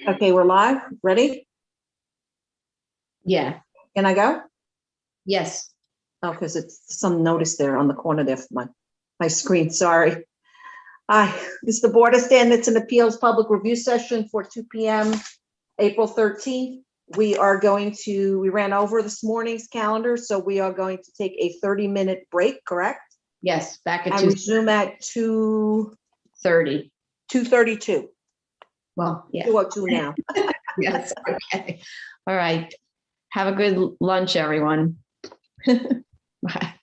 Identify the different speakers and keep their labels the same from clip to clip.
Speaker 1: Okay, we're live. Ready?
Speaker 2: Yeah.
Speaker 1: Can I go?
Speaker 2: Yes.
Speaker 1: Oh, because it's some notice there on the corner there for my screen. Sorry. Hi, this is the Board of Standards and Appeals Public Review Session for 2 p.m. April 13th. We ran over this morning's calendar, so we are going to take a 30-minute break, correct?
Speaker 2: Yes. Back at
Speaker 1: And resume at
Speaker 2: 2:30.
Speaker 1: 2:32.
Speaker 2: Well, yeah.
Speaker 1: 2:02 now.
Speaker 2: Yes. Okay. All right. Have a good lunch, everyone. Bye.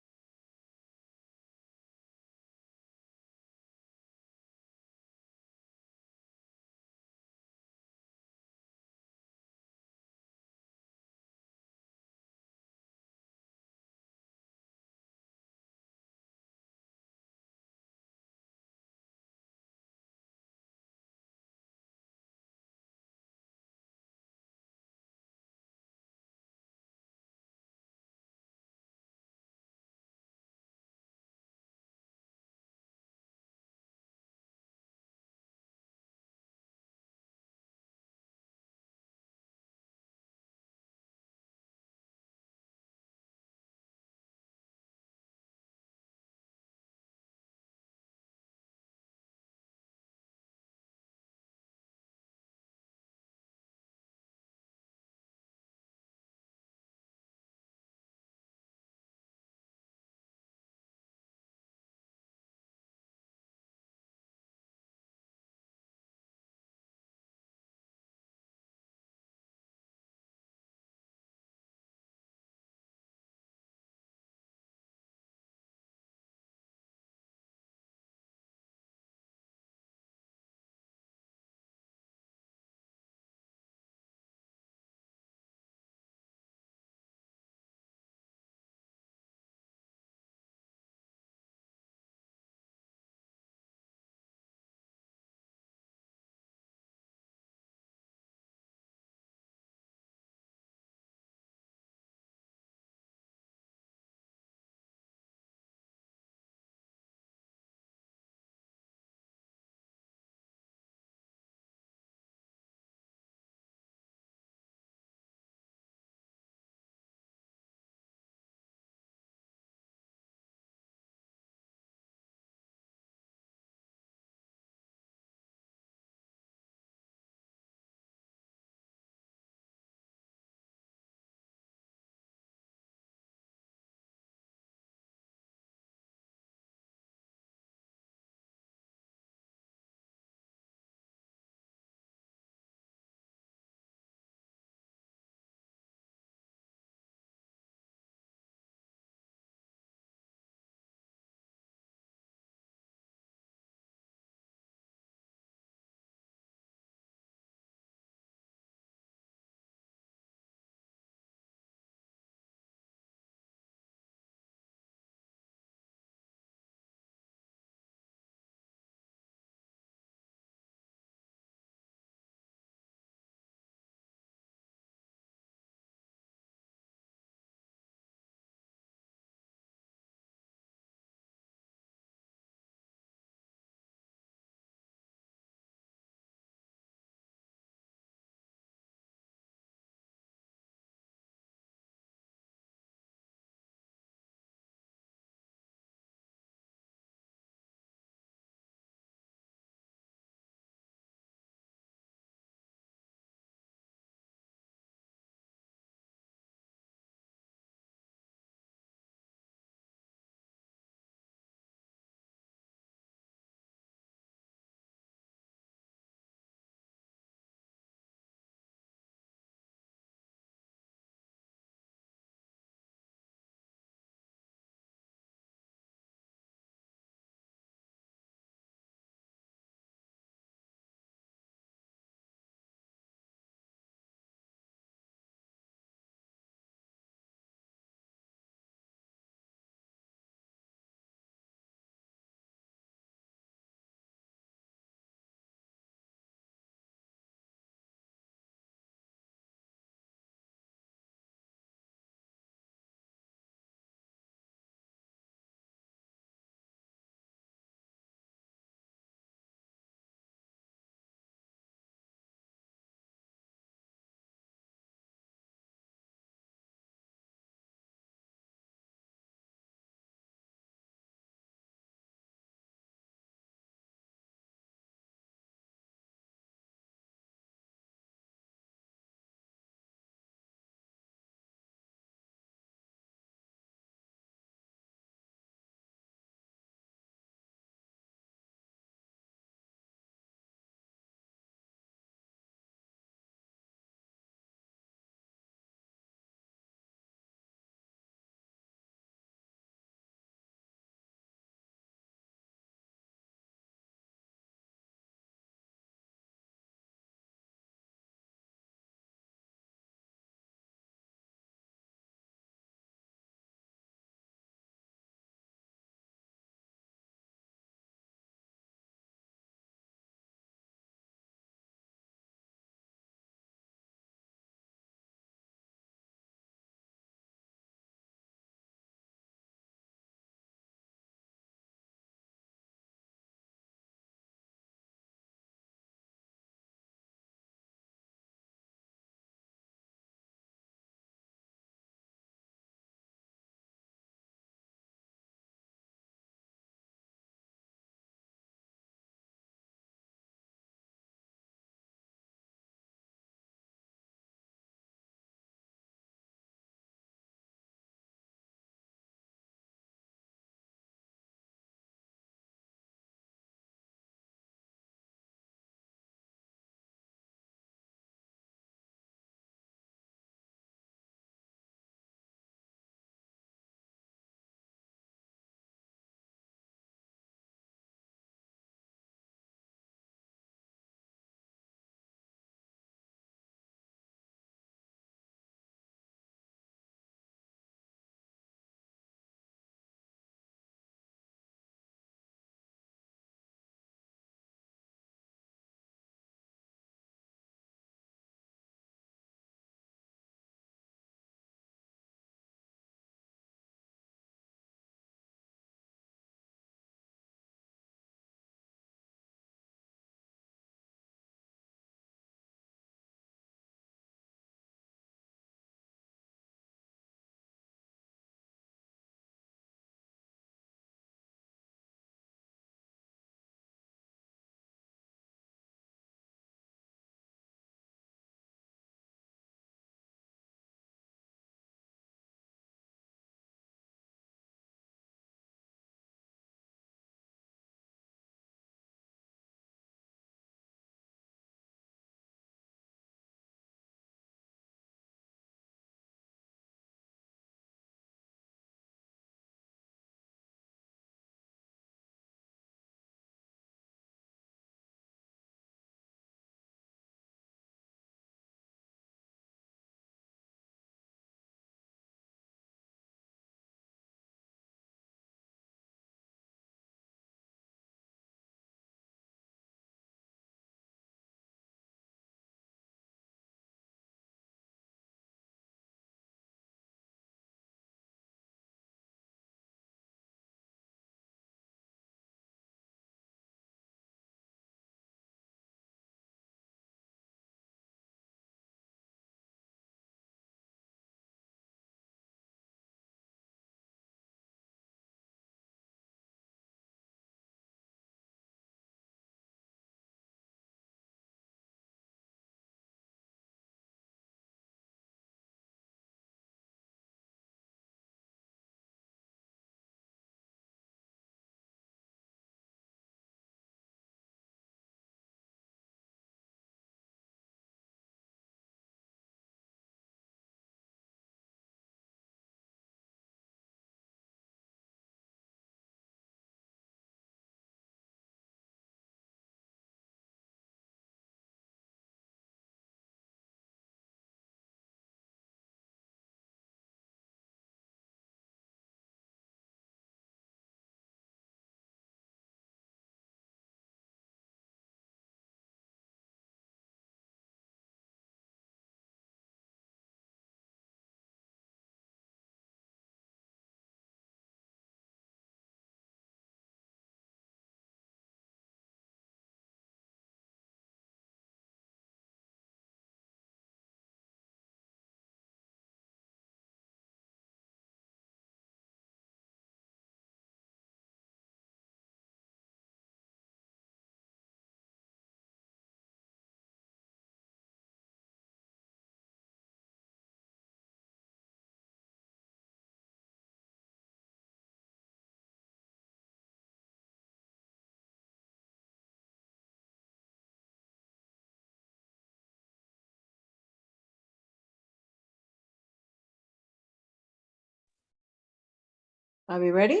Speaker 1: Are we ready?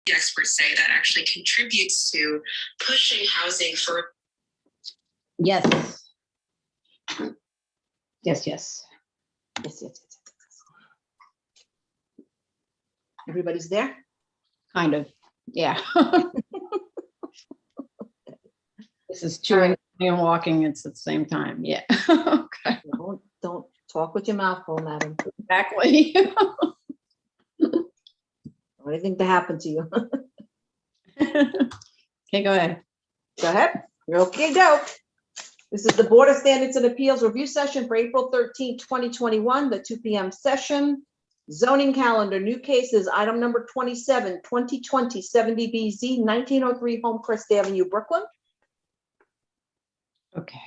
Speaker 3: Experts say that actually contributes to pushing housing for.
Speaker 2: Yes. Yes, yes.
Speaker 1: Yes, yes, yes. Everybody's there?
Speaker 2: Kind of, yeah. This is
Speaker 1: All
Speaker 2: chewing
Speaker 1: right.
Speaker 2: and walking, it's at the same time, yeah. Okay,
Speaker 1: Don't talk with your mouth full, madam.
Speaker 2: exactly.
Speaker 1: Anything to happen to you.
Speaker 2: Okay, go ahead.
Speaker 1: Go ahead. You're okay, go. This is the Board of Standards and Appeals review session for April 13, 2021, the 2 p.m. session. Zoning calendar, new cases, item number 27, 2020 70BZ, 1903 Homecrest Avenue, Brooklyn.
Speaker 2: Okay,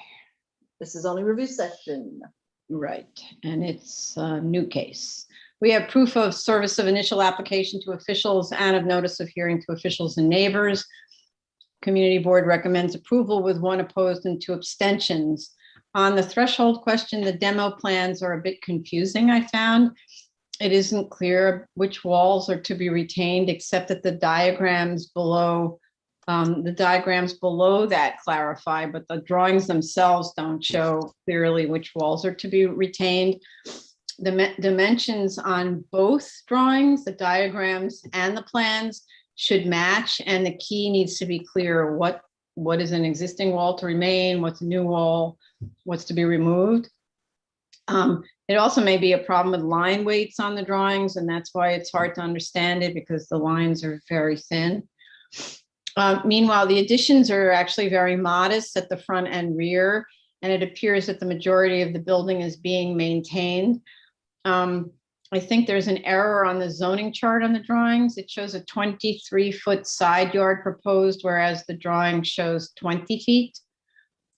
Speaker 1: This is only review session.
Speaker 2: right, and it's a new case. We have proof of service of initial application to officials and of notice of hearing to officials and neighbors. Community Board recommends approval with 1 opposed and 2 abstentions. On the threshold question, the demo plans are a bit confusing, I found. It isn't clear which walls are to be retained, except that the diagrams below that clarify, but the drawings themselves don't show clearly which walls are to be retained. The dimensions on both drawings, the diagrams and the plans, should match, and the key needs to be clear what is an existing wall to remain, what's a new wall, what's to be removed. It also may be a problem with line weights on the drawings, and that's why it's hard to understand it, because the lines are very thin. Meanwhile, the additions are actually very modest at the front and rear, and it appears that the majority of the building is being maintained. I think there's an error on the zoning chart on the drawings. It shows a 23-foot side yard proposed, whereas the drawing shows 20 feet.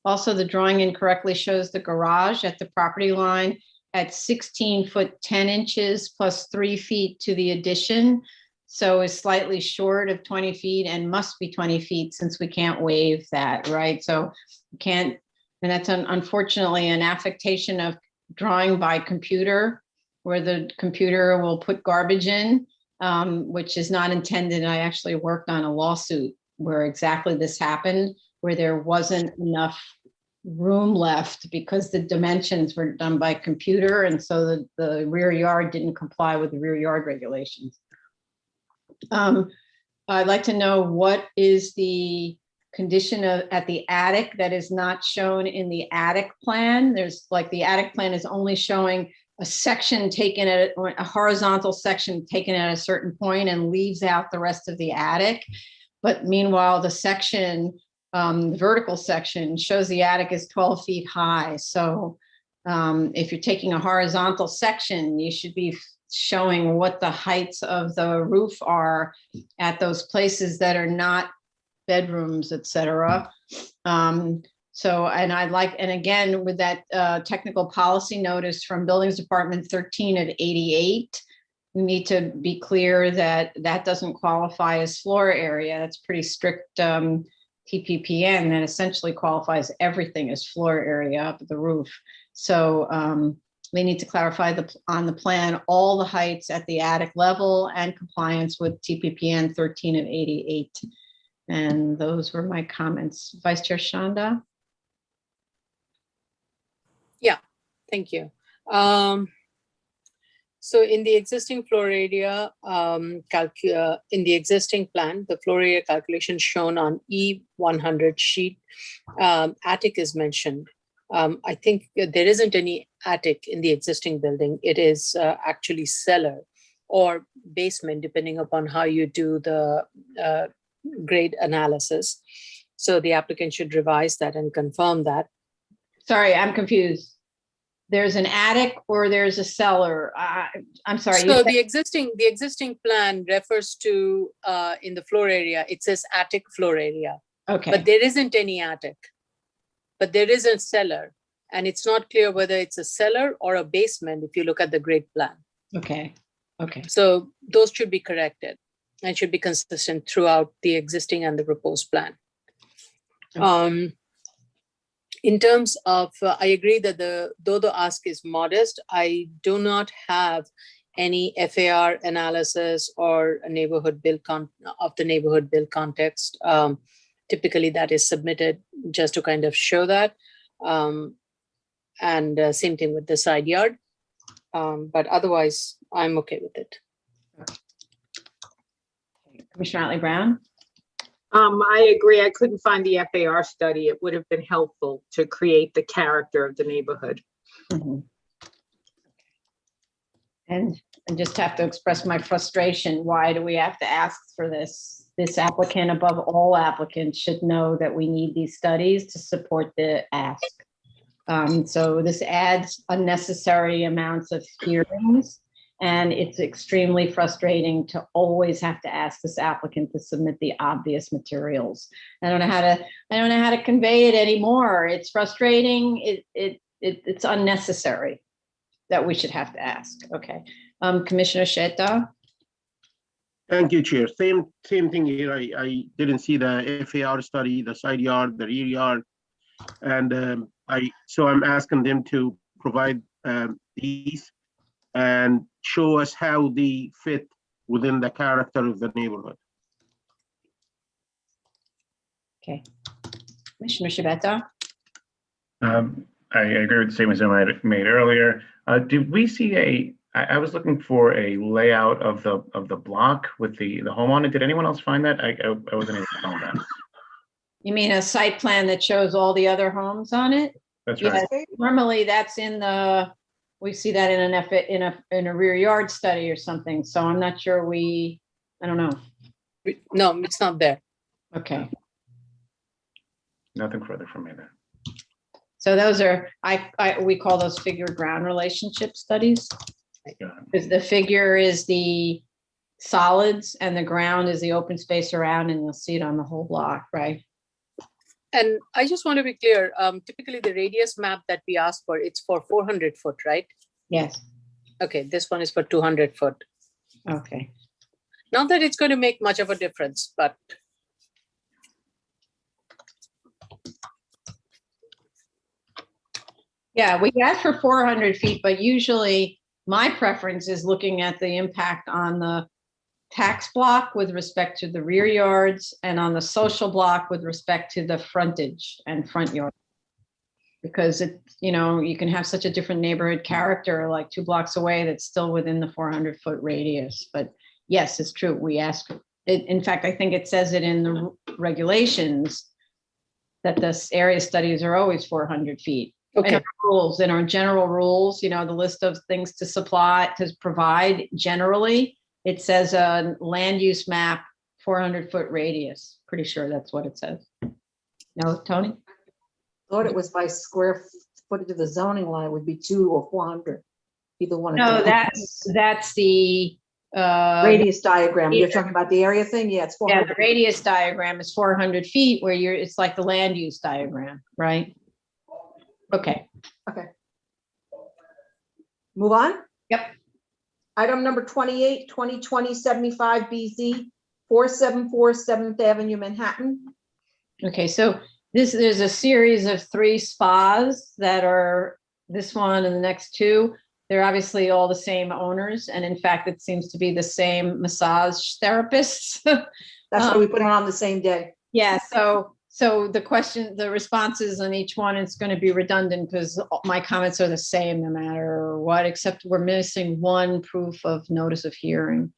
Speaker 2: Also, the drawing incorrectly shows the garage at the property line at 16 foot 10 inches plus 3 feet to the addition. So is slightly short of 20 feet and must be 20 feet, since we can't waive that, right? So we can't, and that's unfortunately an affectation of drawing by computer, where the computer will put garbage in, which is not intended. I actually worked on a lawsuit where exactly this happened, where there wasn't enough room left because the dimensions were done by computer, and so the rear yard didn't comply with the rear yard regulations. I'd like to know what is the condition at the attic that is not shown in the attic plan. There's the attic plan is only showing a section taken at a horizontal section taken at a certain point and leaves out the rest of the attic. But meanwhile, the section, the vertical section, shows the attic is 12 feet high. So if you're taking a horizontal section, you should be showing what the heights of the roof are at those places that are not bedrooms, etc. So, and again, with that technical policy notice from Buildings Department 13 of 88, we need to be clear that that doesn't qualify as floor area. That's pretty strict TPPN that essentially qualifies everything as floor area up at the roof. So they need to clarify on the plan all the heights at the attic level and compliance with TPPN 13 of 88. And those were my comments. Vice Chair Shanda?
Speaker 4: Thank you. So in the existing floor area, in the existing plan, the floor area calculation shown on E100 sheet, attic is mentioned. I think there isn't any attic in the existing building. It is actually cellar or basement, depending upon how you do the grade analysis. So the applicant should revise that and confirm that.
Speaker 2: Sorry, I'm confused. There's an attic or there's a cellar? I'm sorry.
Speaker 4: So the existing plan refers to in the floor area, it says attic floor area.
Speaker 2: Okay.
Speaker 4: But there isn't any attic. But there is a cellar, and it's not clear whether it's a cellar or a basement if you look at the grade plan.
Speaker 2: Okay. Okay.
Speaker 4: So those should be corrected and should be consistent throughout the existing and the proposed plan.
Speaker 2: Okay.
Speaker 4: In terms of, I agree that though the ask is modest, I do not have any FAR analysis or a neighborhood build of the neighborhood build context. Typically that is submitted just to kind of show that. And same thing with the side yard. But otherwise, I'm okay with it.
Speaker 2: Commissioner Otley Brown?
Speaker 5: I agree. I couldn't find the FAR study. It would have been helpful to create the character of the neighborhood.
Speaker 2: Mhm. And I just have to express my frustration. Why do we have to ask for this? This applicant, above all applicants, should know that we need these studies to support the ask. So this adds unnecessary amounts of hearings, and it's extremely frustrating to always have to ask this applicant to submit the obvious materials. I don't know how to convey it anymore. It's frustrating. It's unnecessary that we should have to ask. Okay, Commissioner Sheta.
Speaker 6: Thank you, Chair. Same thing here. I didn't see the FAR study, the side yard, the rear yard, and so I'm asking them to provide these and show us how they fit within the character of the neighborhood.
Speaker 2: Okay, Commissioner Shibeta.
Speaker 7: I agree with the statements I made earlier. Did we see I was looking for a layout of the block with the home on it. Did anyone else find that? I wasn't able to find that.
Speaker 2: You mean a site plan that shows all the other homes on it?
Speaker 7: That's right.
Speaker 2: Yes, normally that's we see that in a rear yard study or something. So I'm not sure I don't know.
Speaker 4: No, it's not there.
Speaker 2: Okay.
Speaker 7: Nothing further from me there.
Speaker 2: So those are, we call those figure ground relationship studies.
Speaker 7: Got it.
Speaker 2: Because the figure is the solids and the ground is the open space around, and you'll see it on the whole block, right?
Speaker 4: And I just want to be clear, typically the radius map that we ask for, it's for 400 foot, right?
Speaker 2: Yes.
Speaker 4: Okay, this one is for 200 foot.
Speaker 2: Okay.
Speaker 4: Not that it's going to make much of a difference, but.
Speaker 2: Yeah, we asked for 400 feet, but usually my preference is looking at the impact on the tax block with respect to the rear yards and on the social block with respect to the frontage and front yard. Because you can have such a different neighborhood character like 2 blocks away that's still within the 400-foot radius. But yes, it's true. We ask it. In fact, I think it says it in the regulations that the area studies are always 400 feet.
Speaker 4: Okay.
Speaker 2: In our general rules, the list of things to provide generally, it says a land use map, 400-foot radius. Pretty sure that's what it says. No, Tony?
Speaker 1: Thought it was by square footage of the zoning line would be 2 or 400. Either one.
Speaker 2: No, that's the
Speaker 1: Radius diagram. You're talking about the area thing? Yeah, it's
Speaker 2: yeah,
Speaker 1: 400.
Speaker 2: the radius diagram is 400 feet where it's like the land use diagram, right? Okay.
Speaker 1: Okay. Move on?
Speaker 2: Yep.
Speaker 1: Item number 28, 2020-75 BZ, 474 7th Avenue, Manhattan.
Speaker 2: Okay, so there's a series of 3 spas that are this one and the next 2. They're obviously all the same owners. And in fact, it seems to be the same massage therapists.
Speaker 1: That's why we put it on the same day.
Speaker 2: Yeah, so the responses on each one is going to be redundant because my comments are the same no matter what, except we're missing one proof of notice of hearing.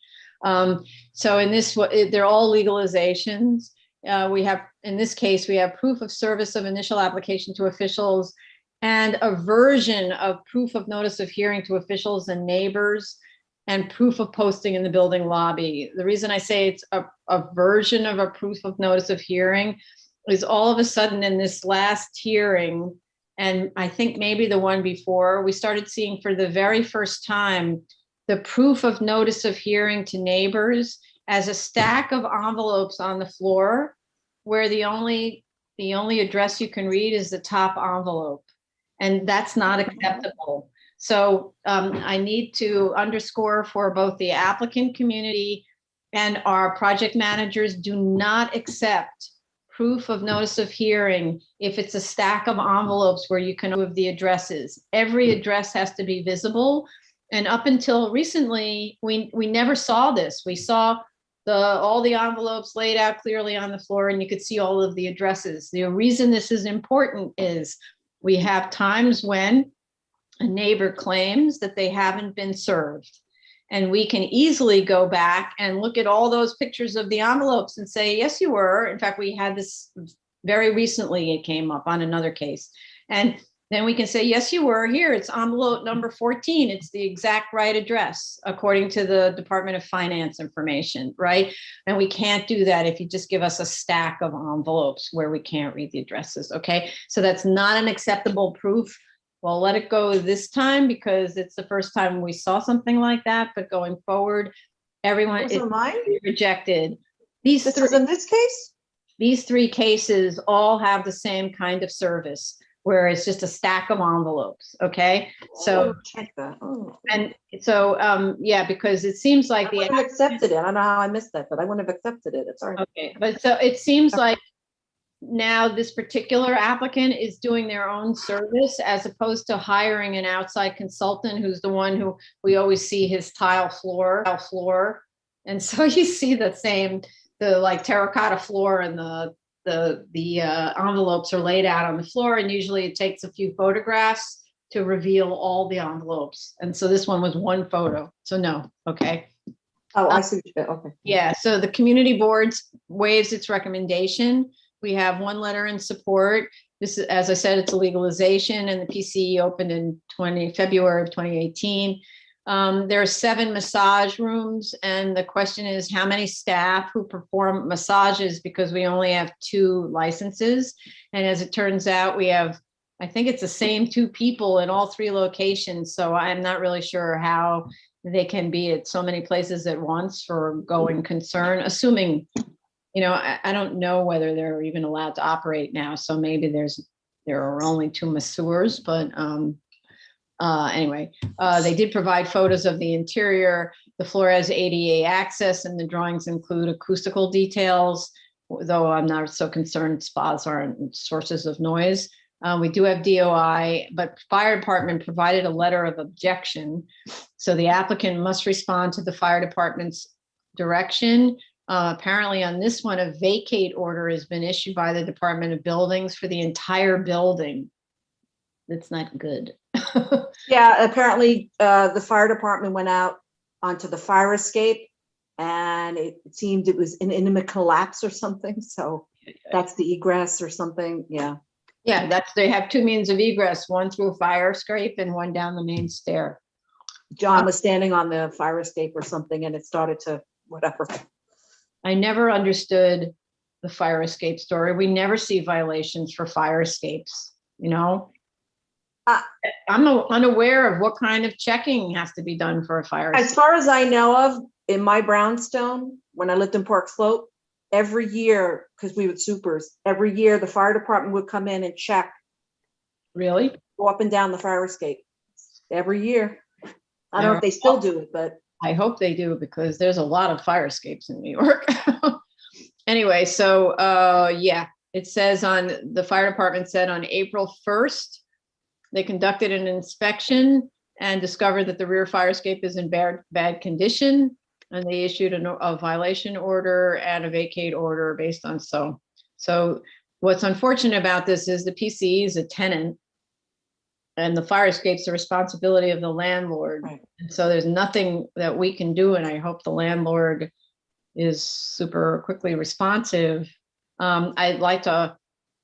Speaker 2: So in this, they're all legalizations. In this case, we have proof of service of initial application to officials and a version of proof of notice of hearing to officials and neighbors and proof of posting in the building lobby. The reason I say it's a version of a proof of notice of hearing is all of a sudden in this last hearing, and I think maybe the one before, we started seeing for the very first time the proof of notice of hearing to neighbors as a stack of envelopes on the floor where the only address you can read is the top envelope. And that's not acceptable. So I need to underscore for both the applicant community and our project managers, do not accept proof of notice of hearing if it's a stack of envelopes where you can move the addresses. Every address has to be visible. And up until recently, we never saw this. We saw all the envelopes laid out clearly on the floor, and you could see all of the addresses. The reason this is important is we have times when a neighbor claims that they haven't been served. And we can easily go back and look at all those pictures of the envelopes and say, yes, you were. In fact, we had this very recently, it came up on another case. And then we can say, yes, you were. Here, it's envelope number 14. It's the exact right address, according to the Department of Finance information, right? And we can't do that if you just give us a stack of envelopes where we can't read the addresses, okay? So that's not an acceptable proof. Well, let it go this time because it's the first time we saw something like that, but going forward, everyone
Speaker 1: Was
Speaker 2: is
Speaker 1: it mine?
Speaker 2: rejected. These
Speaker 1: This was in this case?
Speaker 2: these three cases all have the same kind of service, where it's just a stack of envelopes, okay? So,
Speaker 1: Check that. Oh.
Speaker 2: and so, yeah, because it seems
Speaker 1: I
Speaker 2: like
Speaker 1: would have accepted it. I don't know how I missed that, but I wouldn't have accepted it. It's all right.
Speaker 2: okay, but so it seems like now this particular applicant is doing their own service as opposed to hiring an outside consultant who's the one who we always see his tile floor. And so you see the like terracotta floor and the envelopes are laid out on the floor, and usually it takes a few photographs to reveal all the envelopes. And so this one was one photo, so no, okay.
Speaker 1: Oh, I see. Okay.
Speaker 2: Yeah, so the community boards waives its recommendation. We have one letter in support. This is, as I said, it's a legalization, and the PCE opened in February of 2018. There are 7 massage rooms, and the question is how many staff who perform massages, because we only have 2 licenses. And as it turns out, we have, I think it's the same 2 people in all 3 locations. So I'm not really sure how they can be at so many places at once for going concern, assuming, I don't know whether they're even allowed to operate now. So maybe there are only 2 masseurs, but anyway, they did provide photos of the interior. The floor has ADA access, and the drawings include acoustical details, though I'm not so concerned spas aren't sources of noise. We do have DOI, but fire department provided a letter of objection. So the applicant must respond to the fire department's direction. Apparently on this one, a vacate order has been issued by the Department of Buildings for the entire building. That's not good.
Speaker 1: Yeah, apparently the fire department went out onto the fire escape, and it seemed it was an intimate collapse or something. So that's the egress or something. Yeah.
Speaker 2: Yeah, they have 2 means of egress, one through a fire escape and one down the main stair.
Speaker 1: John was standing on the fire escape or something, and it started to whatever.
Speaker 2: I never understood the fire escape story. We never see violations for fire escapes, I'm unaware of what kind of checking has to be done for a fire
Speaker 1: As
Speaker 2: escape.
Speaker 1: far as I know of, in my brownstone, when I lived in Park Slope, every year, because we were supers, every year the fire department would come in and check,
Speaker 2: Really?
Speaker 1: go up and down the fire escape. Every year. I don't know if they still do it, but
Speaker 2: I hope they do, because there's a lot of fire escapes in New York. Anyway, so yeah, it says the fire department said on April 1st, they conducted an inspection and discovered that the rear fire escape is in bad condition. And they issued a violation order and a vacate order based on So what's unfortunate about this is the PCE is a tenant, and the fire escape's the responsibility of the landlord.
Speaker 1: Right.
Speaker 2: And so there's nothing that we can do, and I hope the landlord is super quickly responsive. I'd like to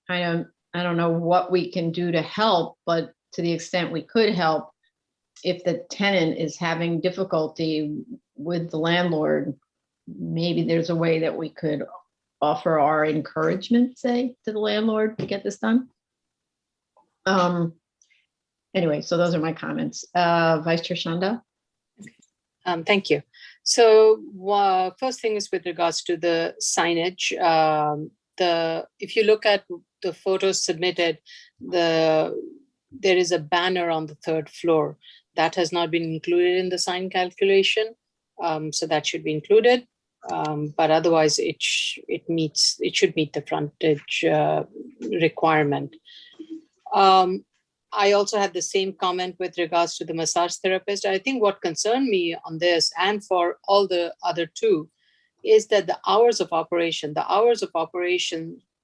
Speaker 2: I don't know what we can do to help, but to the extent we could help, if the tenant is having difficulty with the landlord, maybe there's a way that we could offer our encouragement, say, to the landlord to get this done. Anyway, so those are my comments. Vice Chair Shanda?
Speaker 4: Thank you. So first thing is with regards to the signage. If you look at the photos submitted, there is a banner on the 3rd floor that has not been included in the sign calculation. So that should be included. But otherwise it should meet the frontage requirement. I also had the same comment with regards to the massage therapist. I think what concerned me on this and for all the other two is that the hours of operation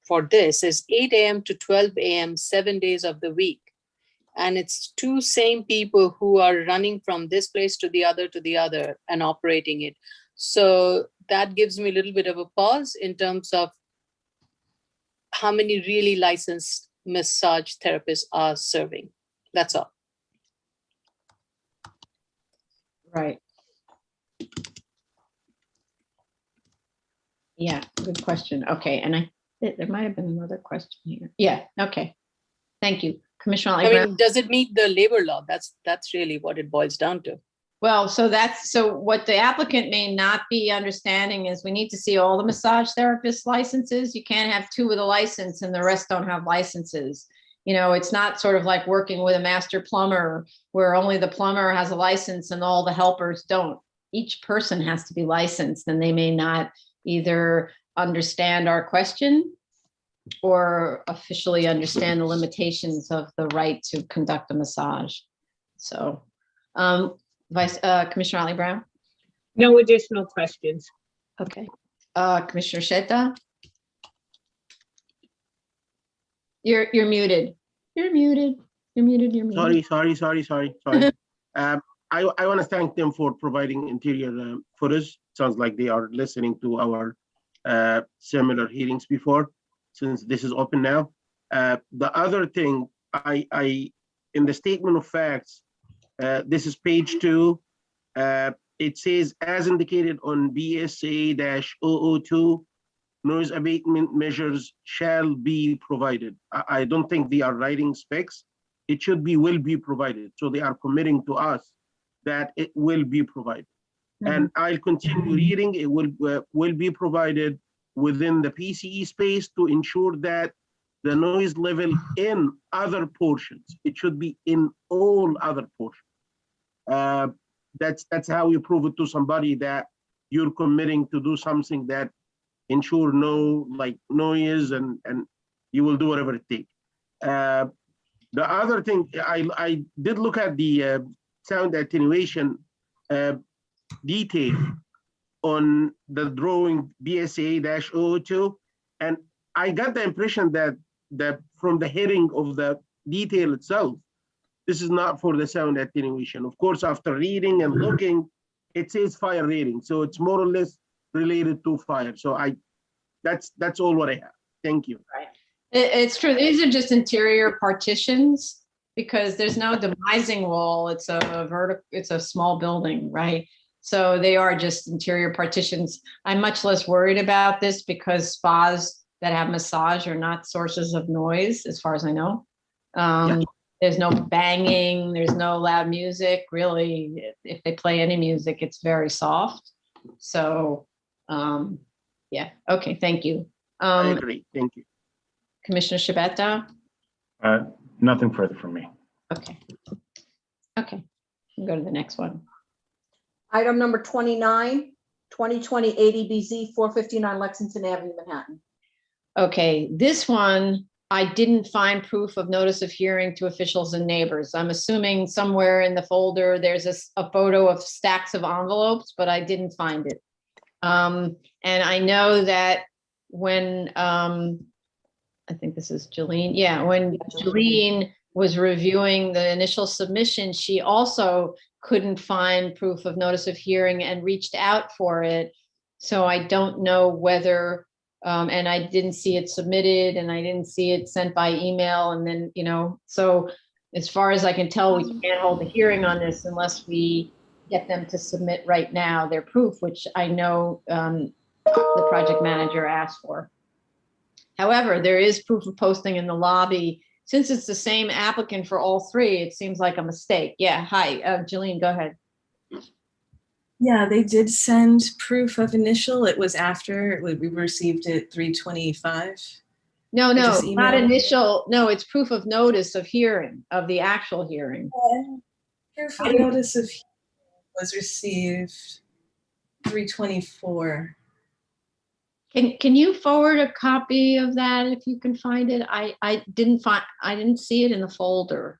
Speaker 4: for this is 8 a.m. to 12 a.m., 7 days of the week. And it's two same people who are running from this place to the other and operating it. So that gives me a little bit of a pause in terms of how many really licensed massage therapists are serving. That's all.
Speaker 2: Right. Yeah, good question. Okay, and there might have been another question here. Yeah, okay. Thank you. Commissioner
Speaker 4: I
Speaker 2: Brown.
Speaker 4: mean, does it meet the labor law? That's really what it boils down to.
Speaker 2: Well, so what the applicant may not be understanding is we need to see all the massage therapist licenses. You can't have two with a license and the rest don't have licenses. You know, it's not sort of like working with a master plumber where only the plumber has a license and all the helpers don't. Each person has to be licensed and they may not either understand our question or officially understand the limitations of the right to conduct a massage. So, Commissioner Ali Brown?
Speaker 5: No additional questions.
Speaker 2: Okay. Commissioner Sheta? You're muted. You're muted. You're muted. You're muted.
Speaker 6: Sorry. I want to thank them for providing interior footage. Sounds like they are listening to our similar hearings before, since this is open now. The other thing, I in the statement of facts, this is page 2. It says, as indicated on BSA-002, noise abatement measures shall be provided. I don't think they are writing specs. It should be will be provided. So they are committing to us that it will be provided. And I'll continue reading. It will be provided within the PCE space to ensure that the noise level in other portions, it should be in all other portions. That's how you prove it to somebody that you're committing to do something that ensure no like noise and you will do whatever it takes. The other thing, I did look at the sound attenuation detail on the drawing BSA-002, and I got the impression that from the heading of the detail itself, this is not for the sound attenuation. Of course, after reading and looking, it says fire rating, so it's more or less related to fire. So that's all what I have. Thank you.
Speaker 2: Right. It's true. These are just interior partitions because there's no demising wall. It's a small building, right? So they are just interior partitions. I'm much less worried about this because spas that have massage are not sources of noise, as far as I know. There's no banging, there's no loud music, really. If they play any music, it's very soft. So, yeah, okay, thank you.
Speaker 6: I agree, thank you.
Speaker 2: Commissioner Shabeta?
Speaker 7: Nothing further from me.
Speaker 2: Okay. We'll go to the next one.
Speaker 1: Item number 29, 2020 ADBZ 459 Lexington Avenue, Manhattan.
Speaker 2: Okay, this one, I didn't find proof of notice of hearing to officials and neighbors. I'm assuming somewhere in the folder, there's a photo of stacks of envelopes, but I didn't find it. And I know that when, I think this is Jolene. Yeah, when Jolene was reviewing the initial submission, she also couldn't find proof of notice of hearing and reached out for it. So I don't know whether, and I didn't see it submitted and I didn't see it sent by email. And then, so as far as I can tell, we can't hold a hearing on this unless we get them to submit right now their proof, which I know the project manager asked for. However, there is proof of posting in the lobby. Since it's the same applicant for all three, it seems like a mistake. Yeah, hi, Jolene, go ahead.
Speaker 8: Yeah, they did send proof of initial. It was after we received it 3:25.
Speaker 2: No, not
Speaker 8: emailed.
Speaker 2: initial. No, it's proof of notice of hearing, of the actual hearing.
Speaker 8: Proof of notice of hearing was received 3:24.
Speaker 2: Can you forward a copy of that if you can find it? I didn't see it in the folder.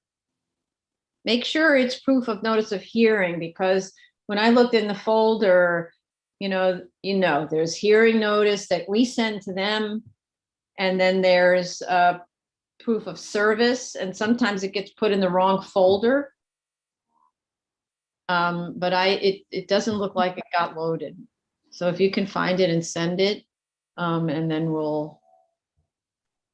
Speaker 2: make sure it's proof of notice of hearing, because when I looked in the folder, there's hearing notice that we send to them. And then there's proof of service, and sometimes it gets put in the wrong folder. But it doesn't look like it got loaded. So if you can find it and send it, and then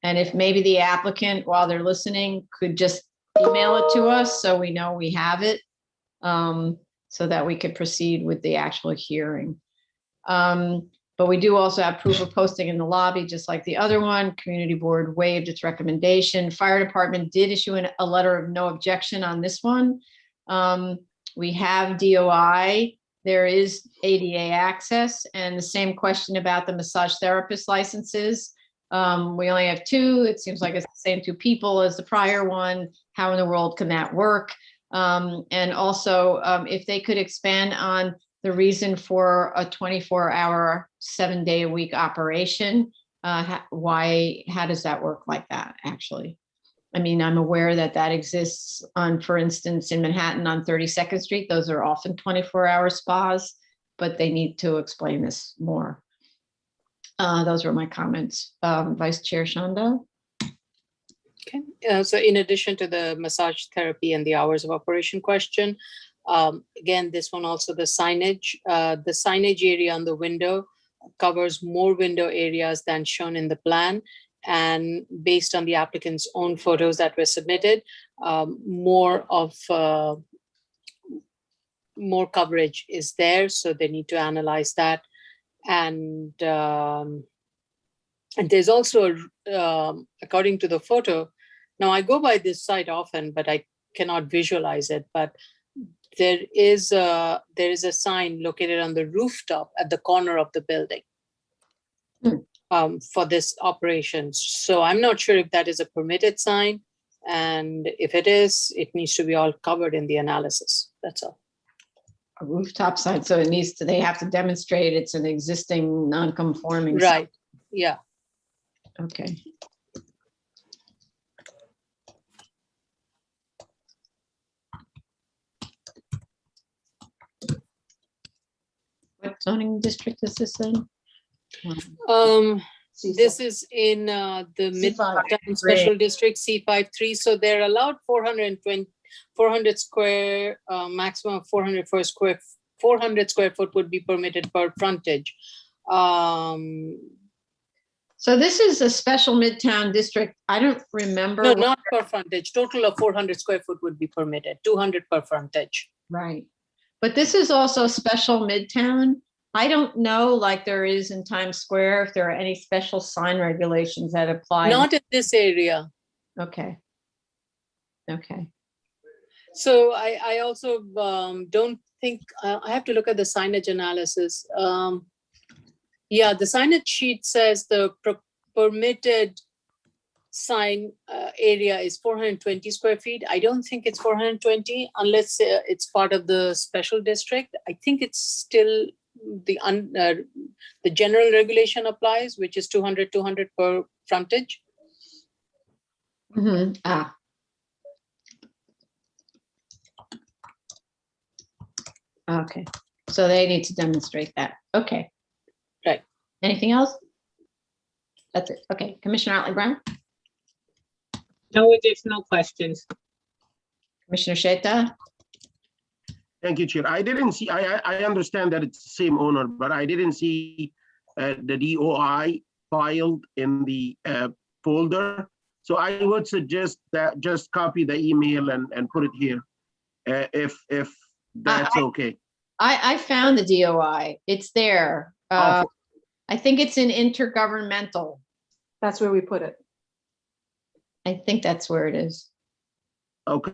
Speaker 2: and if maybe the applicant, while they're listening, could just email it to us so we know we have it, so that we could proceed with the actual hearing. But we do also have proof of posting in the lobby, just like the other one. Community board waived its recommendation. Fire department did issue a letter of no objection on this one. We have DOI. There is ADA access, and the same question about the massage therapist licenses. We only have 2. It seems like it's the same 2 people as the prior one. How in the world can that work? And also, if they could expand on the reason for a 24-hour, 7-day-a-week operation, how does that work like that, actually? I mean, I'm aware that exists for instance, in Manhattan on 32nd Street. Those are often 24-hour spas, but they need to explain this more. Those were my comments. Vice Chair Shanda?
Speaker 4: Okay, so in addition to the massage therapy and the hours of operation question, again, this one also the signage area on the window covers more window areas than shown in the plan. And based on the applicant's own photos that were submitted, more coverage is there. So they need to analyze that. And there's also, according to the photo, now I go by this site often, but I cannot visualize it. But there is a sign located on the rooftop at the corner of the building for this operation. So I'm not sure if that is a permitted sign. And if it is, it needs to be all covered in the analysis. That's all.
Speaker 2: A rooftop sign, so they have to demonstrate it's an existing non-conforming.
Speaker 4: Right, yeah.
Speaker 2: Okay. What zoning district is this in?
Speaker 4: This is in the Midtown Special District C53. So they're allowed 400 square, maximum of 400 square foot would be permitted per frontage.
Speaker 2: So this is a special Midtown district. I don't remember.
Speaker 4: No, not per frontage. Total of 400 square foot would be permitted, 200 per frontage.
Speaker 2: Right. But this is also special Midtown. I don't know, like there is in Times Square, if there are any special sign regulations that apply.
Speaker 4: Not in this area.
Speaker 2: Okay. Okay.
Speaker 4: So I also don't think, I have to look at the signage analysis. Yeah, the signage sheet says the permitted sign area is 420 square feet. I don't think it's 420 unless it's part of the special district. I think it's still the general regulation applies, which is 200 per frontage.
Speaker 2: Mm-hmm. Okay, so they need to demonstrate that. Okay.
Speaker 4: Right.
Speaker 2: Anything else? That's it. Okay, Commissioner Otley-Brown?
Speaker 5: No additional questions.
Speaker 2: Commissioner Sheta?
Speaker 6: Thank you, Chair. I didn't see, I understand that it's the same owner, but I didn't see the DOI filed in the folder. So I would suggest that just copy the email and put it here, if that's okay.
Speaker 2: I found the DOI. It's there. I think it's in intergovernmental.
Speaker 1: That's where we put it.
Speaker 2: I think that's where it is.
Speaker 6: Okay.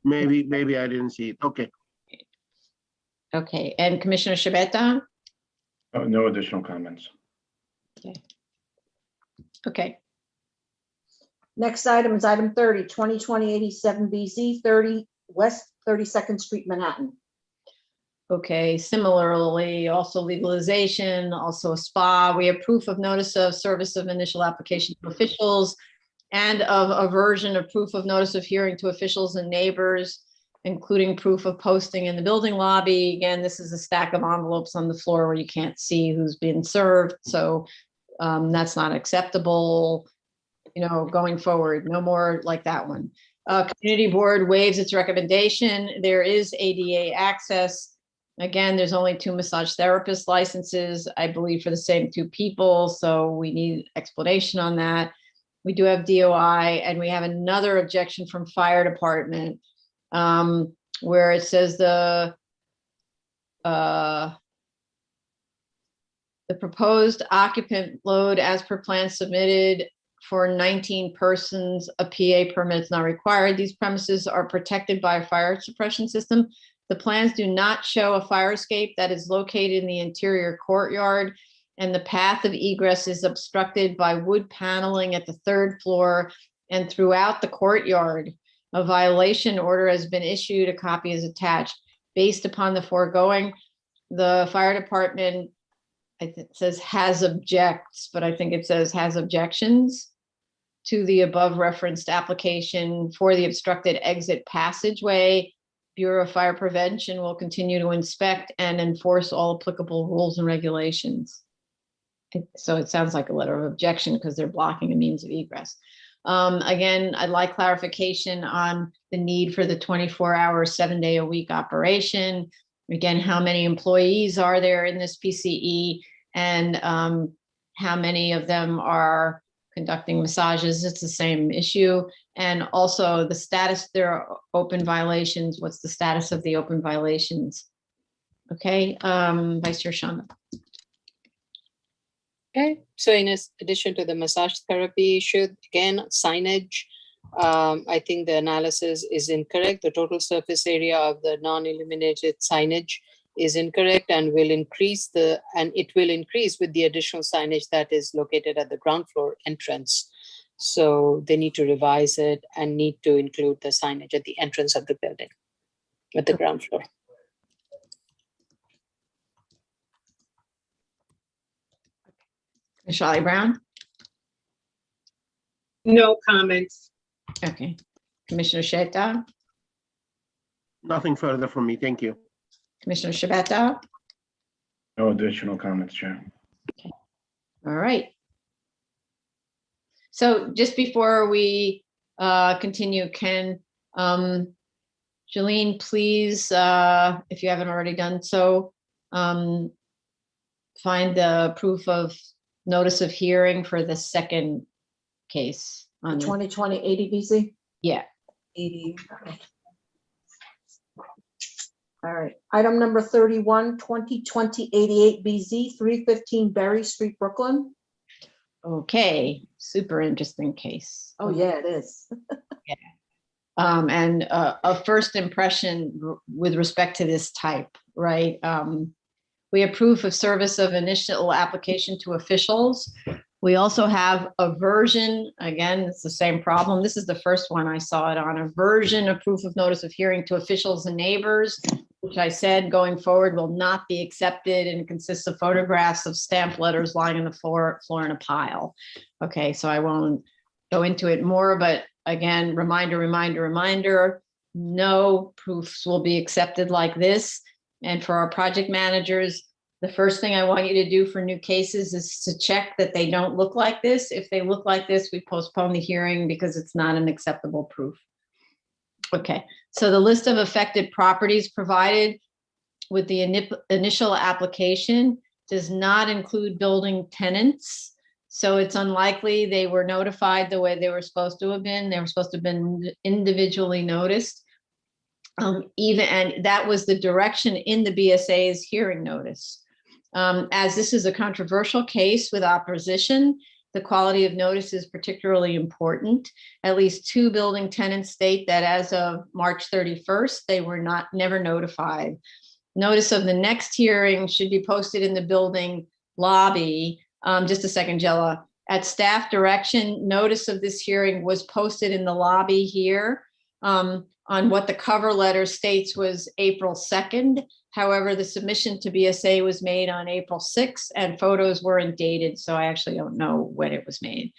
Speaker 6: Maybe I didn't see it. Okay.
Speaker 2: Okay, and Commissioner Shabeta?
Speaker 7: Oh, no additional comments.
Speaker 2: Okay.
Speaker 1: Next item is item 30, 2020-87 BZ, 30 West 32nd Street, Manhattan.
Speaker 2: Okay, similarly, also legalization, also a spa. We have proof of notice of service of initial application to officials. and of a version of proof of notice of hearing to officials and neighbors, including proof of posting in the building lobby. Again, this is a stack of envelopes on the floor where you can't see who's been served. So that's not acceptable, going forward. No more like that one. Community board waives its recommendation. There is ADA access. Again, there's only 2 massage therapist licenses, I believe, for the same 2 people. So we need explanation on that. We do have DOI, and we have another objection from fire department where it says the proposed occupant load as per plan submitted for 19 persons, a PA permit is not required. These premises are protected by a fire suppression system. The plans do not show a fire escape that is located in the interior courtyard, and the path of egress is obstructed by wood paneling at the 3rd floor and throughout the courtyard. A violation order has been issued. A copy is attached. Based upon the foregoing, the fire department, I think it says has objects, but I think it says has objections to the above referenced application for the obstructed exit passageway. Bureau of Fire Prevention will continue to inspect and enforce all applicable rules and regulations. So it sounds like a letter of objection because they're blocking a means of egress. Again, I'd like clarification on the need for the 24-hour, 7-day-a-week operation. Again, how many employees are there in this PCE, and how many of them are conducting massages? It's the same issue. And also the status, there are open violations. What's the status of the open violations? Okay, Vice Chair Shanda.
Speaker 4: Okay, so in addition to the massage therapy issue, again, signage, I think the analysis is incorrect. The total surface area of the non-illuminated signage is incorrect and it will increase with the additional signage that is located at the ground floor entrance. So they need to revise it and need to include the signage at the entrance of the building at the ground floor.
Speaker 2: Shelley Brown.
Speaker 5: No comments.
Speaker 2: Okay. Commissioner Sheta,
Speaker 6: Nothing further from me. Thank you.
Speaker 2: Commissioner Shabeta.
Speaker 7: No additional comments, Chair.
Speaker 2: All right. So just before we continue, can Jolene, please, if you haven't already done so, find the proof of notice of hearing for the second case on the
Speaker 1: 2020 ADBC?
Speaker 2: Yeah.
Speaker 1: 80. All right. Item number 31, 2020 88BZ, 315 Berry Street, Brooklyn.
Speaker 2: Okay. Super interesting case.
Speaker 1: Oh, yeah, it is.
Speaker 2: And a first impression with respect to this type, right? We have proof of service of initial application to officials. We also have a version, again, it's the same problem. This is the first one I saw it on, a version of proof of notice of hearing to officials and neighbors, which I said going forward will not be accepted and consists of photographs of stamped letters lying on the floor in a pile. Okay, so I won't go into it more, but again, reminder, no proofs will be accepted like this. And for our project managers, the first thing I want you to do for new cases is to check that they don't look like this. If they look like this, we postpone the hearing because it's not an acceptable proof. Okay, so the list of affected properties provided with the initial application does not include building tenants. So it's unlikely they were notified the way they were supposed to have been. They were supposed to have been individually noticed. And that was the direction in the BSA's hearing notice. As this is a controversial case with opposition, the quality of notice is particularly important. At least 2 building tenants state that as of March 31st, they were never notified. Notice of the next hearing should be posted in the building lobby. Just a second, Jella. At staff direction, notice of this hearing was posted in the lobby here. On what the cover letter states was April 2nd. However, the submission to BSA was made on April 6th and photos weren't dated, so I actually don't know when it was made.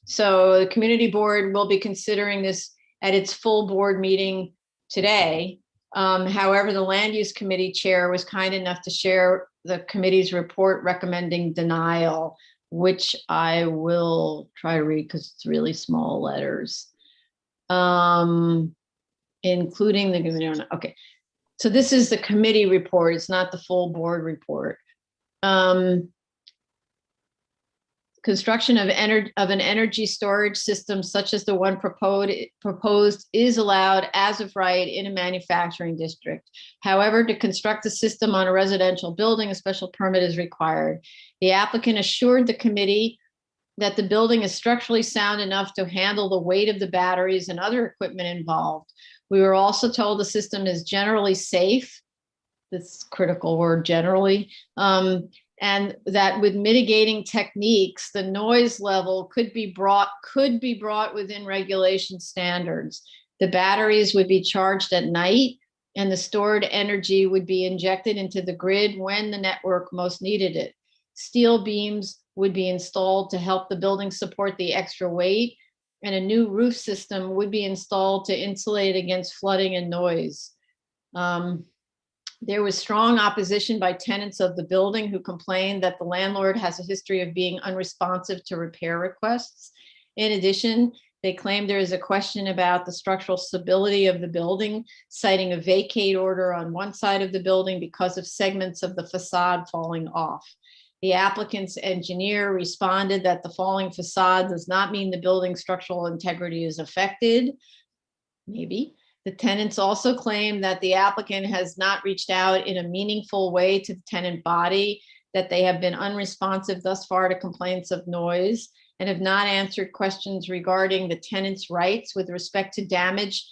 Speaker 2: So the community board will be considering this at its full board meeting today. However, the land use committee chair was kind enough to share the committee's report recommending denial, which I will try to read because it's really small letters. Including the, okay. So this is the committee report. It's not the full board report. Construction of an energy storage system such as the one proposed is allowed as of right in a manufacturing district. However, to construct the system on a residential building, a special permit is required. The applicant assured the committee that the building is structurally sound enough to handle the weight of the batteries and other equipment involved. We were also told the system is generally safe. This critical word, generally. And that with mitigating techniques, the noise level could be brought within regulation standards. The batteries would be charged at night and the stored energy would be injected into the grid when the network most needed it. Steel beams would be installed to help the building support the extra weight, and a new roof system would be installed to insulate against flooding and noise. There was strong opposition by tenants of the building who complained that the landlord has a history of being unresponsive to repair requests. In addition, they claimed there is a question about the structural stability of the building, citing a vacate order on one side of the building because of segments of the facade falling off. The applicant's engineer responded that the falling facade does not mean the building's structural integrity is affected. Maybe. The tenants also claim that the applicant has not reached out in a meaningful way to the tenant body, that they have been unresponsive thus far to complaints of noise, and have not answered questions regarding the tenant's rights with respect to damage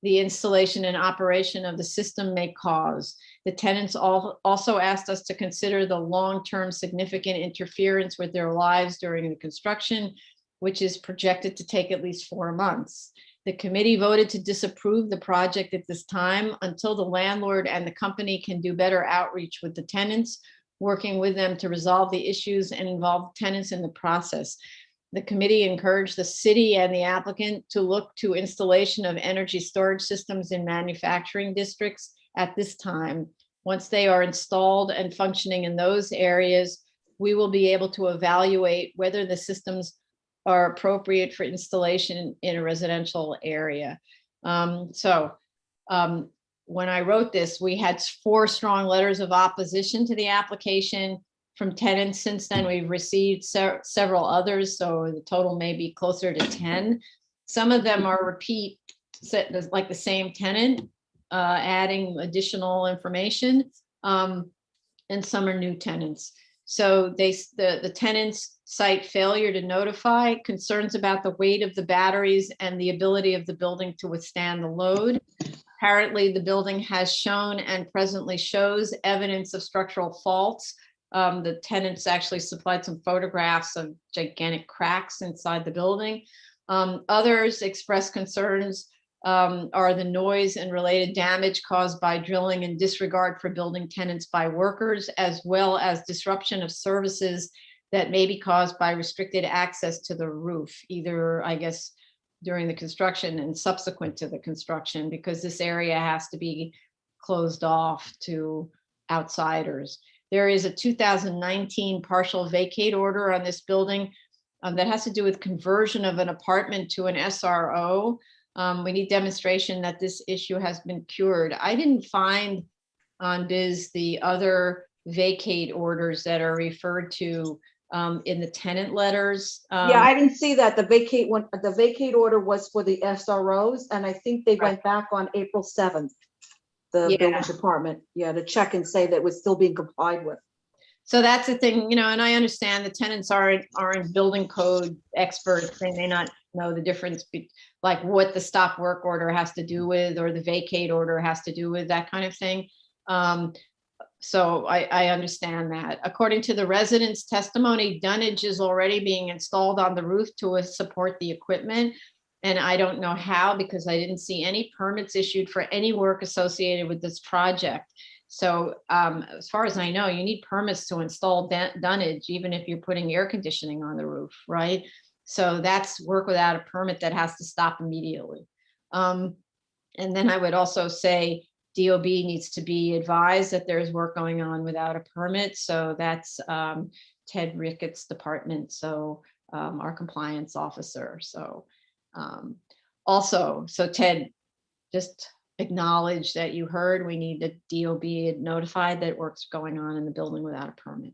Speaker 2: the installation and operation of the system may cause. The tenants also asked us to consider the long-term significant interference with their lives during the construction, which is projected to take at least 4 months. The committee voted to disapprove the project at this time until the landlord and the company can do better outreach with the tenants, working with them to resolve the issues and involve tenants in the process. The committee encouraged the city and the applicant to look to installation of energy storage systems in manufacturing districts at this time. Once they are installed and functioning in those areas, we will be able to evaluate whether the systems are appropriate for installation in a residential area. When I wrote this, we had 4 strong letters of opposition to the application from tenants. Since then, we've received several others, so the total may be closer to 10. Some of them are repeat, like the same tenant, adding additional information, and some are new tenants. So the tenants cite failure to notify, concerns about the weight of the batteries and the ability of the building to withstand the load. Apparently, the building has shown and presently shows evidence of structural faults. The tenants actually supplied some photographs of gigantic cracks inside the building. Others express concerns are the noise and related damage caused by drilling and disregard for building tenants by workers, as well as disruption of services that may be caused by restricted access to the roof, either, I guess, during the construction and subsequent to the construction, because this area has to be closed off to outsiders. There is a 2019 partial vacate order on this building that has to do with conversion of an apartment to an SRO. We need demonstration that this issue has been cured. I didn't find on BIS the other vacate orders that are referred to in the tenant letters.
Speaker 1: Yeah, I didn't see that. The vacate order was for the SROs, and I think they went back on April 7th. The building department, to check and say that it was still being complied with.
Speaker 2: So that's the thing, and I understand the tenants aren't building code experts. They may not know the difference, like what the stop work order has to do with, or the vacate order has to do with, that kind of thing. So I understand that. According to the residents' testimony, dunnage is already being installed on the roof to support the equipment. And I don't know how, because I didn't see any permits issued for any work associated with this project. So as far as I know, you need permits to install dunnage, even if you're putting air conditioning on the roof, right? So that's work without a permit that has to stop immediately. And then I would also say DOB needs to be advised that there's work going on without a permit. So that's Ted Ricketts' department, so our compliance officer. So also, so Ted, just acknowledge that you heard we need the DOB notified that work's going on in the building without a permit.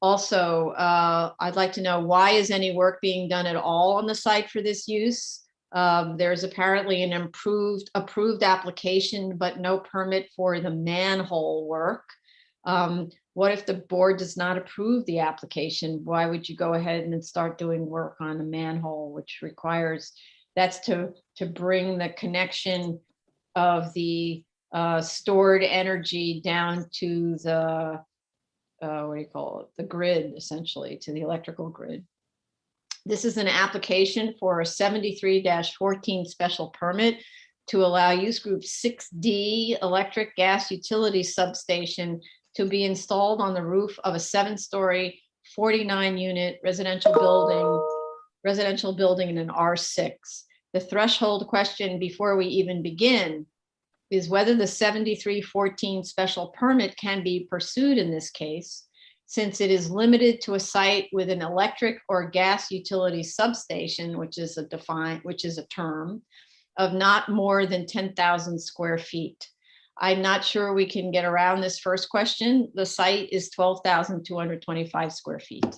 Speaker 2: Also, I'd like to know, why is any work being done at all on the site for this use? There's apparently an approved application, but no permit for the manhole work. What if the board does not approve the application? Why would you go ahead and start doing work on the manhole, which requires, that's to bring the connection of the stored energy down to the, what do you call it? The grid, essentially, to the electrical grid. This is an application for a 73-14 special permit to allow use group 6D electric gas utility substation to be installed on the roof of a 7-story, 49-unit residential building in an R6. The threshold question before we even begin is whether the 73-14 special permit can be pursued in this case, since it is limited to a site with an electric or gas utility substation, which is a term of not more than 10,000 square feet. I'm not sure we can get around this first question. The site is 12,225 square feet.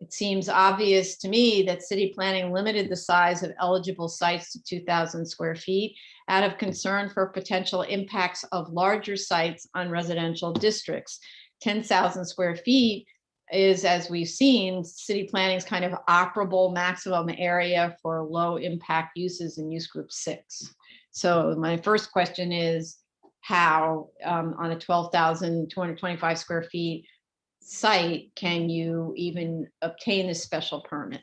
Speaker 2: It seems obvious to me that city planning limited the size of eligible sites to 2,000 square feet out of concern for potential impacts of larger sites on residential districts. 10,000 square feet is, as we've seen, city planning's kind of operable maximum area for low impact uses in use group 6. So my first question is, how on a 12,225 square feet site can you even obtain this special permit?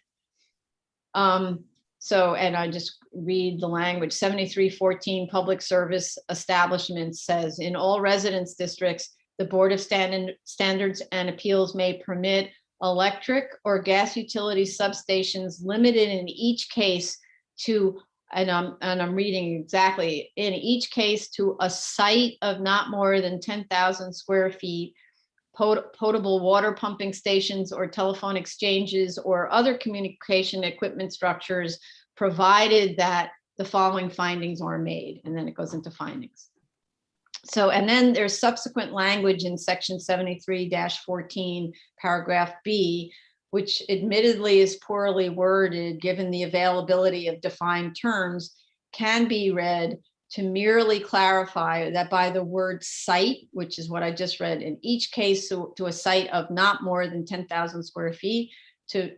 Speaker 2: So, and I just read the language, 73-14 public service establishment says, in all residence districts, the Board of Standards and Appeals may permit electric or gas utility substations limited in each case to, and I'm reading exactly, in each case to a site of not more than 10,000 square feet, potable water pumping stations or telephone exchanges or other communication equipment structures, provided that the following findings are made. And then it goes into findings. So, and then there's subsequent language in section 73-14, paragraph B, which admittedly is poorly worded given the availability of defined terms, can be read to merely clarify that by the word site, which is what I just read, in each case to a site of not more than 10,000 square feet.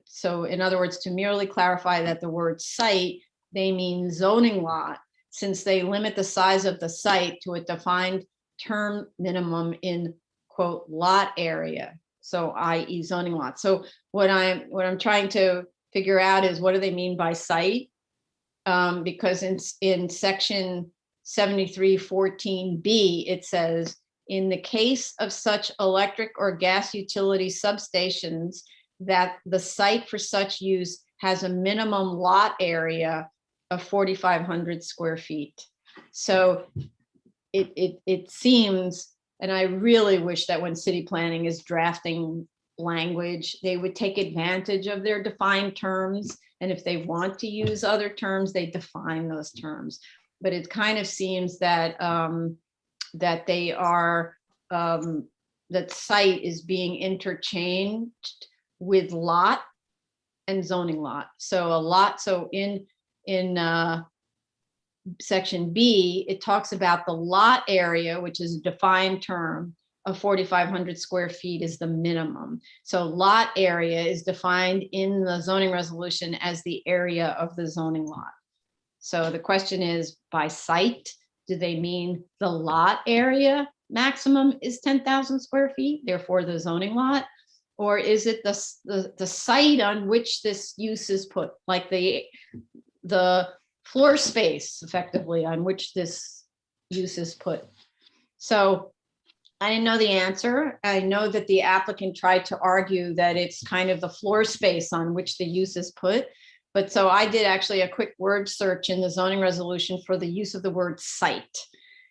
Speaker 2: So in other words, to merely clarify that the word site, they mean zoning lot, since they limit the size of the site to a defined term minimum in quote lot area, so i.e. zoning lot. So what I'm trying to figure out is, what do they mean by site? Because in section 73-14B, it says, in the case of such electric or gas utility substations, that the site for such use has a minimum lot area of 4,500 square feet. So it seems, and I really wish that when city planning is drafting language, they would take advantage of their defined terms. And if they want to use other terms, they define those terms. But it kind of seems that that they are, that site is being interchanged with lot and zoning lot. So a lot, so in section B, it talks about the lot area, which is a defined term of 4,500 square feet is the minimum. So lot area is defined in the zoning resolution as the area of the zoning lot. So the question is, by site, do they mean the lot area maximum is 10,000 square feet, therefore the zoning lot? Or is it the site on which this use is put, like the floor space effectively on which this use is put? So I didn't know the answer. I know that the applicant tried to argue that it's kind of the floor space on which the use is put. But so I did actually a quick word search in the zoning resolution for the use of the word site.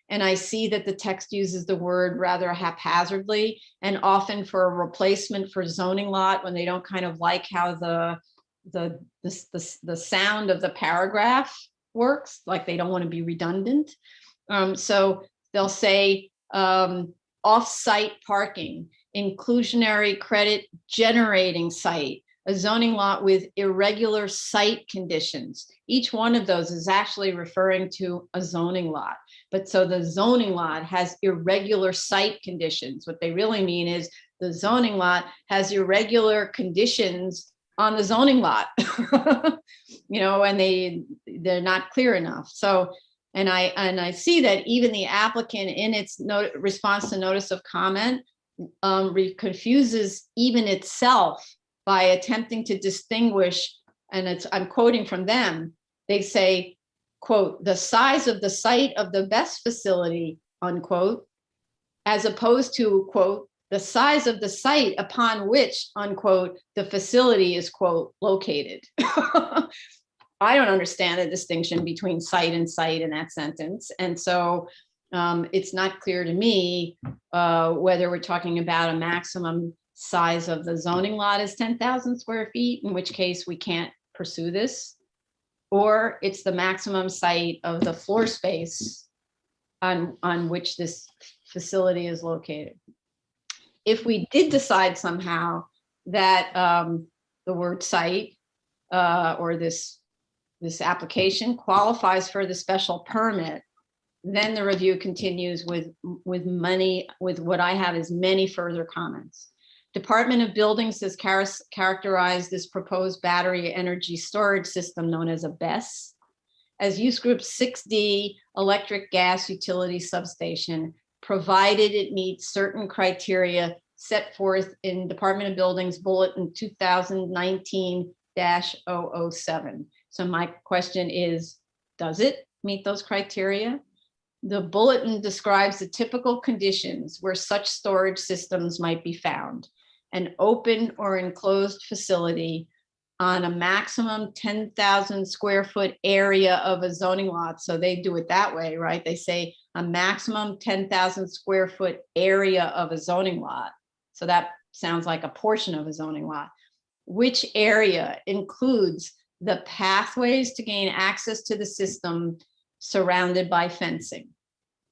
Speaker 2: And I see that the text uses the word rather haphazardly and often for a replacement for zoning lot when they don't kind of like how the sound of the paragraph works, like they don't want to be redundant. So they'll say off-site parking, inclusionary credit generating site, a zoning lot with irregular site conditions. Each one of those is actually referring to a zoning lot. But so the zoning lot has irregular site conditions. What they really mean is the zoning lot has irregular conditions on the zoning lot, and they're not clear enough. So, and I see that even the applicant in its response to notice of comment confuses even itself by attempting to distinguish, and I'm quoting from them, they say, quote, the size of the site of the best facility, unquote, as opposed to, quote, the size of the site upon which, unquote, the facility is, quote, located. I don't understand the distinction between site and site in that sentence. And so it's not clear to me whether we're talking about a maximum size of the zoning lot is 10,000 square feet, in which case we can't pursue this, or it's the maximum site of the floor space on which this facility is located. If we did decide somehow that the word site or this application qualifies for the special permit, then the review continues with what I have is many further comments. Department of Buildings has characterized this proposed battery energy storage system known as a BESS as use group 6D electric gas utility substation, provided it meets certain criteria set forth in Department of Buildings Bulletin 2019-007. So my question is, does it meet those criteria? The bulletin describes the typical conditions where such storage systems might be found. An open or enclosed facility on a maximum 10,000 square foot area of a zoning lot. So they do it that way, right? They say a maximum 10,000 square foot area of a zoning lot. So that sounds like a portion of a zoning lot. Which area includes the pathways to gain access to the system surrounded by fencing.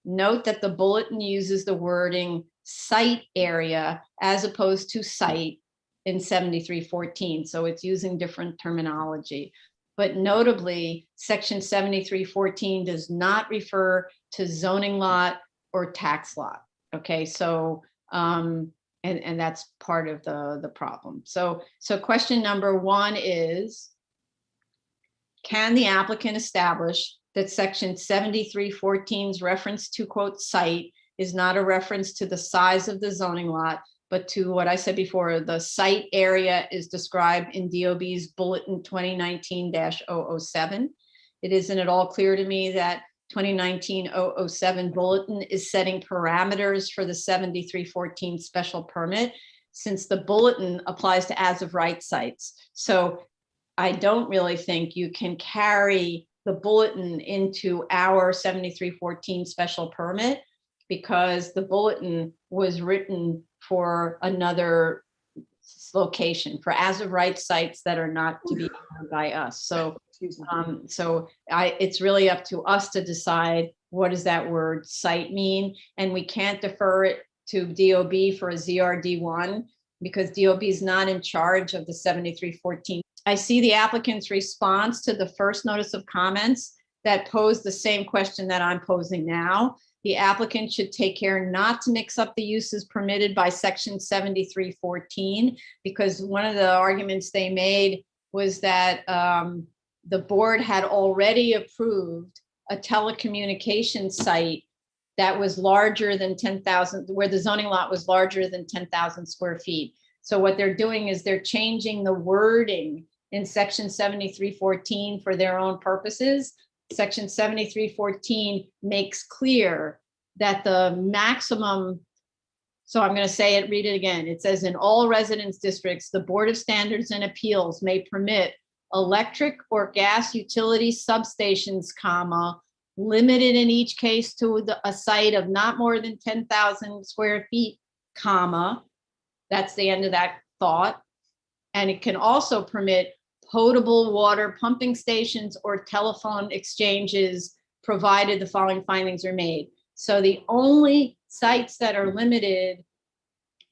Speaker 2: Note that the bulletin uses the wording site area as opposed to site in 7314. So it's using different terminology. But notably, section 7314 does not refer to zoning lot or tax lot. Okay, so and that's part of the problem. So question number one is, can the applicant establish that section 7314's reference to, quote, site is not a reference to the size of the zoning lot, but to what I said before, the site area is described in DOB's Bulletin 2019-007. It isn't at all clear to me that 2019-007 Bulletin is setting parameters for the 7314 special permit, since the Bulletin applies to as of right sites. So I don't really think you can carry the Bulletin into our 7314 special permit, because the Bulletin was written for another location, for as of right sites that are not to be owned by us. So it's really up to us to decide what does that word site mean, and we can't defer it to DOB for a ZRD1 because DOB is not in charge of the 7314. I see the applicant's response to the first notice of comments that posed the same question that I'm posing now. The applicant should take care not to mix up the uses permitted by section 7314, because one of the arguments they made was that the board had already approved a telecommunications site that was larger than 10,000, where the zoning lot was larger than 10,000 square feet. So what they're doing is they're changing the wording in section 7314 for their own purposes. Section 7314 makes clear that the maximum So I'm going to say it, read it again. It says in all residence districts, the Board of Standards and Appeals may permit electric or gas utility substations, comma, limited in each case to a site of not more than 10,000 square feet, comma. That's the end of that thought. And it can also permit potable water pumping stations or telephone exchanges, provided the following findings are made. So the only sites that are limited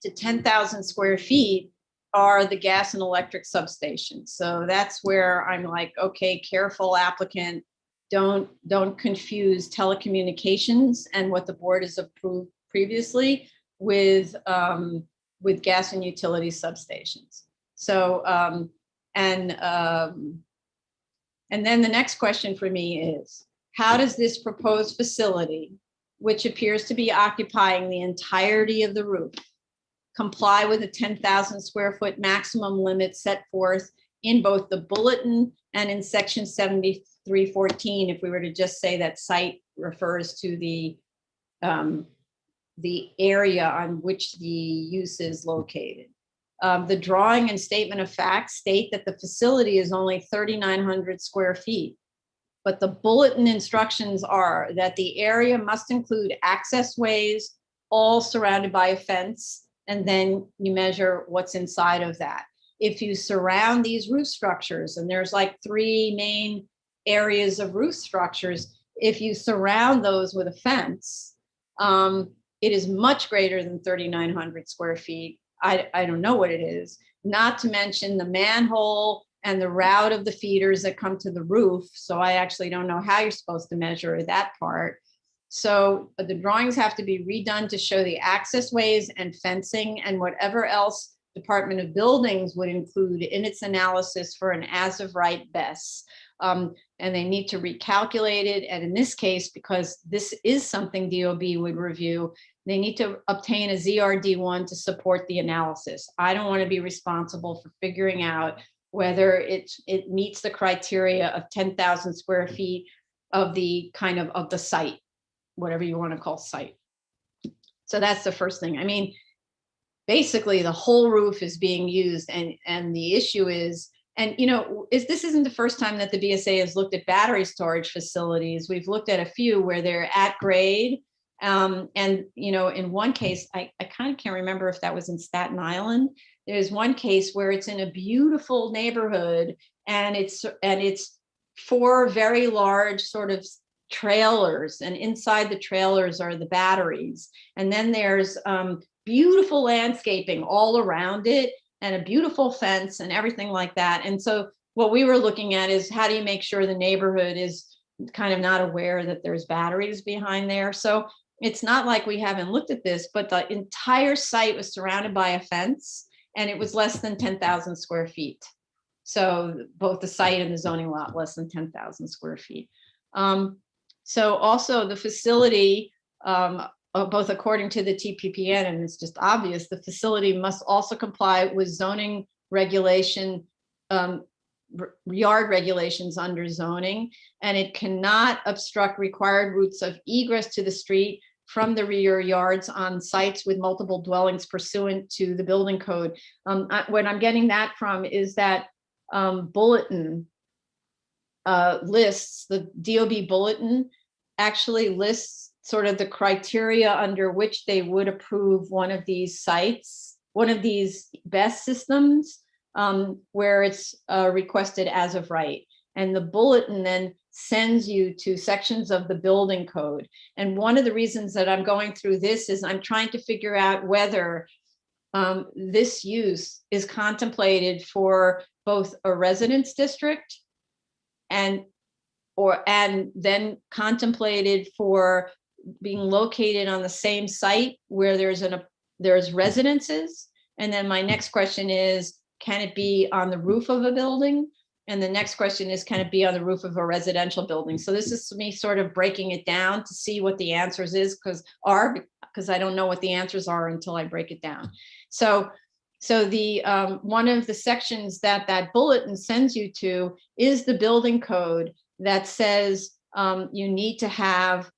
Speaker 2: to 10,000 square feet are the gas and electric substations. So that's where I'm like, okay, careful applicant, don't confuse telecommunications and what the board has approved previously with gas and utility substations. So, and then the next question for me is, how does this proposed facility, which appears to be occupying the entirety of the roof, comply with the 10,000 square foot maximum limit set forth in both the bulletin and in section 7314, if we were to just say that site refers to the area on which the use is located. The drawing and statement of facts state that the facility is only 3,900 square feet, but the bulletin instructions are that the area must include access ways, all surrounded by a fence, and then you measure what's inside of that. If you surround these roof structures, and there's like 3 main areas of roof structures, if you surround those with a fence, it is much greater than 3,900 square feet. I don't know what it is, not to mention the manhole and the route of the feeders that come to the roof. So I actually don't know how you're supposed to measure that part. So the drawings have to be redone to show the access ways and fencing and whatever else Department of Buildings would include in its analysis for an as of right BESS. And they need to recalculate it. And in this case, because this is something DOB would review, they need to obtain a ZRD1 to support the analysis. I don't want to be responsible for figuring out whether it meets the criteria of 10,000 square feet of the of the site, whatever you want to call site. So that's the first thing. I mean, basically the whole roof is being used, and the issue is, and this isn't the first time that the BSA has looked at battery storage facilities. We've looked at a few where they're at grade. And in one case, I kind of can't remember if that was in Staten Island. There's one case where it's in a beautiful neighborhood, and it's 4 very large sort of trailers, and inside the trailers are the batteries. And then there's beautiful landscaping all around it, and a beautiful fence and everything like that. And so what we were looking at is, how do you make sure the neighborhood is kind of not aware that there's batteries behind there? So it's not like we haven't looked at this, but the entire site was surrounded by a fence, and it was less than 10,000 square feet. So both the site and the zoning lot, less than 10,000 square feet. So also the facility, both according to the TPPN, and it's just obvious, the facility must also comply with zoning regulation, yard regulations under zoning, and it cannot obstruct required routes of egress to the street from the rear yards on sites with multiple dwellings pursuant to the building code. What I'm getting that from is that bulletin lists, the DOB bulletin actually lists sort of the criteria under which they would approve one of these sites, one of these BESS systems, where it's requested as of right. And the bulletin then sends you to sections of the building code. And one of the reasons that I'm going through this is I'm trying to figure out whether this use is contemplated for both a residence district and then contemplated for being located on the same site where there's residences. And then my next question is, can it be on the roof of a building? And the next question is, can it be on the roof of a residential building? So this is me sort of breaking it down to see what the answers because I don't know what the answers are until I break it down. So the one of the sections that bulletin sends you to is the building code that says you need to have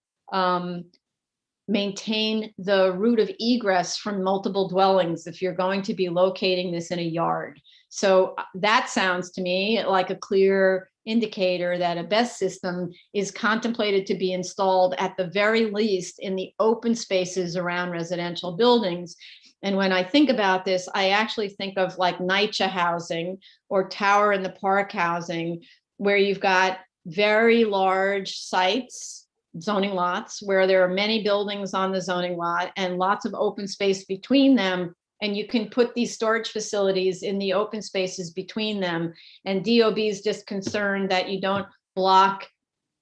Speaker 2: maintain the route of egress from multiple dwellings if you're going to be locating this in a yard. So that sounds to me like a clear indicator that a BESS system is contemplated to be installed at the very least in the open spaces around residential buildings. And when I think about this, I actually think of like NYCHA housing or Tower in the Park housing, where you've got very large sites, zoning lots, where there are many buildings on the zoning lot and lots of open space between them. And you can put these storage facilities in the open spaces between them. And DOB is just concerned that you don't block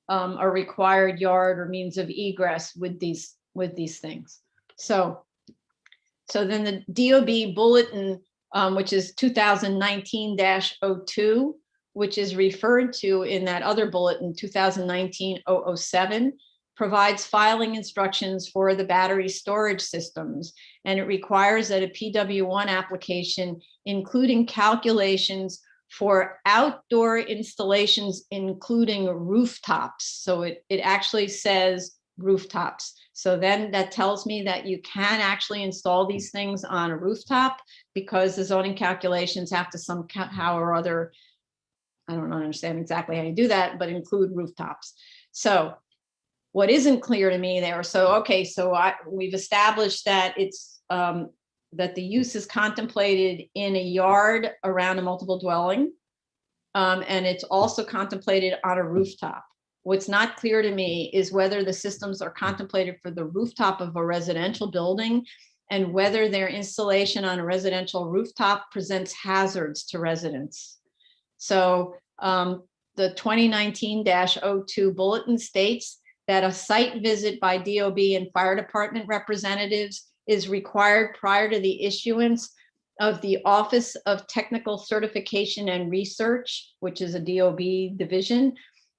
Speaker 2: a required yard or means of egress with these things. So then the DOB bulletin, which is 2019-02, which is referred to in that other bulletin, 2019-007, provides filing instructions for the battery storage systems. And it requires that a PW1 application, including calculations for outdoor installations, including rooftops. So it actually says rooftops. So then that tells me that you can actually install these things on a rooftop, because the zoning calculations have to somehow or other, I don't understand exactly how you do that, but include rooftops. So what isn't clear to me there, we've established that it's that the use is contemplated in a yard around a multiple dwelling, and it's also contemplated on a rooftop. What's not clear to me is whether the systems are contemplated for the rooftop of a residential building, and whether their installation on a residential rooftop presents hazards to residents. So the 2019-02 bulletin states that a site visit by DOB and fire department representatives is required prior to the issuance of the Office of Technical Certification and Research, which is a DOB division,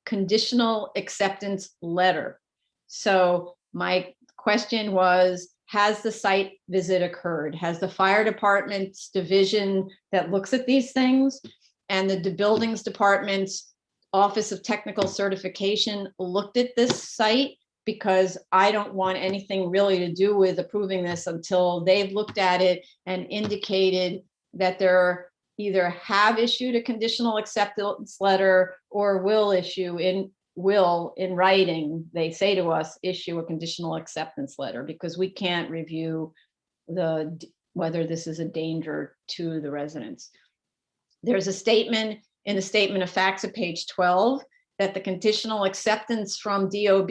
Speaker 2: conditional acceptance letter. So my question was, has the site visit occurred? Has the fire department's division that looks at these things and the buildings department's Office of Technical Certification looked at this site? Because I don't want anything really to do with approving this until they've looked at it and indicated that they're either have issued a conditional acceptance letter or will issue in writing. They say to us, issue a conditional acceptance letter, because we can't review whether this is a danger to the residents. There's a statement in the statement of facts at page 12 that the conditional acceptance from DOB,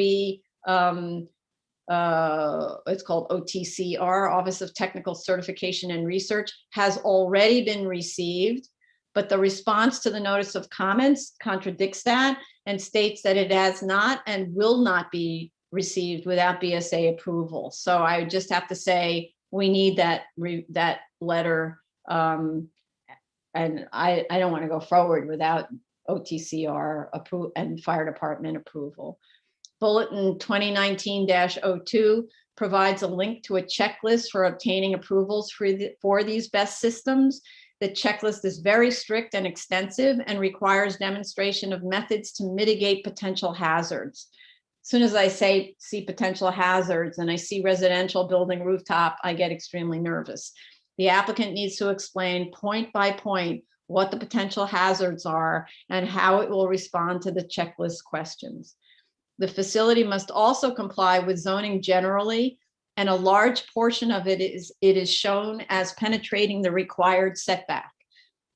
Speaker 2: it's called OTCR, Office of Technical Certification and Research, has already been received, but the response to the notice of comments contradicts that and states that it has not and will not be received without BSA approval. So I just have to say, we need that letter, and I don't want to go forward without OTCR approval and fire department approval. Bulletin 2019-02 provides a link to a checklist for obtaining approvals for these BESS systems. The checklist is very strict and extensive and requires demonstration of methods to mitigate potential hazards. As soon as I see potential hazards and I see residential building rooftop, I get extremely nervous. The applicant needs to explain point by point what the potential hazards are and how it will respond to the checklist questions. The facility must also comply with zoning generally, and a large portion of it is shown as penetrating the required setback.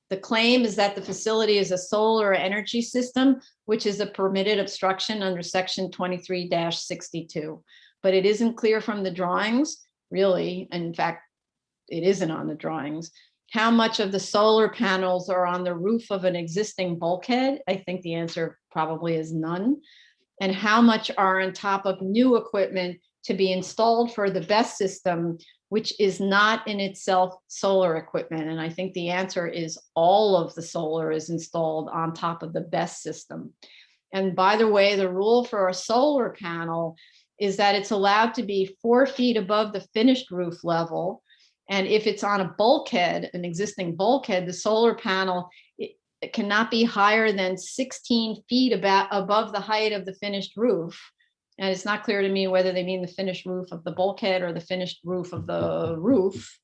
Speaker 2: The claim is that the facility is a solar energy system, which is a permitted obstruction under section 23-62, but it isn't clear from the drawings, really. In fact, it isn't on the drawings, how much of the solar panels are on the roof of an existing bulkhead. I think the answer probably is none. And how much are on top of new equipment to be installed for the BESS system, which is not in itself solar equipment. And I think the answer is all of the solar is installed on top of the BESS system. And by the way, the rule for a solar panel is that it's allowed to be 4 feet above the finished roof level. And if it's on a bulkhead, an existing bulkhead, the solar panel, it cannot be higher than 16 feet above the height of the finished roof. And it's not clear to me whether they mean the finished roof of the bulkhead or the finished roof of the roof.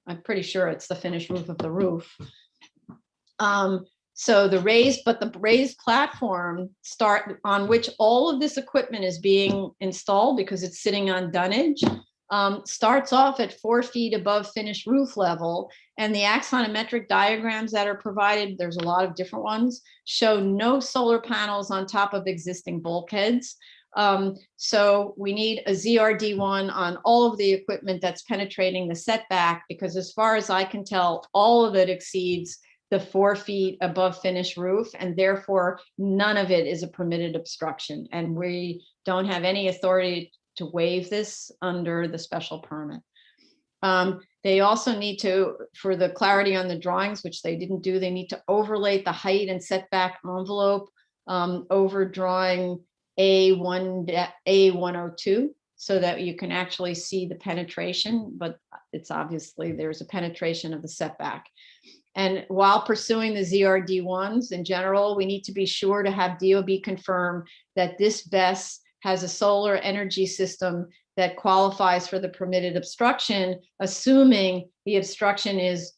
Speaker 2: I'm pretty sure it's the finished roof of the roof. So the raised platform on which all of this equipment is being installed, because it's sitting on dunnage, starts off at 4 feet above finished roof level. And the axonometric diagrams that are provided, there's a lot of different ones, show no solar panels on top of existing bulkheads. So we need a ZRD1 on all of the equipment that's penetrating the setback, because as far as I can tell, all of it exceeds the 4 feet above finished roof, and therefore none of it is a permitted obstruction. And we don't have any authority to waive this under the special permit. They also need to, for the clarity on the drawings, which they didn't do, they need to overlay the height and setback envelope over drawing A102 so that you can actually see the penetration, but it's obviously there's a penetration of the setback. And while pursuing the ZRD1s in general, we need to be sure to have DOB confirm that this BESS has a solar energy system that qualifies for the permitted obstruction, assuming the obstruction is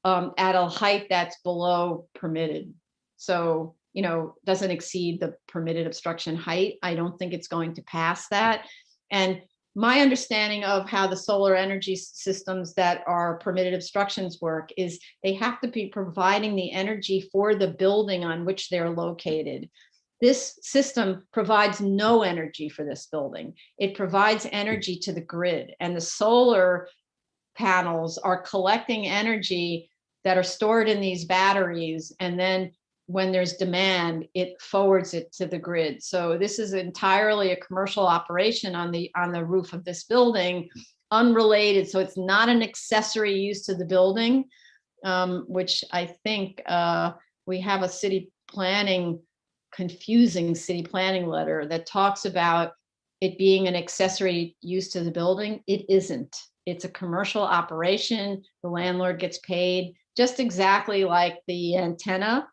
Speaker 2: at a height that's below permitted. So, you know, doesn't exceed the permitted obstruction height. I don't think it's going to pass that. And my understanding of how the solar energy systems that are permitted obstructions work is they have to be providing the energy for the building on which they're located. This system provides no energy for this building. It provides energy to the grid, and the solar panels are collecting energy that are stored in these batteries, and then when there's demand, it forwards it to the grid. So this is entirely a commercial operation on the roof of this building, unrelated. So it's not an accessory use to the building, which I think we have a confusing city planning letter that talks about it being an accessory use to the building. It isn't. It's a commercial operation. The landlord gets paid just exactly like the antenna,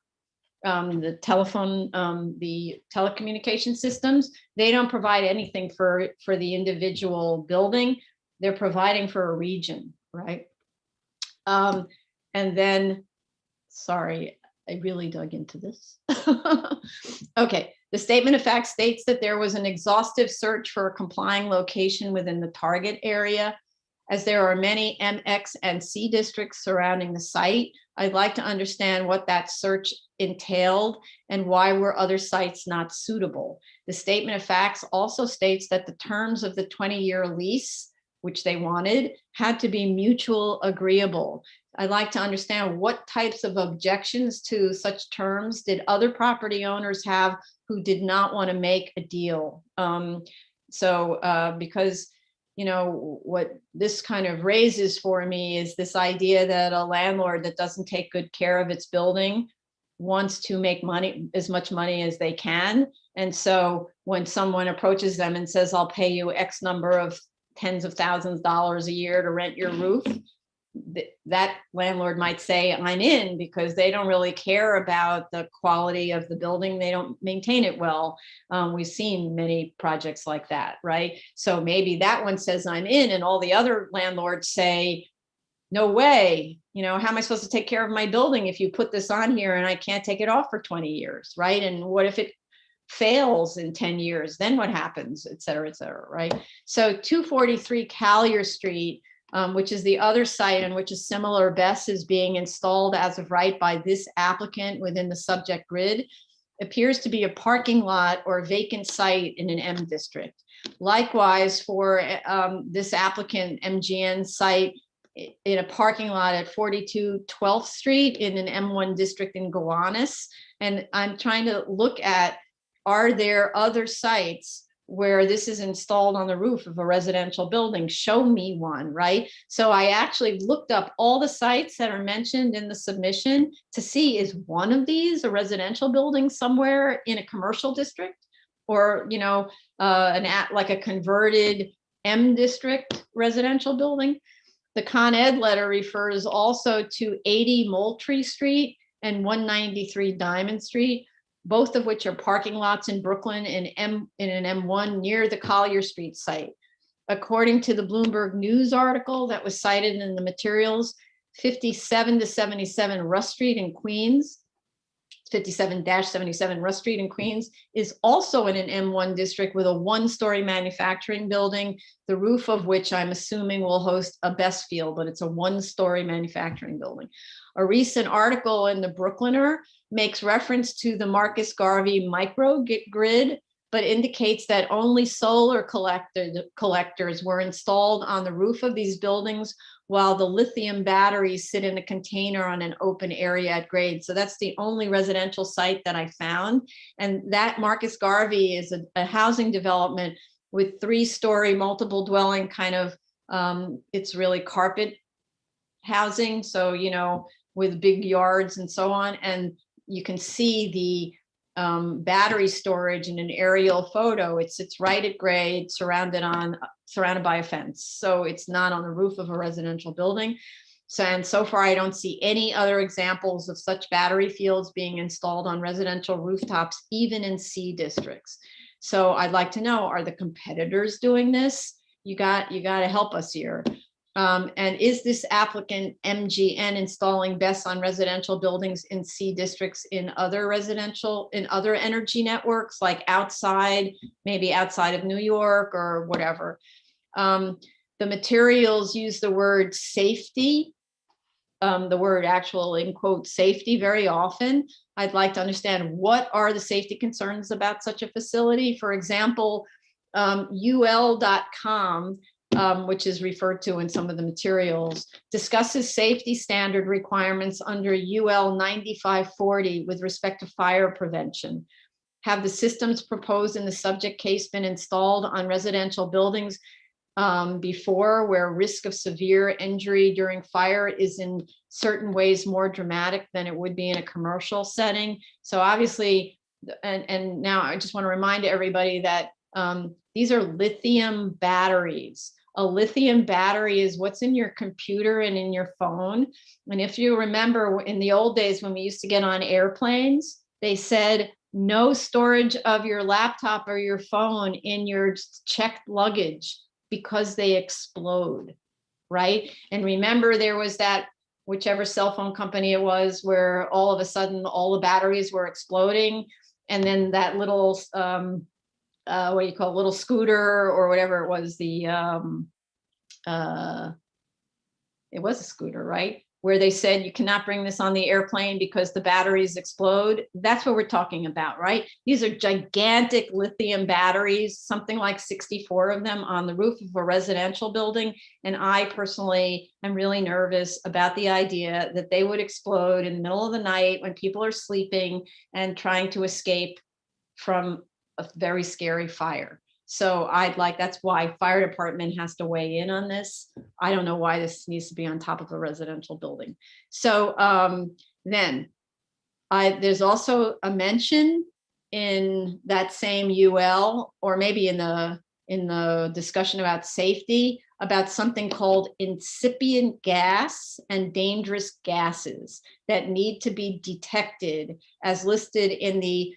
Speaker 2: the telephone, the telecommunication systems. They don't provide anything for the individual building. They're providing for a region, right? And then, sorry, I really dug into this. Okay, the statement of fact states that there was an exhaustive search for a complying location within the target area. As there are many MX and C districts surrounding the site, I'd like to understand what that search entailed and why were other sites not suitable. The statement of facts also states that the terms of the 20-year lease, which they wanted, had to be mutual agreeable. I'd like to understand what types of objections to such terms did other property owners have who did not want to make a deal. Because you know, what this kind of raises for me is this idea that a landlord that doesn't take good care of its building wants to make money, as much money as they can. And so when someone approaches them and says, I'll pay you X number of tens of thousands of dollars a year to rent your roof, that landlord might say, I'm in, because they don't really care about the quality of the building. They don't maintain it well. We've seen many projects like that, right? So maybe that one says I'm in, and all the other landlords say, no way, you know, how am I supposed to take care of my building if you put this on here and I can't take it off for 20 years, right? And what if it fails in 10 years? Then what happens, et cetera, right? So 243 Collier Street, which is the other site on which a similar BESS is being installed as of right by this applicant within the subject grid, appears to be a parking lot or vacant site in an M district. Likewise, for this applicant MGN site in a parking lot at 42 12th Street in an M1 district in Gowanus. And I'm trying to look at, are there other sites where this is installed on the roof of a residential building? Show me one, right? So I actually looked up all the sites that are mentioned in the submission to see, is one of these a residential building somewhere in a commercial district, or, you know, like a converted M district residential building? The Con Ed letter refers also to 80 Moultrie Street and 193 Diamond Street. both of which are parking lots in Brooklyn in an M1 near the Collier Street site. According to the Bloomberg News article that was cited in the materials, 57 to 77 Russ Street in Queens, 57-77 Russ Street in Queens is also in an M1 district with a one-story manufacturing building, the roof of which I'm assuming will host a Best Field, but it's a one-story manufacturing building. A recent article in the Brooklyner makes reference to the Marcus Garvey microgrid, but indicates that only solar collectors were installed on the roof of these buildings, while the lithium batteries sit in a container on an open area at grade. So that's the only residential site that I found. And that Marcus Garvey is a housing development with 3-story multiple dwelling kind of, it's really carpet housing. So, you know, with big yards and so on. And you can see the battery storage in an aerial photo. It sits right at grade, surrounded by a fence. So it's not on the roof of a residential building. And so far, I don't see any other examples of such battery fields being installed on residential rooftops, even in C districts. So I'd like to know, are the competitors doing this? You got to help us here. And is this applicant MGN installing BESS on residential buildings in C districts in other energy networks, like maybe outside of New York or whatever? The materials use the word safety, the word actual in quote safety very often. I'd like to understand, what are the safety concerns about such a facility? For example, UL.com, which is referred to in some of the materials, discusses safety standard requirements under UL 9540 with respect to fire prevention. Have the systems proposed in the subject case been installed on residential buildings before, where risk of severe injury during fire is in certain ways more dramatic than it would be in a commercial setting? So obviously, and now I just want to remind everybody that these are lithium batteries. A lithium battery is what's in your computer and in your phone. And if you remember in the old days when we used to get on airplanes, they said no storage of your laptop or your phone in your checked luggage because they explode, right? And remember, there was that, whichever cell phone company it was, where all of a sudden all the batteries were exploding. And then that little what do you call, little scooter or whatever it was, it was a scooter, right? Where they said you cannot bring this on the airplane because the batteries explode. That's what we're talking about, right? These are gigantic lithium batteries, something like 64 of them on the roof of a residential building. And I personally am really nervous about the idea that they would explode in the middle of the night when people are sleeping and trying to escape from a very scary fire. So that's why fire department has to weigh in on this. I don't know why this needs to be on top of a residential building. So then there's also a mention in that same UL, or maybe in the discussion about safety, about something called incipient gas and dangerous gases that need to be detected as listed in the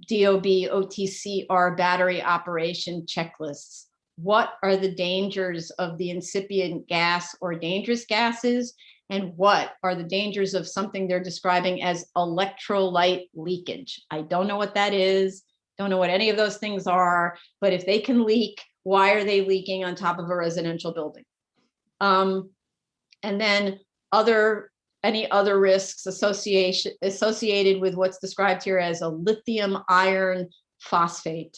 Speaker 2: DOB OTCR battery operation checklists. What are the dangers of the incipient gas or dangerous gases? And what are the dangers of something they're describing as electrolyte leakage? I don't know what that is. Don't know what any of those things are, but if they can leak, why are they leaking on top of a residential building? And then any other risks associated with what's described here as a lithium iron phosphate.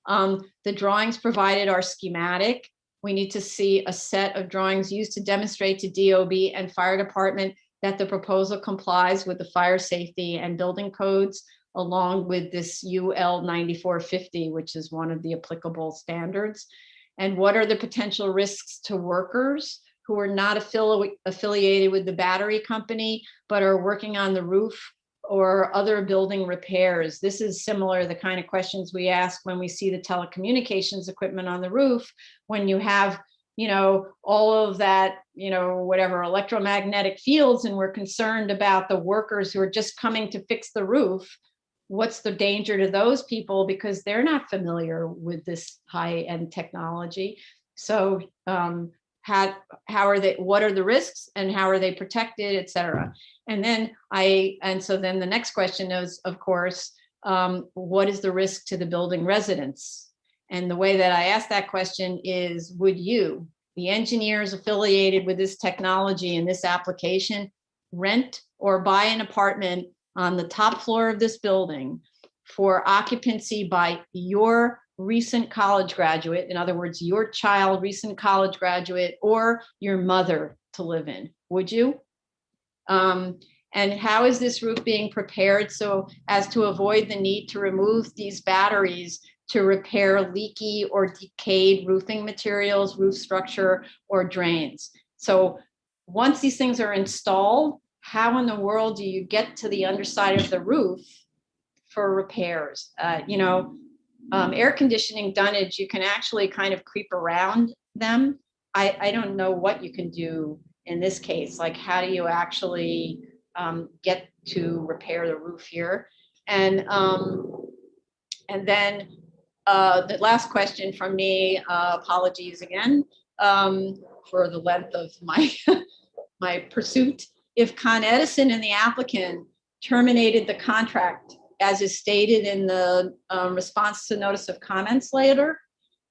Speaker 2: The drawings provided are schematic. We need to see a set of drawings used to demonstrate to DOB and fire department that the proposal complies with the fire safety and building codes, along with this UL 9450, which is one of the applicable standards. And what are the potential risks to workers who are not affiliated with the battery company, but are working on the roof or other building repairs? This is similar to the kind of questions we ask when we see the telecommunications equipment on the roof, when you have, all of that, whatever electromagnetic fields, and we're concerned about the workers who are just coming to fix the roof. what's the danger to those people because they're not familiar with this high-end technology. So how are they, what are the risks and how are they protected, et cetera. And so then the next question is, of course, what is the risk to the building residents? And the way that I ask that question is, would you, the engineers affiliated with this technology and this application, rent or buy an apartment on the top floor of this building for occupancy by your recent college graduate, in other words, your child, recent college graduate, or your mother to live in? Would you? And how is this roof being prepared so as to avoid the need to remove these batteries to repair leaky or decayed roofing materials, roof structure, or drains? So once these things are installed, how in the world do you get to the underside of the roof for repairs? Air conditioning dunnage, you can actually kind of creep around them. I don't know what you can do in this case. Like, how do you actually get to repair the roof here? And then the last question from me, apologies again for the length of my my pursuit. If Con Edison and the applicant terminated the contract, as is stated in the response to notice of comments later,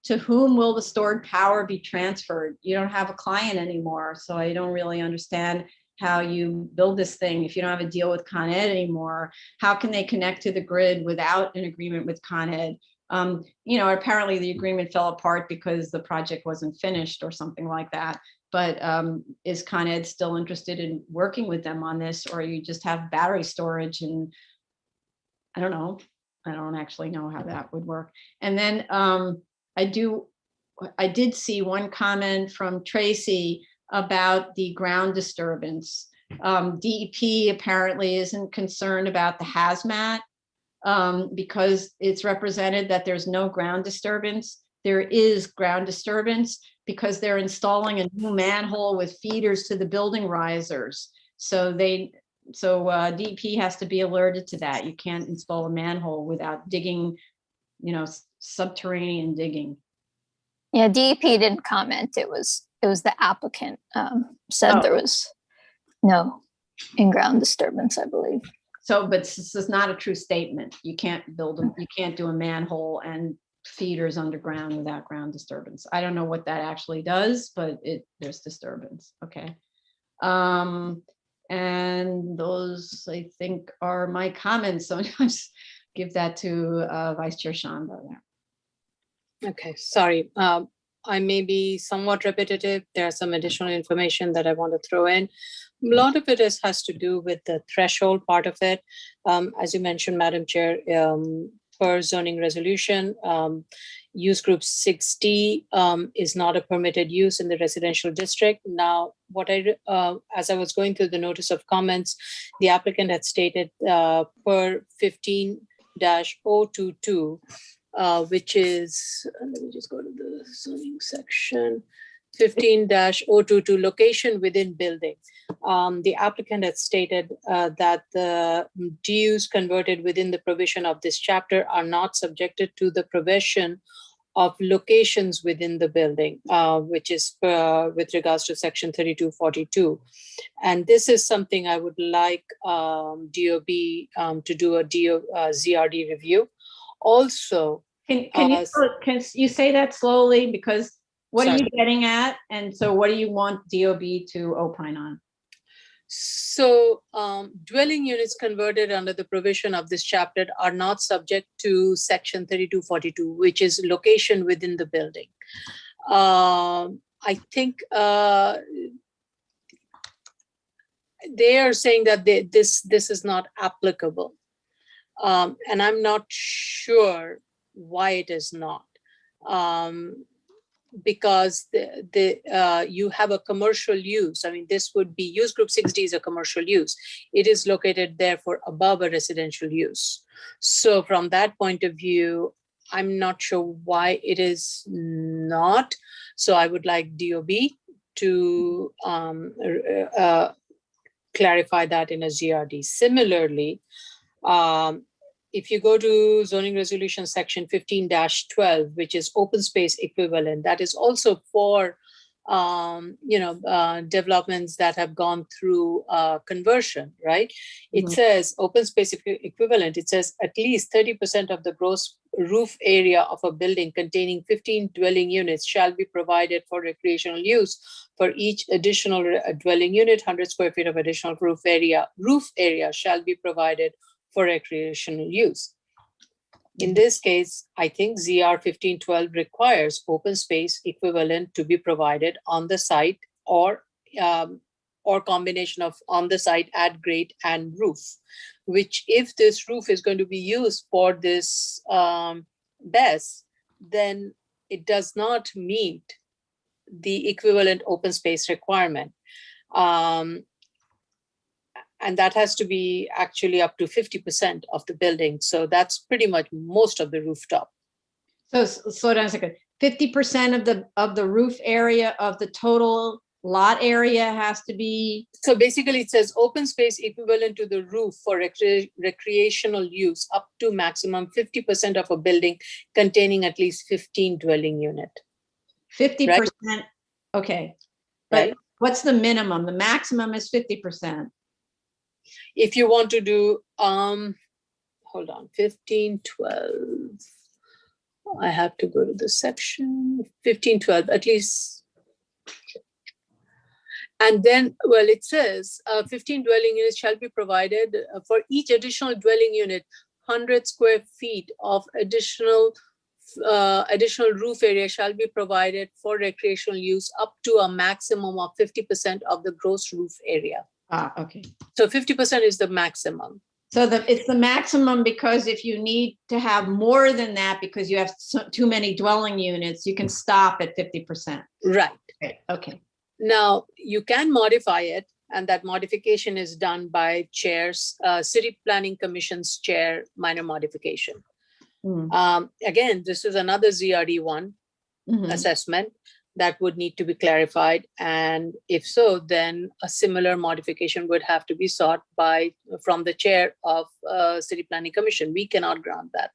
Speaker 2: to whom will the stored power be transferred? You don't have a client anymore, so I don't really understand how you build this thing. If you don't have a deal with Con Ed anymore, how can they connect to the grid without an agreement with Con Ed? Apparently the agreement fell apart because the project wasn't finished or something like that. But is Con Ed still interested in working with them on this, or you just have battery storage? And I don't know. I don't actually know how that would work. And then I did see one comment from Tracy about the ground disturbance. DEP apparently isn't concerned about the hazmat because it's represented that there's no ground disturbance. There is ground disturbance because they're installing a new manhole with feeders to the building risers. So DEP has to be alerted to that. You can't install a manhole without digging, subterranean digging.
Speaker 9: Yeah, DEP didn't comment. It was the applicant said there was no in-ground disturbance, I believe.
Speaker 2: So, but this is not a true statement. You can't you can't do a manhole and feeders underground without ground disturbance. I don't know what that actually does, but there's disturbance. Okay. And those, I think, are my comments. So I'll just give that to Vice Chair Shanda there.
Speaker 4: Okay, sorry. I may be somewhat repetitive. There's some additional information that I want to throw in. A lot of it has to do with the threshold part of it. As you mentioned, Madam Chair, per zoning resolution, use group 6D is not a permitted use in the residential district. Now, as I was going through the notice of comments, the applicant had stated per 15-022, which is, let me just go to the zoning section, 15-022, location within building. The applicant had stated that the dues converted within the provision of this chapter are not subjected to the provision of locations within the building, which is with regards to section 3242. And this is something I would like DOB to do a ZRD review. Also,
Speaker 2: can you say that slowly? Because what
Speaker 4: sorry.
Speaker 2: are you getting at? And so what do you want DOB to opine on?
Speaker 4: So dwelling units converted under the provision of this chapter are not subject to section 3242, which is location within the building. I think they are saying that this is not applicable. And I'm not sure why it is not. Because you have a commercial use. I mean, this would be use group 6D is a commercial use. It is located therefore above a residential use. So from that point of view, I'm not sure why it is not. So I would like DOB to clarify that in a GRD. Similarly, if you go to zoning resolution section 15-12, which is open space equivalent, that is also for developments that have gone through conversion, right? It
Speaker 1: Mhm.
Speaker 4: says open space equivalent. It says at least 30% of the gross roof area of a building containing 15 dwelling units shall be provided for recreational use. For each additional dwelling unit, 100 square feet of additional roof area shall be provided for recreational use. In this case, I think ZR 1512 requires open space equivalent to be provided on the site or combination of on the site, at grade and roof, which if this roof is going to be used for this BESS, then it does not meet the equivalent open space requirement. And that has to be actually up to 50% of the building. So that's pretty much most of the rooftop.
Speaker 2: So slow down a second. 50% of the roof area of the total lot area has to be.
Speaker 4: So basically it says open space equivalent to the roof for recreational use up to maximum 50% of a building containing at least 15 dwelling unit.
Speaker 2: 50%. Right? Okay. But
Speaker 4: right?
Speaker 2: What's the minimum? The maximum is 50%.
Speaker 4: If you want to do, hold on, 1512. I have to go to the section 1512, at least. And then, well, it says 15 dwelling units shall be provided for each additional dwelling unit, 100 square feet of additional roof area shall be provided for recreational use up to a maximum of 50% of the gross roof area.
Speaker 2: Okay.
Speaker 4: So 50% is the maximum.
Speaker 2: So it's the maximum, because if you need to have more than that because you have too many dwelling units, you can stop at 50%.
Speaker 4: Right.
Speaker 2: Okay.
Speaker 4: Now, you can modify it, and that modification is done by chairs, City Planning Commission's chair, minor modification. Again, this is another ZRD1 assessment that would need to be clarified. And if so, then a similar modification would have to be sought from the chair of City Planning Commission. We cannot grant that.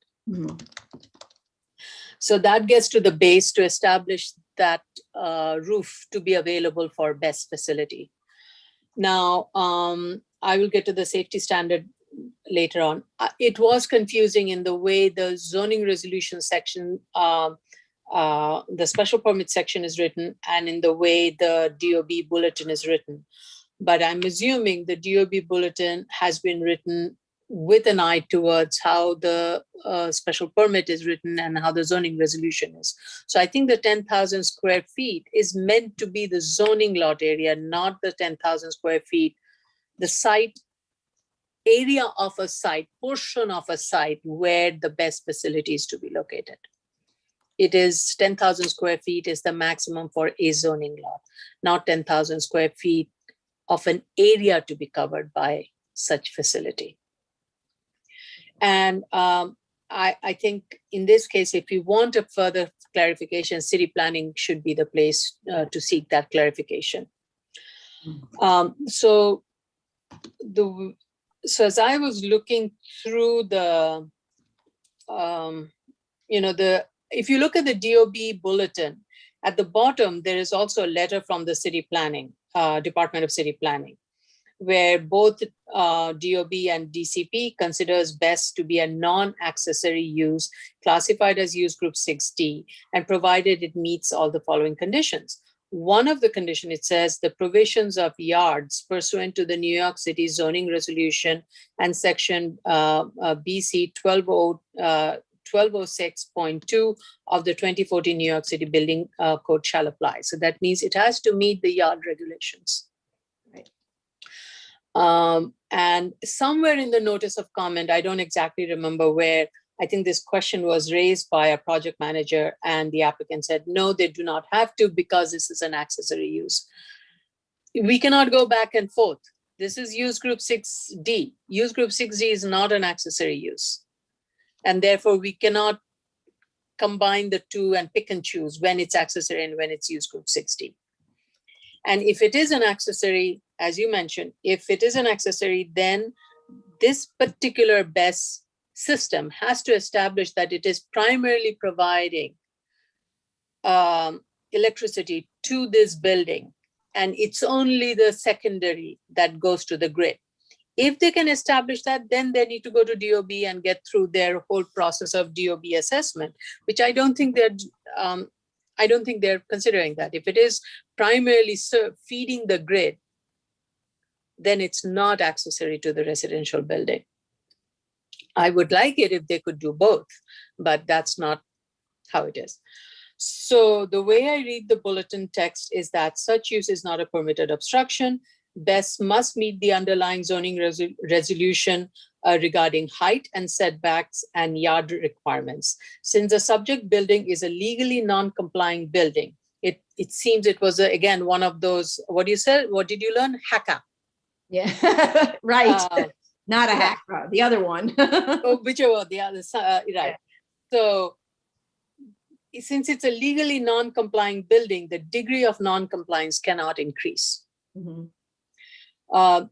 Speaker 4: So that gets to the base to establish that roof to be available for BESS facility. Now, I will get to the safety standard later on. It was confusing in the way the zoning resolution section, the special permit section is written, and in the way the DOB bulletin is written. But I'm assuming the DOB bulletin has been written with an eye towards how the special permit is written and how the zoning resolution is. So I think the 10,000 square feet is meant to be the zoning lot area, not the 10,000 square feet, the site area of a site, portion of a site where the best facility is to be located. It is 10,000 square feet is the maximum for a zoning lot, not 10,000 square feet of an area to be covered by such facility. And I think in this case, if you want a further clarification, city planning should be the place to seek that clarification. So as I was looking through the, if you look at the DOB bulletin, at the bottom, there is also a letter from the city planning, Department of City Planning, where both DOB and DCP considers best to be a non-accessory use classified as use group 6D, and provided it meets all the following conditions. One of the conditions, it says the provisions of yards pursuant to the New York City zoning resolution and section BC 1206.2 of the 2014 New York City Building Code shall apply. So that means it has to meet the yard regulations. And somewhere in the notice of comment, I don't exactly remember where, I think this question was raised by a project manager, and the applicant said, no, they do not have to because this is an accessory use. We cannot go back and forth. This is use group 6D. Use group 6D is not an accessory use. And therefore we cannot combine the two and pick and choose when it's accessory and when it's use group 6D. And if it is an accessory, as you mentioned, if it is an accessory, then this particular BESS system has to establish that it is primarily providing electricity to this building, and it's only the secondary that goes to the grid. If they can establish that, then they need to go to DOB and get through their whole process of DOB assessment, which I don't think they're considering that. If it is primarily feeding the grid, then it's not accessory to the residential building. I would like it if they could do both, but that's not how it is. So the way I read the bulletin text is that such use is not a permitted obstruction. BES must meet the underlying zoning resolution regarding height and setbacks and yard requirements. Since the subject building is a legally non-complying building, it seems it was, again, one of those, what you said, what did you learn? Hacka.
Speaker 2: Yeah, right. Not a hacker, the other one.
Speaker 4: Whichever, the other side, right. Yeah. So since it's a legally non-complying building, the degree of non-compliance cannot increase.
Speaker 2: Mm-hmm.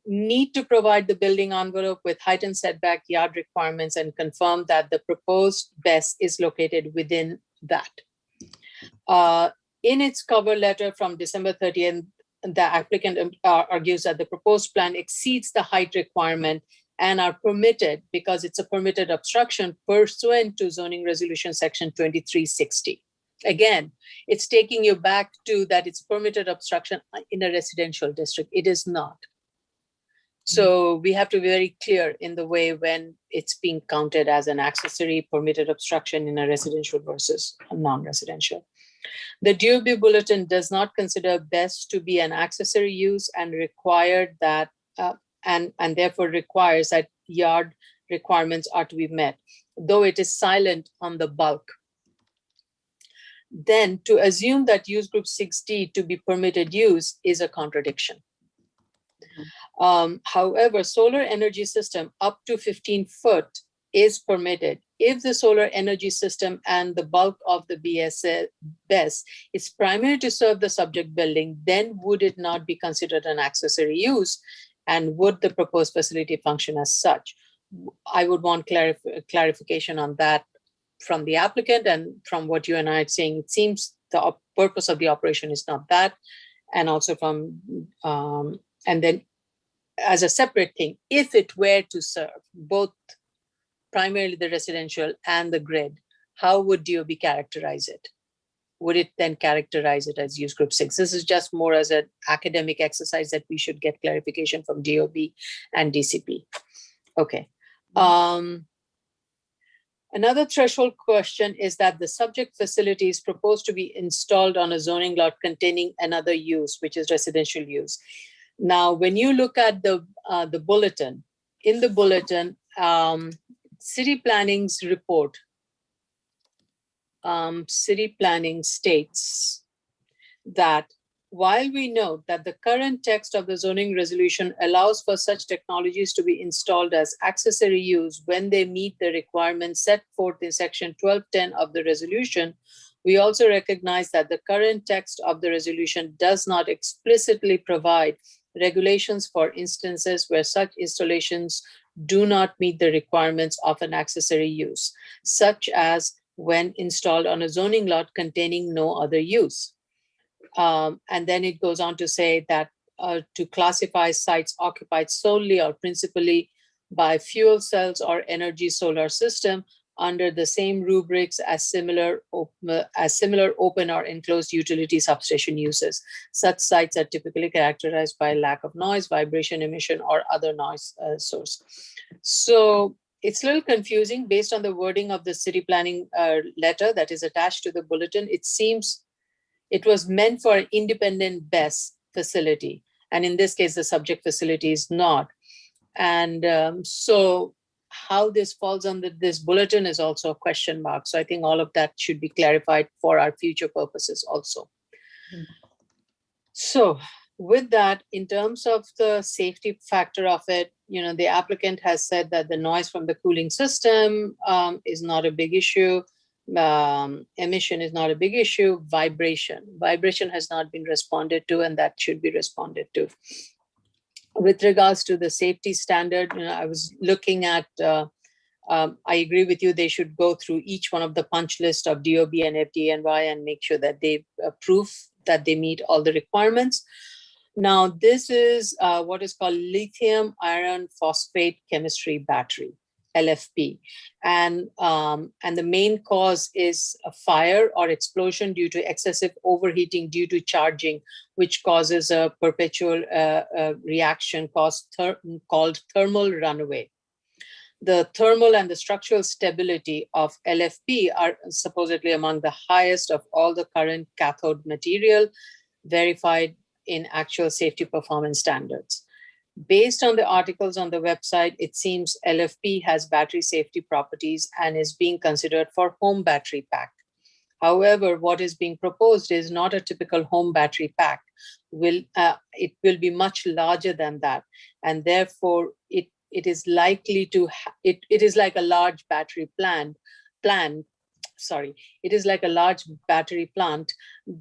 Speaker 4: Need to provide the building envelope with height and setback yard requirements and confirm that the proposed BES is located within that. In its cover letter from December 30th, the applicant argues that the proposed plan exceeds the height requirement and are permitted because it's a permitted obstruction pursuant to zoning resolution section 2360. Again, it's taking you back to that it's permitted obstruction in a residential district. It is not. So we have to be very clear in the way when it's being counted as an accessory permitted obstruction in a residential versus a non-residential. The DOB bulletin does not consider BES to be an accessory use and required that and therefore requires that yard requirements are to be met, though it is silent on the bulk. Then to assume that use group 6D to be permitted use is a contradiction. However, solar energy system up to 15 foot is permitted if the solar energy system and the bulk of the BES is primary to serve the subject building, then would it not be considered an accessory use? And would the proposed facility function as such? I would want clarification on that from the applicant, and from what you and I are saying, it seems the purpose of the operation is not that. And also from, and then as a separate thing, if it were to serve both primarily the residential and the grid, how would DOB characterize it? Would it then characterize it as use group 6? This is just more as an academic exercise that we should get clarification from DOB and DCP. Okay. Another threshold question is that the subject facility is proposed to be installed on a zoning lot containing another use, which is residential use. Now, when you look at the bulletin, in the bulletin, city planning's report, city planning states that while we note that the current text of the zoning resolution allows for such technologies to be installed as accessory use when they meet the requirements set forth in section 1210 of the resolution, we also recognize that the current text of the resolution does not explicitly provide regulations for instances where such installations do not meet the requirements of an accessory use, such as when installed on a zoning lot containing no other use. And then it goes on to say that to classify sites occupied solely or principally by fuel cells or energy solar system under the same rubrics as similar open or enclosed utility substation uses. Such sites are typically characterized by lack of noise, vibration emission, or other noise source. So it's a little confusing based on the wording of the city planning letter that is attached to the bulletin. It seems it was meant for an independent BES facility. And in this case, the subject facility is not. And so how this falls under this bulletin is also a question mark. So I think all of that should be clarified for our future purposes also. Mm-hmm. So with that, in terms of the safety factor of it, the applicant has said that the noise from the cooling system is not a big issue. Emission is not a big issue. Vibration has not been responded to, and that should be responded to. With regards to the safety standard, I was looking at I agree with you. They should go through each one of the punch list of DOB and FDNY and make sure that they prove that they meet all the requirements. Now, this is what is called lithium iron phosphate chemistry battery, LFP. And the main cause is a fire or explosion due to excessive overheating due to charging, which causes a perpetual reaction called thermal runaway. The thermal and the structural stability of LFP are supposedly among the highest of all the current cathode material, verified in actual safety performance standards. Based on the articles on the website, it seems LFP has battery safety properties and is being considered for home battery pack. However, what is being proposed is not a typical home battery pack. It will be much larger than that, and therefore it is likely to, it is like a large battery plant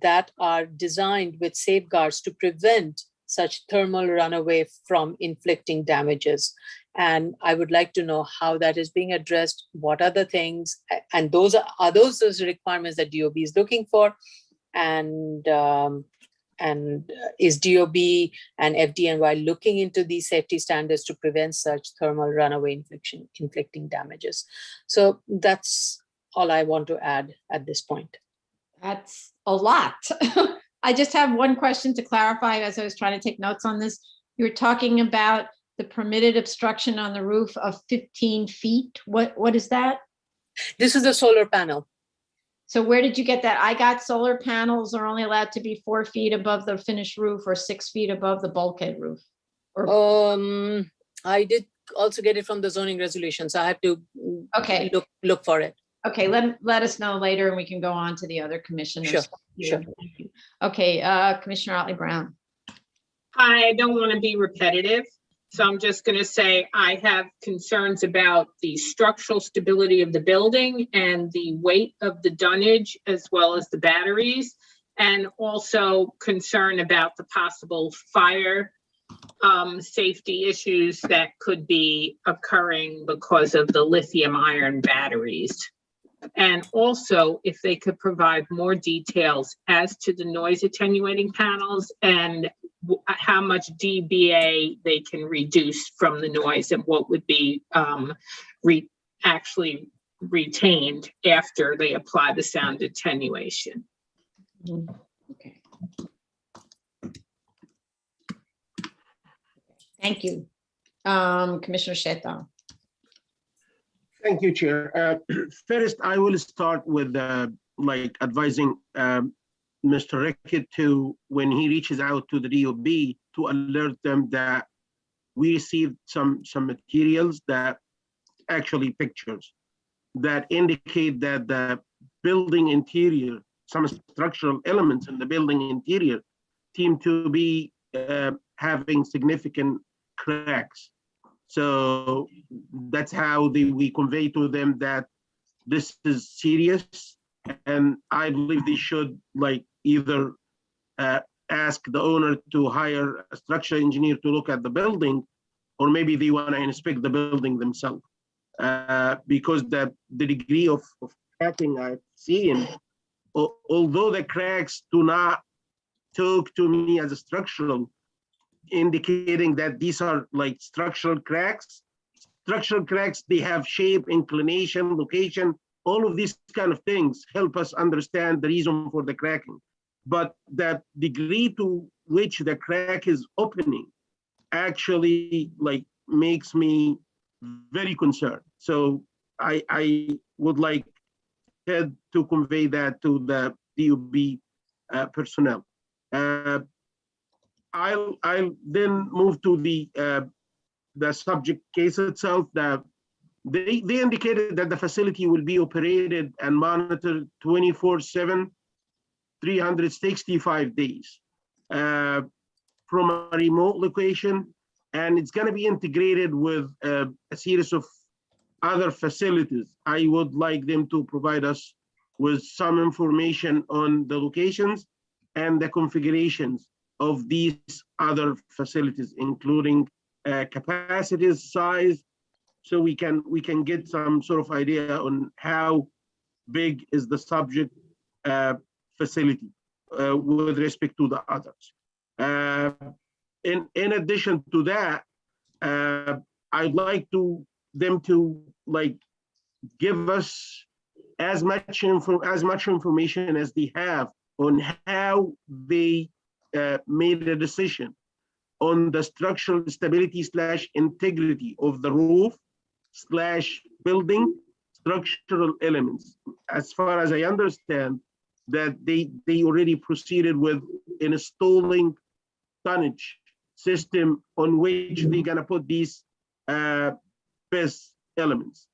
Speaker 4: that are designed with safeguards to prevent such thermal runaway from inflicting damages. And I would like to know how that is being addressed. What are the things? And those are those requirements that DOB is looking for? And is DOB and FDNY looking into these safety standards to prevent such thermal runaway inflicting damages? So that's all I want to add at this point.
Speaker 2: That's a lot. I just have one question to clarify as I was trying to take notes on this. You were talking about the permitted obstruction on the roof of 15 feet. What is that?
Speaker 4: This is the solar panel.
Speaker 2: So where did you get that? I got solar panels are only allowed to be 4 feet above the finished roof or 6 feet above the bulkhead roof. Or
Speaker 4: I did also get it from the zoning resolutions. I have to look for it.
Speaker 2: Okay, let us know later and we can go on to the other commissioners.
Speaker 4: Sure.
Speaker 2: Thank you. Okay, Commissioner Otley Brown.
Speaker 5: Hi, I don't want to be repetitive, so I'm just going to say I have concerns about the structural stability of the building and the weight of the dunnage as well as the batteries, and also concern about the possible fire safety issues that could be occurring because of the lithium iron batteries. And also, if they could provide more details as to the noise attenuating panels and how much dBA they can reduce from the noise and what would be actually retained after they apply the sound attenuation.
Speaker 2: Okay. Thank you. Commissioner Shetto.
Speaker 6: Thank you, Chair. First, I will start with advising Mr. Rickett to, when he reaches out to the DOB, to alert them that we received some materials, that actually pictures that indicate that the building interior, some structural elements in the building interior seem to be having significant cracks. So that's how we convey to them that this is serious, and I believe they should either ask the owner to hire a structural engineer to look at the building, or maybe they want to inspect the building themselves, because the degree of cracking I've seen, although the cracks do not talk to me as a structural, indicating that these are structural cracks. Structural cracks, they have shape, inclination, location, all of these kind of things help us understand the reason for the cracking. But the degree to which the crack is opening actually makes me very concerned. So I would like Ted to convey that to the DOB personnel. I'll then move to the subject case itself. They indicated that the facility will be operated and monitored 24/7, 365 days from a remote location, and it's going to be integrated with a series of other facilities. I would like them to provide us with some information on the locations and the configurations of these other facilities, including capacities, size, so we can get some sort of idea on how big is the subject facility with respect to the others. In addition to that, I'd like them to like give us as much information as they have on how they made a decision on the structural stability / integrity of the roof / building structural elements. As far as I understand, that they already proceeded with installing tonnage system on which they're gonna put these best elements.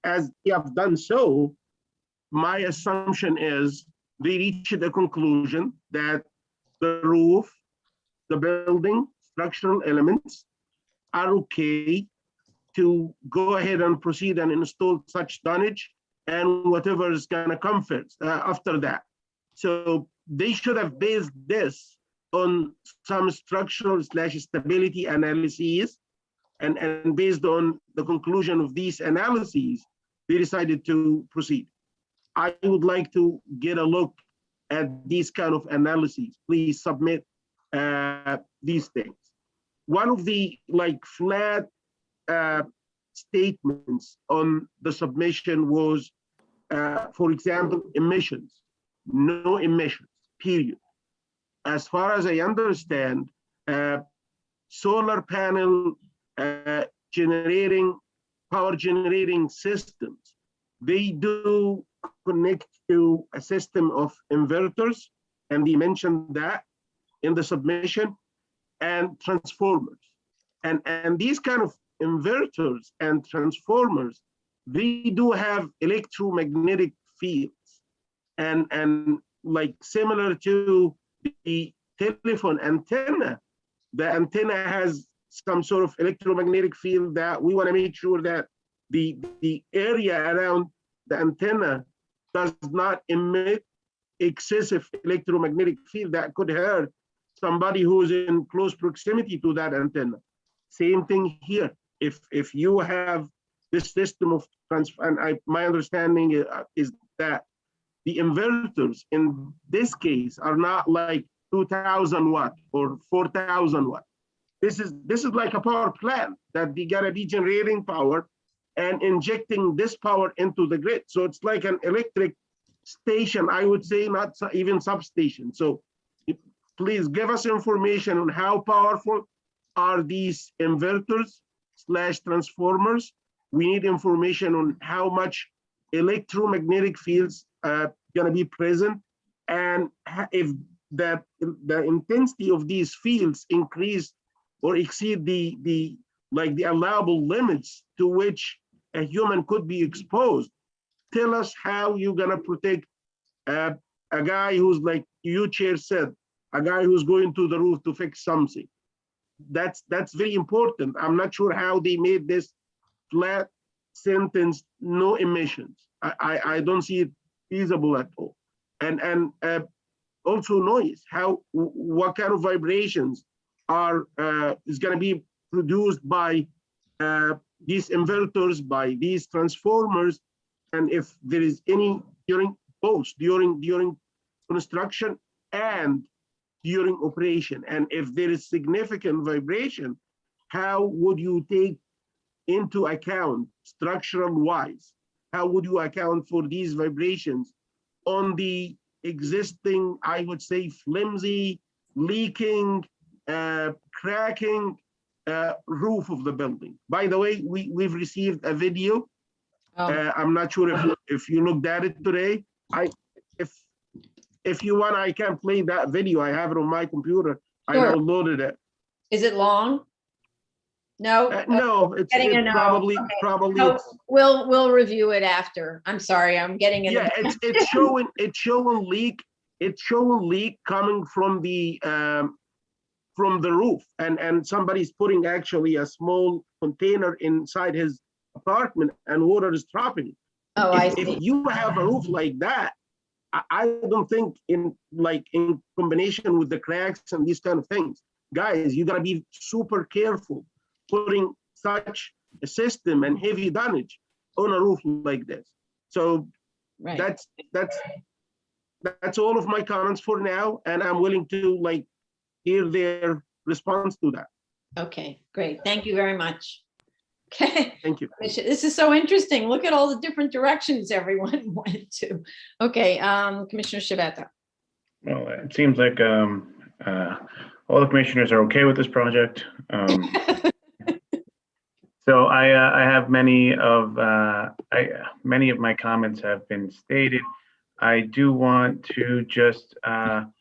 Speaker 6: As they have done so, my assumption is they reached a conclusion that the roof, the building, structural elements are okay to go ahead and proceed and install such tonnage and whatever is gonna come first after that. So they should have based this on some structural / stability analyses, and based on the conclusion of these analyses, they decided to proceed. I would like to get a look at these kind of analyses. Please submit these things. One of the like flat statements on the submission was, for example, emissions. No emissions, period. As far as I understand, solar panel power generating systems, they do connect to a system of inverters, and they mentioned that in the submission, and transformers. And these kind of inverters and transformers, they do have electromagnetic fields, and like similar to the telephone antenna, the antenna has some sort of electromagnetic field that we want to make sure that the area around the antenna does not emit excessive electromagnetic field that could hurt somebody who's in close proximity to that antenna. Same thing here. If you have this system of transfer, and my understanding is that the inverters in this case are not like 2,000 watt or 4,000 watt. This is like a power plant that they gotta be generating power and injecting this power into the grid. So it's like an electric station, I would say, not even substation. So please give us information on how powerful are these inverters / transformers. We need information on how much electromagnetic fields gonna be present, and if the intensity of these fields increase or exceed the allowable limits to which a human could be exposed. Tell us how you're gonna protect a guy who's, like you, Chair, said, a guy who's going to the roof to fix something. That's very important. I'm not sure how they made this flat sentence, no emissions. I don't see it feasible at all. And also noise, what kind of vibrations is going to be produced by these inverters, by these transformers, and if there is any during construction and during operation, and if there is significant vibration, how would you take into account structural wise? How would you account for these vibrations on the existing, I would say, flimsy, leaking, cracking roof of the building? By the way, we've received a video. I'm not sure if you looked at it today. If you want, I can play that video. I have it on my computer. I
Speaker 2: Sure.
Speaker 6: downloaded it.
Speaker 2: Is it long? No?
Speaker 6: No, it's
Speaker 2: Getting a no.
Speaker 6: probably
Speaker 2: Okay.
Speaker 6: probably.
Speaker 2: No,
Speaker 6: It's,
Speaker 2: we'll review it after. I'm sorry, I'm getting in.
Speaker 6: yeah, it's showing leak coming from the roof, and somebody's putting actually a small container inside his apartment, and water is dropping.
Speaker 2: Oh, I
Speaker 6: If
Speaker 2: see.
Speaker 6: you have a roof like that, I don't think in combination with the cracks and these kind of things, guys, you gotta be super careful putting such a system and heavy dunnage on a roof like this. So
Speaker 2: Right.
Speaker 6: that's all of my comments for now, and I'm willing to like hear their response to that.
Speaker 2: Okay, great. Thank you very much. Okay.
Speaker 6: Thank you.
Speaker 2: This is so interesting. Look at all the different directions everyone went to. Okay, Commissioner Shabeta.
Speaker 7: Well, it seems like all the commissioners are okay with this project. So I have many of my comments have been stated. I do want to just I'll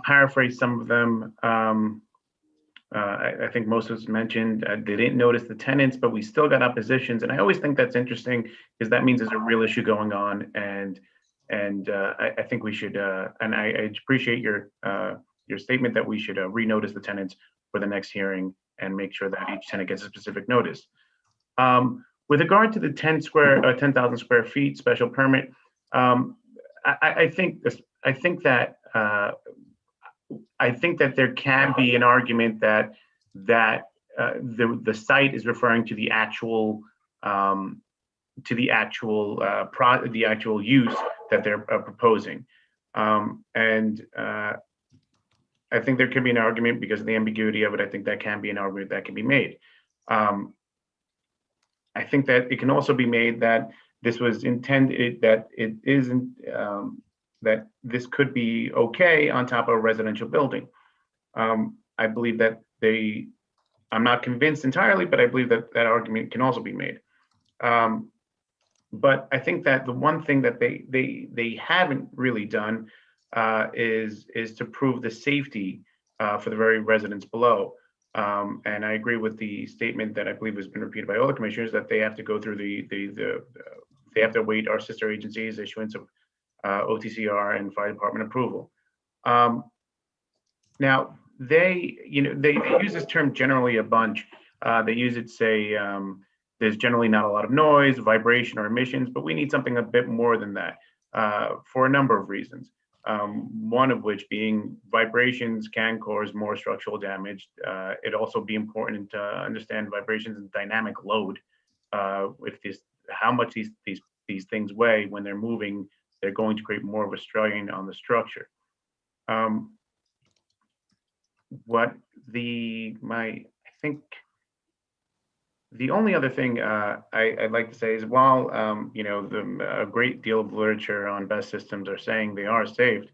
Speaker 7: paraphrase some of them. I think most of us mentioned they didn't notice the tenants, but we still got oppositions, and I always think that's interesting because that means there's a real issue going on, and I think we should and I appreciate your statement that we should renotice the tenants for the next hearing and make sure that each tenant gets a specific notice. With regard to the 10,000 square feet special permit, I think that there can be an argument that the site is referring to the actual use that they're proposing, and I think there could be an argument because of the ambiguity of it. I think that can be an argument that can be made. I think that it can also be made that this was intended, that it isn't, that this could be okay on top of a residential building. I believe that I'm not convinced entirely, but I believe that that argument can also be made. But I think that the one thing that they haven't really done is to prove the safety for the very residents below. And I agree with the statement that I believe has been repeated by all the commissioners that they have to go through they have to await our sister agencies' issuance of OTCR and fire department approval. Now they use this term generally a bunch. They use it to say there's generally not a lot of noise, vibration, or emissions, but we need something a bit more than that for a number of reasons. One of which being vibrations can cause more structural damage. It'd also be important to understand vibrations and dynamic load. How much these things weigh when they're moving, they're going to create more of a strain on the structure. I think the only other thing I'd like to say is while a great deal of literature on BESS systems are saying they are saved,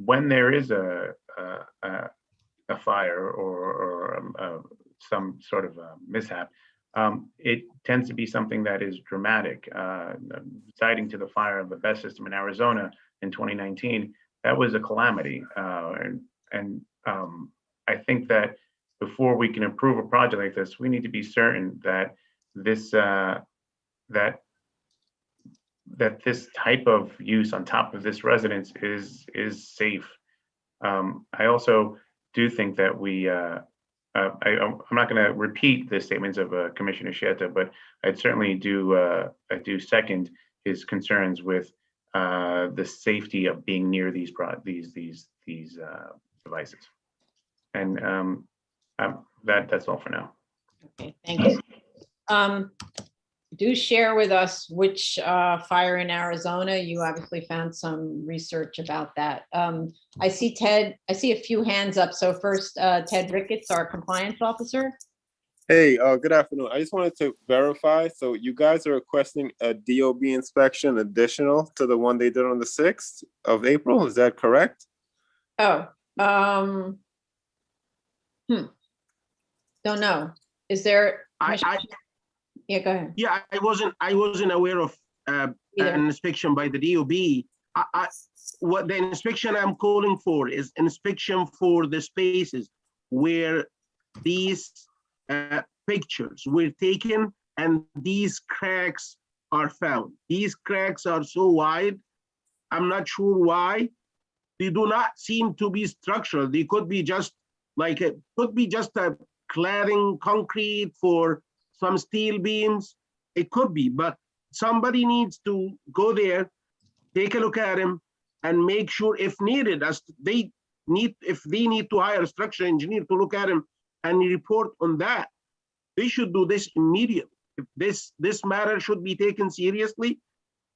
Speaker 7: when there is a fire or some sort of mishap, it tends to be something that is dramatic. Citing to the fire of the BESS system in Arizona in 2019, that was a calamity, and I think that before we can approve a project like this, we need to be certain that this this type of use on top of this residence is safe. I also do think that I'm not going to repeat the statements of Commissioner Sheta, but I'd certainly do second his concerns with the safety of being near these devices. And that's all for now.
Speaker 2: Okay, thank you. Do share with us which fire in Arizona. You obviously found some research about that. I see I see a few hands up. So first, Ted Ricketts, our compliance officer.
Speaker 10: Hey, good afternoon. I just wanted to verify. So you guys are requesting a DOB inspection additional to the one they did on the 6th of April. Is that correct?
Speaker 2: Oh, don't know. Is there? Yeah, go ahead.
Speaker 6: Yeah, I wasn't aware of an inspection by the DOB. What the inspection I'm calling for is inspection for the spaces where these pictures were taken and these cracks are found. These cracks are so wide, I'm not sure why. They do not seem to be structural. They could be just like a cladding concrete for some steel beams. It could be, but somebody needs to go there, take a look at them, and make sure if needed, if they need to hire a structural engineer to look at them and report on that. They should do this immediately. If this matter should be taken seriously.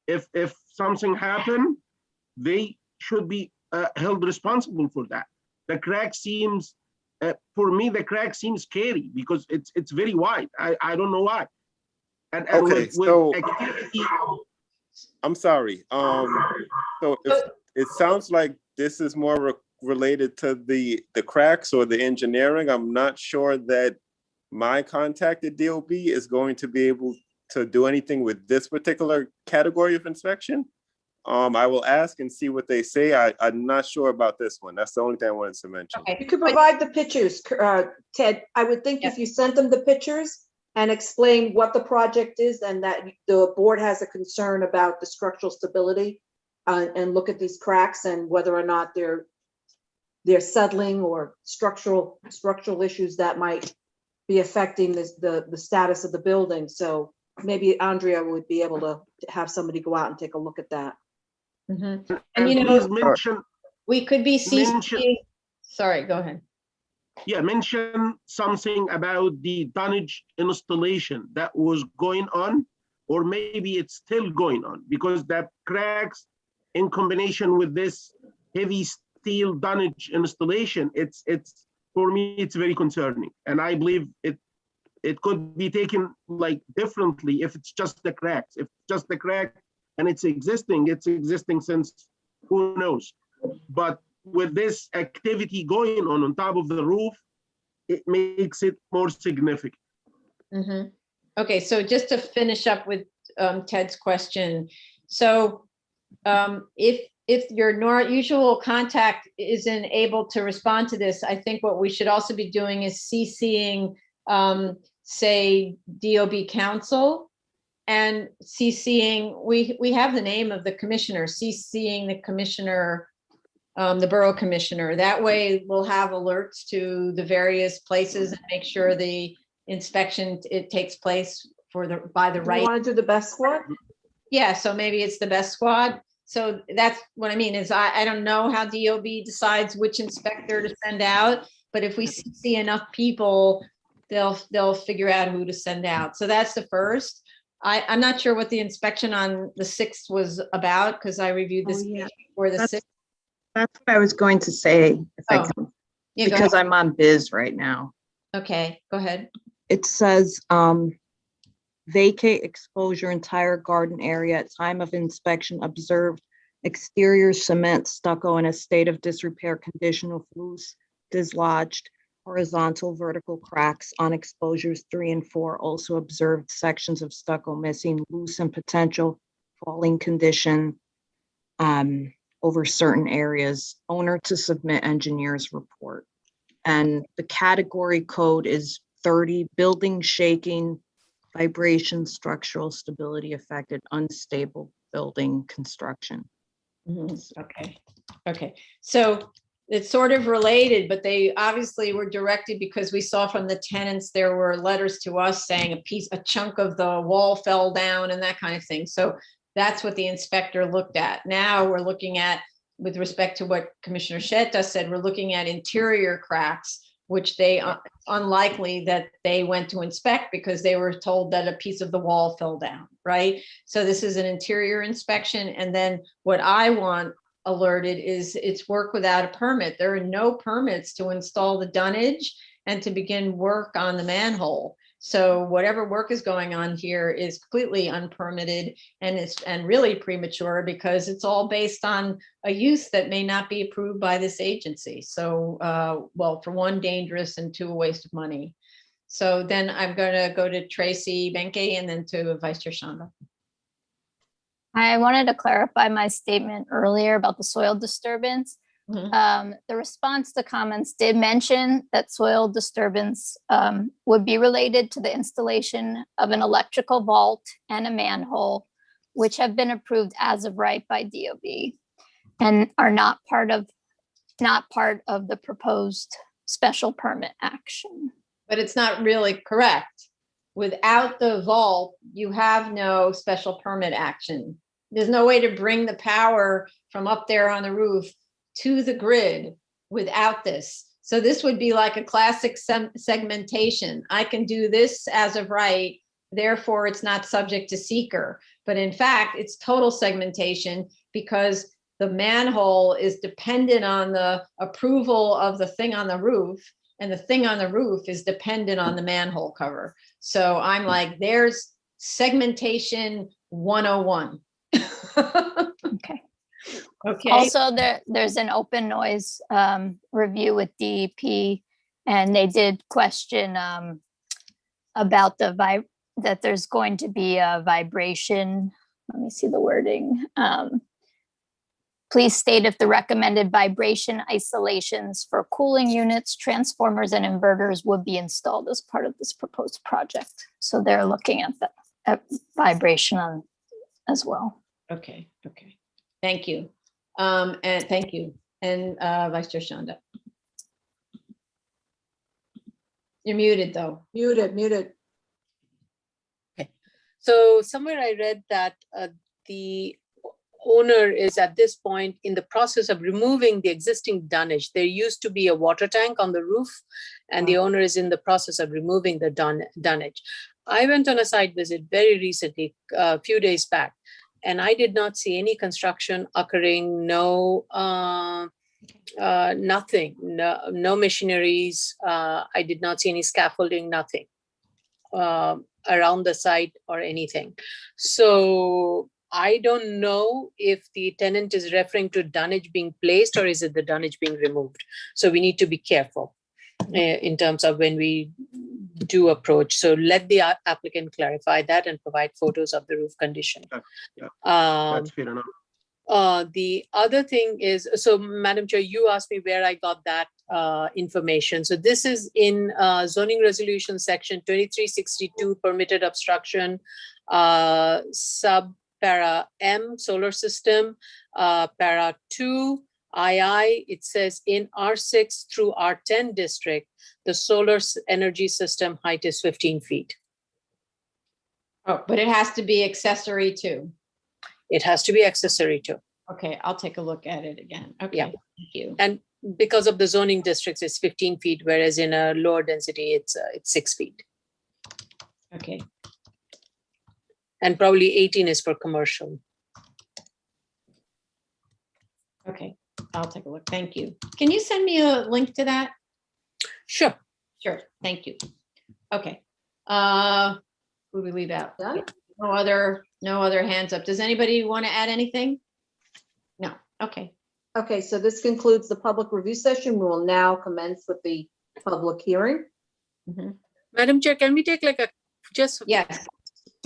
Speaker 6: If something happened, they should be held responsible for that. The crack seems, for me, the crack seems scary because it's very wide. I don't know why. And
Speaker 10: Okay,
Speaker 6: with
Speaker 10: so
Speaker 6: activity,
Speaker 10: I'm sorry. So it sounds like this is more related to the cracks or the engineering. I'm not sure that my contact at DOB is going to be able to do anything with this particular category of inspection. I will ask and see what they say. I'm not sure about this one. That's the only thing I wanted to mention.
Speaker 2: Okay.
Speaker 1: You could provide the pictures, Ted. I would think if you sent them the pictures and explain what the project is and that the board has a concern about the structural stability and look at these cracks and whether or not they're settling or structural issues that might be affecting the status of the building. So maybe Andrea would be able to have somebody go out and take a look at that.
Speaker 2: Mhm.
Speaker 6: and
Speaker 2: you know,
Speaker 6: please mention,
Speaker 2: We could be
Speaker 6: Mention-
Speaker 2: CCing. Sorry, go ahead.
Speaker 6: mention something about the tonnage installation that was going on, or maybe it's still going on, because that cracks in combination with this heavy steel tonnage installation, it's for me, it's very concerning. And I believe it could be taken like differently if it's just the cracks. If it's just the crack and it's existing since who knows. But with this activity going on top of the roof, it makes it more significant.
Speaker 2: Mhm. Okay, so just to finish up with Ted's question. So if your usual contact isn't able to respond to this, I think what we should also be doing is CCing, say, DOB council and CCing, we have the name of the commissioner, CCing the commissioner, the borough commissioner. That way we'll have alerts to the various places and make sure the inspection, it takes place by the
Speaker 1: You
Speaker 2: right.
Speaker 1: want to do the best squad?
Speaker 2: Yeah, so maybe it's the best squad. So that's what I mean is I don't know how DOB decides which inspector to send out, but if we see enough people, they'll figure out who to send out. So that's the first. I'm not sure what the inspection on the 6th was about because I reviewed this before the 6th.
Speaker 11: That's what I was going to say, if I
Speaker 2: Oh,
Speaker 11: can,
Speaker 2: yeah, go
Speaker 11: because
Speaker 2: ahead.
Speaker 11: I'm on biz right now.
Speaker 2: Okay, go ahead.
Speaker 11: It says, vacate exposure entire garden area at time of inspection, observed exterior cement stucco in a state of disrepair condition with loose, dislodged, horizontal, vertical cracks on exposures 3 and 4. Also observed sections of stucco missing, loose and potential falling condition over certain areas. Owner to submit engineer's report. And the category code is 30, building shaking, vibration, structural stability affected, unstable building construction.
Speaker 2: Okay. So it's sort of related, but they obviously were directed because we saw from the tenants, there were letters to us saying a chunk of the wall fell down and that kind of thing. So that's what the inspector looked at. Now we're looking at, with respect to what Commissioner Shetta said, we're looking at interior cracks, which they unlikely that they went to inspect because they were told that a piece of the wall fell down, right? So this is an interior inspection. And then what I want alerted is it's work without a permit. There are no permits to install the dunnage and to begin work on the manhole. So whatever work is going on here is completely unpermitted and really premature because it's all based on a use that may not be approved by this agency. So, well, for one, dangerous, and 2, a waste of money. So then I'm going to go to Tracy Benke and then to Vice Chair Shanda.
Speaker 9: I wanted to clarify my statement earlier about the soil disturbance.
Speaker 2: Mhm.
Speaker 9: The response to comments did mention that soil disturbance would be related to the installation of an electrical vault and a manhole, which have been approved as of right by DOB and are not part of the proposed special permit action.
Speaker 2: But it's not really correct. Without the vault, you have no special permit action. There's no way to bring the power from up there on the roof to the grid without this. So this would be like a classic segmentation. I can do this as of right, therefore it's not subject to seeker. But in fact, it's total segmentation because the manhole is dependent on the approval of the thing on the roof, and the thing on the roof is dependent on the manhole cover. So I'm like, there's segmentation 101.
Speaker 9: Okay.
Speaker 2: Okay.
Speaker 9: Also, there's an open noise review with DEP, and they did question about that there's going to be a vibration. Let me see the wording. Please state if the recommended vibration isolations for cooling units, transformers, and inverters would be installed as part of this proposed project. So they're looking at at vibration on as well.
Speaker 2: Okay. Okay. Thank you. And thank you. And Vice Chair Shanda. You're muted though.
Speaker 1: Muted.
Speaker 4: So somewhere I read that the owner is at this point in the process of removing the existing dunnage. There used to be a water tank on the roof, and the owner is in the process of removing the dunnage. I went on a site visit very recently, a few days back, and I did not see any construction occurring, nothing, no machineries. I did not see any scaffolding, nothing around the site or anything. So I don't know if the tenant is referring to dunnage being placed or is it the dunnage being removed. So we need to be careful in terms of when we do approach. So let the applicant clarify that and provide photos of the roof condition.
Speaker 6: Yeah, that's fair enough.
Speaker 4: The other thing is, so Madam Chair, you asked me where I got that information. So this is in zoning resolution section 2362, permitted obstruction, sub para M, solar system, para 2, II, it says in R6 through R10 district, the solar energy system height is 15 feet.
Speaker 2: Oh, but it has to be accessory too.
Speaker 4: It has to be accessory too.
Speaker 2: Okay, I'll take a look at it again. Okay,
Speaker 4: Yeah.
Speaker 2: thank you.
Speaker 4: And because of the zoning districts, it's 15 feet, whereas in a lower density, it's 6 feet.
Speaker 2: Okay,
Speaker 4: And probably 18 is for commercial.
Speaker 2: okay, I'll take a look. Thank you. Can you send me a link to that?
Speaker 4: Sure.
Speaker 2: Sure, thank you. Okay. Who do we leave out?
Speaker 1: Done?
Speaker 2: No other hands up. Does anybody want to add anything? No, okay.
Speaker 1: Okay, so this concludes the public review session. We will now commence with the public hearing.
Speaker 2: Mhm.
Speaker 4: Madam Chair, can we take like a just
Speaker 2: Yes,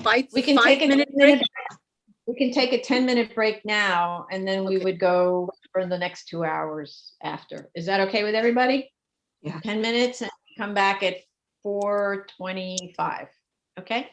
Speaker 4: five
Speaker 2: we can take a
Speaker 4: 5-minute
Speaker 2: 10-minute
Speaker 4: break?
Speaker 2: we can take a 10-minute break now, and then we
Speaker 4: Okay.
Speaker 2: would go for the next 2 hours after. Is that okay with everybody?
Speaker 1: Yeah.
Speaker 2: 10 minutes and come back at 4:25, okay?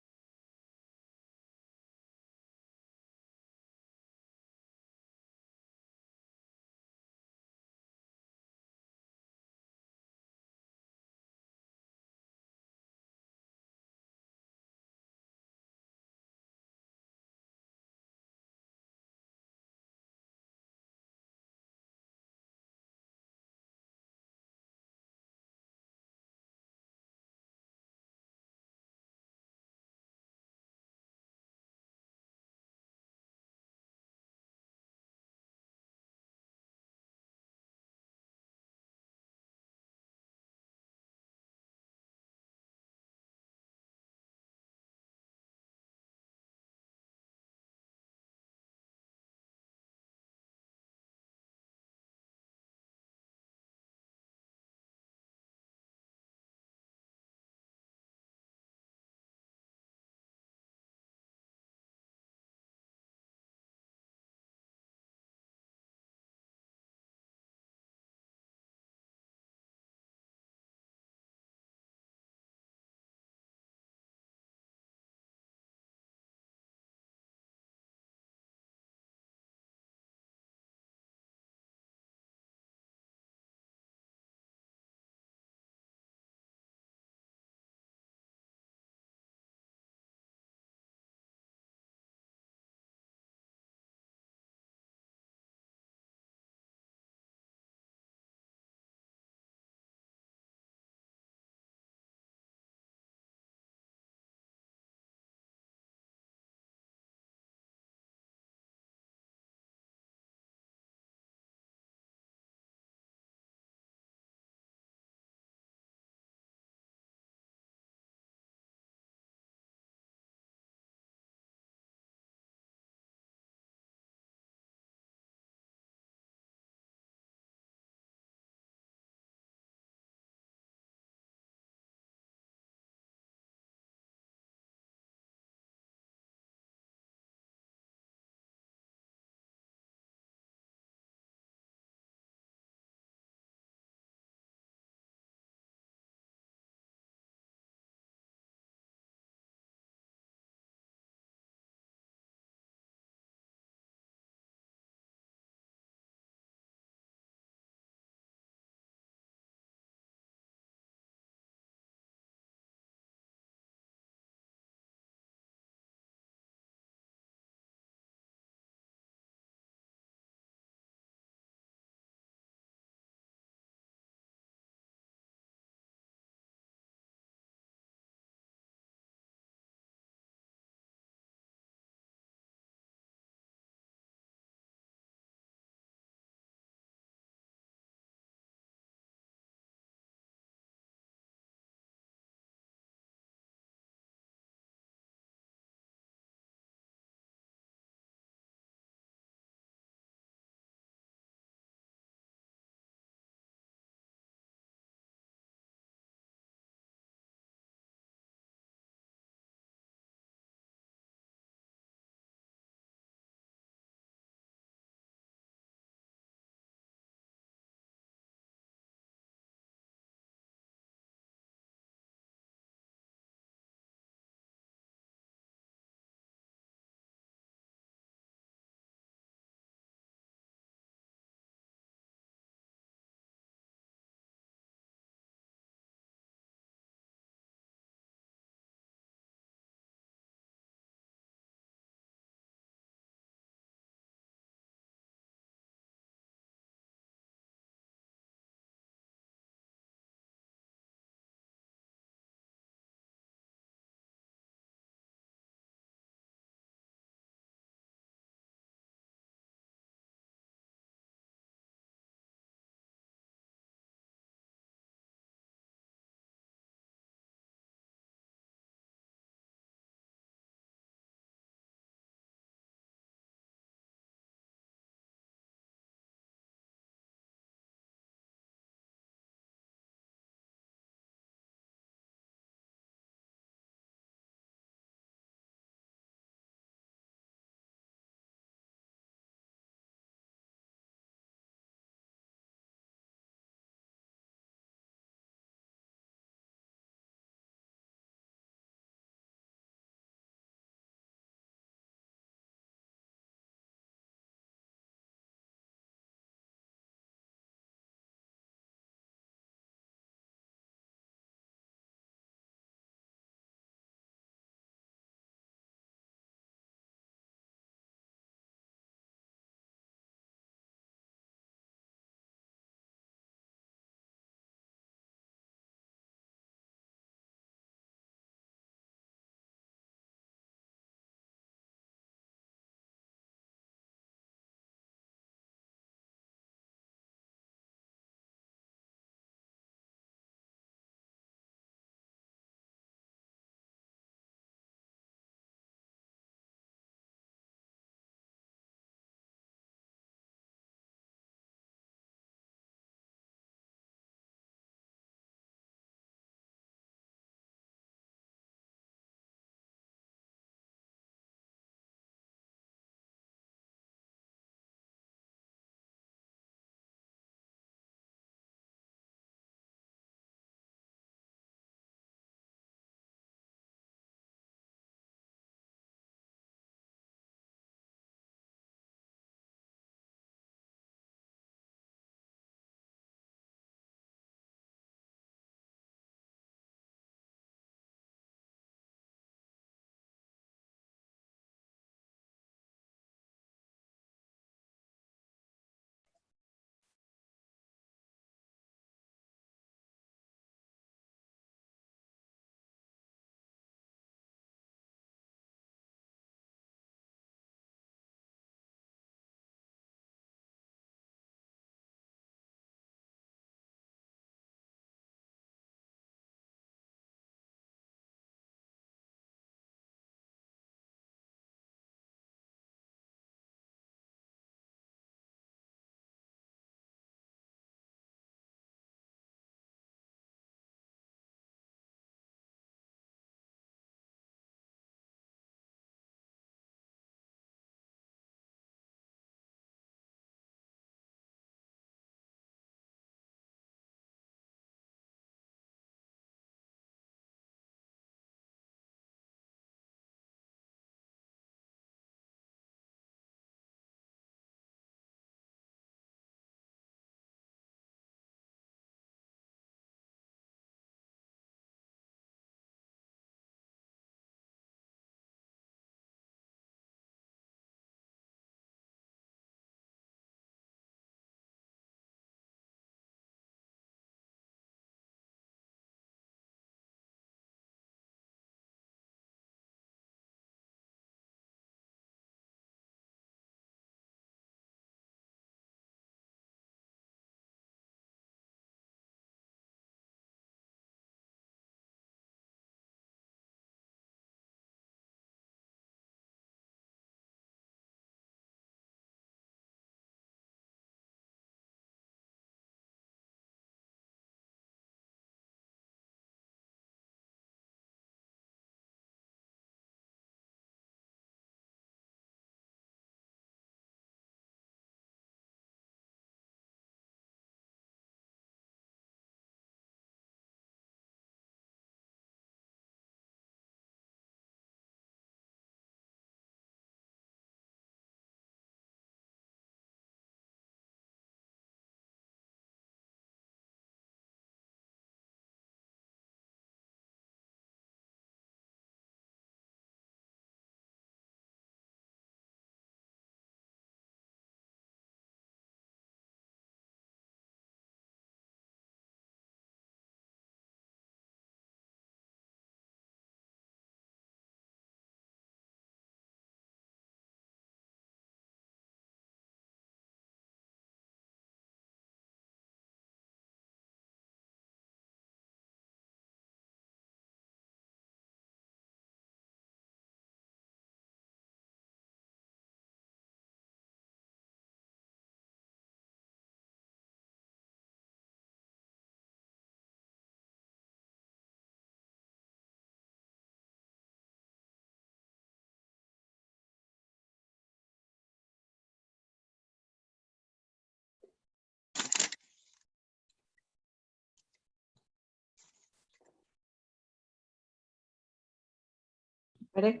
Speaker 1: Ready?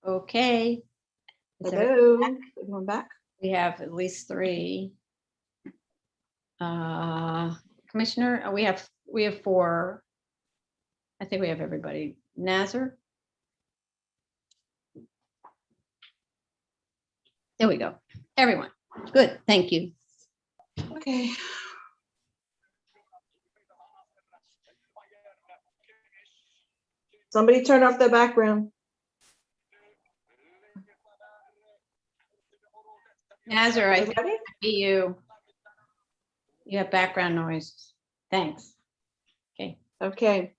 Speaker 2: Okay. Is everyone
Speaker 1: Hello,
Speaker 2: back?
Speaker 1: everyone back?
Speaker 2: We have at least three. Commissioner, we have 4. I think we have everybody. Nazar? There we go. Everyone. Good, thank you.
Speaker 1: Okay. Somebody turn off their background.
Speaker 2: Nazar, I think
Speaker 1: Ready?
Speaker 2: you. You have background noise. Thanks.
Speaker 1: Okay.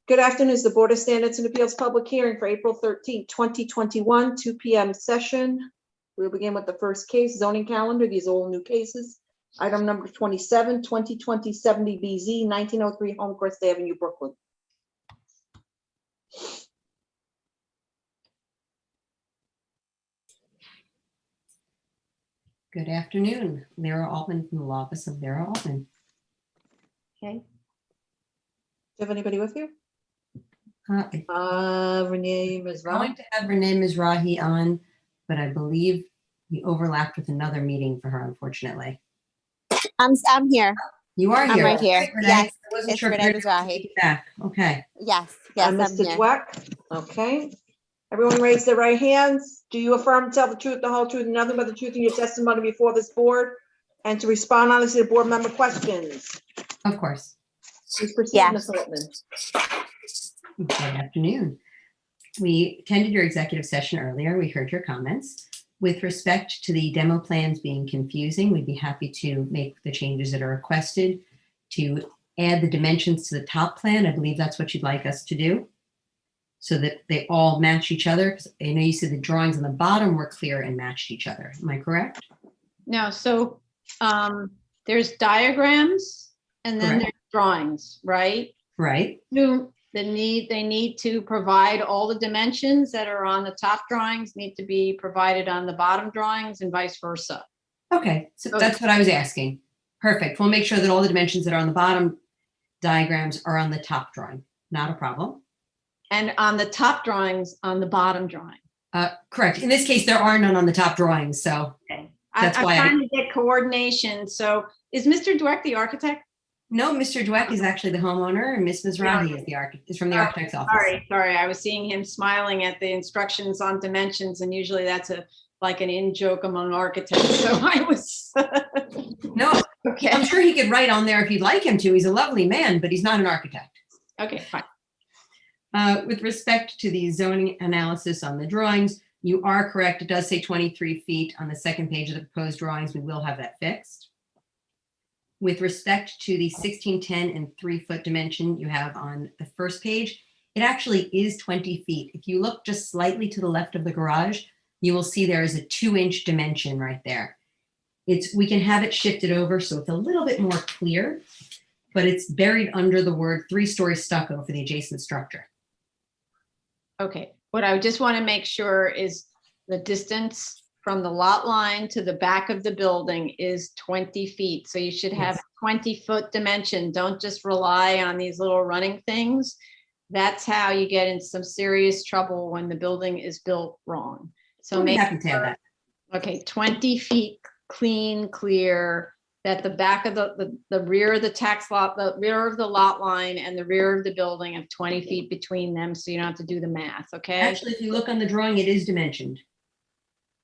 Speaker 1: Good afternoon. It's the Board of Standards and Appeals public hearing for April 13th, 2021, 2 p.m. session. We'll begin with the first case, zoning calendar. These are all new cases. Item number 27, 2020 70BZ, 1903 Homecrest Avenue, Brooklyn.
Speaker 12: Good afternoon, Lyra Altman from the Law Office of Lyra Altman.
Speaker 2: Okay.
Speaker 1: Do you have anybody with you?
Speaker 12: I'm
Speaker 1: Renee
Speaker 12: going
Speaker 1: Mizrahi.
Speaker 12: to have Renee Mizrahi on, but I believe we overlapped with another meeting for her, unfortunately.
Speaker 13: I'm here.
Speaker 12: You are here.
Speaker 13: I'm right here.
Speaker 12: Okay, Renee.
Speaker 13: Yes,
Speaker 12: I wasn't
Speaker 13: it's
Speaker 12: sure if
Speaker 13: Renee
Speaker 12: you were able to
Speaker 13: Mizrahi.
Speaker 12: make it back. Okay.
Speaker 13: Yes, I'm
Speaker 1: Mr.
Speaker 13: here.
Speaker 1: Dweck. Okay. Everyone raise their right hands. Do you affirm to tell the truth, the whole truth, and nothing but the truth in your testimony before this board? And to respond honestly to board member questions?
Speaker 12: Of course.
Speaker 1: Please proceed,
Speaker 13: Yes.
Speaker 1: Ms. Altman.
Speaker 12: Good afternoon. We attended your executive session earlier. We heard your comments. With respect to the demo plans being confusing, we'd be happy to make the changes that are requested to add the dimensions to the top plan. I believe that's what you'd like us to do, so that they all match each other. 'Cause I know you said the drawings on the bottom were clear and matched each other. Am I correct?
Speaker 2: No, so there's diagrams and then
Speaker 12: Correct.
Speaker 2: there's drawings, right?
Speaker 12: Right.
Speaker 2: They need to provide all the dimensions that are on the top drawings need to be provided on the bottom drawings and vice versa.
Speaker 12: Okay, so
Speaker 2: Okay.
Speaker 12: that's what I was asking. Perfect. We'll make sure that all the dimensions that are on the bottom diagrams are on the top drawing. Not a problem.
Speaker 2: And on the top drawings, on the bottom drawing.
Speaker 12: Correct. In this case, there are none on the top drawings, so
Speaker 2: Okay.
Speaker 12: That's
Speaker 2: I'm
Speaker 12: why
Speaker 2: trying to get coordination. So is Mr. Dweck the architect?
Speaker 12: no, Mr. Dweck is actually the homeowner and Miss Mizrahi is the architect, is from the architect's office.
Speaker 2: Sorry. I was seeing him smiling at the instructions on dimensions, and usually that's like an in-joke among architects. So I was.
Speaker 12: No,
Speaker 2: Okay.
Speaker 12: I'm sure he could write on there if you'd like him to. He's a lovely man, but he's not an architect.
Speaker 2: Okay, fine.
Speaker 12: With respect to the zoning analysis on the drawings, you are correct. It does say 23 feet on the second page of the proposed drawings. We will have that fixed. With respect to the 1610 and 3-foot dimension you have on the first page, it actually is 20 feet. If you look just slightly to the left of the garage, you will see there is a 2-inch dimension right there. We can have it shifted over so it's a little bit more clear, but it's buried under the word 3-story stucco for the adjacent structure.
Speaker 2: Okay, what I just want to make sure is the distance from the lot line to the back of the building is 20 feet. So you should have
Speaker 12: Yes.
Speaker 2: 20-foot dimension. Don't just rely on these little running things. That's how you get in some serious trouble when the building is built wrong. So
Speaker 12: We'll be
Speaker 2: make
Speaker 12: happy to have that.
Speaker 2: Okay, 20 feet clean, clear, that the back of the rear of the tax lot, the rear of the lot line and the rear of the building have 20 feet between them, so you don't have to do the math, okay?
Speaker 12: Actually, if you look on the drawing, it is dimensioned.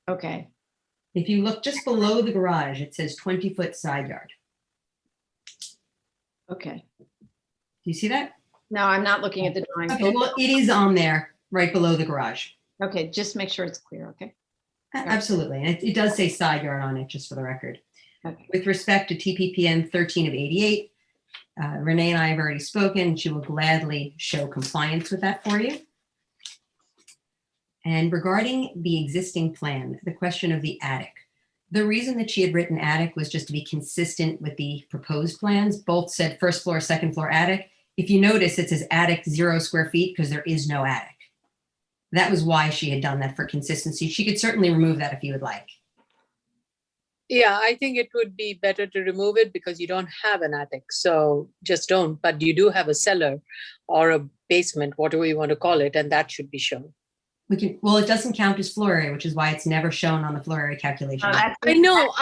Speaker 2: Okay,
Speaker 12: If you look just below the garage, it says 20-foot side yard.
Speaker 2: okay.
Speaker 12: Do you see that?
Speaker 2: No, I'm not looking at the drawing.
Speaker 12: Okay, well, it is on there right below the garage.
Speaker 2: Okay, just make sure it's clear, okay?
Speaker 12: Absolutely. And it does say side yard on it, just for the record.
Speaker 2: Okay.
Speaker 12: With respect to TPPN 13 of 88, Renee and I have already spoken. She will gladly show compliance with that for you. And regarding the existing plan, the question of the attic. The reason that she had written attic was just to be consistent with the proposed plans. Both said first floor, second floor attic. If you notice, it says attic 0 square feet because there is no attic. That was why she had done that, for consistency. She could certainly remove that if you would like.
Speaker 4: Yeah, I think it would be better to remove it because you don't have an attic. So just don't, but you do have a cellar or a basement, whatever you want to call it, and that should be shown.
Speaker 12: Well, it doesn't count as floor area, which is why it's never shown on the floor area calculation.
Speaker 2: That's-
Speaker 5: I know,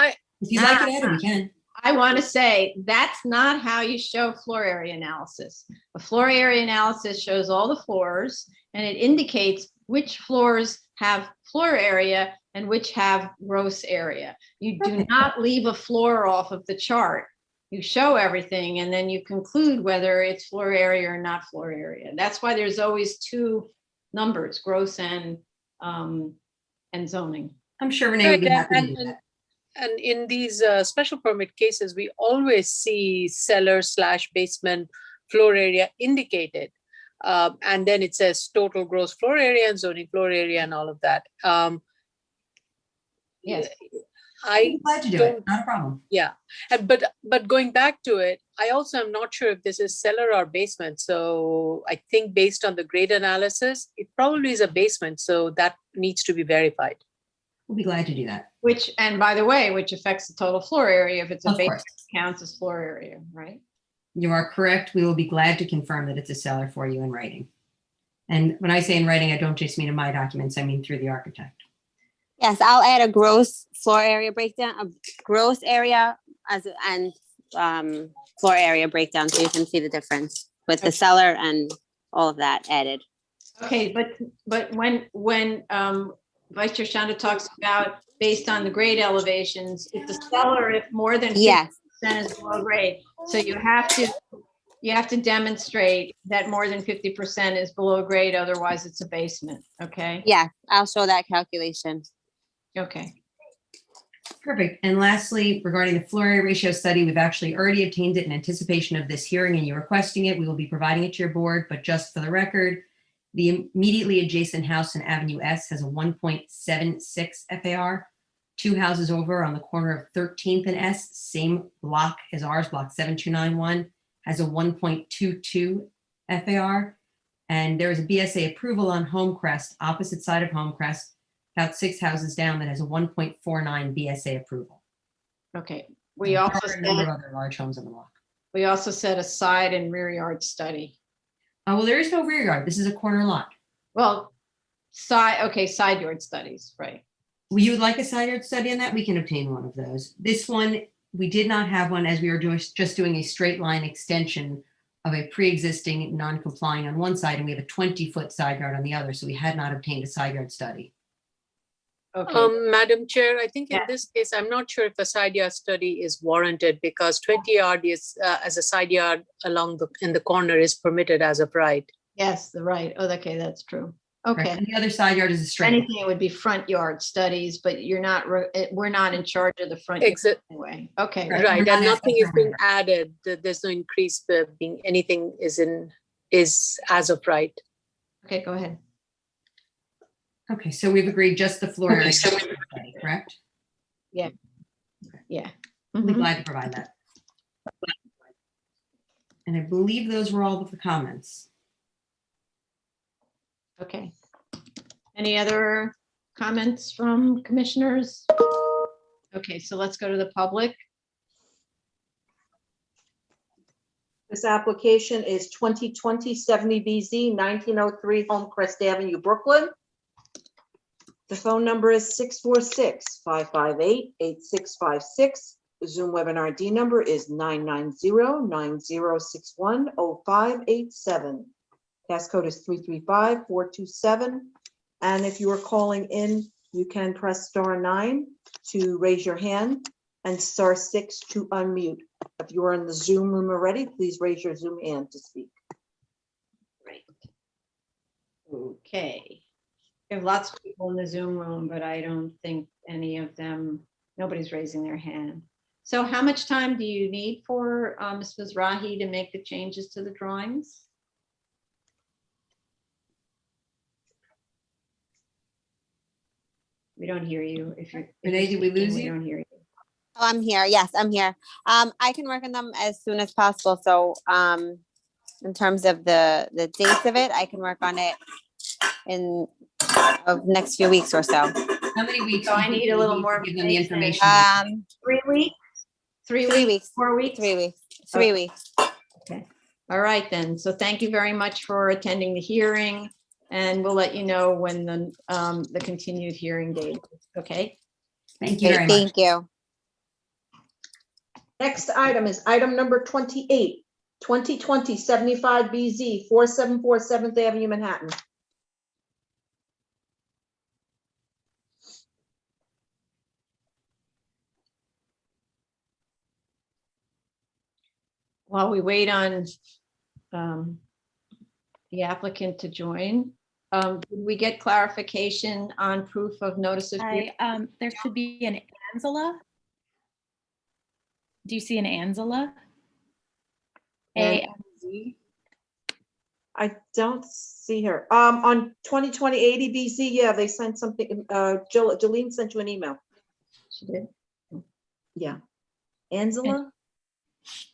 Speaker 12: If you'd like it added, we can.
Speaker 2: I want to say that's not how you show floor area analysis. A floor area analysis shows all the floors and it indicates which floors have floor area and which have gross area. You do not leave a floor off of the chart. You show everything and then you conclude whether it's floor area or not floor area. That's why there's always two numbers, gross and zoning.
Speaker 12: I'm sure Renee would be
Speaker 4: Right,
Speaker 12: happy to do that.
Speaker 4: And in these special permit cases, we always see cellar/basement floor area indicated. And then it says total gross floor area and zoning floor area and all of that.
Speaker 2: Yes.
Speaker 4: I
Speaker 12: Glad to do
Speaker 4: don't-
Speaker 12: it, not a problem.
Speaker 4: Yeah, and but going back to it, I also am not sure if this is cellar or basement. So I think based on the grade analysis, it probably is a basement. So that needs to be verified.
Speaker 12: We'll be glad to do that.
Speaker 2: Which, and by the way, which affects the total floor area. If it's a
Speaker 12: Of
Speaker 2: basement,
Speaker 12: course.
Speaker 2: counts as floor area, right?
Speaker 12: You are correct. We will be glad to confirm that it's a cellar for you in writing. And when I say in writing, I don't just mean in my documents, I mean through the architect.
Speaker 13: Yes, I'll add a gross floor area breakdown, a gross area and floor area breakdown so you can see the difference with the cellar and all of that added.
Speaker 2: Okay, but when Vice Chair Shanda talks about based on the grade elevations, it's a cellar if more than 50%
Speaker 13: Yes,
Speaker 2: is below grade. So you have to demonstrate that more than 50% is below grade, otherwise it's a basement, okay?
Speaker 13: yes, I'll show that calculation.
Speaker 2: Okay,
Speaker 12: Perfect. And lastly, regarding the floor area ratio study, we've actually already obtained it in anticipation of this hearing and you requesting it. We will be providing it to your board, but just for the record, the immediately adjacent house in Avenue S has a 1.76 FAR. Two houses over on the corner of 13th and S, same block as ours, block 7291, has a 1.22 FAR. And there is a BSA approval on Homecrest, opposite side of Homecrest, about 6 houses down, that has a 1.49 BSA approval.
Speaker 2: okay. We
Speaker 12: There
Speaker 2: also
Speaker 12: are a number of
Speaker 2: said,
Speaker 12: other large homes on the block.
Speaker 2: a side and rear yard study.
Speaker 12: Well, there is no rear yard. This is a corner lot.
Speaker 2: Well, side yard studies, right?
Speaker 12: Well, you would like a side yard study on that? We can obtain one of those. This one, we did not have one as we were just doing a straight line extension of a pre-existing non-complying on one side, and we have a 20-foot side yard on the other, so we had not obtained a side yard study.
Speaker 2: Okay,
Speaker 4: Madam Chair, I think in
Speaker 2: Yeah.
Speaker 4: this case, I'm not sure if a side yard study is warranted because 20 yard is as a side yard in the corner is permitted as of right.
Speaker 2: yes, the right. Oh, okay, that's true.
Speaker 12: Correct.
Speaker 2: Okay.
Speaker 12: And the other side yard is a straight. line.
Speaker 2: Anything, it would be front yard studies, but we're not in charge of the front yard anyway. Okay,
Speaker 12: Right.
Speaker 4: Right,
Speaker 12: We're not
Speaker 4: and nothing
Speaker 12: asking
Speaker 4: is
Speaker 12: for a
Speaker 4: being
Speaker 12: waiver.
Speaker 4: added. There's no increase being, anything is as of right.
Speaker 2: okay, go ahead.
Speaker 12: Okay, so we've agreed just the floor area study, correct?
Speaker 2: Yeah.
Speaker 12: We'll be
Speaker 2: Mhm.
Speaker 12: glad to provide that. And I believe those were all of the comments.
Speaker 2: Okay. Any other comments from commissioners? Okay, so let's go to the public.
Speaker 1: This application is 2020 70BZ 1903 Homecrest Avenue, Brooklyn. The phone number is 646-558-8656. The Zoom webinar ID number is 990-9061-0587. Passcode is 335427. And if you are calling in, you can press *9 to raise your hand and *6 to unmute. If you are in the Zoom room already, please raise your Zoom hand to speak.
Speaker 2: Right. Okay. We have lots of people in the Zoom room, but I don't think any of them, nobody's raising their hand. So how much time do you need for Ms. Mizrahi to make the changes to the drawings? We don't hear you. If you're
Speaker 12: Renee, did we lose
Speaker 2: speaking,
Speaker 12: you?
Speaker 2: don't hear you.
Speaker 13: Oh, I'm here. Yes, I'm here. I can work on them as soon as possible. So in terms of the dates of it, I can work on it in next few weeks or so.
Speaker 12: How many weeks?
Speaker 2: So I
Speaker 12: do you
Speaker 2: need a little
Speaker 12: to
Speaker 2: more
Speaker 12: give them the
Speaker 2: information.
Speaker 12: information.
Speaker 2: 3 weeks? 3
Speaker 13: 3
Speaker 2: weeks?
Speaker 13: weeks.
Speaker 2: 4 weeks?
Speaker 13: 3 weeks. 3
Speaker 2: Okay.
Speaker 13: weeks.
Speaker 2: Okay. All right then. So thank you very much for attending the hearing. And we'll let you know when the continued hearing date, okay?
Speaker 12: Thank you
Speaker 13: Great,
Speaker 12: very much.
Speaker 13: thank you.
Speaker 1: Next item is item number 28, 2020 75 BZ, 474 7th Avenue, Manhattan.
Speaker 2: While we wait on the applicant to join, did we get clarification on proof of notice of hearing?
Speaker 14: There should be an Angela. Do you see an Angela? A-N-Z?
Speaker 1: I don't see her. On 2020 80 BZ, yeah, they sent something, Jolene sent you an email.
Speaker 2: She did.
Speaker 1: Yeah. Angela?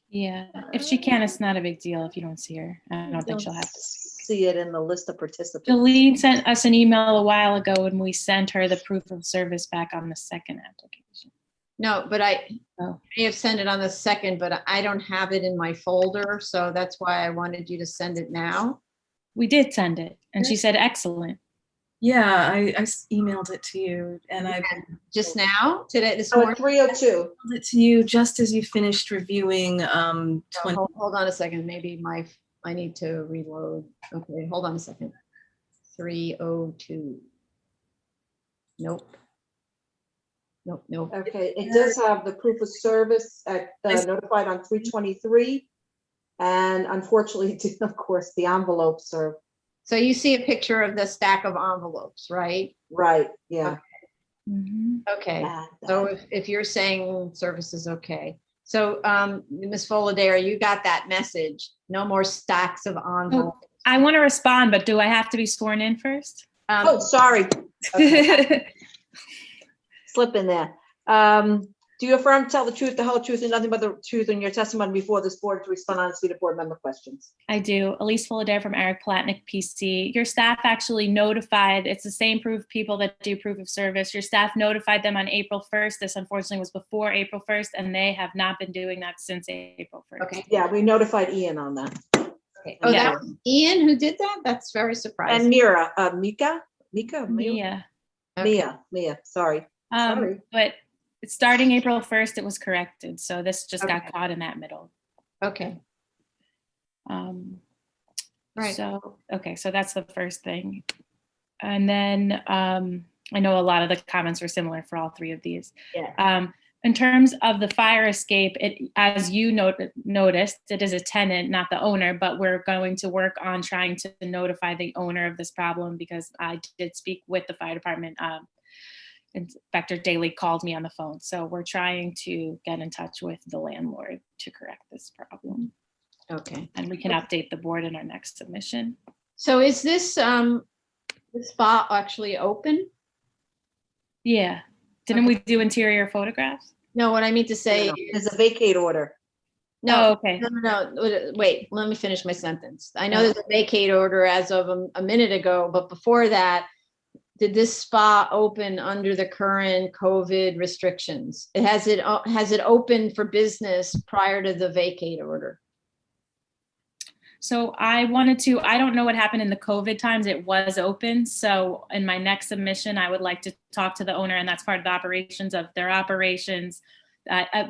Speaker 14: Yeah, if she can, it's not a big deal if you don't see her. I don't think she'll have to speak.
Speaker 1: See it in the list of participants.
Speaker 14: Jolene sent us an email a while ago and we sent her the proof of service back on the second application.
Speaker 2: No, but I
Speaker 14: Oh.
Speaker 2: may have sent it on the second, but I don't have it in my folder, so that's why I wanted you to send it now.
Speaker 14: We did send it and she said, excellent.
Speaker 8: Yeah, I emailed it to you and I
Speaker 2: Just now, today, this
Speaker 1: Oh,
Speaker 2: morning?
Speaker 1: at 3:02.
Speaker 8: emailed it to you just as you finished reviewing
Speaker 2: No, hold on a second, maybe I need to reload. Okay, hold on a second. 3:02. Nope. Nope.
Speaker 1: Okay, it does have the proof of service at notified on 3/23. And unfortunately, of course, the envelopes are
Speaker 2: So you see a picture of the stack of envelopes, right?
Speaker 1: right, yeah.
Speaker 2: Okay,
Speaker 1: Bad,
Speaker 2: so
Speaker 1: bad.
Speaker 2: if you're saying service is okay. So, Ms. Fullader, you got that message. No more stacks of envelopes.
Speaker 14: I want to respond, but do I have to be sworn in first?
Speaker 1: Oh, sorry. Okay. Slip in there. Do you affirm to tell the truth, the whole truth, and nothing but the truth in your testimony before this board to respond honestly to board member questions?
Speaker 14: I do. Elise Fullader from Eric Palatnik PC. Your staff actually notified, it's the same proof people that do proof of service. Your staff notified them on April 1st. This unfortunately was before April 1st, and they have not been doing that since April 1st.
Speaker 2: Okay.
Speaker 1: Yeah, we notified Ian on that.
Speaker 2: Okay. Oh, that was Ian who did that? That's very surprising.
Speaker 1: And Mira, Mika,
Speaker 14: Mia.
Speaker 1: sorry. Sorry.
Speaker 14: But starting April 1st, it was corrected. So this just got caught in that middle.
Speaker 2: Okay. Right.
Speaker 14: So, okay, so that's the first thing. And then I know a lot of the comments were similar for all three of these.
Speaker 2: Yeah.
Speaker 14: In terms of the fire escape, as you noticed, it is a tenant, not the owner, but we're going to work on trying to notify the owner of this problem because I did speak with the fire department. Inspector Daly called me on the phone. So we're trying to get in touch with the landlord to correct this problem.
Speaker 2: Okay.
Speaker 14: And we can update the board in our next submission.
Speaker 2: So is this spot actually open?
Speaker 14: Yeah. Didn't we do interior photographs?
Speaker 2: No, what I mean to say
Speaker 1: There's a vacate order.
Speaker 2: No,
Speaker 14: Oh, okay.
Speaker 2: no. Wait, let me finish my sentence. I know there's a vacate order as of a minute ago, but before that, did this spa open under the current COVID restrictions? Has it opened for business prior to the vacate order?
Speaker 14: So I don't know what happened in the COVID times. It was open. So in my next submission, I would like to talk to the owner, and that's part of the operations of their operations.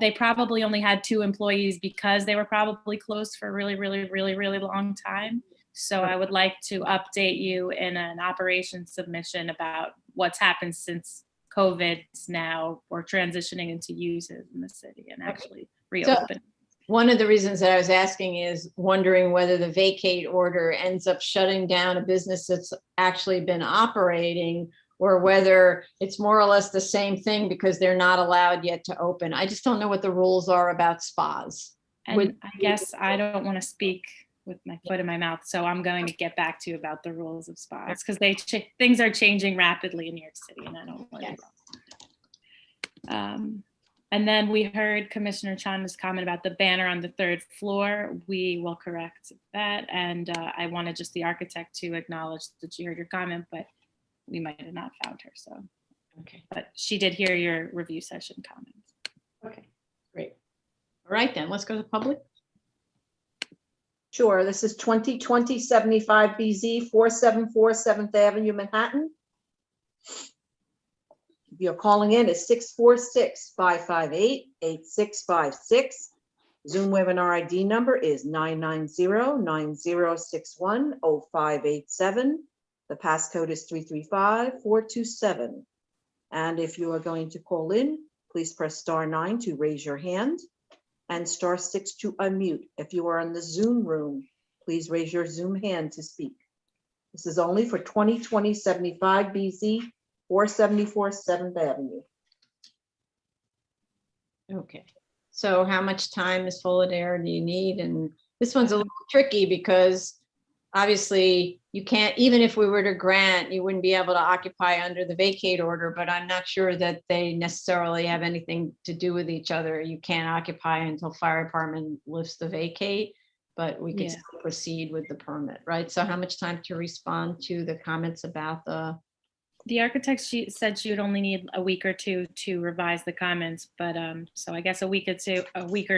Speaker 14: They probably only had 2 employees because they were probably closed for a really, really, really, really long time. So I would like to update you in an operations submission about what's happened since COVID's now we're transitioning into uses in the city and actually reopen.
Speaker 2: One of the reasons that I was asking is wondering whether the vacate order ends up shutting down a business that's actually been operating, or whether it's more or less the same thing because they're not allowed yet to open. I just don't know what the rules are about spas.
Speaker 14: And I guess I don't want to speak with my foot in my mouth, so I'm going to get back to you about the rules of spas because things are changing rapidly in New York City, and I don't want to. And then we heard Commissioner Chanda's comment about the banner on the 3rd floor. We will correct that. And I wanted just the architect to acknowledge that she heard your comment, but we might have not found her. So,
Speaker 2: okay.
Speaker 14: But she did hear your review session comments.
Speaker 2: Okay, great. All right, then let's go to the public.
Speaker 1: Sure, this is 2020-75 BZ, 474 7th Avenue, Manhattan. If you're calling in, it's 646-558-8656. Zoom webinar ID number is 990-9061-0587. The passcode is 335427. And if you are going to call in, please press *9 to raise your hand and *6 to unmute. If you are in the Zoom room, please raise your Zoom hand to speak. This is only for 2020-75 BZ, 474 7th Avenue.
Speaker 2: Okay, so how much time, Ms. Fullader, do you need? And this one's a little tricky because obviously you can't, even if we were to grant, you wouldn't be able to occupy under the vacate order, but I'm not sure that they necessarily have anything to do with each other. You can't occupy until fire department lifts the vacate, but we could
Speaker 14: Yeah.
Speaker 2: still proceed with the permit, right? So how much time to respond to the comments about
Speaker 14: The architect, she said she would only need a week or two to revise the comments, but so I guess a week or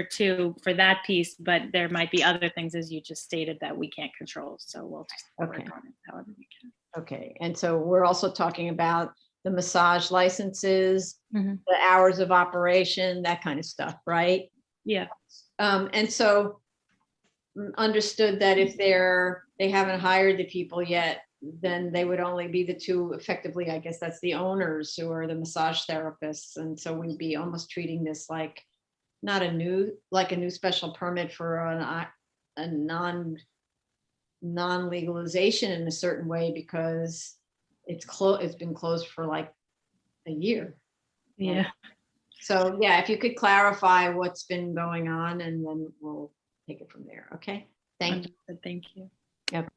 Speaker 14: two for that piece, but there might be other things, as you just stated, that we can't control. So we'll just work
Speaker 2: Okay.
Speaker 14: on it however we can.
Speaker 2: Okay, and so we're also talking about the massage licenses,
Speaker 14: Mhm.
Speaker 2: the hours of operation, that kind of stuff, right?
Speaker 14: Yeah.
Speaker 2: And so understood that if they haven't hired the people yet, then they would only be the two effectively, I guess that's the owners who are the massage therapists. And so we'd be almost treating this like not a new special permit for a non-legalization in a certain way, because it's been closed for like a year.
Speaker 14: Yeah.
Speaker 2: So yeah, if you could clarify what's been going on, and then we'll take it from there. Okay, thank you.
Speaker 14: Thank you.
Speaker 2: Yep.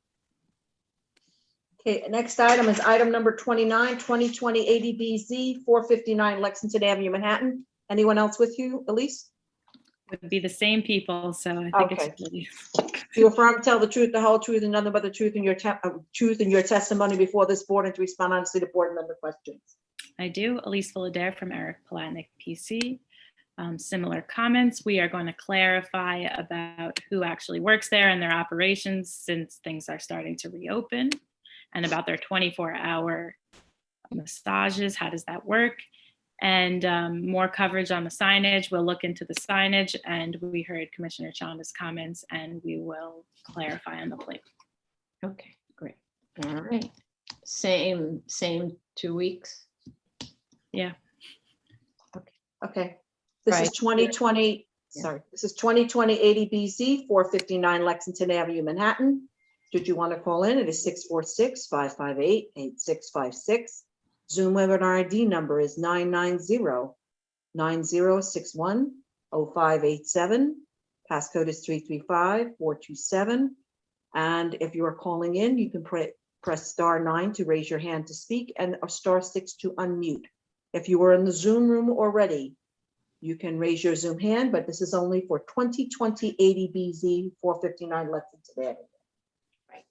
Speaker 1: Okay, next item is item number 29, 2020 ADBZ, 459 Lexington Avenue, Manhattan. Anyone else with you, Elise?
Speaker 14: Would be the same people, so I think
Speaker 1: Okay.
Speaker 14: it's really.
Speaker 1: Do you affirm to tell the truth, the whole truth, and nothing but the truth in your testimony before this board, and to respond honestly to board member questions?
Speaker 14: I do. Elise Fullader from Eric Palatnik, PC. Similar comments. We are going to clarify about who actually works there and their operations, since things are starting to reopen, and about their 24-hour massages. How does that work? And more coverage on the signage. We'll look into the signage, and we heard Commissioner Chanda's comments, and we will clarify on the plate.
Speaker 2: Okay, great. All right. Same 2 weeks.
Speaker 14: Yeah.
Speaker 1: Okay. This is
Speaker 2: Right.
Speaker 1: 2020,
Speaker 2: Yeah.
Speaker 1: sorry, this is 2020 ADBZ, 459 Lexington Avenue, Manhattan. Should you want to call in, it is 646-558-8656. Zoom webinar ID number is 990-9061-0587. Passcode is 335427. And if you are calling in, you can press *9 to raise your hand to speak, and *6 to unmute. If you are in the Zoom room already, you can raise your Zoom hand, but this is only for 2020 ADBZ, 459 Lexington Avenue.
Speaker 2: Right.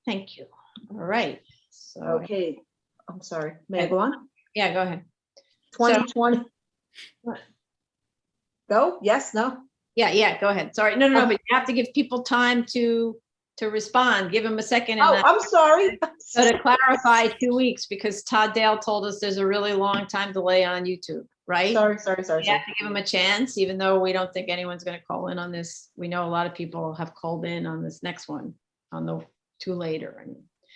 Speaker 2: Thank you. All right. So,
Speaker 1: Okay, I'm sorry, may I go on?
Speaker 2: yeah, go ahead.
Speaker 1: 2020. Go, yes, no?
Speaker 2: Yeah, go ahead. Sorry. No, but you have to give people time to respond. Give them a second.
Speaker 1: Oh, I'm sorry.
Speaker 2: So to clarify, 2 weeks, because Todd Dale told us there's a really long time delay on YouTube, right?
Speaker 1: Sorry.
Speaker 2: You have to give them a chance, even though we don't think anyone's going to call in on this. We know a lot of people have called in on this next one, on the two later.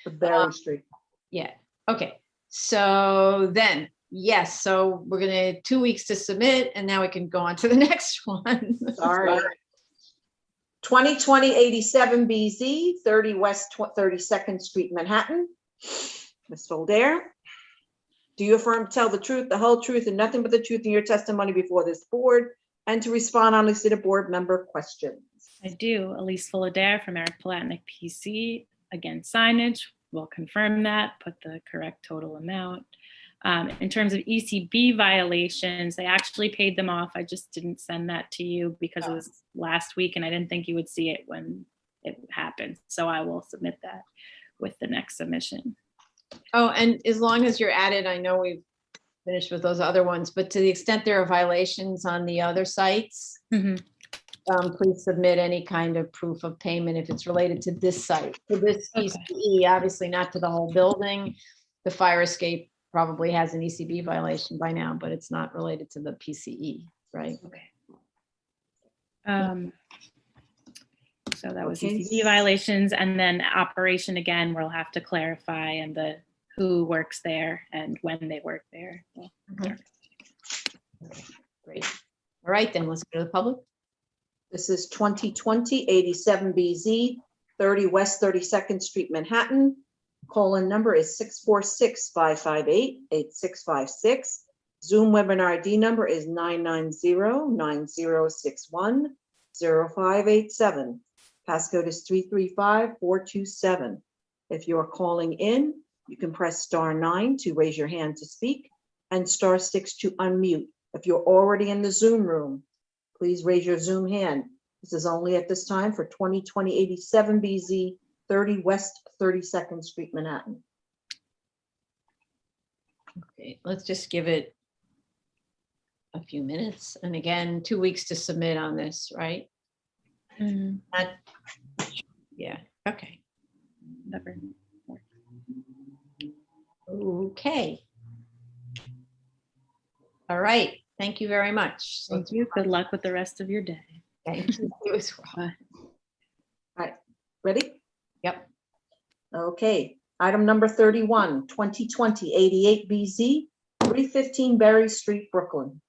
Speaker 1: The Barry Street.
Speaker 2: Yeah. Okay. So then, yes. So we're going to 2 weeks to submit, and now we can go on to the next one.
Speaker 1: Sorry. 2020 87 BZ, 30 West 32nd Street, Manhattan. Ms. Fullader, do you affirm to tell the truth, the whole truth, and nothing but the truth in your testimony before this board, and to respond honestly to board member questions?
Speaker 14: I do. Elise Fullader from Eric Palatnik, PC. Again, signage. We'll confirm that, put the correct total amount. In terms of ECB violations, they actually paid them off. I just didn't send that to you because it was last week and I didn't think you would see it when it happened. So I will submit that with the next submission.
Speaker 2: Oh, and as long as you're at it, I know we've finished with those other ones, but to the extent there are violations on the other sites, please submit any kind of proof of payment if it's related to this site, to this
Speaker 14: Okay.
Speaker 2: ECE, obviously not to the whole building. The fire escape probably has an ECB violation by now, but it's not related to the PCE, right?
Speaker 14: So that was
Speaker 1: Okay.
Speaker 14: ECD violations, and then operation again, we'll have to clarify and the who works there and when they work there.
Speaker 2: Great. All right, then let's go to the public.
Speaker 1: This is 2020-87BZ, 30 West 32nd Street, Manhattan. Call-in number is 646-558-8656. Zoom webinar ID number is 990-9061-0587. Passcode is 335427. If you're calling in, you can press *9 to raise your hand to speak and *6 to unmute. If you're already in the Zoom room, please raise your Zoom hand. This is only at this time for 2020-87BZ, 30 West 32nd Street, Manhattan.
Speaker 2: Okay, let's just give it a few minutes. And again, 2 weeks to submit on this, right? Not- Yeah, okay.
Speaker 14: Whatever.
Speaker 2: Okay. All right, thank you very much.
Speaker 14: Thank you. Good luck with the rest of your day.
Speaker 2: Thank you as well.
Speaker 1: All right, ready?
Speaker 2: Yep.
Speaker 1: Okay, item number 31, 2020-88BZ, 315 Berry Street, Brooklyn.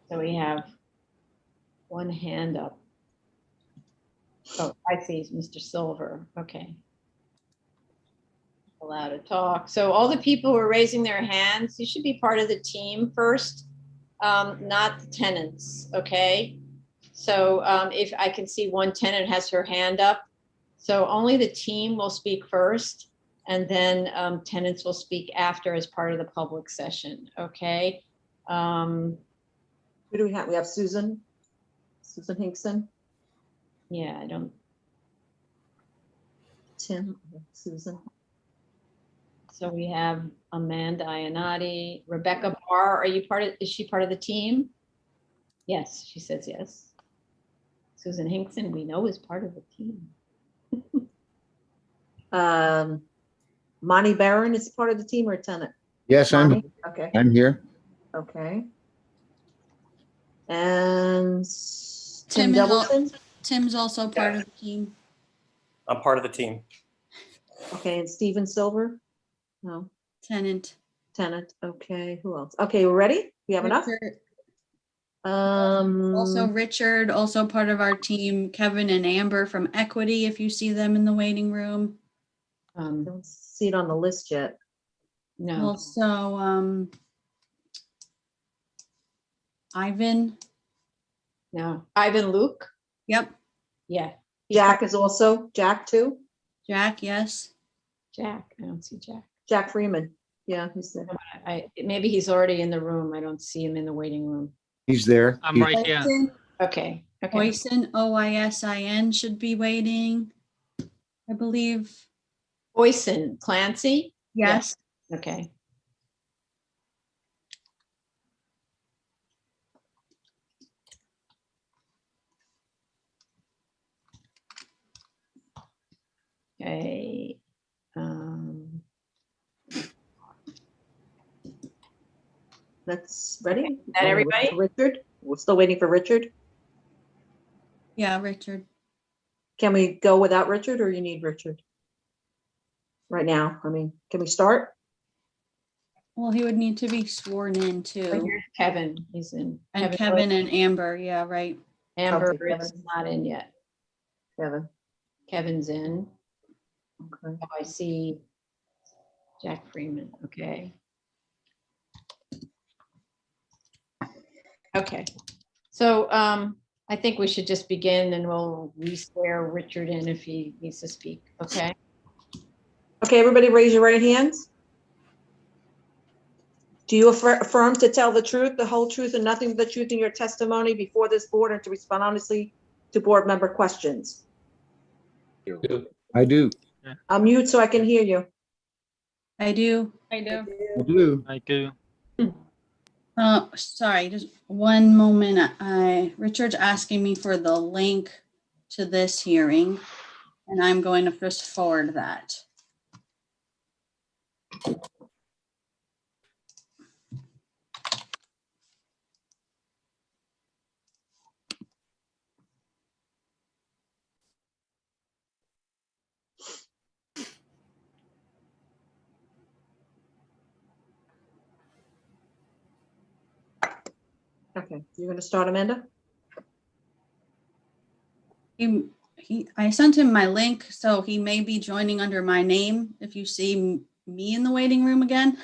Speaker 2: So we have one hand up. Oh, I see, Mr. Silver, okay. Allowed to talk. So all the people who are raising their hands, you should be part of the team first, not the tenants, okay? So if I can see one tenant has her hand up, so only the team will speak first, and then tenants will speak after as part of the public session, okay?
Speaker 1: Who do we have? We have Susan Hinkson,
Speaker 2: Yeah, I don't,
Speaker 1: Tim, Susan.
Speaker 2: so we have Amanda Ionati, Rebecca Barr, is she part of the team? Yes, she says yes. Susan Hinkson, we know is part of the team.
Speaker 1: Monty Barron is part of the team or a tenant?
Speaker 15: Yes,
Speaker 1: Monty? Okay,
Speaker 15: I'm here.
Speaker 1: okay. And
Speaker 16: Tim
Speaker 1: Tim
Speaker 16: is al-
Speaker 1: Doubleton?
Speaker 16: Tim's also part of the team.
Speaker 17: I'm part of the team.
Speaker 1: Okay, and Steven Silver? No,
Speaker 16: Tenant.
Speaker 1: tenant, okay, who else? Okay, we're ready? We have enough?
Speaker 16: Richard- Also Richard, also part of our team, Kevin and Amber from Equity, if you see them in the waiting room.
Speaker 1: Don't see it on the list yet.
Speaker 2: No,
Speaker 16: Also, Ivan.
Speaker 2: no, Ivan Luke,
Speaker 16: Yep.
Speaker 2: yeah.
Speaker 1: Jack is also, Jack too?
Speaker 16: Jack, yes.
Speaker 2: Jack, I don't see Jack.
Speaker 1: Jack Freeman, yeah, he's there.
Speaker 2: Maybe he's already in the room, I don't see him in the waiting room.
Speaker 15: He's there.
Speaker 17: I'm right here.
Speaker 16: Oisin,
Speaker 2: Okay, okay,
Speaker 16: Oisin, Oisin should be waiting, I believe.
Speaker 2: Boyson, Clancy?
Speaker 16: Yes.
Speaker 2: Okay. Okay.
Speaker 1: That's ready?
Speaker 2: that everybody?
Speaker 1: Richard, we're still waiting for Richard.
Speaker 16: Yeah, Richard.
Speaker 1: Can we go without Richard or you need Richard? Right now, I mean, can we start?
Speaker 16: Well, he would need to be sworn in
Speaker 2: Oh,
Speaker 16: too.
Speaker 2: here's Kevin, he's in.
Speaker 16: And Kevin and Amber, yeah, right.
Speaker 2: Amber
Speaker 1: Okay,
Speaker 2: is
Speaker 1: Kevin.
Speaker 2: not in yet.
Speaker 1: Kevin,
Speaker 2: Kevin's in.
Speaker 1: okay.
Speaker 2: Oh, I see Jack Freeman, okay. Okay, so I think we should just begin and we'll re-swear Richard in if he needs to speak, okay?
Speaker 1: Okay, everybody raise your right hands. Do you affirm to tell the truth, the whole truth, and nothing but the truth in your testimony before this board and to respond honestly to board member questions?
Speaker 15: I do.
Speaker 1: Unmute so I can hear you.
Speaker 16: I do.
Speaker 2: I do.
Speaker 15: I do.
Speaker 17: I do.
Speaker 16: Sorry, just one moment. Richard's asking me for the link to this hearing, and I'm going to first forward that.
Speaker 1: Okay, you're gonna start, Amanda?
Speaker 16: I sent him my link, so he may be joining under my name if you see me in the waiting room again.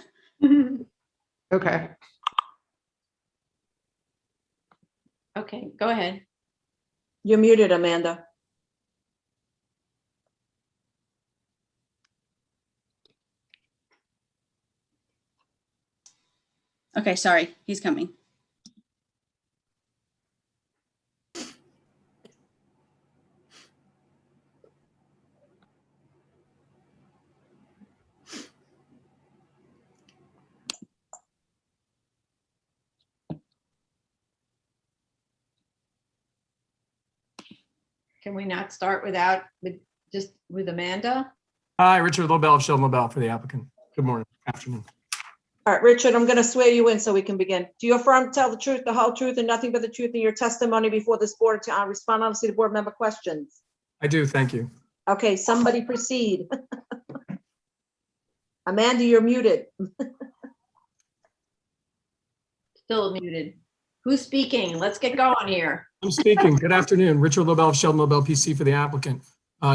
Speaker 1: Okay.
Speaker 2: Okay, go ahead.
Speaker 1: You're muted, Amanda.
Speaker 16: Okay, sorry, he's coming.
Speaker 2: Can we not start just with Amanda?
Speaker 18: Hi, Richard Lobel of Sheldon Lobel for the applicant. Good morning, afternoon.
Speaker 1: All right, Richard, I'm gonna swear you in so we can begin. Do you affirm to tell the truth, the whole truth, and nothing but the truth in your testimony before this board to respond honestly to board member questions?
Speaker 18: I do, thank you.
Speaker 1: Okay, somebody proceed. Amanda, you're muted.
Speaker 2: Still muted. Who's speaking? Let's get going here.
Speaker 18: I'm speaking. Good afternoon. Richard Lobel of Sheldon Lobel PC for the applicant.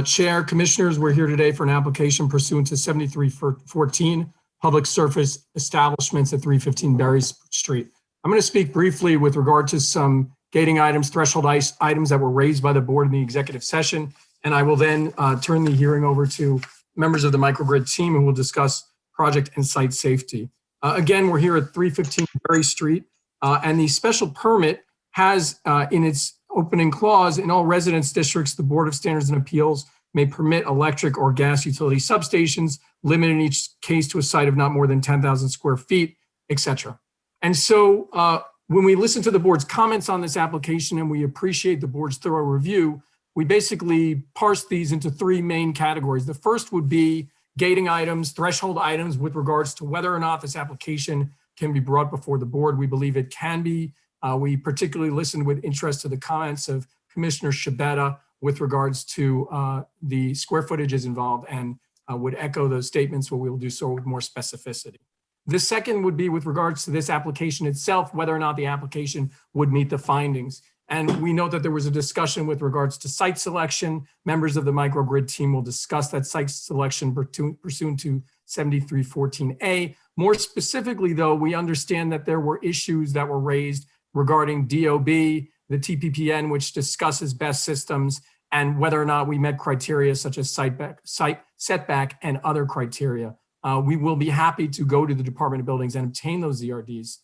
Speaker 18: Chair, commissioners, we're here today for an application pursuant to 7314 Public Surface Establishments at 315 Berry Street. I'm going to speak briefly with regard to some gating items, threshold items that were raised by the board in the executive session, and I will then turn the hearing over to members of the microgrid team who will discuss project and site safety. Again, we're here at 315 Berry Street, and the special permit has in its opening clause, in all residence districts, the Board of Standards and Appeals may permit electric or gas utility substations, limited in each case to a site of not more than 10,000 square feet, etc. And so when we listen to the board's comments on this application and we appreciate the board's thorough review, we basically parse these into three main categories. The first would be gating items, threshold items with regards to whether or not this application can be brought before the board. We believe it can be. We particularly listened with interest to the comments of Commissioner Shabeta with regards to the square footages involved and would echo those statements, but we will do so with more specificity. The second would be with regards to this application itself, whether or not the application would meet the findings. And we know that there was a discussion with regards to site selection. Members of the microgrid team will discuss that site selection pursuant to 7314A. More specifically, though, we understand that there were issues that were raised regarding DOB, the TPPN, which discusses best systems, and whether or not we met criteria such as site setback and other criteria. We will be happy to go to the Department of Buildings and obtain those ZRDs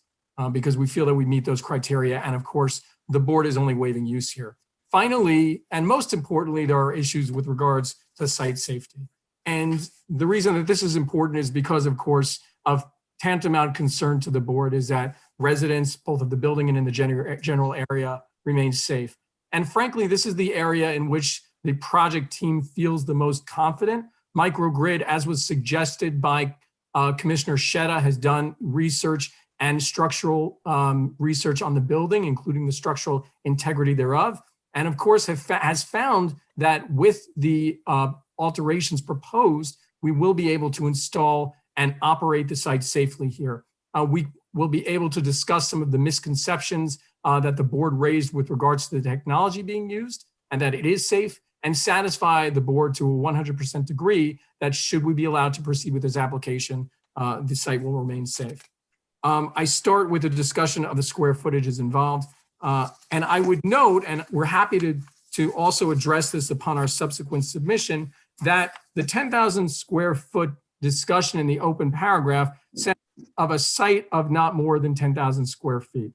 Speaker 18: because we feel that we meet those criteria. And of course, the board is only waiving use here. Finally, and most importantly, there are issues with regards to site safety. And the reason that this is important is because, of course, of tantamount concern to the board is that residents, both of the building and in the general area, remain safe. And frankly, this is the area in which the project team feels the most confident. Microgrid, as was suggested by Commissioner Sheta, has done research and structural research on the building, including the structural integrity thereof. And of course, has found that with the alterations proposed, we will be able to install and operate the site safely here. We will be able to discuss some of the misconceptions that the board raised with regards to the technology being used and that it is safe, and satisfy the board to a 100% degree that should we be allowed to proceed with this application, the site will remain safe. I start with a discussion of the square footages involved. And I would note, and we're happy to also address this upon our subsequent submission, that the 10,000 square foot discussion in the open paragraph says of a site of not more than 10,000 square feet.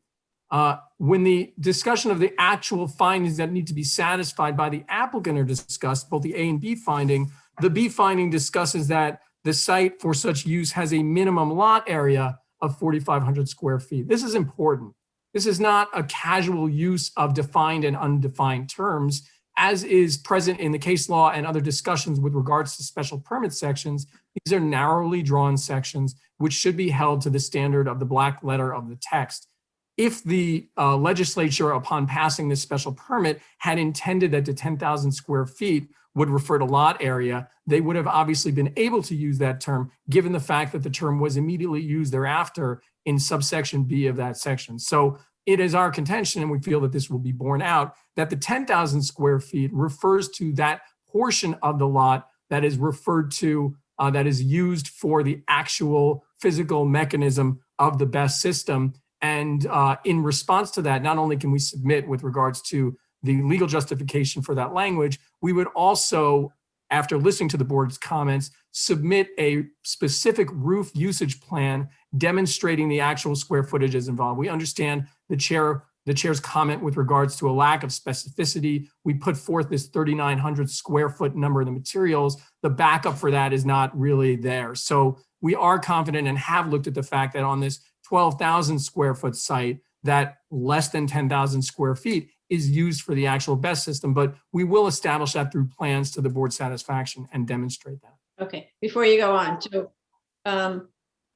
Speaker 18: When the discussion of the actual findings that need to be satisfied by the applicant are discussed, both the A and B finding, the B finding discusses that the site for such use has a minimum lot area of 4,500 square feet. This is important. This is not a casual use of defined and undefined terms, as is present in the case law and other discussions with regards to special permit sections. These are narrowly drawn sections which should be held to the standard of the black letter of the text. If the legislature, upon passing this special permit, had intended that the 10,000 square feet would refer to lot area, they would have obviously been able to use that term, given the fact that the term was immediately used thereafter in subsection B of that section. So it is our contention, and we feel that this will be borne out, that the 10,000 square feet refers to that portion of the lot that is referred to, that is used for the actual physical mechanism of the BESS system. And in response to that, not only can we submit with regards to the legal justification for that language, we would also, after listening to the board's comments, submit a specific roof usage plan demonstrating the actual square footages involved. We understand the chair's comment with regards to a lack of specificity. We put forth this 3,900 square foot number in the materials. The backup for that is not really there. So we are confident and have looked at the fact that on this 12,000 square foot site, that less than 10,000 square feet is used for the actual BESS system, but we will establish that through plans to the board's satisfaction and demonstrate that.
Speaker 2: Okay, before you go on, so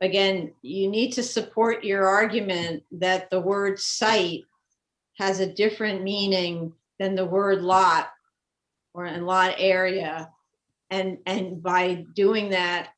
Speaker 2: again, you need to support your argument that the word site has a different meaning than the word lot or in lot area. And by doing that,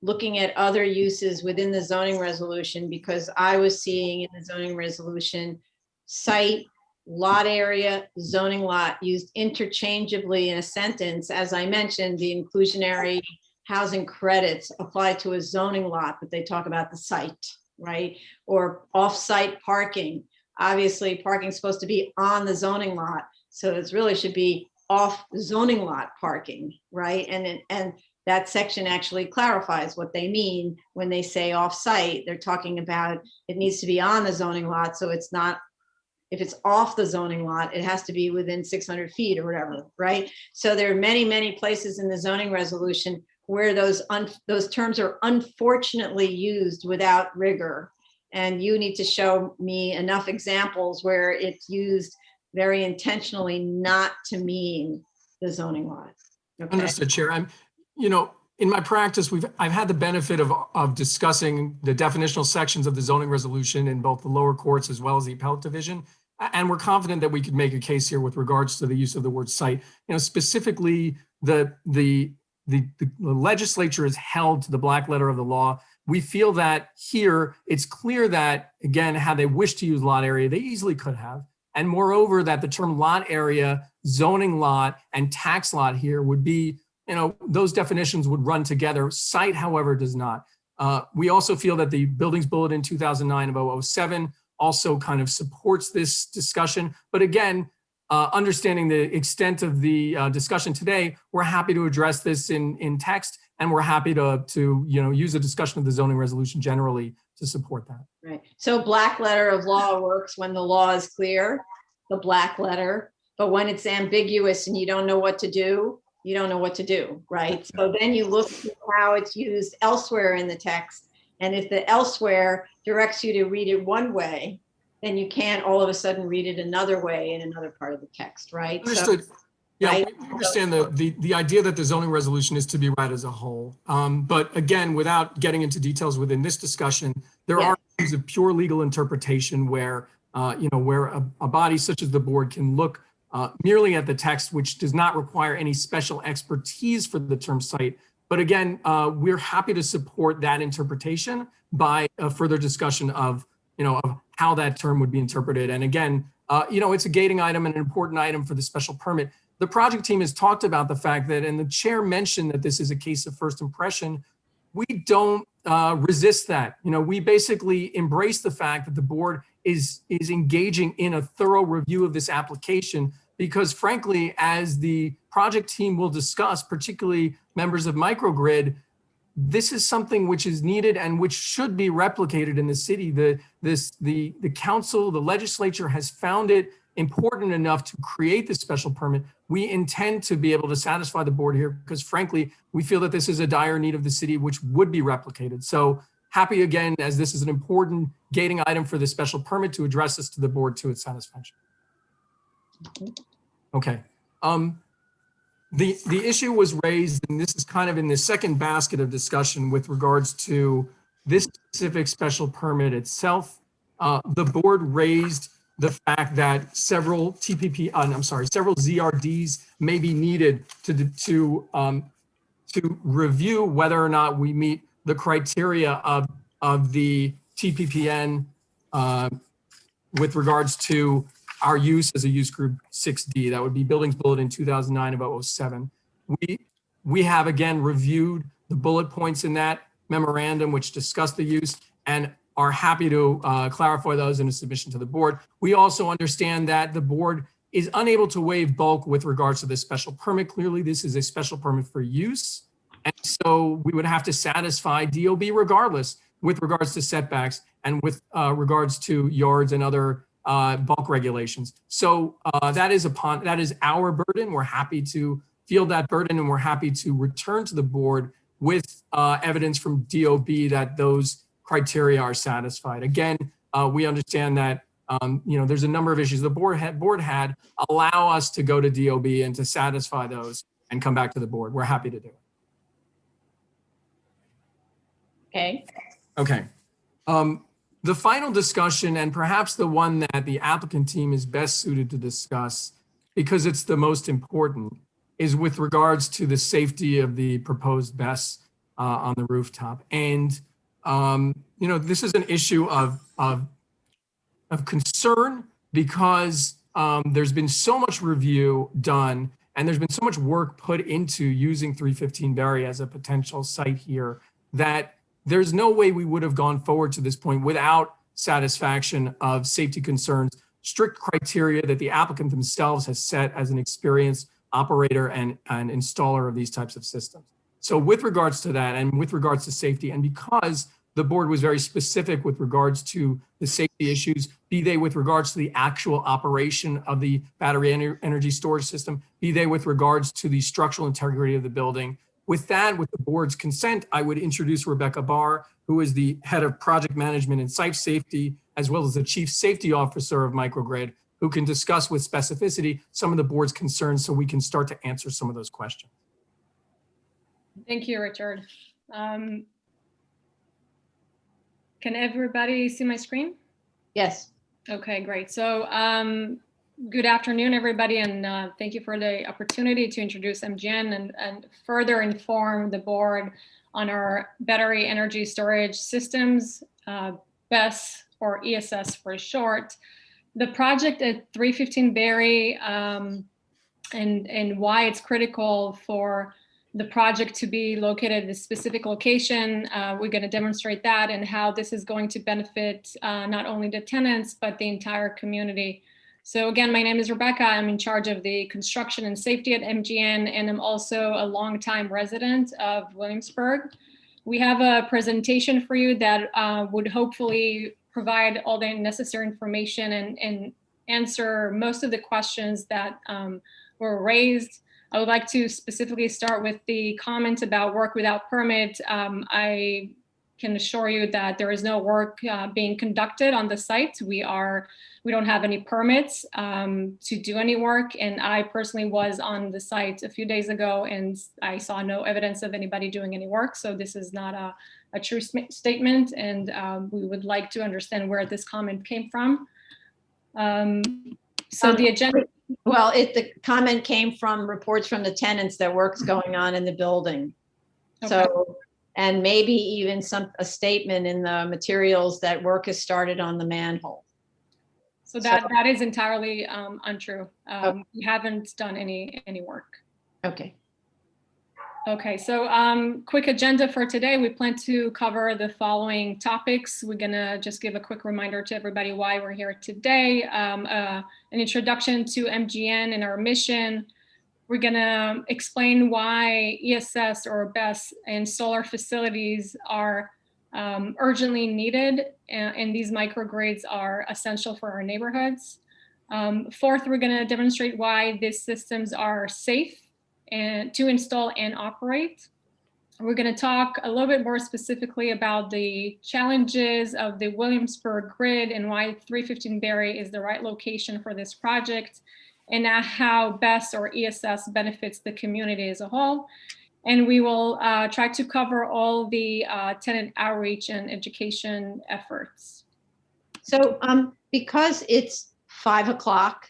Speaker 2: looking at other uses within the zoning resolution, because I was seeing in the zoning resolution, site, lot area, zoning lot used interchangeably in a sentence. As I mentioned, the inclusionary housing credits apply to a zoning lot, but they talk about the site, right? Or off-site parking. Obviously, parking is supposed to be on the zoning lot, so it really should be off zoning lot parking, right? And that section actually clarifies what they mean when they say off-site. They're talking about it needs to be on the zoning lot, so it's not, if it's off the zoning lot, it has to be within 600 feet or whatever, right? So there are many, many places in the zoning resolution where those terms are unfortunately used without rigor. And you need to show me enough examples where it's used very intentionally not to mean the zoning lot. Okay.
Speaker 18: Understood, Chair. In my practice, I've had the benefit of discussing the definitional sections of the zoning resolution in both the lower courts as well as the appellate division. And we're confident that we could make a case here with regards to the use of the word site. Specifically, the legislature is held to the black letter of the law. We feel that here, it's clear that, again, how they wish to use lot area, they easily could have. And moreover, that the term lot area, zoning lot, and tax lot here would be, those definitions would run together. Site, however, does not. We also feel that the Buildings Bulletin 2009 of 007 also kind of supports this discussion. But again, understanding the extent of the discussion today, we're happy to address this in text, and we're happy to use a discussion of the zoning resolution generally to support that.
Speaker 2: Right. So black letter of law works when the law is clear, the black letter, but when it's ambiguous and you don't know what to do, you don't know what to do, right? So then you look at how it's used elsewhere in the text. And if the elsewhere directs you to read it one way, then you can't all of a sudden read it another way in another part of the text, right?
Speaker 18: Understood.
Speaker 2: So,
Speaker 18: yeah,
Speaker 2: right?
Speaker 18: we understand the idea that the zoning resolution is to be read as a whole. But again, without getting into details within this discussion, there are issues of pure legal interpretation where, where a body such as the board can look merely at the text, which does not require any special expertise for the term site. But again, we're happy to support that interpretation by a further discussion of how that term would be interpreted. And again, it's a gating item and an important item for the special permit. The project team has talked about the fact that, and the chair mentioned that this is a case of first impression. We don't resist that. We basically embrace the fact that the board is engaging in a thorough review of this application, because frankly, as the project team will discuss, particularly members of microgrid, this is something which is needed and which should be replicated in the city. The council, the legislature has found it important enough to create this special permit. We intend to be able to satisfy the board here because frankly, we feel that this is a dire need of the city, which would be replicated. So happy again, as this is an important gating item for the special permit to address this to the board to its satisfaction. Okay. The issue was raised, and this is kind of in the second basket of discussion with regards to this specific special permit itself. The board raised the fact that several several ZRDs may be needed to review whether or not we meet the criteria of the TPPN with regards to our use as a use group 6D. That would be buildings bulletin 2009 of 007. We have again reviewed the bullet points in that memorandum which discuss the use and are happy to clarify those in a submission to the board. We also understand that the board is unable to waive bulk with regards to this special permit. Clearly, this is a special permit for use. And so we would have to satisfy DOB regardless with regards to setbacks and with regards to yards and other bulk regulations. So that is our burden. We're happy to field that burden and we're happy to return to the board with evidence from DOB that those criteria are satisfied. Again, we understand that there's a number of issues the board had. Allow us to go to DOB and to satisfy those and come back to the board. We're happy to do it.
Speaker 2: Okay.
Speaker 18: Okay. The final discussion, and perhaps the one that the applicant team is best suited to discuss because it's the most important, is with regards to the safety of the proposed BESS on the rooftop. And this is an issue of concern because there's been so much review done and there's been so much work put into using 315 Berry as a potential site here that there's no way we would have gone forward to this point without satisfaction of safety concerns, strict criteria that the applicant themselves has set as an experienced operator and installer of these types of systems. So with regards to that and with regards to safety, and because the board was very specific with regards to the safety issues, be they with regards to the actual operation of the battery energy storage system, be they with regards to the structural integrity of the building. With that, with the board's consent, I would introduce Rebecca Barr, who is the head of project management and site safety, as well as the chief safety officer of Microgrid, who can discuss with specificity some of the board's concerns so we can start to answer some of those questions.
Speaker 14: Thank you, Richard. Can everybody see my screen?
Speaker 2: Yes.
Speaker 14: Okay, great. So good afternoon, everybody, and thank you for the opportunity to introduce MGN and further inform the board on our battery energy storage systems, BESS or ESS for short. The project at 315 Berry and why it's critical for the project to be located at a specific location. We're going to demonstrate that and how this is going to benefit not only the tenants, but the entire community. So again, my name is Rebecca. I'm in charge of the construction and safety at MGN, and I'm also a longtime resident of Williamsburg. We have a presentation for you that would hopefully provide all the necessary information and answer most of the questions that were raised. I would like to specifically start with the comment about work without permit. I can assure you that there is no work being conducted on the site. We don't have any permits to do any work. And I personally was on the site a few days ago and I saw no evidence of anybody doing any work. So this is not a true statement. And we would like to understand where this comment came from. So the agenda.
Speaker 2: Well, the comment came from reports from the tenants that work's going on in the building. Okay. So, and maybe even a statement in the materials that work has started on the manhole.
Speaker 14: So that is entirely untrue. Okay. We haven't done any work.
Speaker 2: Okay.
Speaker 14: Okay, so quick agenda for today. We plan to cover the following topics. We're gonna just give a quick reminder to everybody why we're here today. An introduction to MGN and our mission. We're gonna explain why ESS or BESS and solar facilities are urgently needed, and these microgrids are essential for our neighborhoods. Fourth, we're gonna demonstrate why these systems are safe and to install and operate. We're going to talk a little bit more specifically about the challenges of the Williamsburg grid and why 315 Berry is the right location for this project, and how BESS or ESS benefits the community as a whole. And we will try to cover all the tenant outreach and education efforts.
Speaker 2: So because it's 5 o'clock,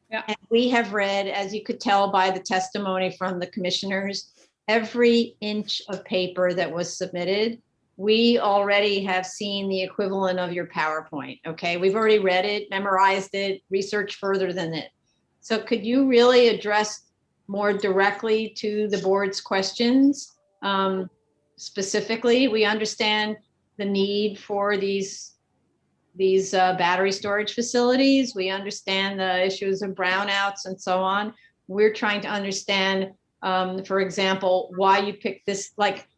Speaker 14: yeah,
Speaker 2: and we have read, as you could tell by the testimony from the commissioners, every inch of paper that was submitted. We already have seen the equivalent of your PowerPoint, okay? We've already read it, memorized it, researched further than it. So could you really address more directly to the board's questions? Specifically, we understand the need for these battery storage facilities. We understand the issues of brownouts and so on. We're trying to understand, for example, why you picked this. Like,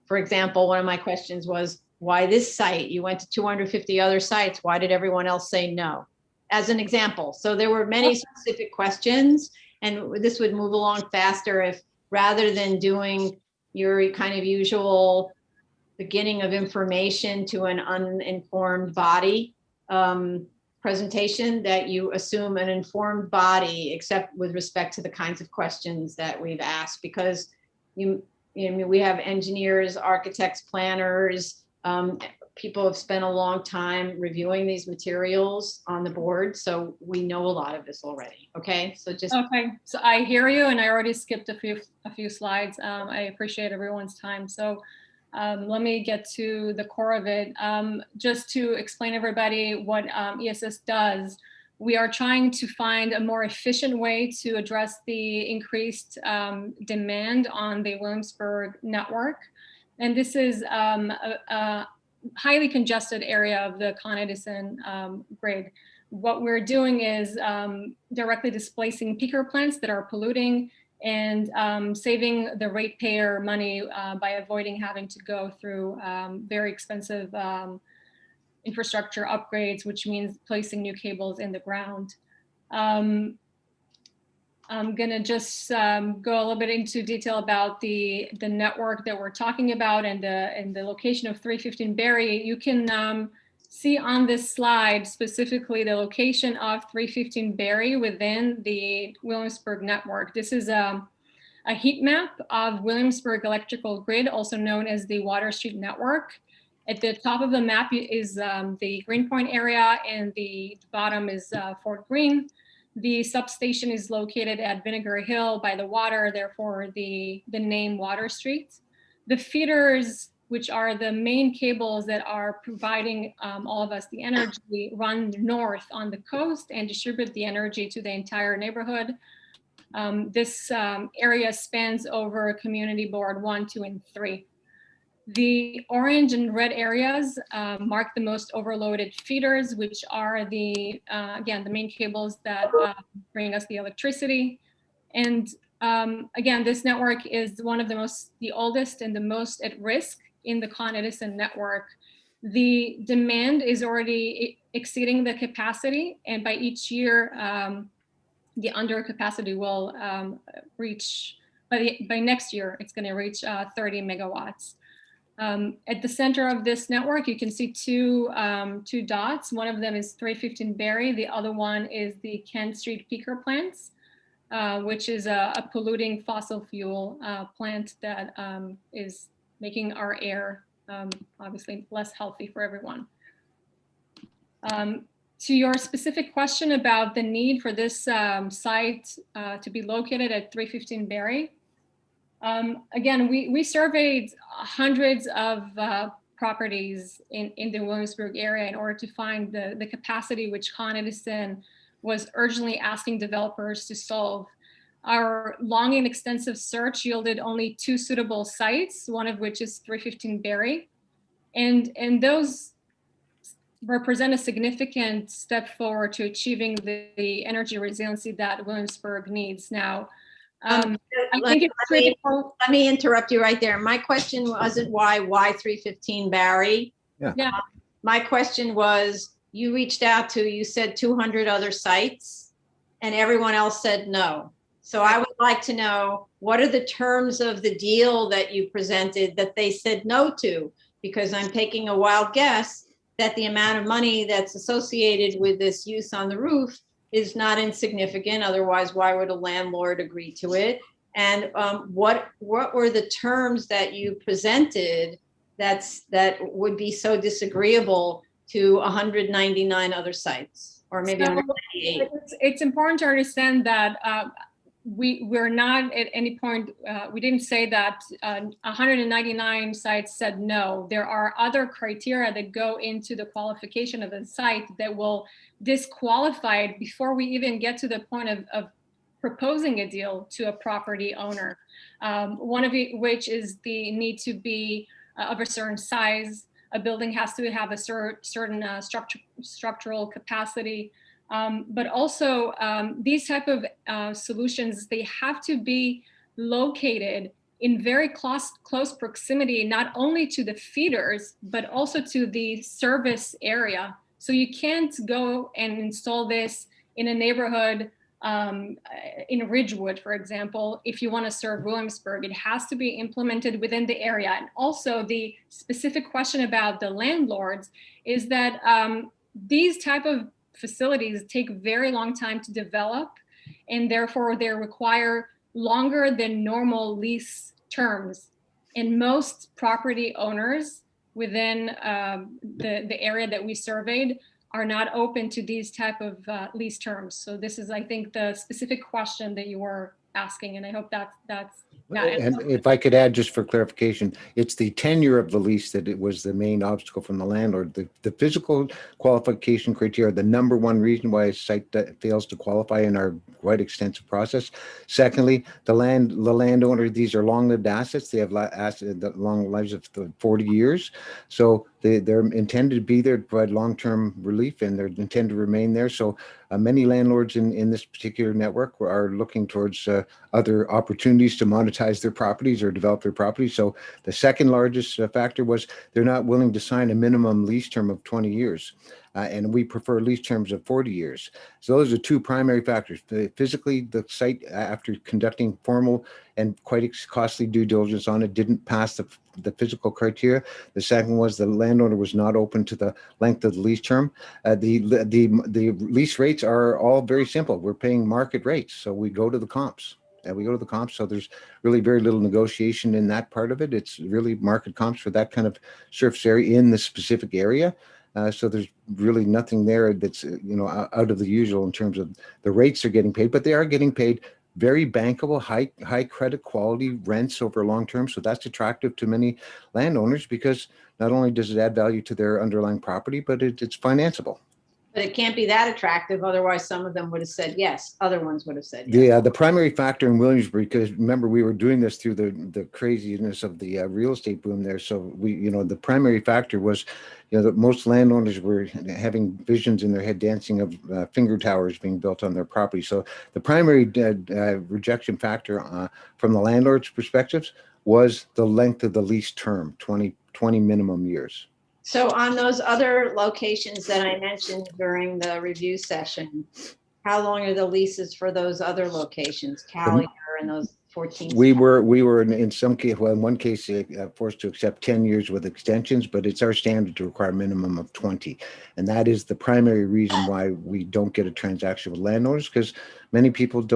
Speaker 2: for example, one of my questions was, why this site? You went to 250 other sites. Why did everyone else say no? As an example. So there were many specific questions, and this would move along faster if, rather than doing your kind of usual beginning of information to an uninformed body presentation, that you assume an informed body, except with respect to the kinds of questions that we've asked, because we have engineers, architects, planners, people have spent a long time reviewing these materials on the board, so we know a lot of this already. Okay, so just
Speaker 14: okay. So I hear you, and I already skipped a few slides. I appreciate everyone's time. So let me get to the core of it. Just to explain everybody what ESS does, we are trying to find a more efficient way to address the increased demand on the Williamsburg network. And this is a highly congested area of the Con Edison grid. What we're doing is directly displacing peaker plants that are polluting and saving the ratepayer money by avoiding having to go through very expensive infrastructure upgrades, which means placing new cables in the ground. I'm gonna just go a little bit into detail about the network that we're talking about and the location of 315 Berry. You can see on this slide specifically the location of 315 Berry within the Williamsburg network. This is a heat map of Williamsburg electrical grid, also known as the Water Street network. At the top of the map is the Greenpoint area, and the bottom is Fort Greene. The substation is located at Vinegar Hill by the water, therefore the name Water Street. The feeders, which are the main cables that are providing all of us the energy, run north on the coast and distribute the energy to the entire neighborhood. This area spans over Community Board 1, 2, and 3. The orange and red areas mark the most overloaded feeders, which are again, the main cables that bring us the electricity. And again, this network is one of the oldest and the most at risk in the Con Edison network. The demand is already exceeding the capacity, and by each year, the under capacity will reach, by next year, it's going to reach 30 megawatts. At the center of this network, you can see two dots. One of them is 315 Berry. The other one is the Kent Street peaker plants, which is a polluting fossil fuel plant that is making our air obviously less healthy for everyone. To your specific question about the need for this site to be located at 315 Berry, again, we surveyed hundreds of properties in the Williamsburg area in order to find the capacity which Con Edison was urgently asking developers to solve.
Speaker 15: our long and extensive search yielded only 2 suitable sites, one of which is 315 Berry. And those represent a significant step forward to achieving the energy resiliency that Williamsburg needs. Now, I think it's critical.
Speaker 2: Let me interrupt you right there. My question wasn't why 315 Barry?
Speaker 15: Yeah.
Speaker 2: My question was, you reached out to, you said 200 other sites, and everyone else said no. So I would like to know, what are the terms of the deal that you presented that they said no to? Because I'm taking a wild guess that the amount of money that's associated with this use on the roof is not insignificant. Otherwise, why would a landlord agree to it? And what were the terms that you presented that would be so disagreeable to 199 other sites, or maybe
Speaker 15: So
Speaker 2: 198?
Speaker 15: it's important to understand that we're not at any point, we didn't say that 199 sites said no. There are other criteria that go into the qualification of a site that will disqualify it before we even get to the point of proposing a deal to a property owner. One of which is the need to be of a certain size. A building has to have a certain structural capacity. But also these type of solutions, they have to be located in very close proximity, not only to the feeders, but also to the service area. So you can't go and install this in a neighborhood in Ridgewood, for example. If you want to serve Williamsburg, it has to be implemented within the area. And also the specific question about the landlords is that these type of facilities take very long time to develop, and therefore they require longer than normal lease terms. And most property owners within the area that we surveyed are not open to these type of lease terms. So this is, I think, the specific question that you were asking, and I hope that's that
Speaker 19: And
Speaker 15: answers.
Speaker 19: if I could add, just for clarification, it's the tenure of the lease that it was the main obstacle from the landlord. The physical qualification criteria, the number one reason why a site that fails to qualify in our quite extensive process. Secondly, the landowner, these are long-lived assets. They have the long lives of 40 years. So they're intended to be there to provide long-term relief, and they're intended to remain there. So many landlords in this particular network are looking towards other opportunities to monetize their properties or develop their properties. So the second largest factor was they're not willing to sign a minimum lease term of 20 years. And we prefer lease terms of 40 years. So those are two primary factors. Physically, the site, after conducting formal and quite costly due diligence on it, didn't pass the physical criteria. The second was the landowner was not open to the length of the lease term. The lease rates are all very simple. We're paying market rates, so we go to the comps. So there's really very little negotiation in that part of it. It's really market comps for that kind of surface area in the specific area. So there's really nothing there that's out of the usual in terms of the rates they're getting paid, but they are getting paid very bankable, high credit quality rents over long term. So that's attractive to many landowners because not only does it add value to their underlying property, but it's financeable.
Speaker 2: But it can't be that attractive. Otherwise, some of them would have said yes. Other ones would have said yes.
Speaker 19: Yeah, the primary factor in Williamsburg, because remember, we were doing this through the craziness of the real estate boom there. So the primary factor was, that most landowners were having visions in their head dancing of finger towers being built on their property. So the primary rejection factor from the landlord's perspectives was the length of the lease term, 20 minimum years.
Speaker 2: So on those other locations that I mentioned during the review session, how long are the leases for those other locations, Collier and those 14?
Speaker 19: We were in some case, well, in one case, forced to accept 10 years with extensions, but it's our standard to require a minimum of 20. And that is the primary reason why we don't get a transaction with landowners, because many people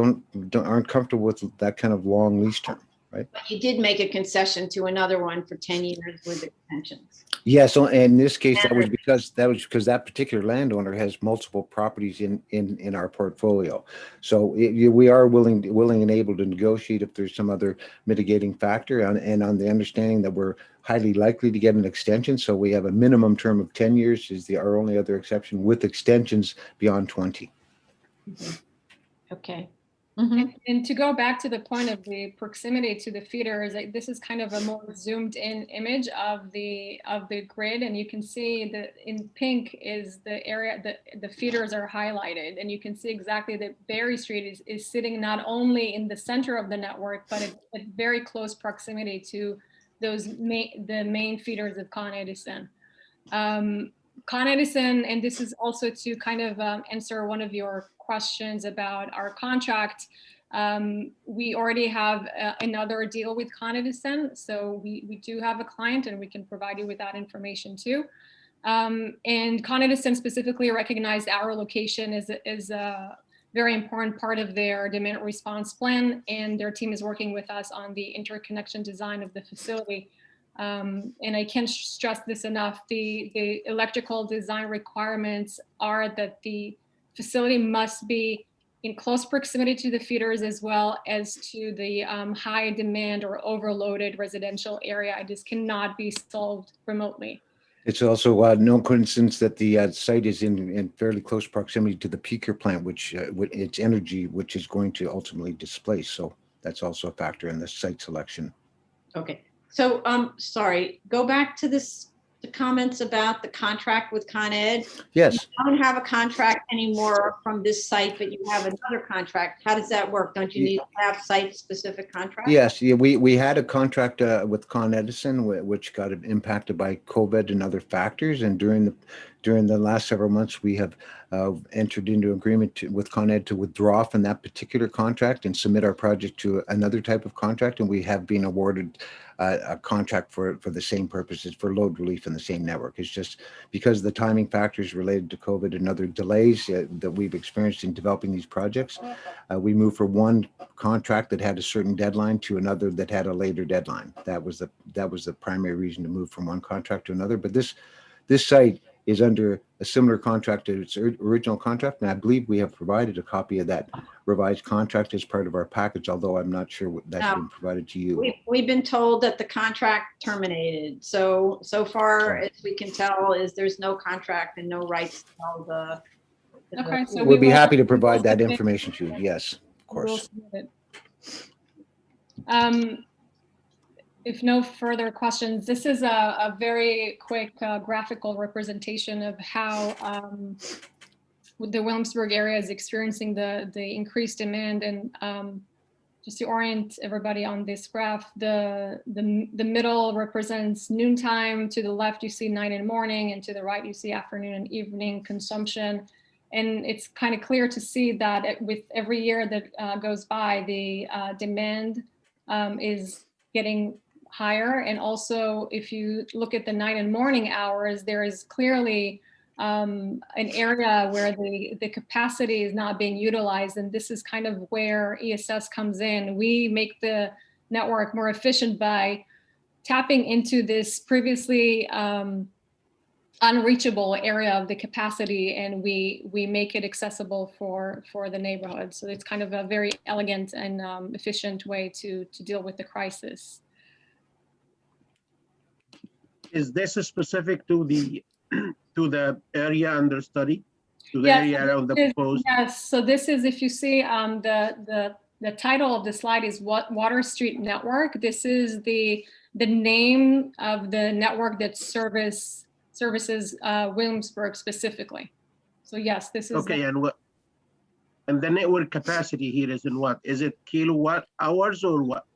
Speaker 19: aren't comfortable with that kind of long lease term. Right.
Speaker 2: But you did make a concession to another one for 10 years with extensions.
Speaker 19: Yeah, so in this case, that was because that particular landowner has multiple properties in our portfolio. So we are willing and able to negotiate if there's some other mitigating factor, and on the understanding that we're highly likely to get an extension. So we have a minimum term of 10 years is our only other exception, with extensions beyond 20.
Speaker 2: Okay.
Speaker 15: And to go back to the point of the proximity to the feeders, like, this is kind of a more zoomed in image of the grid, and you can see that in pink is the area that the feeders are highlighted, and you can see exactly that Berry Street is sitting not only in the center of the network, but at very close proximity to those the main feeders of Con Edison. Con Edison, and this is also to kind of answer one of your questions about our contract. We already have another deal with Con Edison, so we do have a client, and we can provide you with that information too. And Con Edison specifically recognized our location as a very important part of their demand response plan, and their team is working with us on the interconnection design of the facility. And I can't stress this enough, the electrical design requirements are that the facility must be in close proximity to the feeders as well as to the high demand or overloaded residential area. This cannot be solved remotely.
Speaker 19: It's also no coincidence that the site is in fairly close proximity to the peaker plant, which its energy, which is going to ultimately displace. So that's also a factor in the site selection.
Speaker 2: Okay, so sorry, go back to the comments about the contract with Con Ed.
Speaker 19: Yes.
Speaker 2: You don't have a contract anymore from this site, but you have another contract. How does that work? Don't you need to have site-specific contracts?
Speaker 19: Yes, yeah, we had a contract with Con Edison, which got impacted by COVID and other factors. And during the last several months, we have entered into agreement with Con Ed to withdraw from that particular contract and submit our project to another type of contract. And we have been awarded a contract for the same purposes, for load relief in the same network. It's just because of the timing factors related to COVID and other delays that we've experienced in developing these projects. We moved from one contract that had a certain deadline to another that had a later deadline. That was the primary reason to move from one contract to another. But this site is under a similar contract to its original contract, and I believe we have provided a copy of that revised contract as part of our package, although I'm not sure what that's been provided to you.
Speaker 2: We've been told that the contract terminated. So far as we can tell, there's no contract and no rights to tell the.
Speaker 15: Okay, so
Speaker 19: We'll be happy to provide that information to you. Yes, of course.
Speaker 15: If no further questions, this is a very quick graphical representation of how the Williamsburg area is experiencing the increased demand. And just to orient everybody on this graph, the middle represents noontime. To the left, you see night and morning, and to the right, you see afternoon and evening consumption. And it's kind of clear to see that with every year that goes by, the demand is getting higher. And also, if you look at the night and morning hours, there is clearly an area where the capacity is not being utilized. And this is kind of where ESS comes in. We make the network more efficient by tapping into this previously unreachable area of the capacity, and we make it accessible for the neighborhood. So it's kind of a very elegant and efficient way to deal with the crisis.
Speaker 6: Is this specific to the area under study? To the area around the proposed?
Speaker 15: Yes. So this is, if you see the title of the slide is Water Street Network. This is the name of the network that services Williamsburg specifically. So yes, this is
Speaker 6: okay. And the network capacity here is in what? Is it kilowatt hours or what?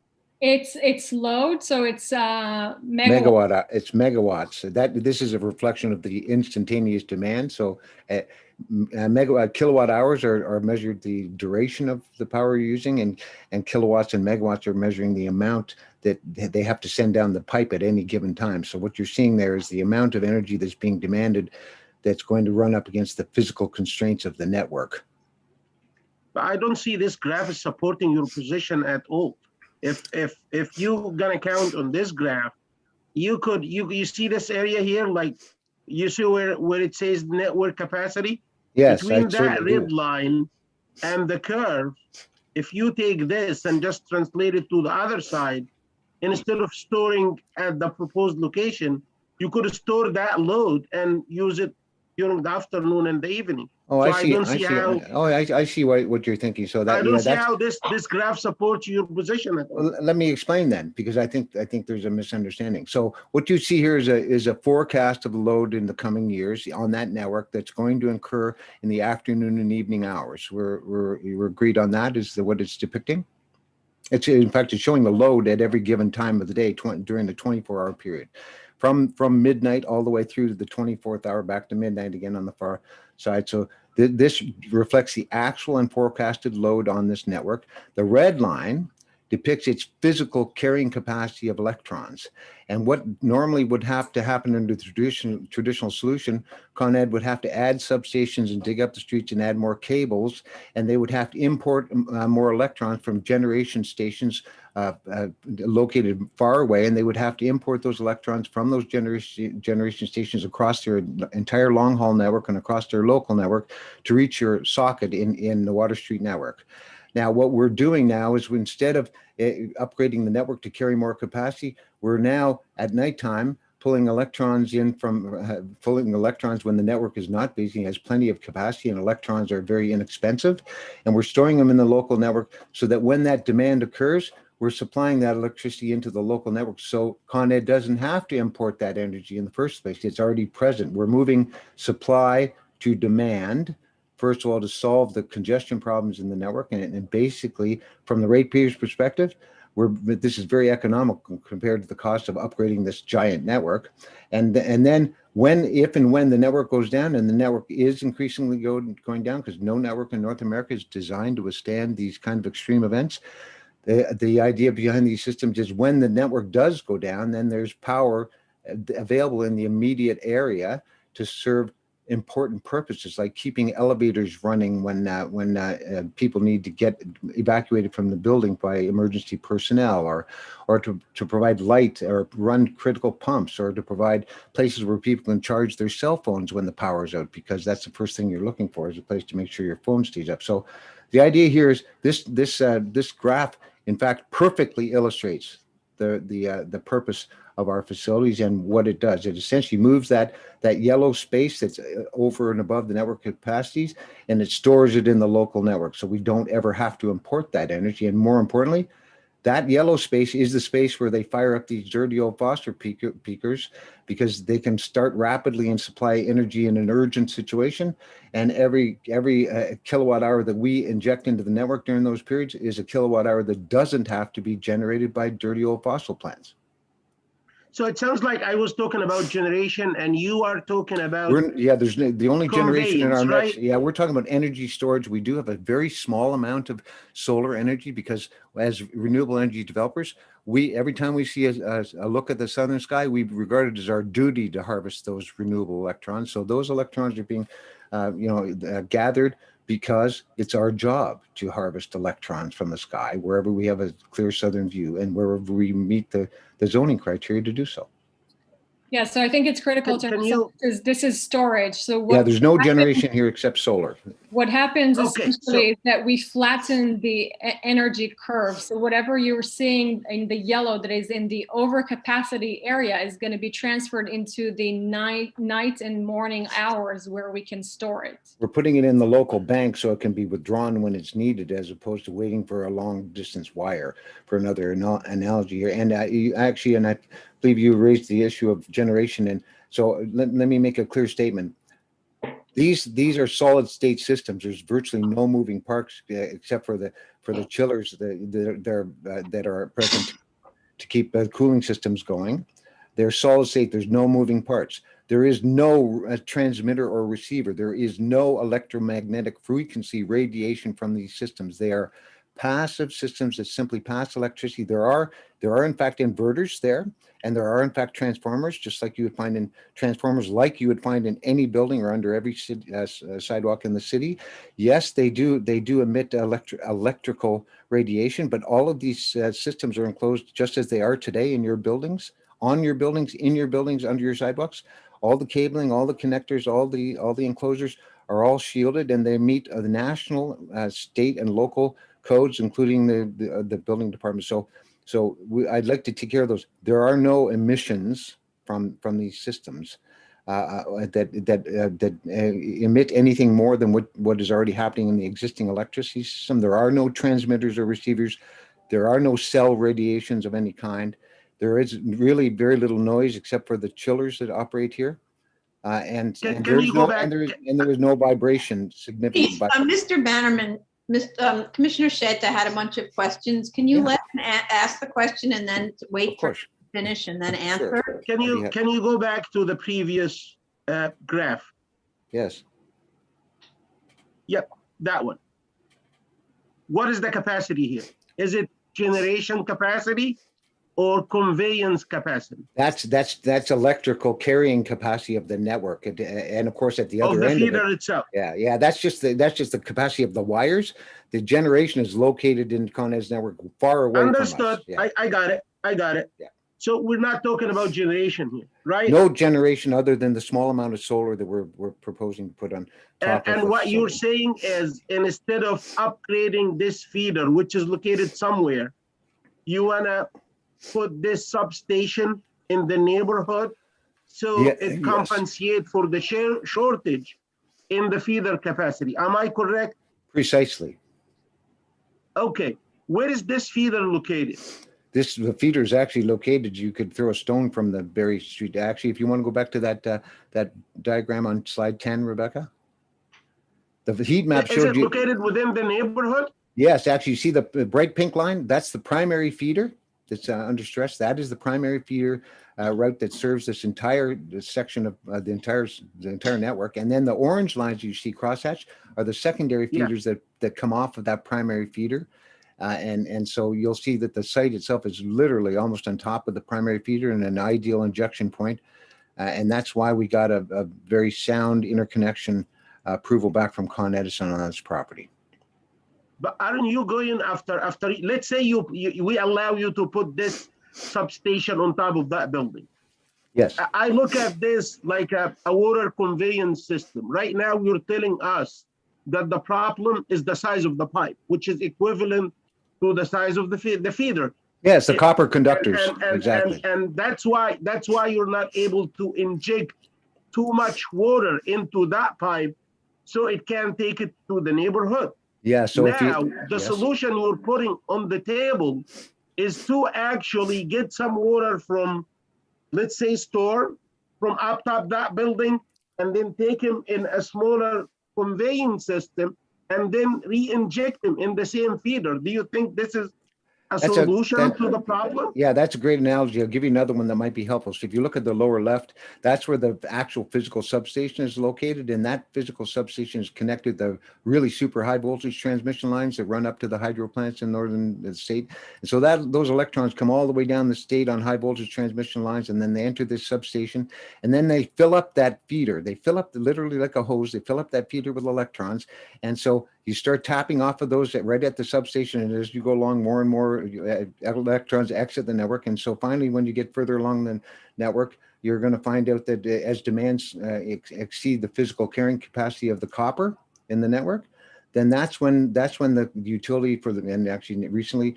Speaker 15: It's load, so it's
Speaker 19: megawatt. It's megawatts. This is a reflection of the instantaneous demand. So kilowatt hours are measured the duration of the power you're using, and kilowatts and megawatts are measuring the amount that they have to send down the pipe at any given time. So what you're seeing there is the amount of energy that's being demanded that's going to run up against the physical constraints of the network.
Speaker 6: But I don't see this graph is supporting your position at all. If you're gonna count on this graph, you see this area here, like you see where it says network capacity?
Speaker 19: Yes.
Speaker 6: Between that red line and the curve, if you take this and just translate it to the other side, instead of storing at the proposed location, you could store that load and use it during the afternoon and the evening.
Speaker 19: Oh,
Speaker 6: So
Speaker 19: I
Speaker 6: I
Speaker 19: see,
Speaker 6: don't
Speaker 19: I
Speaker 6: see
Speaker 19: see.
Speaker 6: how,
Speaker 19: Oh, I see what you're thinking. So
Speaker 6: I
Speaker 19: that,
Speaker 6: don't
Speaker 19: yeah,
Speaker 6: see
Speaker 19: that's,
Speaker 6: how this graph supports your position at all.
Speaker 19: well, let me explain then, because I think there's a misunderstanding. So what you see here is a forecast of the load in the coming years on that network that's going to incur in the afternoon and evening hours. We're agreed on that, is what it's depicting? It's, in fact, it's showing the load at every given time of the day during the 24-hour period, from midnight all the way through to the 24th hour, back to midnight again on the far side. So this reflects the actual and forecasted load on this network. The red line depicts its physical carrying capacity of electrons. And what normally would have to happen under the traditional solution, Con Ed would have to add substations and dig up the streets and add more cables, and they would have to import more electrons from generation stations located far away, and they would have to import those electrons from those generation stations across their entire long haul network and across their local network to reach your socket in the Water Street network. Now, what we're doing now is, instead of upgrading the network to carry more capacity, we're now at nighttime pulling electrons in from pulling electrons when the network is not busy, has plenty of capacity, and electrons are very inexpensive. And we're storing them in the local network so that when that demand occurs, we're supplying that electricity into the local network. So Con Ed doesn't have to import that energy in the first place. It's already present. We're moving supply to demand, first of all, to solve the congestion problems in the network. And basically, from the ratepayer's perspective, this is very economical compared to the cost of upgrading this giant network. And then if and when the network goes down, and the network is increasingly going down, because no network in North America is designed to withstand these kind of extreme events, the idea behind these systems is, when the network does go down, then there's power available in the immediate area to serve important purposes, like keeping elevators running when people need to get evacuated from the building by emergency personnel, or to provide light, or run critical pumps, or to provide places where people can charge their cell phones when the power is out, because that's the first thing you're looking for, is a place to make sure your phone stays up. So the idea here is this graph, in fact, perfectly illustrates the purpose of our facilities and what it does. It essentially moves that yellow space that's over and above the network capacities, and it stores it in the local network, so we don't ever have to import that energy. And more importantly, that yellow space is the space where they fire up these dirty old Foster peakers, because they can start rapidly and supply energy in an urgent situation. And every kilowatt hour that we inject into the network during those periods is a kilowatt hour that doesn't have to be generated by dirty old fossil plants.
Speaker 6: So it sounds like I was talking about generation and you are talking about
Speaker 19: There's the only generation in our
Speaker 6: conveyance,
Speaker 19: mix.
Speaker 6: right?
Speaker 19: Yeah, we're talking about energy storage. We do have a very small amount of solar energy, because as renewable energy developers, every time we see a look at the southern sky, we regard it as our duty to harvest those renewable electrons. So those electrons are being gathered because it's our job to harvest electrons from the sky wherever we have a clear southern view and wherever we meet the zoning criteria to do so.
Speaker 15: Yeah, so I think it's critical to understand, because this is storage. So
Speaker 19: Yeah,
Speaker 15: what
Speaker 19: there's no generation here except solar.
Speaker 15: what happens
Speaker 6: Okay,
Speaker 15: essentially is that we flatten the energy curve. So whatever you're seeing in the yellow that is in the overcapacity area is going to be transferred into the night and morning hours where we can store it.
Speaker 19: We're putting it in the local bank so it can be withdrawn when it's needed, as opposed to waiting for a long distance wire, for another analogy here. And I believe you raised the issue of generation. And so let me make a clear statement. These are solid state systems. There's virtually no moving parts except for the chillers that are present to keep cooling systems going. They're solid state. There's no moving parts. There is no transmitter or receiver. There is no electromagnetic frequency radiation from these systems. They are passive systems that simply pass electricity. There are in fact inverters there, and there are in fact transformers, just like you would find in transformers, like you would find in any building or under every sidewalk in the city. Yes, they do emit electrical radiation, but all of these systems are enclosed just as they are today in your buildings, on your buildings, in your buildings, under your sidewalks. All the cabling, all the connectors, all the enclosures are all shielded, and they meet the national, state, and local codes, including the building department. So I'd like to take care of those. There are no emissions from these systems. that emit anything more than what is already happening in the existing electricity system. There are no transmitters or receivers. There are no cell radiations of any kind. There is really very little noise except for the chillers that operate here. And there is no vibration significant.
Speaker 2: Mr. Bannerman, Commissioner Sheta had a bunch of questions. Can you let him ask the question and then wait for him to finish and then answer?
Speaker 6: Sure. Can you go back to the previous graph?
Speaker 19: Yes.
Speaker 6: Yep, that one. What is the capacity here? Is it generation capacity or conveyance capacity?
Speaker 19: That's electrical carrying capacity of the network, and of course at the other end
Speaker 6: feeder
Speaker 19: of it,
Speaker 6: itself.
Speaker 19: Yeah, that's just the capacity of the wires. The generation is located in Con Ed's network far away
Speaker 6: Understood.
Speaker 19: from us.
Speaker 6: I got it.
Speaker 19: Yeah.
Speaker 6: So we're not talking about generation here, right?
Speaker 19: No generation other than the small amount of solar that we're proposing to put on top of.
Speaker 6: And what you're saying is, instead of upgrading this feeder, which is located somewhere, you wanna put this substation in the neighborhood so it compensates for the shortage in the feeder capacity. Am I correct?
Speaker 19: Precisely.
Speaker 6: Okay, where is this feeder located?
Speaker 19: The feeder is actually located. You could throw a stone from the Berry Street. Actually, if you want to go back to that diagram on slide 10, Rebecca. The heat map showed you.
Speaker 6: Is it located within the neighborhood?
Speaker 19: Yes, actually, you see the bright pink line? That's the primary feeder that's under stress. That is the primary feeder route that serves this entire section of the entire network. And then the orange lines you see crosshatched are the secondary feeders that come off of that primary feeder. And so you'll see that the site itself is literally almost on top of the primary feeder and an ideal injection point. And that's why we got a very sound interconnection approval back from Con Edison on this property.
Speaker 6: But aren't you going after let's say we allow you to put this substation on top of that building?
Speaker 19: Yes.
Speaker 6: I look at this like a water conveyance system. Right now, you're telling us that the problem is the size of the pipe, which is equivalent to the size of the feeder.
Speaker 19: Yes, the copper conductors, exactly.
Speaker 6: And that's why you're not able to inject too much water into that pipe so it can take it to the neighborhood.
Speaker 19: Yeah, so
Speaker 6: now the solution you're putting on the table is to actually get some water from, let's say, store from up top that building, and then take him in a smaller conveying system and then re-inject them in the same feeder. Do you think this is a solution to the problem?
Speaker 19: Yeah, that's a great analogy. I'll give you another one that might be helpful. So if you look at the lower left, that's where the actual physical substation is located. And that physical substation is connected to the really super high voltage transmission lines that run up to the hydro plants in northern state. And so those electrons come all the way down the state on high voltage transmission lines, and then they enter this substation, and then they fill up that feeder. They fill up literally like a hose. They fill up that feeder with electrons. And so you start tapping off of those right at the substation, and as you go along, more and more electrons exit the network. And so finally, when you get further along the network, you're going to find out that as demands exceed the physical carrying capacity of the copper in the network, then that's when the utility and actually recently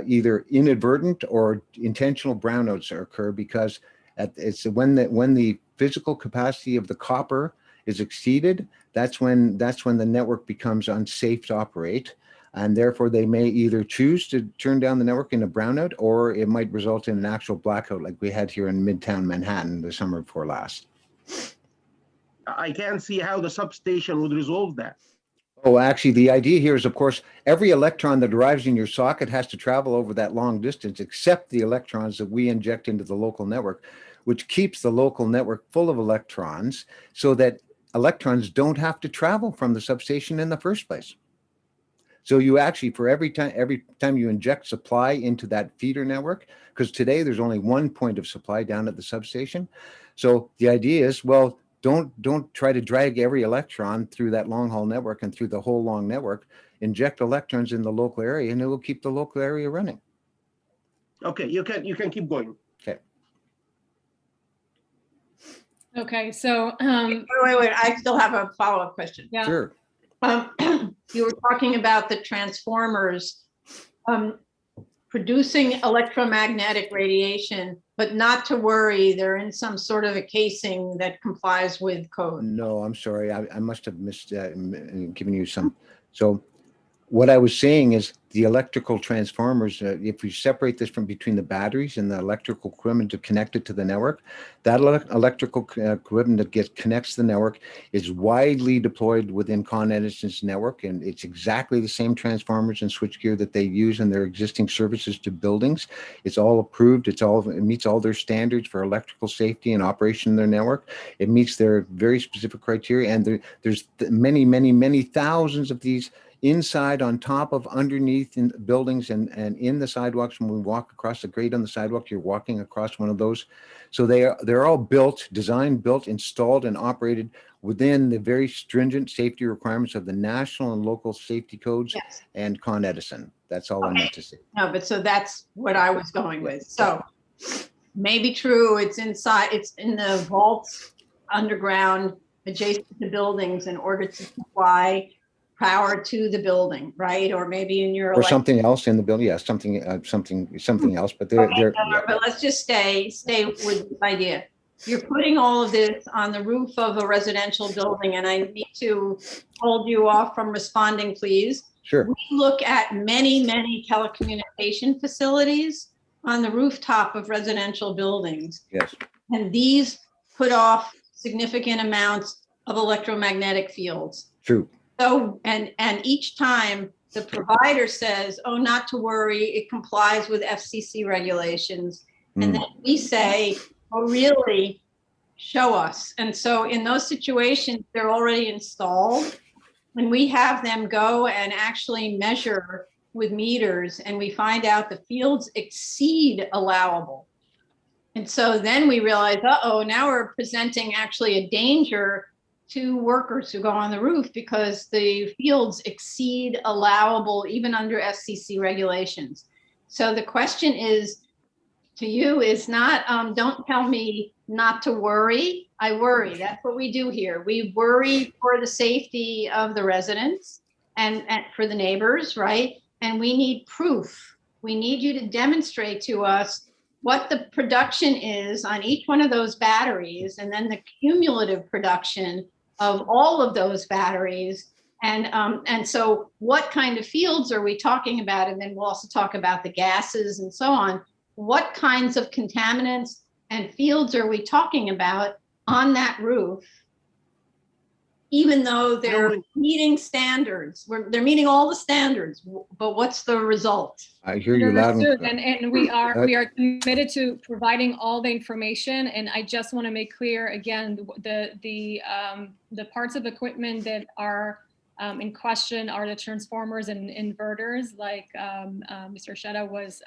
Speaker 19: either inadvertent or intentional brownouts occur, because it's when the physical capacity of the copper is exceeded, that's when the network becomes unsafe to operate. And therefore, they may either choose to turn down the network in a brownout, or it might result in an actual blackout like we had here in Midtown Manhattan the summer before last.
Speaker 6: I can't see how the substation would resolve that.
Speaker 19: Oh, actually, the idea here is, of course, every electron that arrives in your socket has to travel over that long distance, except the electrons that we inject into the local network, which keeps the local network full of electrons so that electrons don't have to travel from the substation in the first place. So you actually, for every time you inject supply into that feeder network, because today there's only one point of supply down at the substation. So the idea is, well, don't try to drag every electron through that long haul network and through the whole long network. Inject electrons in the local area, and it will keep the local area running.
Speaker 6: Okay, you can keep going.
Speaker 19: Okay.
Speaker 15: Okay, so
Speaker 2: wait, I still have a follow-up question.
Speaker 15: Yeah.
Speaker 19: Sure.
Speaker 2: You were talking about the transformers producing electromagnetic radiation but not to worry, they're in some sort of a casing that complies with code.
Speaker 19: No, I'm sorry. I must have missed giving you some. So what I was saying is the electrical transformers, if we separate this from between the batteries and the electrical equipment to connect it to the network, that electrical equipment that connects the network is widely deployed within Con Edison's network. And it's exactly the same transformers and switchgear that they use in their existing services to buildings. It's all approved. It meets all their standards for electrical safety and operation in their network. It meets their very specific criteria. And there's many, many, many thousands of these inside, on top of, underneath in buildings, and in the sidewalks. When we walk across the grade on the sidewalk, you're walking across one of those. So they're all built, designed, built, installed, and operated within the very stringent safety requirements of the national and local safety codes.
Speaker 2: Yes.
Speaker 19: And Con Edison. That's all I meant to say.
Speaker 2: No, but so that's what I was going with. So maybe true, it's inside, it's in the vaults underground adjacent to buildings in order to supply power to the building, right? Or maybe in your
Speaker 19: Or something else in the building. Yeah, something else. But they're
Speaker 2: but let's just stay with this idea. You're putting all of this on the roof of a residential building, and I need to hold you off from responding, please.
Speaker 19: Sure.
Speaker 2: We look at many, many telecommunication facilities on the rooftop of residential buildings.
Speaker 19: Yes.
Speaker 2: And these put off significant amounts of electromagnetic fields.
Speaker 19: True.
Speaker 2: So, and each time the provider says, oh, not to worry, it complies with FCC regulations. And then we say, oh, really? Show us. And so in those situations, they're already installed. When we have them go and actually measure with meters, and we find out the fields exceed allowable. And so then we realize, uh-oh, now we're presenting actually a danger to workers who go on the roof because the fields exceed allowable even under FCC regulations. So the question is to you is not, don't tell me not to worry. I worry. That's what we do here. We worry for the safety of the residents and for the neighbors, right? And we need proof. We need you to demonstrate to us what the production is on each one of those batteries, and then the cumulative production of all of those batteries. And so what kind of fields are we talking about? And then we'll also talk about the gases and so on. What kinds of contaminants and fields are we talking about on that roof? Even though they're meeting standards, they're meeting all the standards, but what's the result?
Speaker 19: I hear you loud and
Speaker 15: Understood. And we are committed to providing all the information. And I just want to make clear again, the parts of equipment that are in question are the transformers and inverters, like Mr. Shetta was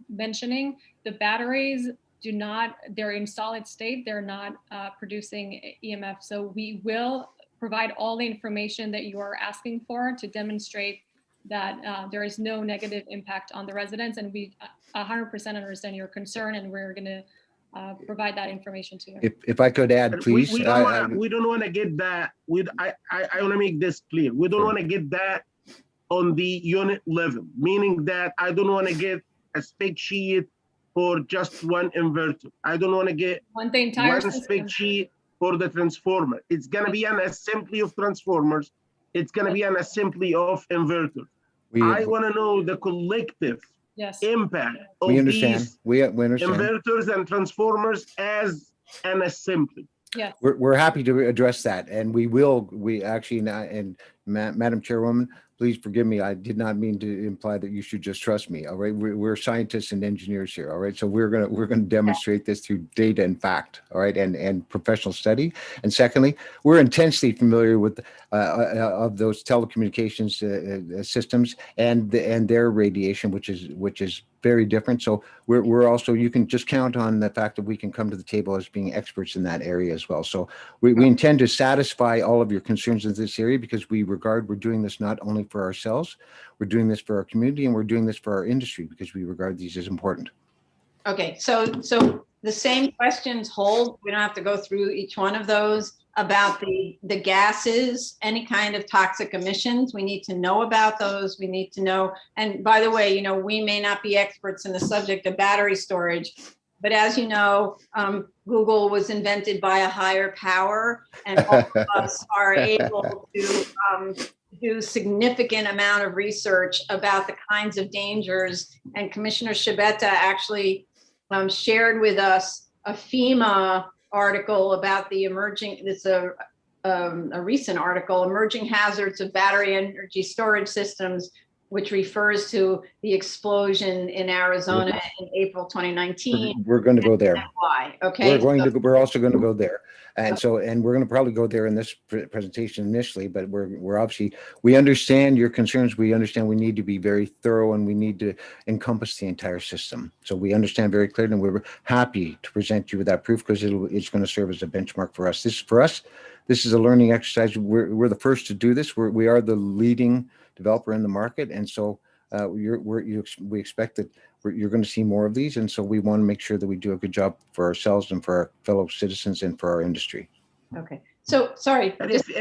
Speaker 15: mentioning. The batteries they're in solid state. They're not producing EMF. So we will provide all the information that you are asking for to demonstrate that there is no negative impact on the residents. And we 100% understand your concern, and we're going to provide that information to you.
Speaker 19: If I could add, please.
Speaker 6: We don't want to get that. I want to make this clear. We don't want to get that on the unit level, meaning that I don't want to get a spec sheet for just one inverter. I don't want to get
Speaker 15: the entire
Speaker 6: one spec sheet for the transformer. It's going to be an assembly of transformers. It's going to be an assembly of inverters. I want to know the collective impact of these inverters and transformers as an assembly.
Speaker 15: Yes.
Speaker 19: We're happy to address that, and we actually, and Madam Chairwoman, please forgive me. I did not mean to imply that you should just trust me. All right, we're scientists and engineers here. All right, so we're gonna demonstrate this through data and fact. All right, and professional study. And secondly, we're intensely familiar with of those telecommunications systems and their radiation, which is very different. So we're also, you can just count on the fact that we can come to the table as being experts in that area as well. So we intend to satisfy all of your concerns in this area, because we regard we're doing this not only for ourselves, we're doing this for our community, and we're doing this for our industry, because we regard these as important.
Speaker 2: Okay, so the same questions hold. We don't have to go through each one of those about the gases, any kind of toxic emissions. We need to know about those. We need to know. And by the way, we may not be experts in the subject of battery storage, But as you know, Google was invented by a higher power, and all of us are able to do significant amount of research about the kinds of dangers. And Commissioner Shabeta actually shared with us a FEMA article about the emerging, it's a recent article, Emerging Hazards of Battery Energy Storage Systems, which refers to the explosion in Arizona in April 2019.
Speaker 19: We're going to go there.
Speaker 2: Why? Okay.
Speaker 19: We're also going to go there. And so, and we're going to probably go there in this presentation initially, but we're obviously, we understand your concerns. We understand we need to be very thorough and we need to encompass the entire system. So we understand very clearly, and we're happy to present you with that proof because it's going to serve as a benchmark for us. This is a learning exercise. We're the first to do this. We are the leading developer in the market. And so we expect that you're going to see more of these. And so we want to make sure that we do a good job for ourselves and for our fellow citizens and for our industry.
Speaker 2: Okay. So sorry,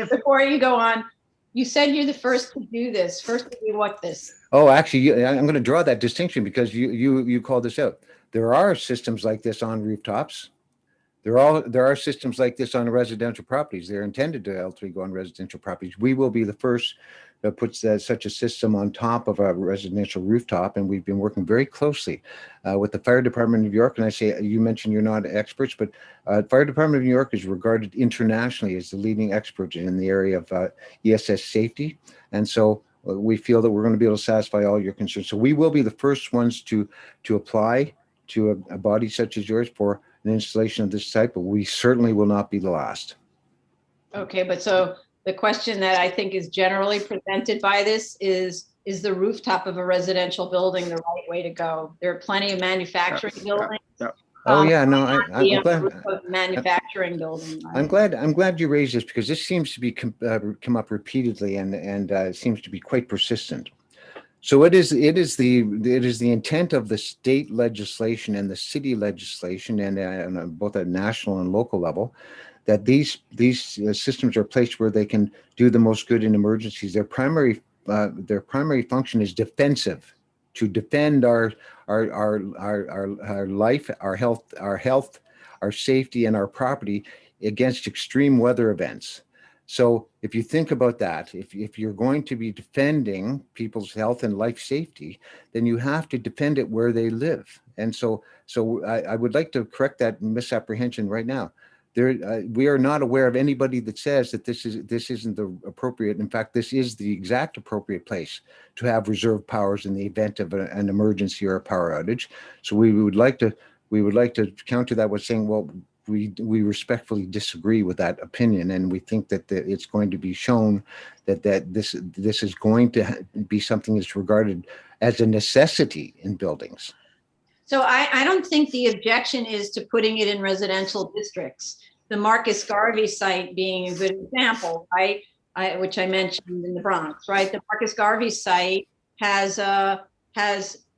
Speaker 2: before you go on, you said you're the first to do this. First to do what this?
Speaker 19: Oh, actually, I'm going to draw that distinction because you called this out. There are systems like this on rooftops. There are systems like this on residential properties. They're intended to ultimately go on residential properties. We will be the first that puts such a system on top of a residential rooftop, and we've been working very closely with the Fire Department of New York. And I say, you mentioned you're not experts, but Fire Department of New York is regarded internationally as the leading expert in the area of ESS safety, and so we feel that we're going to be able to satisfy all your concerns. So we will be the first ones to apply to a body such as yours for an installation of this type, but we certainly will not be the last.
Speaker 2: Okay, but so the question that I think is generally presented by this is the rooftop of a residential building the right way to go? There are plenty of manufacturing buildings.
Speaker 19: Oh yeah, no,
Speaker 2: I'm glad. Manufacturing building.
Speaker 19: I'm glad you raised this because this seems to be come up repeatedly and seems to be quite persistent. So it is the intent of the state legislation and the city legislation and both at national and local level that these systems are placed where they can do the most good in emergencies. Their primary function is defensive, to defend our life, our health, our safety, and our property against extreme weather events. So if you think about that, if you're going to be defending people's health and life safety, then you have to defend it where they live. And so I would like to correct that misapprehension right now. We are not aware of anybody that says that this isn't the appropriate. In fact, this is the exact appropriate place to have reserve powers in the event of an emergency or a power outage. So we would like to counter that with saying, well, we respectfully disagree with that opinion, and we think that it's going to be shown that this is going to be something that's regarded as a necessity in buildings.
Speaker 2: So I don't think the objection is to putting it in residential districts. The Marcus Garvey site being a good example, right? Which I mentioned in the Bronx, right? The Marcus Garvey site has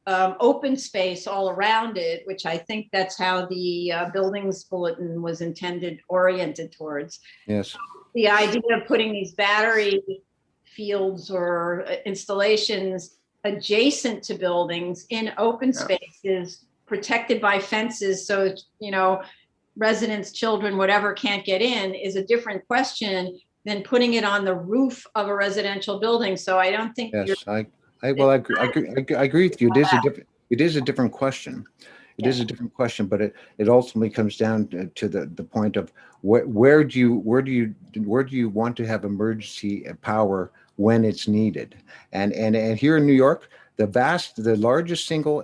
Speaker 2: open space all around it, which I think that's how the buildings bulletin was oriented towards.
Speaker 19: Yes.
Speaker 2: The idea of putting these battery fields or installations adjacent to buildings in open spaces, protected by fences, so residents, children, whatever can't get in, is a different question than putting it on the roof of a residential building. So I don't think.
Speaker 19: Yes, I agree with you. It is a different question. It is a different question, but it ultimately comes down to the point of where do you want to have emergency power when it's needed, and here in New York, the largest single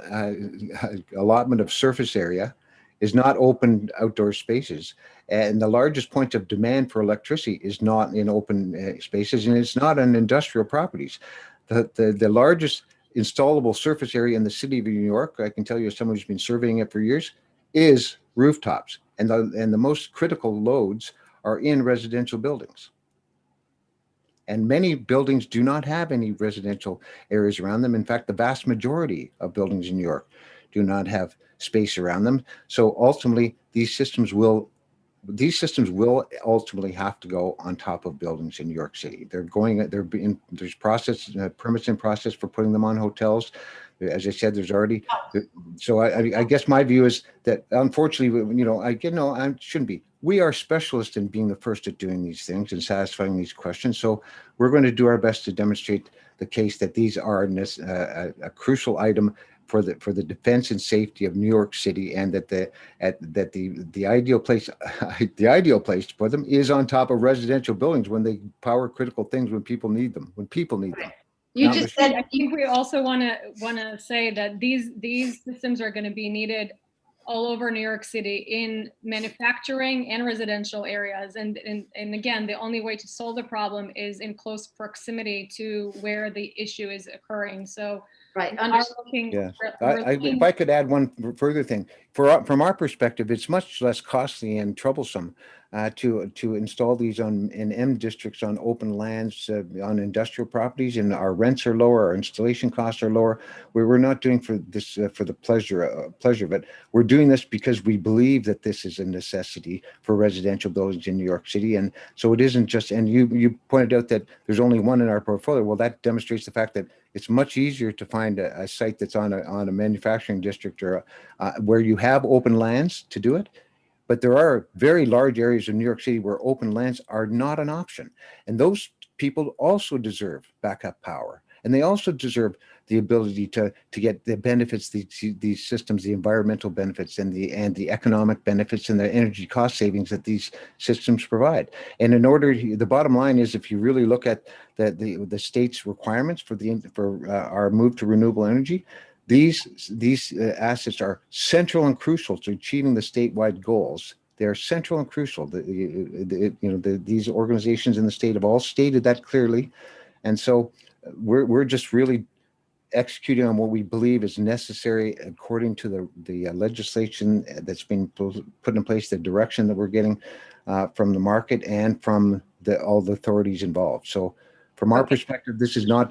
Speaker 19: allotment of surface area is not open outdoor spaces, and the largest point of demand for electricity is not in open spaces, and it's not on industrial properties. The largest installable surface area in the city of New York, I can tell you as someone who's been surveying it for years, is rooftops, and the most critical loads are in residential buildings. And many buildings do not have any residential areas around them. In fact, the vast majority of buildings in New York do not have space around them. So ultimately, these systems will these systems will ultimately have to go on top of buildings in New York City. There's permits in process for putting them on hotels. As I said, there's already, so I guess my view is that unfortunately, I shouldn't be. We are specialists in being the first at doing these things and satisfying these questions. So we're going to do our best to demonstrate the case that these are a crucial item for the defense and safety of New York City, and that the ideal place for them is on top of residential buildings when they power critical things when people need them.
Speaker 14: You just said,
Speaker 15: I think we also want to say that these systems are going to be needed all over New York City in manufacturing and residential areas. And again, the only way to solve the problem is in close proximity to where the issue is occurring. So
Speaker 1: right.
Speaker 19: Yeah. If I could add one further thing, from our perspective, it's much less costly and troublesome to install these in M districts on open lands, on industrial properties, and our rents are lower, our installation costs are lower. We're not doing for this for the pleasure of it. We're doing this because we believe that this is a necessity for residential buildings in New York City, and so it isn't just. And you pointed out that there's only one in our portfolio. Well, that demonstrates the fact that it's much easier to find a site that's on a manufacturing district or where you have open lands to do it. But there are very large areas in New York City where open lands are not an option. And those people also deserve backup power. And they also deserve the ability to get the benefits, these systems, the environmental benefits and the economic benefits and the energy cost savings that these systems provide. And the bottom line is, if you really look at the state's requirements for our move to renewable energy, these assets are central and crucial to achieving the statewide goals. They are central and crucial. These organizations in the state have all stated that clearly, and so we're just really executing on what we believe is necessary according to the legislation that's been put in place, the direction that we're getting from the market and from all the authorities involved. So, from our perspective, this is a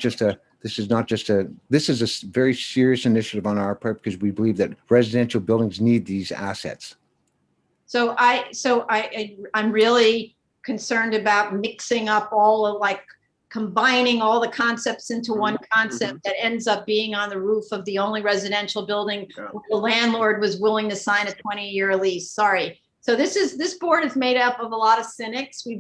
Speaker 19: very serious initiative on our part because we believe that residential buildings need these assets.
Speaker 1: So I'm really concerned about mixing up combining all the concepts into one concept that ends up being on the roof of the only residential building where the landlord was willing to sign a 20-year lease. Sorry. So this board is made up of a lot of cynics.
Speaker 19: I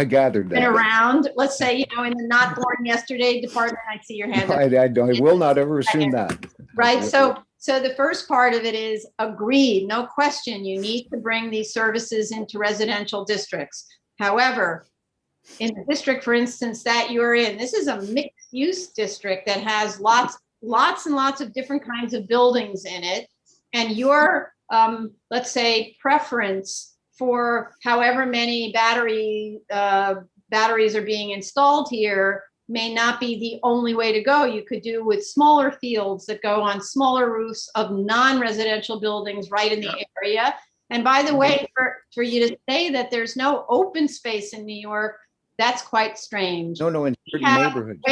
Speaker 19: gathered
Speaker 1: been
Speaker 19: that.
Speaker 1: around. Let's say, in the not born yesterday department, I see your hand.
Speaker 19: I will not ever assume that.
Speaker 1: Right. So the first part of it is agreed, no question. You need to bring these services into residential districts. However, in the district, for instance, that you're in, this is a mixed use district that has lots and lots of different kinds of buildings in it. And your, let's say, preference for however many batteries are being installed here may not be the only way to go. You could do with smaller fields that go on smaller roofs of non-residential buildings right in the area. And by the way, for you to say that there's no open space in New York, that's quite strange.
Speaker 19: No, in certain neighborhoods.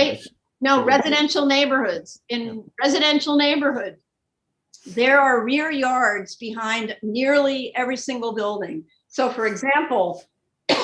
Speaker 1: Residential neighborhoods. In residential neighborhoods, there are rear yards behind nearly every single building. So for example,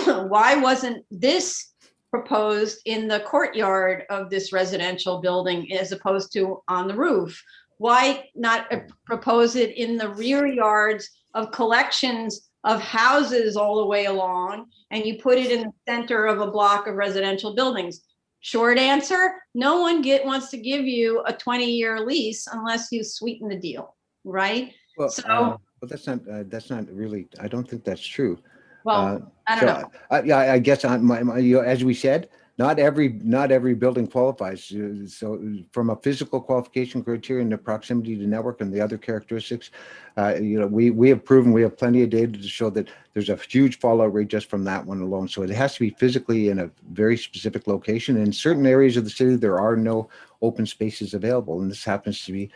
Speaker 1: why wasn't this proposed in the courtyard of this residential building as opposed to on the roof? Why not propose it in the rear yards of collections of houses all the way along, and you put it in the center of a block of residential buildings? Short answer, no one wants to give you a 20-year lease unless you sweeten the deal, right?
Speaker 19: Well, but that's not really, I don't think that's true.
Speaker 1: Well, I don't know.
Speaker 19: I guess as we said, not every building qualifies. So from a physical qualification criteria and the proximity to network and the other characteristics, we have proven, we have plenty of data to show that there's a huge fallout rate just from that one alone. So it has to be physically in a very specific location. In certain areas of the city, there are no open spaces available, and this happens to be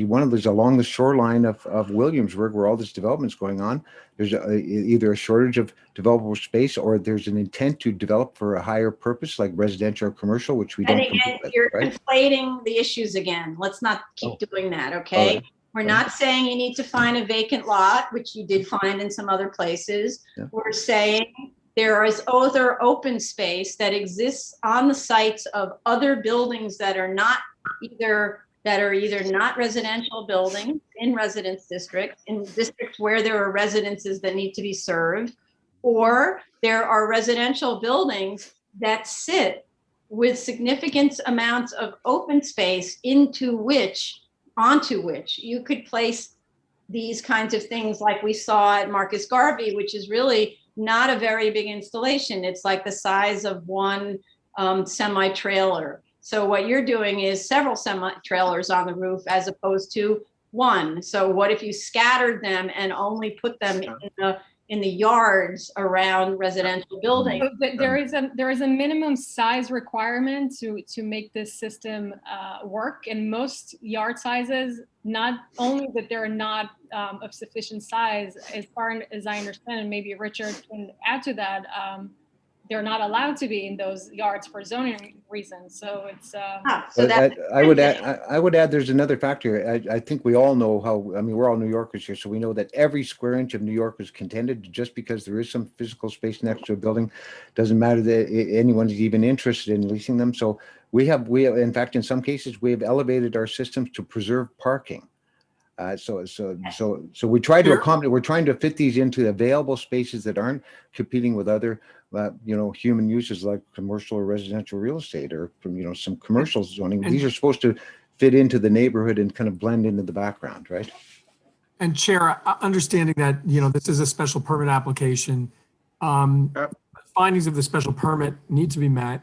Speaker 19: one of those along the shoreline of Williamsburg, where all this development is going on. There's either a shortage of developable space, or there's an intent to develop for a higher purpose, like residential or commercial, which we don't.
Speaker 1: And again, you're conflating the issues again. Let's not keep doing that, okay?
Speaker 2: We're not saying you need to find a vacant lot, which you did find in some other places.
Speaker 19: Yeah.
Speaker 2: We're saying there is other open space that exists on the sites of other buildings that are either not residential buildings in residence districts, in districts where there are residences that need to be served, or there are residential buildings that sit with significant amounts of open space onto which you could place these kinds of things like we saw at Marcus Garvey, which is really not a very big installation. It's like the size of one semi-trailer. So what you're doing is several semi-trailers on the roof as opposed to one. So what if you scattered them and only put them in the yards around residential buildings?
Speaker 15: So there is a minimum size requirement to make this system work, and most yard sizes, not only that they're not of sufficient size, as far as I understand, and maybe Richard can add to that, they're not allowed to be in those yards for zoning reasons. So it's
Speaker 19: I would add there's another factor. I think we all know how, I mean, we're all New Yorkers here, so we know that every square inch of New York is contended. Just because there is some physical space next to a building doesn't matter that anyone's even interested in leasing them. So we have, in fact, in some cases, we have elevated our systems to preserve parking. So we try to accommodate, we're trying to fit these into available spaces that aren't competing with other human uses like commercial or residential real estate, or from, some commercial zoning. These are supposed to fit into the neighborhood and kind of blend into the background, right?
Speaker 18: And Chair, understanding that, this is a special permit application, findings of the special permit need to be met.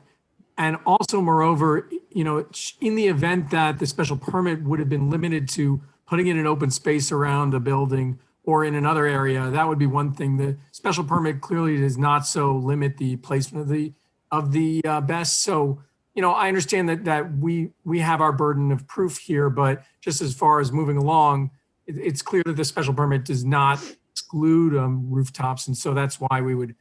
Speaker 18: And also, moreover, in the event that the special permit would have been limited to putting in an open space around a building or in another area, that would be one thing. The special permit clearly does not so limit the placement of the best. So, I understand that we have our burden of proof here, but just as far as moving along, it's clear that the special permit does not exclude rooftops, and so that's why we would.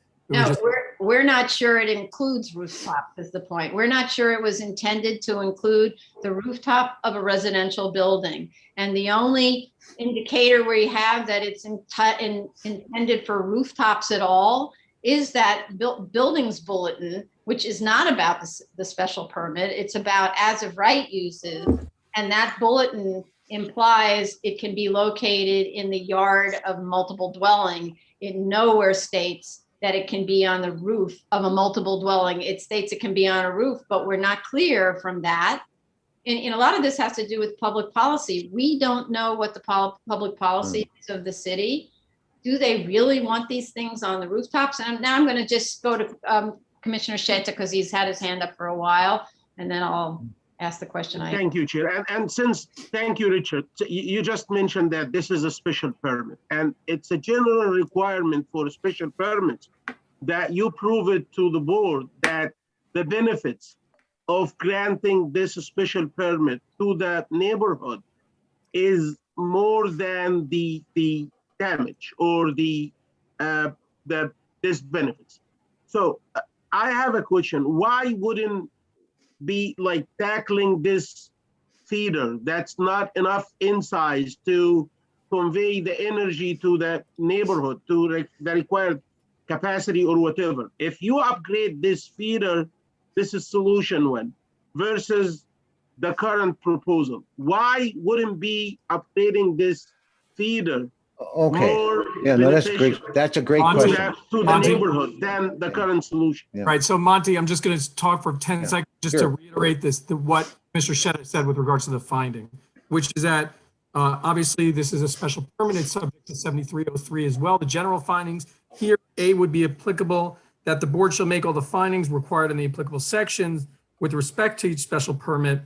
Speaker 2: We're not sure it includes rooftops is the point. We're not sure it was intended to include the rooftop of a residential building. And the only indicator we have that it's intended for rooftops at all is that buildings bulletin, which is not about the special permit. It's about as of right uses. And that bulletin implies it can be located in the yard of multiple dwelling. It nowhere states that it can be on the roof of a multiple dwelling. It states it can be on a roof, but we're not clear from that. And a lot of this has to do with public policy. We don't know what the public policy is of the city. Do they really want these things on the rooftops? And now I'm going to just go to Commissioner Sheta because he's had his hand up for a while, and then I'll ask the question.
Speaker 6: Thank you, Chair. And thank you, Richard. You just mentioned that this is a special permit, and it's a general requirement for special permits that you prove it to the board that the benefits of granting this special permit to that neighborhood is more than the damage or the disbenefits. So I have a question. Why wouldn't be like tackling this feeder that's not enough in size to convey the energy to that neighborhood, to the required capacity or whatever? If you upgrade this feeder, this is solution one versus the current proposal. Why wouldn't be upgrading this feeder?
Speaker 19: Okay. Yeah, no, that's great. That's a great question.
Speaker 6: To the neighborhood than the current solution.
Speaker 19: Yeah.
Speaker 18: Right. So Monty, I'm just going to talk for 10 seconds just to reiterate what Mr. Sheta said with regards to the finding, which is that obviously this is a special permit. It's subject to 7303 as well. The general findings here, A, would be applicable, that the board shall make all the findings required in the applicable sections with respect to each special permit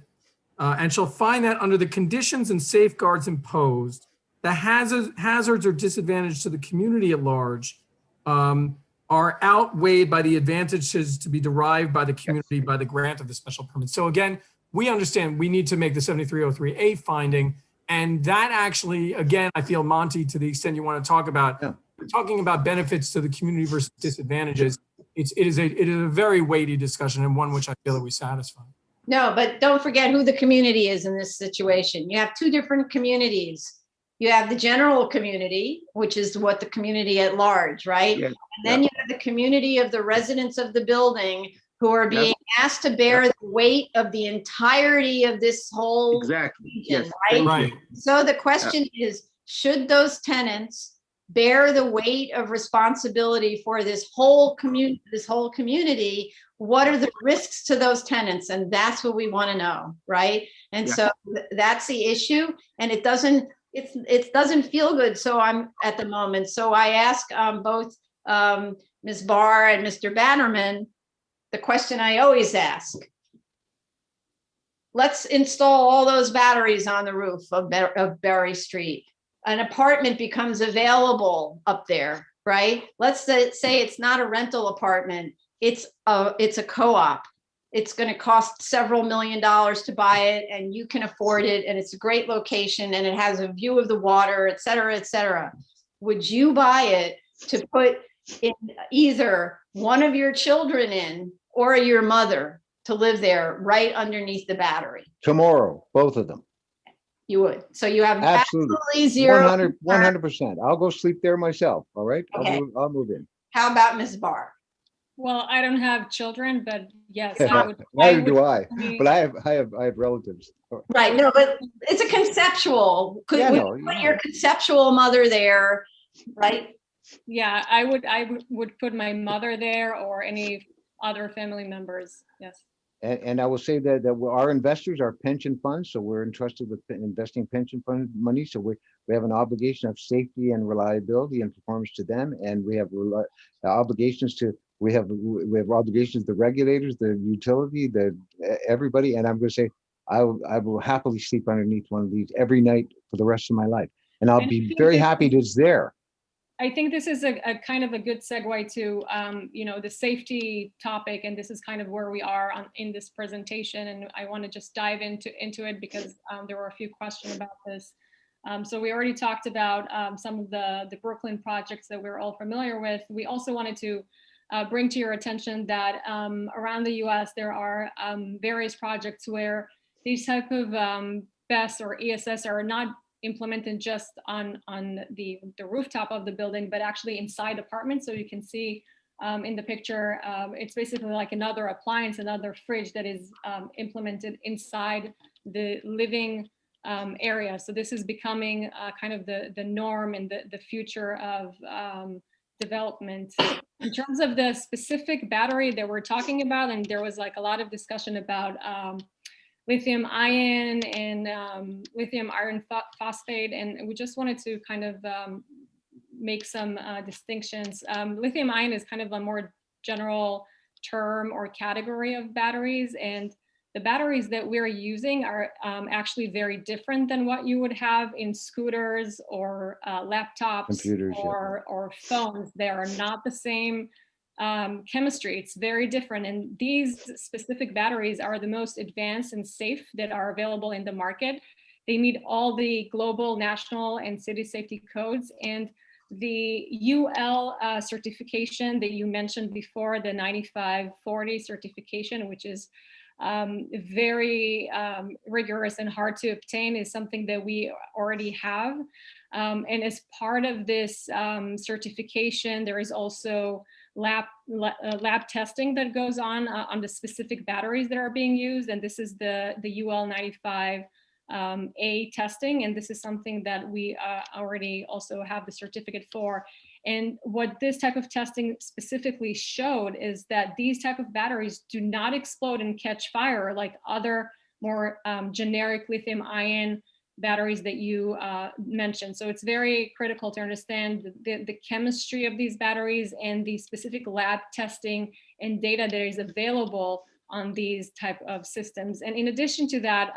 Speaker 18: and shall find that under the conditions and safeguards imposed, the hazards or disadvantages to the community at large are outweighed by the advantages to be derived by the community by the grant of the special permit. So again, we understand we need to make the 7303A finding, and that actually, again, I feel, Monty, to the extent you want to talk about, talking about benefits to the community versus disadvantages, it is a very weighty discussion and one which I feel that we satisfy.
Speaker 2: No, but don't forget who the community is in this situation. You have two different communities. you have the general community, which is what the community at large, right?
Speaker 6: Yeah,
Speaker 2: And then you have the community of the residents of the building who are
Speaker 6: Yeah.
Speaker 2: being asked to bear the weight of the entirety of this whole
Speaker 6: Exactly.
Speaker 2: region,
Speaker 6: Yes.
Speaker 2: right?
Speaker 18: Right.
Speaker 2: So the question is, should those tenants bear the weight of responsibility for this whole community? What are the risks to those tenants? And that's what we want to know, right? And
Speaker 6: Yeah.
Speaker 2: so that's the issue. And it doesn't feel good. So I'm at the moment. So I ask both Ms. Barr and Mr. Bannerman the question I always ask. Let's install all those batteries on the roof of Berry Street. An apartment becomes available up there, right? Let's say it's not a rental apartment. It's a co-op. It's going to cost several $1 million to buy it, and you can afford it, and it's a great location, and it has a view of the water, et cetera, et cetera. Would you buy it to put in either one of your children in or your mother to live there right underneath the battery?
Speaker 19: Tomorrow, both of them.
Speaker 2: You would. So you have
Speaker 19: Absolutely.
Speaker 2: absolutely zero.
Speaker 19: 100%. I'll go sleep there myself. All right.
Speaker 2: Okay.
Speaker 19: I'll move in.
Speaker 2: How about Ms. Barr?
Speaker 15: Well, I don't have children, but yes, I would.
Speaker 19: Neither do I,
Speaker 15: certainly-
Speaker 19: but I have relatives.
Speaker 2: Right. No, but it's a conceptual. Could
Speaker 19: Yeah,
Speaker 2: we
Speaker 19: no,
Speaker 2: put your conceptual mother there, right?
Speaker 15: Yeah, I would put my mother there or any other family members. Yes.
Speaker 19: And I will say that our investors are pension funds, so we're entrusted with investing pension fund money. So we have an obligation of safety and reliability and performance to them, and we have obligations to obligations to the regulators, the utility, everybody. And I'm going to say I will happily sleep underneath one of these every night for the rest of my life, and I'll be very happy that it's there.
Speaker 15: I think this is a kind of a good segue to, the safety topic, and this is kind of where we are in this presentation. And I want to just dive into it because there were a few questions about this. So we already talked about some of the Brooklyn projects that we're all familiar with. We also wanted to bring to your attention that around the US, there are various projects where these type of BESS or ESS are not implemented just on the rooftop of the building, but actually inside apartments. So you can see in the picture, it's basically like another appliance, another fridge that is implemented inside the living area. So this is becoming kind of the norm and the future of development. In terms of the specific battery that we're talking about, and there was like a lot of discussion about lithium ion and lithium iron phosphate. And we just wanted to kind of make some distinctions. Lithium ion is kind of a more general term or category of batteries. And the batteries that we're using are actually very different than what you would have in scooters or laptops,
Speaker 19: computers,
Speaker 15: or phones. They are not the same chemistry. It's very different. And these specific batteries are the most advanced and safe that are available in the market. They meet all the global, national, and city safety codes. And the UL certification that you mentioned before, the 9540 certification, which is very rigorous and hard to obtain, is something that we already have. And as part of this certification, there is also lab testing that goes on the specific batteries that are being used. And this is the UL 95 A testing. And this is something that we already also have the certificate for. And what this type of testing specifically showed is that these type of batteries do not explode and catch fire like other more generic lithium ion batteries that you mentioned. So it's very critical to understand the chemistry of these batteries and the specific lab testing and data that is available on these type of systems. And in addition to that,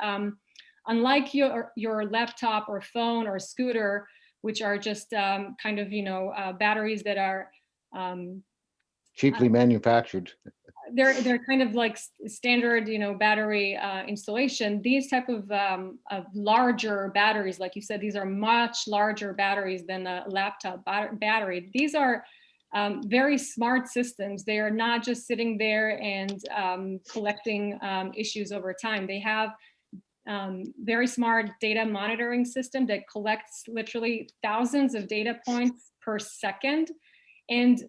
Speaker 15: unlike your laptop or phone or scooter, which are just kind of, batteries that are
Speaker 19: Cheaply manufactured.
Speaker 15: They're kind of like standard, battery installation. These type of larger batteries, like you said, these are much larger batteries than a laptop battery. These are very smart systems. They are not just sitting there and collecting issues over time. They have very smart data monitoring system that collects literally thousands of data points per second. And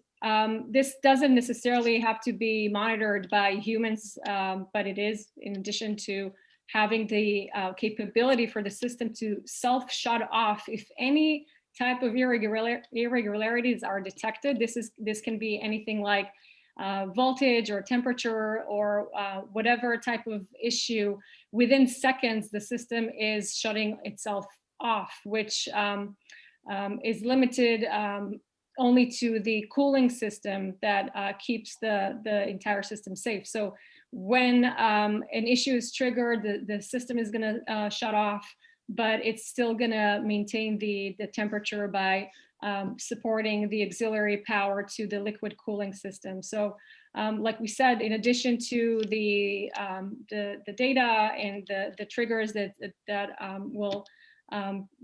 Speaker 15: this doesn't necessarily have to be monitored by humans, but it is in addition to having the capability for the system to self-shut off if any type of irregularities are detected. This can be anything like voltage or temperature or whatever type of issue. Within seconds, the system is shutting itself off, which is limited only to the cooling system that keeps the entire system safe. So when an issue is triggered, the system is going to shut off, but it's still going to maintain the temperature by supporting the auxiliary power to the liquid cooling system. So like we said, in addition to the data and the triggers that will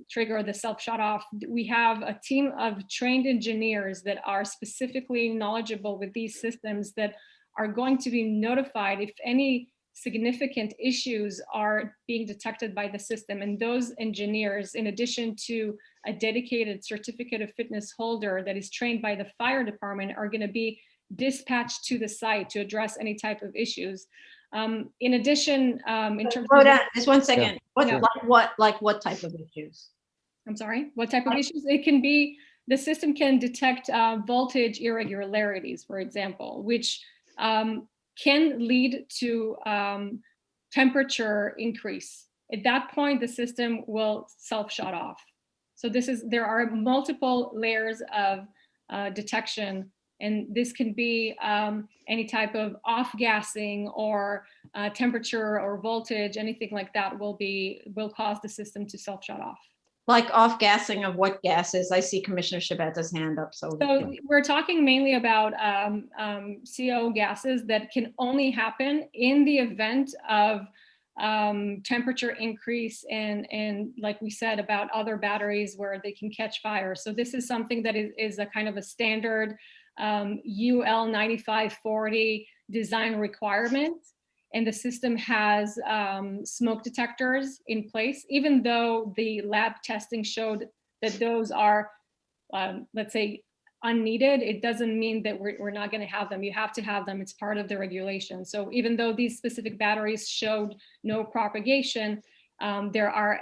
Speaker 15: trigger the self shut off, we have a team of trained engineers that are specifically knowledgeable with these systems that are going to be notified if any significant issues are being detected by the system. And those engineers, in addition to a dedicated certificate of fitness holder that is trained by the fire department, are going to be dispatched to the site to address any type of issues. In addition, in terms
Speaker 2: Hold
Speaker 15: of—
Speaker 2: on, just one second.
Speaker 15: Yeah.
Speaker 2: What type of issues?
Speaker 15: I'm sorry, what type of issues? It can be, the system can detect voltage irregularities, for example, which can lead to temperature increase. At that point, the system will self-shut off. So there are multiple layers of detection, and this can be any type of off-gassing or temperature or voltage, anything like that will cause the system to self-shut off.
Speaker 2: Like off-gassing of what gases? I see Commissioner Shabetta's hand up. So
Speaker 15: we're talking mainly about CO gases that can only happen in the event of temperature increase and like we said about other batteries where they can catch fire. So this is something that is a kind of a standard UL 9540 design requirement. And the system has smoke detectors in place, even though the lab testing showed that those are, let's say, unneeded. It doesn't mean that we're not going to have them. You have to have them. It's part of the regulation. So even though these specific batteries showed no propagation, there are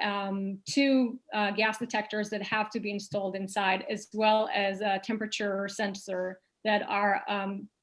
Speaker 15: 2 gas detectors that have to be installed inside, as well as a temperature sensor that are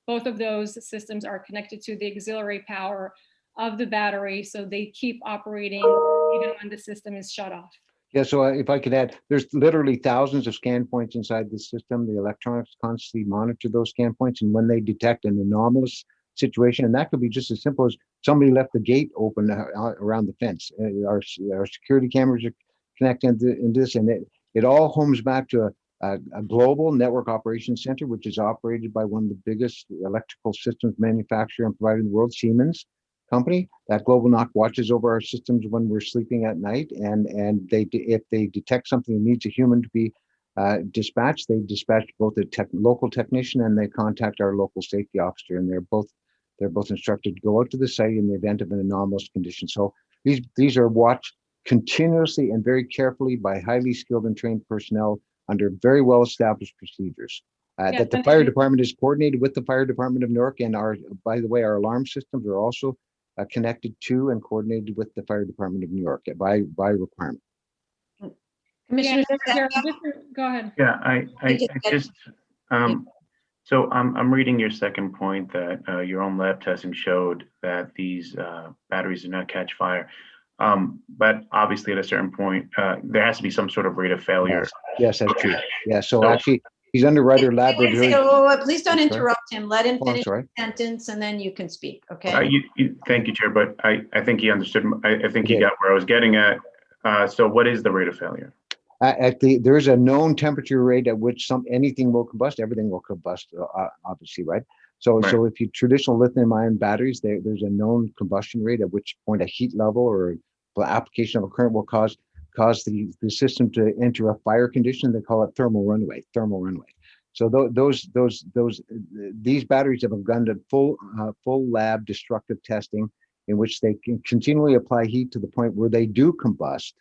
Speaker 15: both of those systems are connected to the auxiliary power of the battery, so they keep operating even when the system is shut off.
Speaker 19: Yeah, so if I could add, there's literally thousands of scan points inside the system. The electronics constantly monitor those scan points, and when they detect an anomalous situation, and that could be just as simple as somebody left the gate open around the fence. Our security cameras are connected into this, and it all homes back to a global network operations center, which is operated by one of the biggest electrical systems manufacturer and provider in the world, Siemens company. That global NOC watches over our systems when we're sleeping at night, and if they detect something that needs a human to be dispatched, they dispatch both a local technician and they contact our local safety officer, and they're both instructed to go out to the site in the event of an anomalous condition. So these are watched continuously and very carefully by highly skilled and trained personnel under very well-established procedures. That the fire department is coordinated with the fire department of Newark, and by the way, our alarm systems are also connected to and coordinated with the fire department of New York by requirement.
Speaker 15: Commissioner, go ahead.
Speaker 7: Yeah, I just so I'm reading your second point that your own lab testing showed that these batteries do not catch fire. But obviously at a certain point, there has to be some sort of rate of failure.
Speaker 19: Yes, that's true. Yeah, so actually he's underwriter laboratory.
Speaker 2: Please don't interrupt him. Let him finish the sentence and then you can speak, okay?
Speaker 7: Thank you, Chair, but I think he understood. I think he got where I was getting at. So what is the rate of failure?
Speaker 19: There's a known temperature rate at which anything will combust, everything will combust, obviously, right? So if you traditional lithium-ion batteries, there's a known combustion rate at which point a heat level or application of a current will cause the system to enter a fire condition. They call it thermal runaway. So these batteries have undergone full lab destructive testing, in which they can continually apply heat to the point where they do combust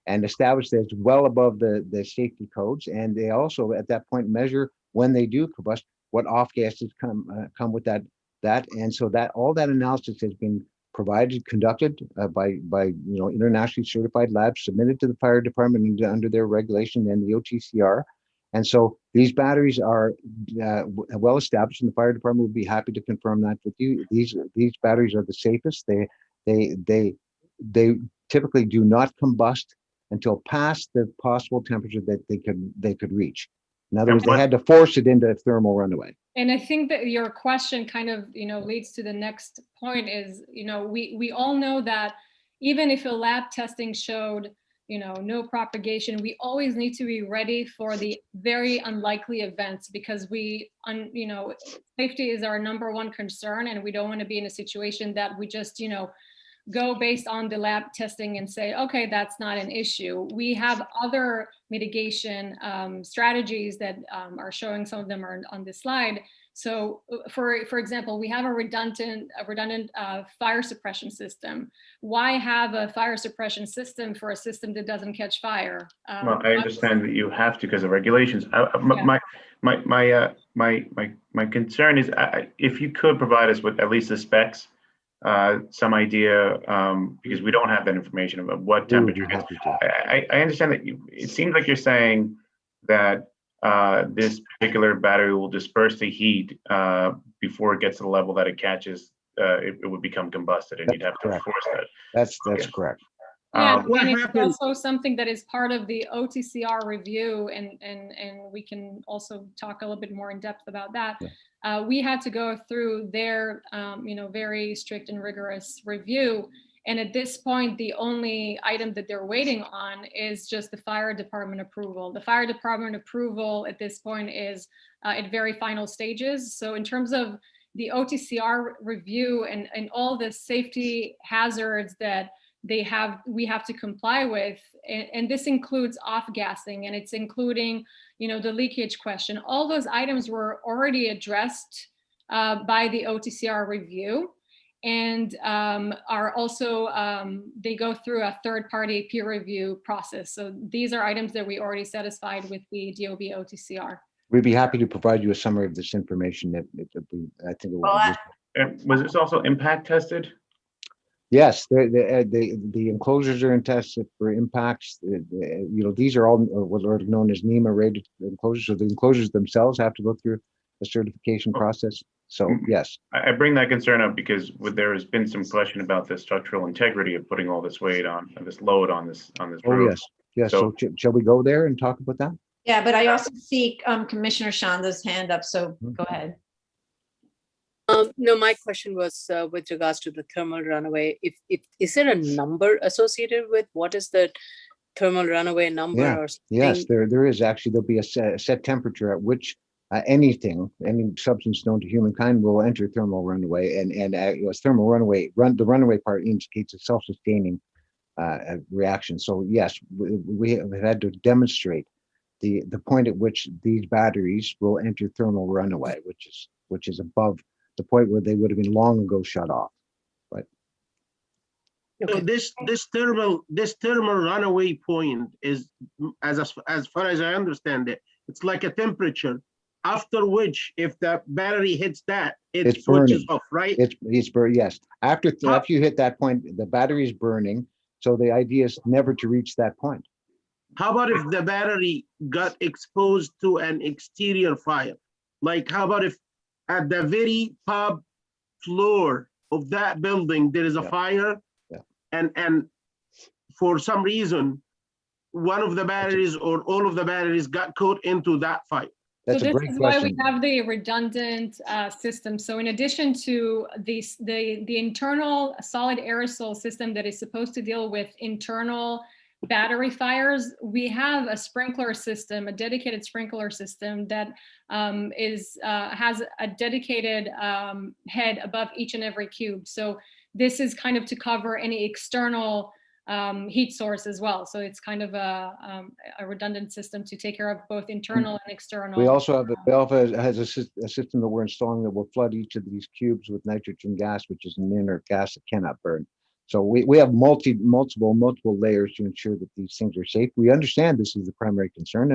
Speaker 19: and establish that it's well above the safety codes. And they also at that point measure when they do combust, what off gases come with that. And so that all that analysis has been provided, conducted by internationally certified labs, submitted to the fire department under their regulation and the OTCR. And so these batteries are well established, and the fire department would be happy to confirm that with you. These batteries are the safest. They typically do not combust until past the possible temperature that they could reach. In other words, they had to force it into thermal runaway.
Speaker 15: And I think that your question kind of, leads to the next point is, we all know that even if a lab testing showed, no propagation, we always need to be ready for the very unlikely events because safety is our number one concern, and we don't want to be in a situation that we just, go based on the lab testing and say, okay, that's not an issue. We have other mitigation strategies that are showing, some of them are on this slide. So for example, we have a redundant fire suppression system. Why have a fire suppression system for a system that doesn't catch fire?
Speaker 7: Well, I understand that you have to because of regulations. My concern is if you could provide us with at least the specs, some idea, because we don't have that information about what temperature. I understand that it seems like you're saying that this particular battery will disperse the heat before it gets to the level that it catches. It would become combusted, and you'd have to force that.
Speaker 19: That's correct.
Speaker 15: Yeah, and it's also something that is part of the OTCR review, and we can also talk a little bit more in depth about that. Yeah. We had to go through their, very strict and rigorous review. And at this point, the only item that they're waiting on is just the fire department approval. The fire department approval at this point is at very final stages. So in terms of the OTCR review and all the safety hazards that we have to comply with, and this includes off-gassing, and it's including, the leakage question. All those items were already addressed by the OTCR review, and are also, they go through a third-party peer review process. So these are items that we already satisfied with the DOB OTCR.
Speaker 19: We'd be happy to provide you a summary of this information. I think it would be
Speaker 7: Was this also impact tested?
Speaker 19: Yes, the enclosures are tested for impacts. These are all what are known as NEMA rated enclosures. So the enclosures themselves have to go through a certification process. So yes.
Speaker 7: I bring that concern up because there has been some question about the structural integrity of putting all this weight on, this load on this roof.
Speaker 19: Oh yes. So shall we go there and talk about that?
Speaker 2: Yeah, but I also see Commissioner Shanda's hand up, so go ahead.
Speaker 4: No, my question was with regards to the thermal runaway. Is there a number associated with what is the thermal runaway number?
Speaker 19: Yeah.
Speaker 4: Or something?
Speaker 19: Yes, there is actually. There'll be a set temperature at which any substance known to humankind will enter thermal runaway, and thermal runaway. The runaway part indicates a self-sustaining reaction. So yes, we have had to demonstrate the point at which these batteries will enter thermal runaway, which is above the point where they would have been long ago shut off. But
Speaker 6: so this thermal runaway point is, as far as I understand it, it's like a temperature after which, if the battery hits that, it switches off, right?
Speaker 19: It's burning. Yes. After you hit that point, the battery is burning. So the idea is never to reach that point.
Speaker 6: How about if the battery got exposed to an exterior fire? Like, how about if at the very top floor of that building, there is a fire, and for some reason, one of the batteries or all of the batteries got caught into that fire?
Speaker 19: That's
Speaker 15: so
Speaker 19: a
Speaker 15: this
Speaker 19: great
Speaker 15: is
Speaker 19: question.
Speaker 15: why we have the redundant system. So in addition to the internal solid aerosol system that is supposed to deal with internal battery fires, we have a sprinkler system, a dedicated sprinkler system that has a dedicated head above each and every cube. So this is kind of to cover any external heat source as well. So it's kind of a redundant system to take care of both internal and external.
Speaker 19: We also has a system that we're installing that will flood each of these cubes with nitrogen gas, which is an inert gas that cannot burn. So we have multiple layers to ensure that these things are safe. We understand this is the primary concern,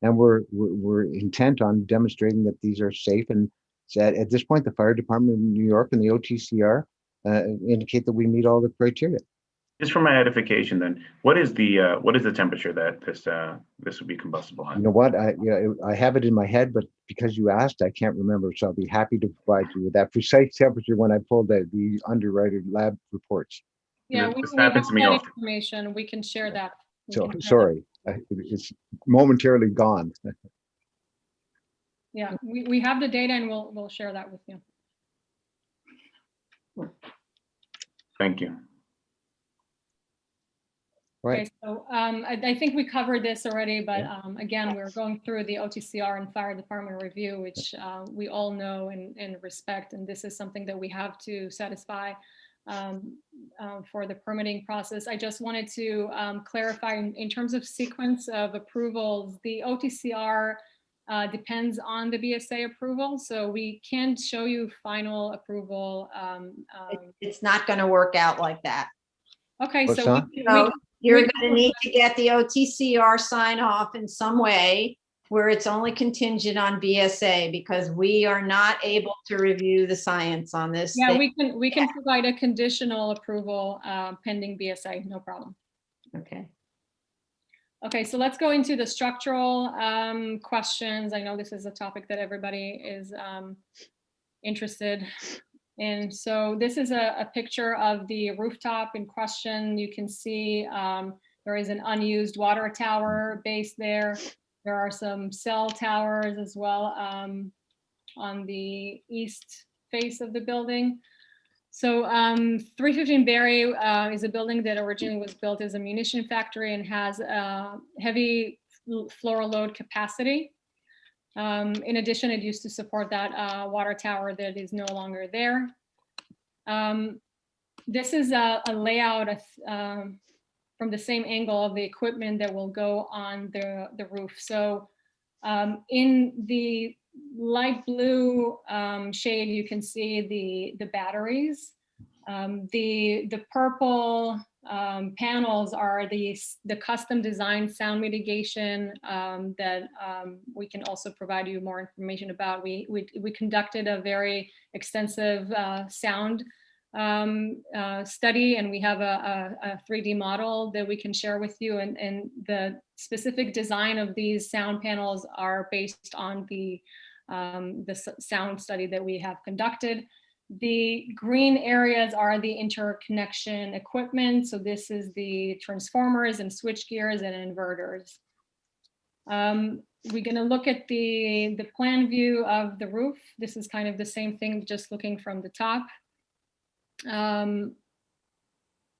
Speaker 19: and we're intent on demonstrating that these are safe. And at this point, the fire department of New York and the OTCR indicate that we meet all the criteria.
Speaker 7: Just for my edification, then, what is the temperature that this would be combustible at?
Speaker 19: You know what? I have it in my head, but because you asked, I can't remember. So I'll be happy to provide you with that precise temperature when I pull the underwriter lab reports.
Speaker 15: Yeah,
Speaker 7: This
Speaker 15: we have
Speaker 7: happens to me
Speaker 15: that
Speaker 7: often.
Speaker 15: information. We can share that.
Speaker 19: So sorry, it's momentarily gone.
Speaker 15: Yeah, we have the data and we'll share that with you.
Speaker 7: Thank you.
Speaker 19: Right.
Speaker 15: Okay, so I think we covered this already, but again, we're going through the OTCR and fire department review, which we all know and respect, and this is something that we have to satisfy for the permitting process. I just wanted to clarify in terms of sequence of approvals, the OTCR depends on the BSA approval, so we can't show you final approval.
Speaker 1: It's not going to work out like that.
Speaker 15: Okay,
Speaker 19: What's
Speaker 15: so
Speaker 19: that?
Speaker 1: You're going to need to get the OTCR sign off in some way where it's only contingent on BSA, because we are not able to review the science on this.
Speaker 15: Yeah, we can provide a conditional approval pending BSA, no problem.
Speaker 1: Okay.
Speaker 15: Okay, so let's go into the structural questions. I know this is a topic that everybody is interested in. So this is a picture of the rooftop in question. You can see there is an unused water tower base there. There are some cell towers as well on the east face of the building. So 315 Berry is a building that originally was built as a munition factory and has a heavy floor load capacity. In addition, it used to support that water tower that is no longer there. This is a layout from the same angle of the equipment that will go on the roof. So in the light blue shade, you can see the batteries. The purple panels are the custom designed sound mitigation that we can also provide you more information about. We conducted a very extensive sound study, and we have a 3D model that we can share with you, and the specific design of these sound panels are based on the sound study that we have conducted. The green areas are the interconnection equipment. So this is the transformers and switch gears and inverters. We're going to look at the plan view of the roof. This is kind of the same thing, just looking from the top.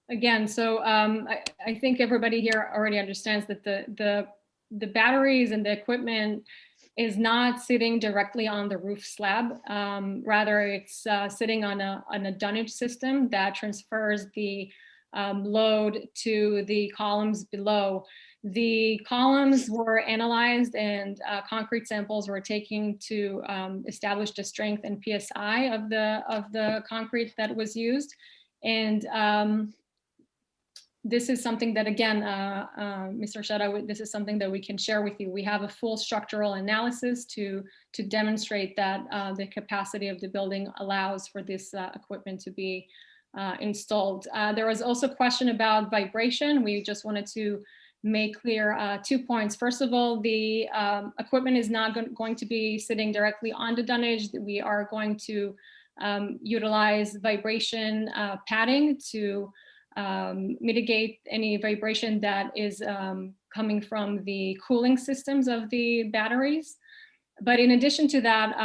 Speaker 15: Again, so I think everybody here already understands that the batteries and the equipment is not sitting directly on the roof slab. Rather, it's sitting on a dunnage system that transfers the load to the columns below. The columns were analyzed and concrete samples were taken to establish the strength and PSI of the concrete that was used. And this is something that, again, Mr. Shada, this is something that we can share with you. We have a full structural analysis to demonstrate that the capacity of the building allows for this equipment to be installed. There was also a question about vibration. We just wanted to make clear 2 points. First of all, the equipment is not going to be sitting directly on the dunnage. We are going to utilize vibration padding to mitigate any vibration that is coming from the cooling systems of the batteries. But in addition to that,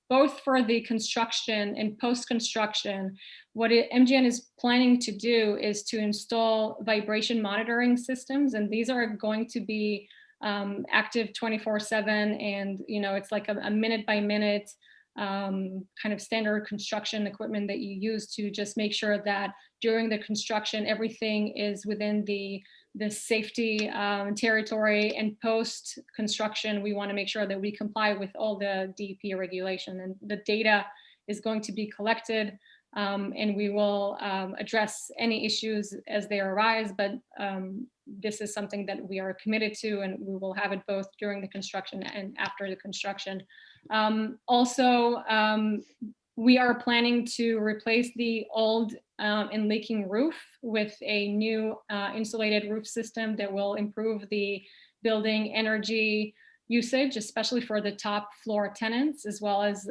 Speaker 15: both for the construction and post-construction, what MGN is planning to do is to install vibration monitoring systems, and these are going to be active 24/7, and it's like a minute by minute kind of standard construction equipment that you use to just make sure that during the construction, everything is within the safety territory, and post construction, we want to make sure that we comply with all the DEP regulation, and the data is going to be collected, and we will address any issues as they arise, but this is something that we are committed to, and we will have it both during the construction and after the construction. Also, we are planning to replace the old and leaking roof with a new insulated roof system that will improve the building energy usage, especially for the top floor tenants, as well as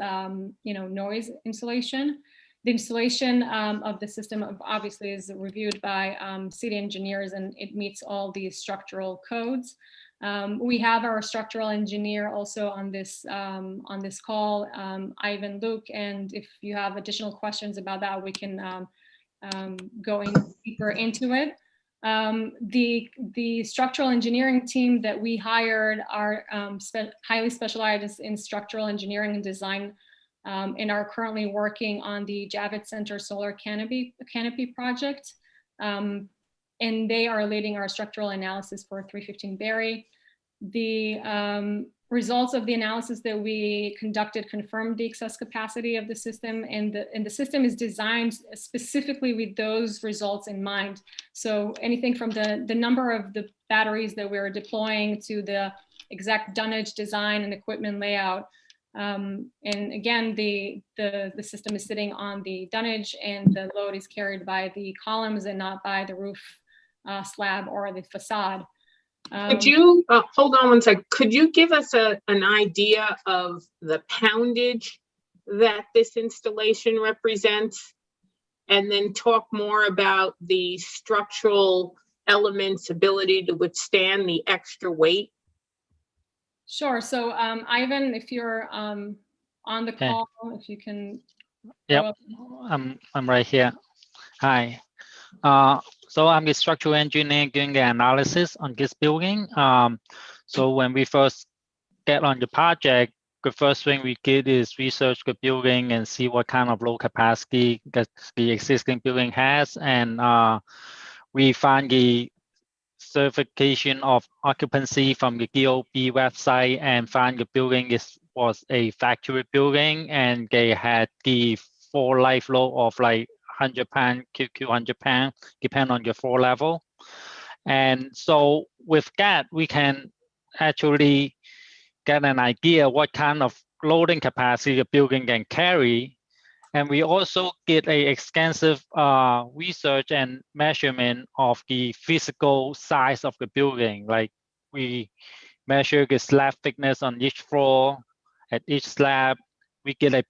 Speaker 15: noise insulation. The installation of the system obviously is reviewed by city engineers, and it meets all the structural codes. We have our structural engineer also on this call, Ivan Luke, and if you have additional questions about that, we can go in deeper into it. The structural engineering team that we hired are highly specialized in structural engineering and design, and are currently working on the Javits Center solar canopy project. And they are leading our structural analysis for 315 Berry. The results of the analysis that we conducted confirmed the excess capacity of the system, and the system is designed specifically with those results in mind. So anything from the number of the batteries that we're deploying to the exact dunnage design and equipment layout. And again, the system is sitting on the dunnage, and the load is carried by the columns and not by the roof slab or the facade.
Speaker 5: Could you, hold on one sec, could you give us an idea of the poundage that this installation represents? And then talk more about the structural elements' ability to withstand the extra weight?
Speaker 15: Sure. So Ivan, if you're on the call, if you can.
Speaker 20: Yep, I'm right here. Hi. So I'm the structural engineer doing the analysis on this building. So when we first get on the project, the first thing we did is research the building and see what kind of load capacity that the existing building has. And we found the certification of occupancy from the DOB website and found the building was a factory building, and they had the floor life load of like 100 pound, 200 pound, depending on your floor level. And so with that, we can actually get an idea what kind of loading capacity the building can carry. And we also did a extensive research and measurement of the physical size of the building. Like we measure the slab thickness on each floor, at each slab. We get a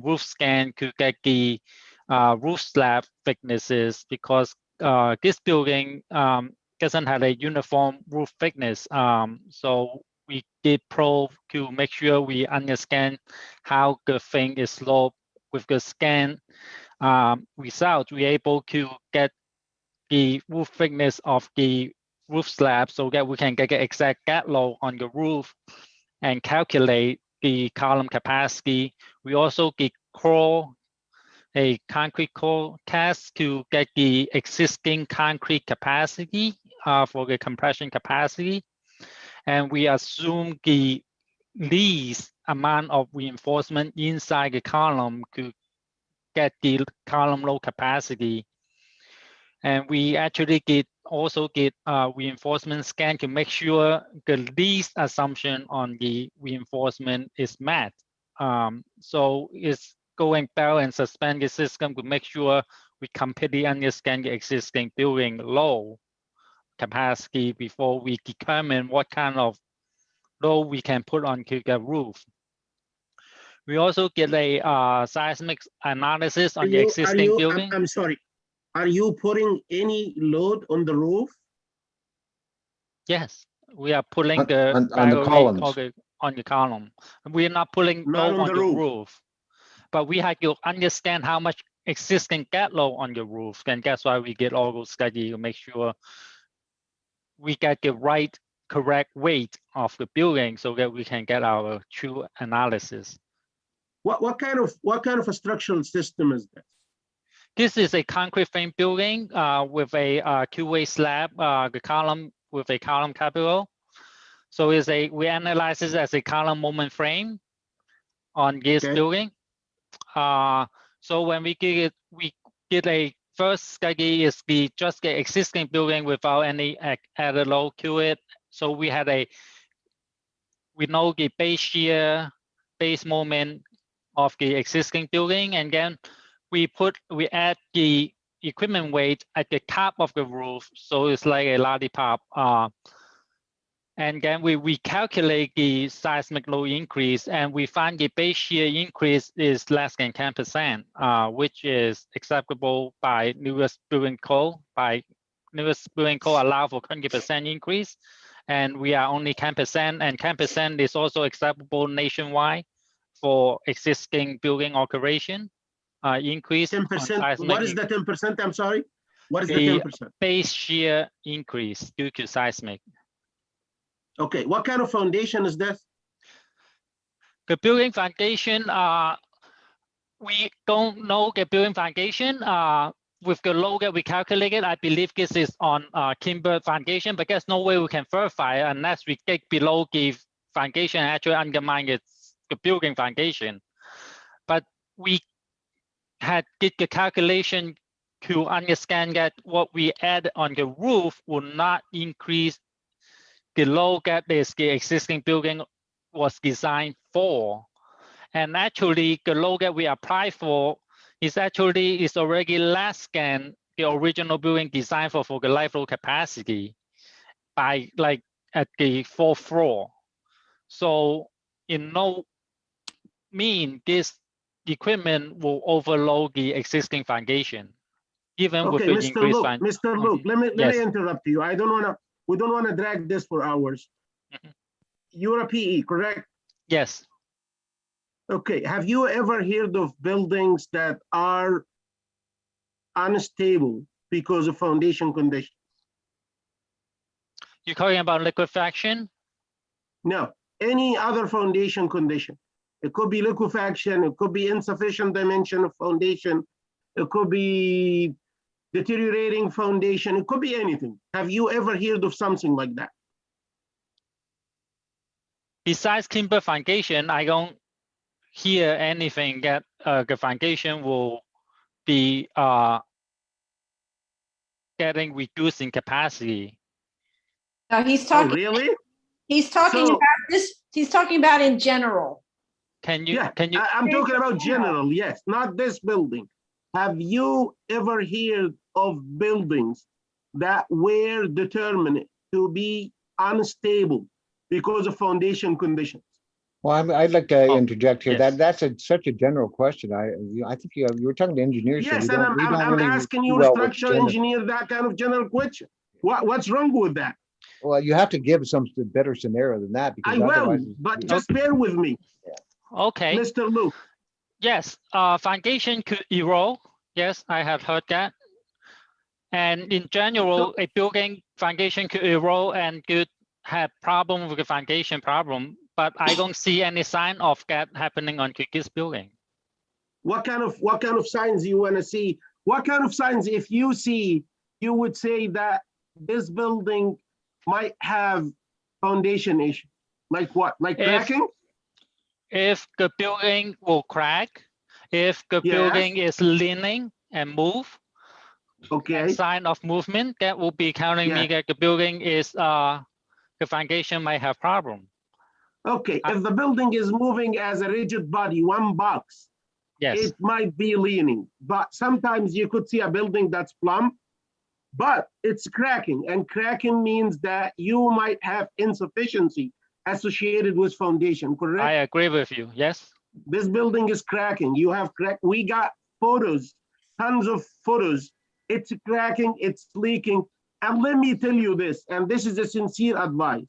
Speaker 20: roof scan to get the roof slab thicknesses, because this building doesn't have a uniform roof thickness. So we did probe to make sure we understand how the thing is sloped. With the scan result, we're able to get the roof thickness of the roof slab so that we can get the exact gap load on the roof and calculate the column capacity. We also did a concrete core test to get the existing concrete capacity for the compression capacity. And we assume the least amount of reinforcement inside the column to get the column load capacity. And we actually also did reinforcement scan to make sure the least assumption on the reinforcement is met. So it's going belt and suspend the system to make sure we completely understand the existing building load capacity before we determine what kind of load we can put onto the roof. We also get a seismic analysis on the existing building.
Speaker 6: I'm sorry. Are you putting any load on the roof?
Speaker 20: Yes, we are putting
Speaker 19: on the columns.
Speaker 20: On the column. We are not putting load on the roof, but we have to understand how much existing gap load on the roof. And that's why we get all those studies to make sure we get the correct weight of the building so that we can get our true analysis.
Speaker 6: What kind of a structural system is this?
Speaker 20: This is a concrete frame building with a two-way slab, the column with a column capital. So we analyze this as a column moment frame on this building. So when we get a first study is just the existing building without any added load to it. So we know the base shear, base moment of the existing building, and then we add the equipment weight at the top of the roof, so it's like a lollipop. And then we calculate the seismic load increase, and we find the base shear increase is less than 10%, which is acceptable by newest building code. Newest building code allow for 20% increase, and we are only 10%, and 10% is also acceptable nationwide for existing building operation. Increase.
Speaker 6: 10%. What is the 10%? I'm sorry. What is the 10%?
Speaker 20: Base shear increase due to seismic.
Speaker 6: Okay. What kind of foundation is this?
Speaker 20: The building foundation. We don't know the building foundation. With the load that we calculated, I believe this is on timber foundation, but there's no way we can verify unless we dig below the foundation and actually undermine the building foundation. But we did the calculation to understand that what we add on the roof will not increase the load that the existing building was designed for. And actually, the load that we apply for is already less than the original building designed for the life load capacity by like at the 4th floor. So in no mean this equipment will overload the existing foundation, even with the increased
Speaker 6: Mr. Luke, let me interrupt you. We don't want to drag this for hours. You're a PE, correct?
Speaker 20: Yes.
Speaker 6: Okay. Have you ever heard of buildings that are unstable because of foundation conditions?
Speaker 20: You're talking about liquefaction?
Speaker 6: No, any other foundation condition. It could be liquefaction, it could be insufficient dimension of foundation, it could be deteriorating foundation, it could be anything. Have you ever heard of something like that?
Speaker 20: Besides timber foundation, I don't hear anything that the foundation will be getting reduced in capacity.
Speaker 21: No, he's talking.
Speaker 6: Oh, really?
Speaker 21: He's talking about this. He's talking about in general.
Speaker 20: Can you?
Speaker 6: I'm talking about general, yes, not this building. Have you ever heard of buildings that were determined to be unstable because of foundation conditions?
Speaker 19: Well, I'd like to interject here. That's such a general question. I think you were talking to engineers.
Speaker 6: Yes,
Speaker 19: so
Speaker 6: and I'm
Speaker 19: really
Speaker 6: asking you,
Speaker 19: well
Speaker 6: structural engineer, that kind of general question. What's wrong with that?
Speaker 19: Well, you have to give some better scenario than that, because
Speaker 6: I will,
Speaker 19: otherwise,
Speaker 6: but just bear with me.
Speaker 20: Okay.
Speaker 6: Mr. Luke.
Speaker 20: Yes, foundation could erode. Yes, I have heard that. And in general, a building foundation could erode and could have problem with the foundation problem, but I don't see any sign of that happening on this building.
Speaker 6: What kind of signs you want to see? What kind of signs, if you see, you would say that this building might have foundation issue? Like what? Like cracking?
Speaker 20: If the building will crack, if the building is leaning and move,
Speaker 6: okay,
Speaker 20: sign of movement, that will be telling me that the building is the foundation might have problem.
Speaker 6: Okay, if the building is moving as a rigid body, one box, it might be leaning. But sometimes you could see a building that's plumb, but it's cracking, and cracking means that you might have insufficiency associated with foundation, correct?
Speaker 20: I agree with you, yes.
Speaker 6: This building is cracking. You have crack. We got photos, tons of photos. It's cracking, it's leaking. And let me tell you this, and this is a sincere advice.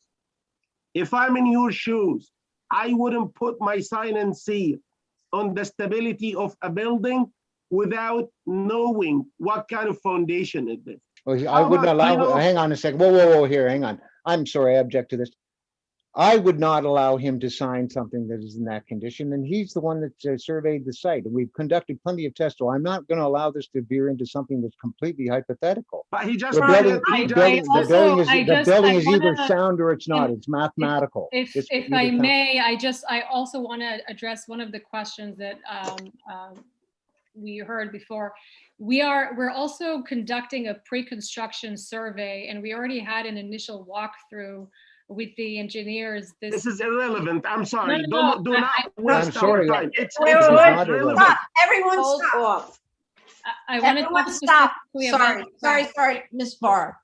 Speaker 6: If I'm in your shoes, I wouldn't put my sign and seal on the stability of a building without knowing what kind of foundation it is.
Speaker 19: well, I wouldn't allow, hang on a second. Whoa, here, hang on. I'm sorry, I object to this. I would not allow him to sign something that is in that condition, and he's the one that surveyed the site, and we've conducted plenty of tests, so I'm not gonna allow this to veer into something that's completely hypothetical.
Speaker 6: But he just.
Speaker 19: The building,
Speaker 15: I
Speaker 19: the building is either
Speaker 15: wanna-
Speaker 19: sound or it's not, it's mathematical.
Speaker 15: If
Speaker 19: It's
Speaker 15: if
Speaker 19: either
Speaker 15: I
Speaker 19: sound-
Speaker 15: may, I also want to address one of the questions that we heard before. We're also conducting a pre-construction survey, and we already had an initial walkthrough with the engineers.
Speaker 6: This is irrelevant. I'm sorry.
Speaker 15: No,
Speaker 6: Do not
Speaker 19: I'm
Speaker 6: waste
Speaker 19: sorry.
Speaker 6: our time. It's
Speaker 21: Wait,
Speaker 6: it's
Speaker 21: wait,
Speaker 6: not
Speaker 21: wait.
Speaker 6: relevant.
Speaker 21: Stop, everyone
Speaker 1: Hold
Speaker 21: stop.
Speaker 1: off.
Speaker 15: I want to
Speaker 21: Everyone
Speaker 15: talk
Speaker 21: stop.
Speaker 15: specifically about.
Speaker 21: Sorry, Ms. Barr.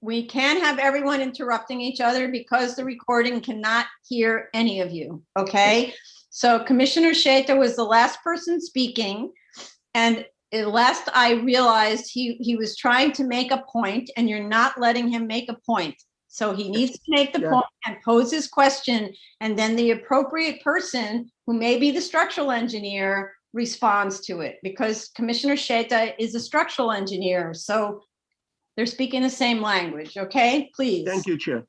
Speaker 21: We can't have everyone interrupting each other because the recording cannot hear any of you, okay? So Commissioner Shaita was the last person speaking, and last I realized he was trying to make a point, and you're not letting him make a point. So he needs to make the point and pose his question, and then the appropriate person, who may be the structural engineer, responds to it, because Commissioner Shaita is a structural engineer, so they're speaking the same language, okay? Please.
Speaker 6: Thank you, Chair.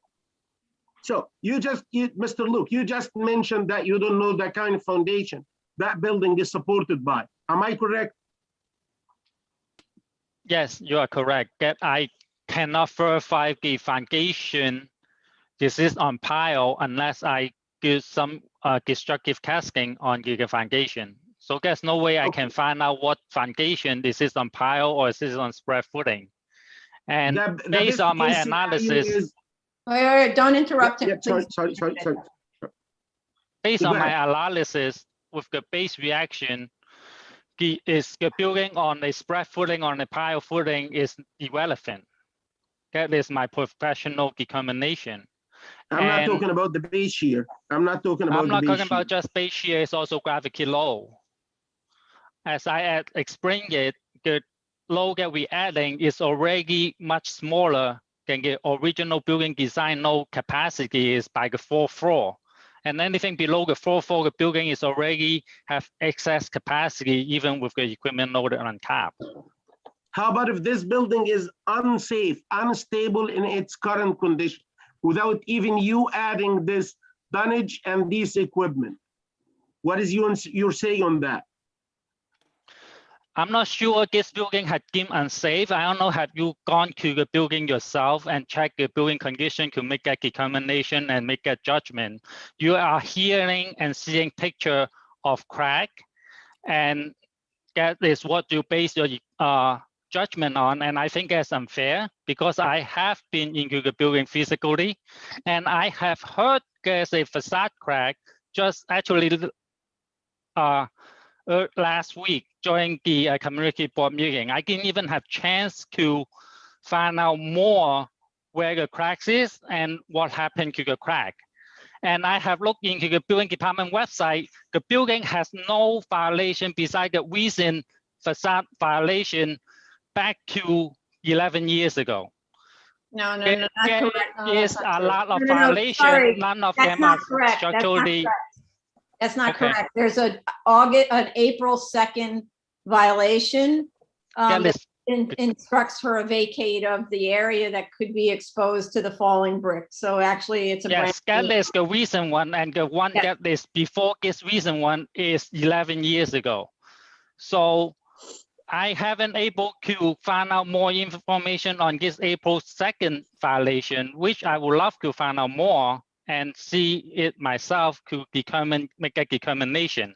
Speaker 6: So Mr. Luke, you just mentioned that you don't know the kind of foundation that building is supported by. Am I correct?
Speaker 20: Yes, you are correct. That I cannot verify the foundation. This is on pile unless I do some destructive casting on the foundation. So there's no way I can find out what foundation this is on pile or this is on spread footing. And based on my analysis,
Speaker 21: Wait, don't interrupt him.
Speaker 6: Sorry.
Speaker 20: based
Speaker 6: Go
Speaker 20: on my
Speaker 6: ahead.
Speaker 20: analysis with the base reaction, the building on a spread footing on a pile footing is irrelevant. That is my professional determination.
Speaker 6: I'm not talking about the base shear. I'm not talking about
Speaker 20: I'm
Speaker 6: the
Speaker 20: not
Speaker 6: base
Speaker 20: talking
Speaker 6: shear.
Speaker 20: about just base shear, it's also gravity load. As I had explained it, the load that we're adding is already much smaller than the original building design load capacity is by the 4th floor. And anything below the 4th floor, the building is already have excess capacity, even with the equipment loaded on top.
Speaker 6: How about if this building is unsafe, unstable in its current condition, without even you adding this tonnage and this equipment? What is your say on that?
Speaker 20: I'm not sure this building had deemed unsafe. I don't know, have you gone to the building yourself and checked the building condition to make that determination and make that judgment? You are hearing and seeing picture of crack, and that is what you base your judgment on. And I think that's unfair because I have been into the building physically, and I have heard there's a facade crack just actually last week during the community board meeting. I didn't even have chance to find out more where the cracks is and what happened to the crack. And I have looked into the building department website. The building has no violation besides the recent facade violation back to 11 years ago.
Speaker 21: No,
Speaker 20: There
Speaker 21: not correct. No,
Speaker 20: is
Speaker 21: that's not
Speaker 20: a
Speaker 21: true.
Speaker 20: lot of
Speaker 21: No,
Speaker 20: violations.
Speaker 21: sorry.
Speaker 20: None of
Speaker 21: That's
Speaker 20: them
Speaker 21: not
Speaker 20: are
Speaker 21: correct. That's not
Speaker 20: structurally.
Speaker 21: correct. That's not
Speaker 20: Okay.
Speaker 21: correct. There's an April 2nd violation. That instructs for a vacate of the area that could be exposed to the falling brick. So actually it's a.
Speaker 20: Yes, that is the recent one, and the one that is before this recent one is 11 years ago. So I haven't able to find out more information on this April 2nd violation, which I would love to find out more and see it myself to make a determination.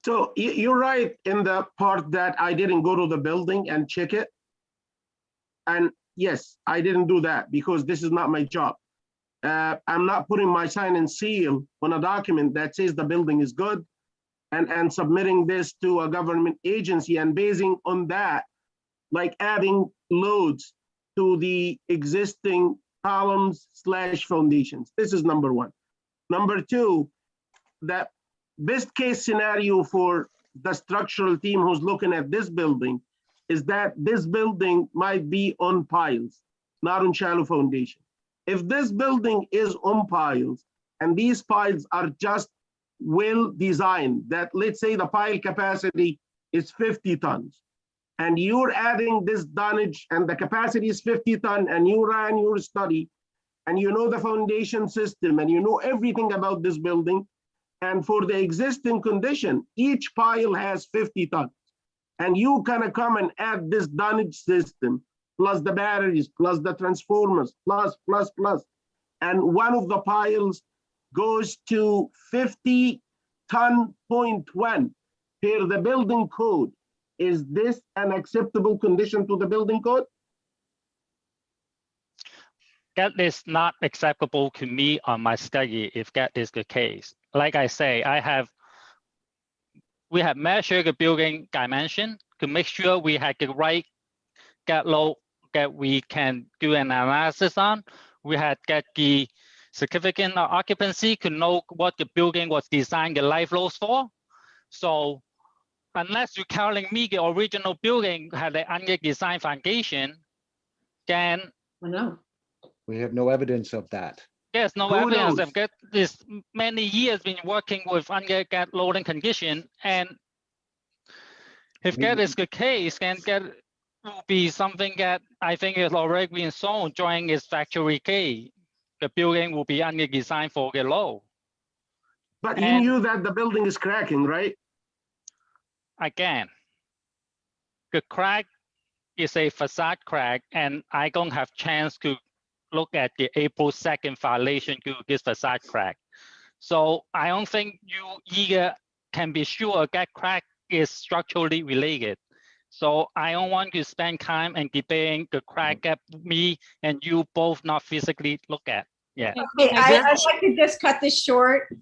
Speaker 6: So you're right in the part that I didn't go to the building and check it. And yes, I didn't do that because this is not my job. I'm not putting my sign and seal on a document that says the building is good and submitting this to a government agency and basing on that, like adding loads to the existing columns / foundations. This is number one. Number two, that best case scenario for the structural team who's looking at this building is that this building might be on piles, not on shallow foundation. If this building is on piles and these piles are just well designed, that let's say the pile capacity is 50 tons and you're adding this tonnage and the capacity is 50 ton and you ran your study and you know the foundation system, and you know everything about this building, and for the existing condition, each pile has 50 tons, and you kind come and add this dunnage system, plus the batteries, plus the transformers, plus, and one of the piles goes to 50 ton .1 per the building code. Is this an acceptable condition to the building code?
Speaker 20: That is not acceptable to me on my study if that is the case. Like I say, we have measured the building dimension to make sure we have the right gate load that we can do an analysis on. We had get the certificate of occupancy to know what the building was designed the life loads for. So unless you're telling me the original building had an under-designed foundation, then
Speaker 1: no.
Speaker 19: We have no evidence of that.
Speaker 20: there's no evidence of that. This many years been working with under gate loading condition, and if that is the case, then that will be something that I think is already been shown during its factory key. The building will be under designed for the load.
Speaker 6: But you knew that the building is cracking, right?
Speaker 20: Again, the crack is a facade crack, and I don't have chance to look at the April 2nd violation to this facade crack. So I don't think you either can be sure that crack is structurally related. So I don't want to spend time and debating the crack that me and you both not physically look at. Yeah.
Speaker 21: Okay, I'd like to just cut this short.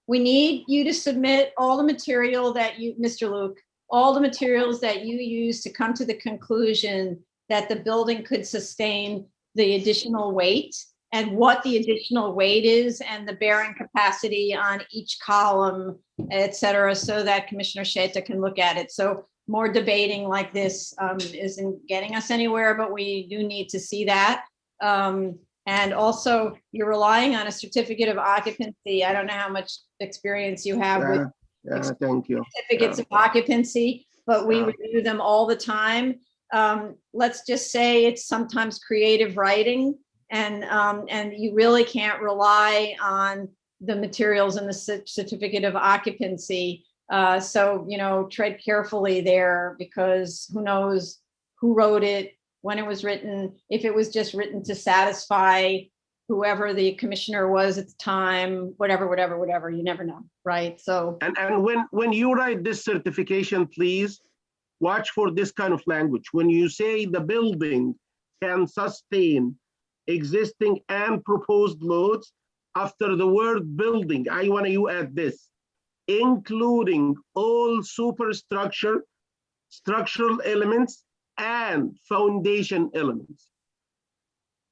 Speaker 21: We need you to submit all the material that you, Mr. Luke, all the materials that you use to come to the conclusion that the building could sustain the additional weight and what the additional weight is and the bearing capacity on each column, et cetera, so that Commissioner Sheta can look at it. So more debating like this isn't getting us anywhere, but we do need to see that. And also, you're relying on a certificate of occupancy. I don't know how much experience you have with
Speaker 6: thank you.
Speaker 21: certificates of occupancy, but we review them all the time. Let's just say it's sometimes creative writing, and you really can't rely on the materials in the certificate of occupancy. So, you know, tread carefully there, because who knows who wrote it, when it was written, if it was just written to satisfy whoever the commissioner was at the time, whatever, you never know, right? So.
Speaker 6: And when you write this certification, please watch for this kind of language. When you say the building can sustain existing and proposed loads, after the word building, I want you add this, including all superstructure, structural elements, and foundation elements.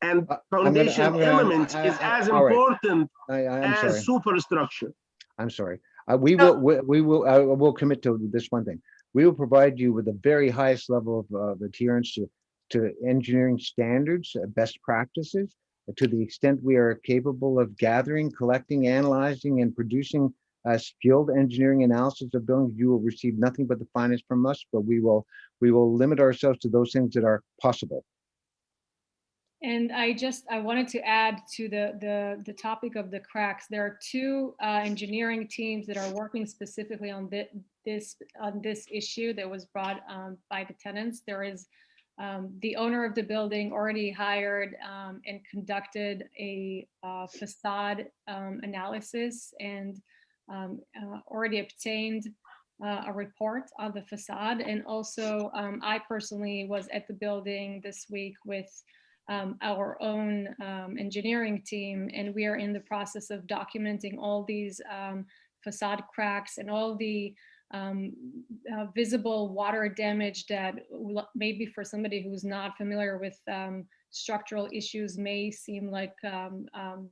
Speaker 6: And foundation elements is as important as superstructure.
Speaker 19: I'm sorry. We will commit to this one thing. We will provide you with the very highest level of adherence to engineering standards, best practices, to the extent we are capable of gathering, collecting, analyzing, and producing skilled engineering analysis of buildings. You will receive nothing but the finest from us, but we will limit ourselves to those things that are possible.
Speaker 15: And I wanted to add to the topic of the cracks. There are two engineering teams that are working specifically on this issue that was brought by the tenants. There is the owner of the building already hired and conducted a facade analysis and already obtained a report on the facade. And also, I personally was at the building this week with our own engineering team, and we are in the process of documenting all these facade cracks and all the visible water damage that maybe for somebody who's not familiar with structural issues may seem like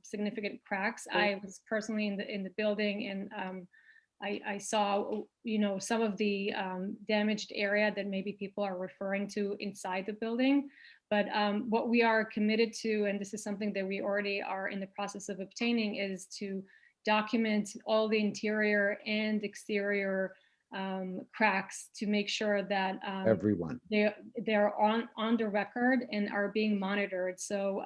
Speaker 15: significant cracks. I was personally in the building, and I saw, you know, some of the damaged area that maybe people are referring to inside the building. But what we are committed to, and this is something that we already are in the process of obtaining, is to document all the interior and exterior cracks to make sure that
Speaker 19: everyone
Speaker 15: they're on the record and are being monitored. So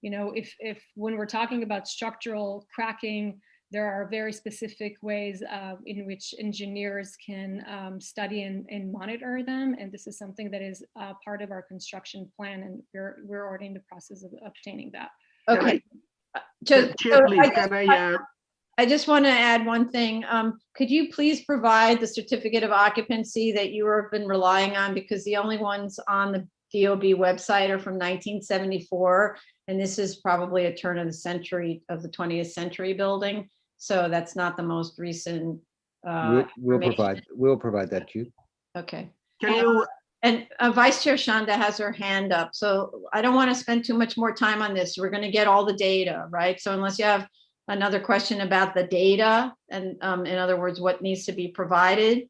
Speaker 15: you know, if when we're talking about structural cracking, there are very specific ways in which engineers can study and monitor them. And this is something that is part of our construction plan, and we're already in the process of obtaining that.
Speaker 21: Okay.
Speaker 6: Chair, please, can
Speaker 21: I just want to add one thing. Could you please provide the certificate of occupancy that you have been relying on? Because the only ones on the DOB website are from 1974. And this is probably a turn of the century of the 20th century building. So that's not the most recent.
Speaker 19: We'll provide that to you.
Speaker 21: Okay.
Speaker 6: Can you?
Speaker 21: And Vice Chair Shanda has her hand up. So I don't want to spend too much more time on this. We're going to get all the data, right? So unless you have another question about the data, and in other words, what needs to be provided,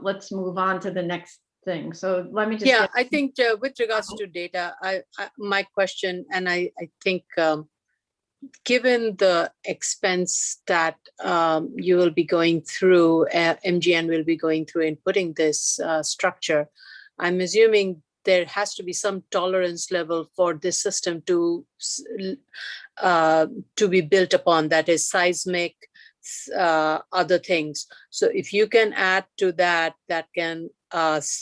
Speaker 21: let's move on to the next thing. So let me just.
Speaker 4: Yeah, I think with regards to data, my question, and I think given the expense that you will be going through, MGN will be going through in putting this structure, I'm assuming there has to be some tolerance level for this system to be built upon, that is seismic, other things. So if you can add to that, that can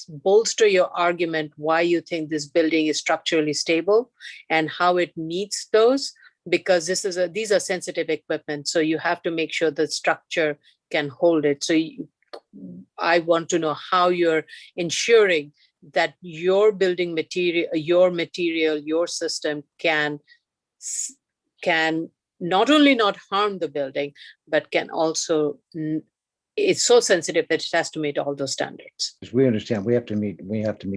Speaker 4: bolster your argument why you think this building is structurally stable and how it meets those, because these are sensitive equipment. So you have to make sure the structure can hold it. So I want to know how you're ensuring that your building material, your system can not only not harm the building, but can also, it's so sensitive that it has to meet all those standards.
Speaker 19: As we understand, we have to meet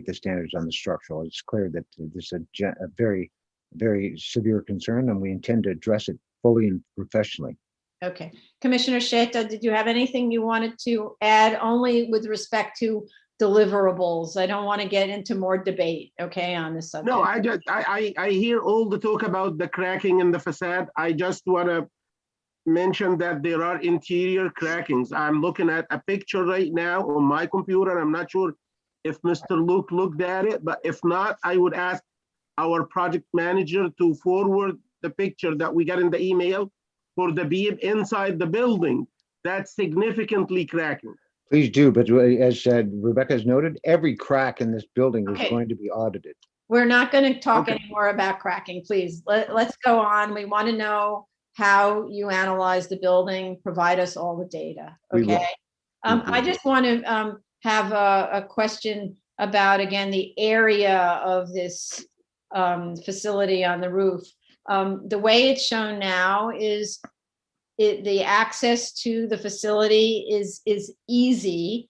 Speaker 19: the standards on the structural. It's clear that this is a very, very severe concern, and we intend to address it fully and professionally.
Speaker 21: Okay. Commissioner Sheta, did you have anything you wanted to add, only with respect to deliverables? I don't want to get into more debate, okay, on this subject.
Speaker 6: No, I hear all the talk about the cracking in the facade. I just want to mention that there are interior crackings. I'm looking at a picture right now on my computer. I'm not sure if Mr. Luke looked at it, but if not, I would ask our project manager to forward the picture that we got in the email for the beam inside the building. That's significantly cracking.
Speaker 19: Please do, but as Rebecca has noted, every crack in this building is going to be audited.
Speaker 21: We're not going to talk anymore about cracking, please. Let's go on. We want to know how you analyze the building, provide us all the data, okay? I just want to have a question about, again, the area of this facility on the roof. The way it's shown now is the access to the facility is easy.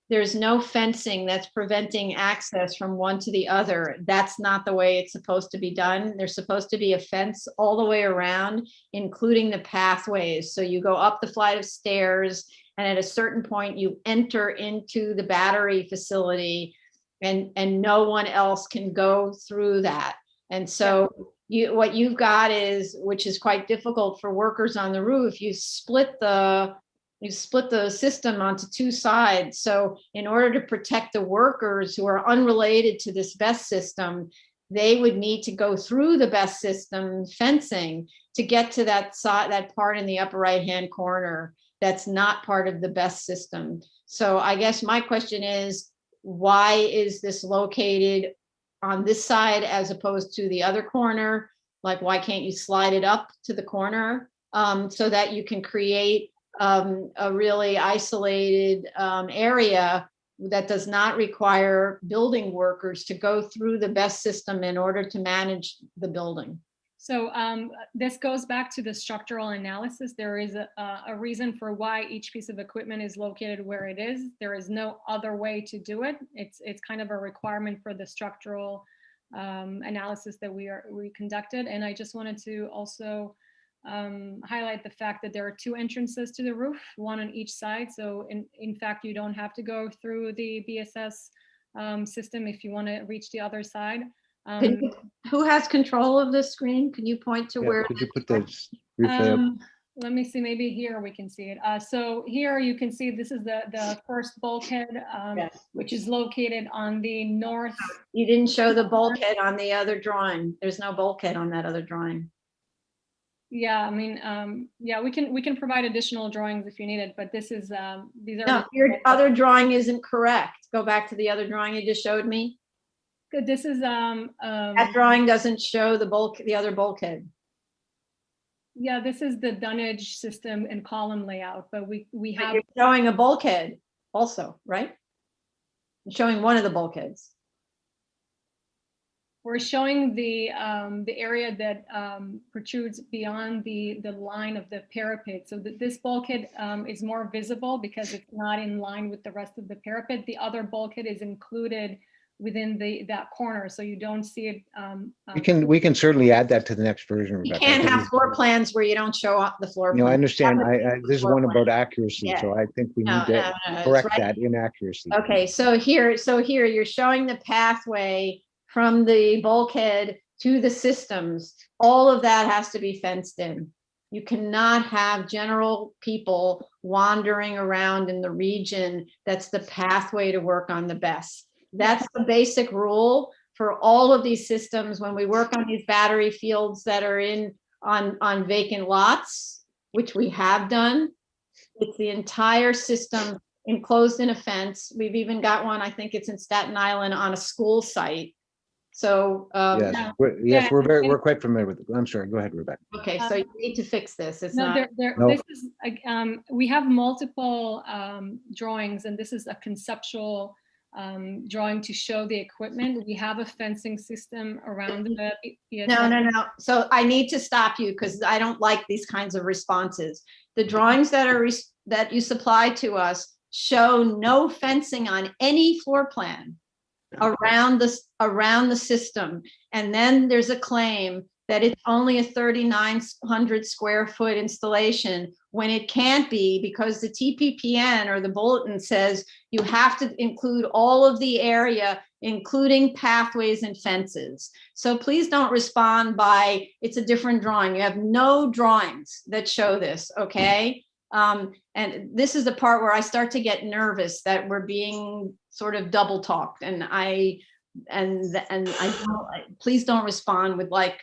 Speaker 21: There's no fencing that's preventing access from one to the other. That's not the way it's supposed to be done. There's supposed to be a fence all the way around, including the pathways. So you go up the flight of stairs, and at a certain point you enter into the battery facility, and no one else can go through that. And so what you've got is, which is quite difficult for workers on the roof, you split the system onto two sides. So in order to protect the workers who are unrelated to this BESS system, they would need to go through the BESS system fencing to get to that side, that part in the upper right-hand corner that's not part of the BESS system. So I guess my question is, why is this located on this side as opposed to the other corner? Like, why can't you slide it up to the corner so that you can create a really isolated area that does not require building workers to go through the BESS system in order to manage the building?
Speaker 15: So this goes back to the structural analysis. There is a reason for why each piece of equipment is located where it is. There is no other way to do it. It's kind of a requirement for the structural analysis that we conducted. And I just wanted to also highlight the fact that there are two entrances to the roof, one on each side. So in fact, you don't have to go through the BSS system if you want to reach the other side.
Speaker 21: Who has control of this screen? Can you point to where?
Speaker 19: Could you put the roof layout?
Speaker 15: let me see, maybe here we can see it. So here you can see this is the first bulkhead,
Speaker 21: Yes.
Speaker 15: which is located on the north.
Speaker 21: You didn't show the bulkhead on the other drawing. There's no bulkhead on that other drawing.
Speaker 15: Yeah, I mean, yeah, we can provide additional drawings if you need it, but this is, these are.
Speaker 21: No, your other drawing isn't correct. Go back to the other drawing you just showed me.
Speaker 15: Good, this is,
Speaker 21: That drawing doesn't show the other bulkhead.
Speaker 15: yeah, this is the dunnage system and column layout, but we
Speaker 21: But
Speaker 15: have.
Speaker 21: you're showing a bulkhead also, right? You're showing one of the bulkheads.
Speaker 15: We're showing the area that protrudes beyond the line of the parapet. So that this bulkhead is more visible because it's not in line with the rest of the parapet. The other bulkhead is included within that corner, so you don't see it.
Speaker 19: We can certainly add that to the next version,
Speaker 21: You
Speaker 19: Rebecca.
Speaker 21: can't have floor plans where you don't show off the floor.
Speaker 19: You know, I
Speaker 21: plan.
Speaker 19: understand.
Speaker 21: That would be
Speaker 19: This is
Speaker 21: floor
Speaker 19: one
Speaker 21: plan.
Speaker 19: about accuracy,
Speaker 21: Yeah.
Speaker 19: so I think we
Speaker 21: No,
Speaker 19: need to
Speaker 21: no, it's
Speaker 19: correct
Speaker 21: right.
Speaker 19: that inaccuracy.
Speaker 21: Okay, so here you're showing the pathway from the bulkhead to the systems. All of that has to be fenced in. You cannot have general people wandering around in the region. That's the pathway to work on the best. That's the basic rule for all of these systems when we work on these battery fields that are on vacant lots, which we have done. It's the entire system enclosed in a fence. We've even got one, I think it's in Staten Island on a school site. So,
Speaker 19: We're quite familiar with it. I'm sorry, go ahead, Rebecca.
Speaker 21: okay, so you need to fix this. It's
Speaker 15: No,
Speaker 21: not.
Speaker 15: this is, we have multiple drawings, and this is a conceptual drawing to show the equipment. We have a fencing system around the
Speaker 21: No, no, no. So I need to stop you because I don't like these kinds of responses. The drawings that you supply to us show no fencing on any floor plan around the system. And then there's a claim that it's only a 3,900 square foot installation when it can't be, because the TPPN or the bulletin says you have to include all of the area, including pathways and fences. So please don't respond by, it's a different drawing. You have no drawings that show this, okay? And this is the part where I start to get nervous that we're being sort of double talked, and please don't respond with like,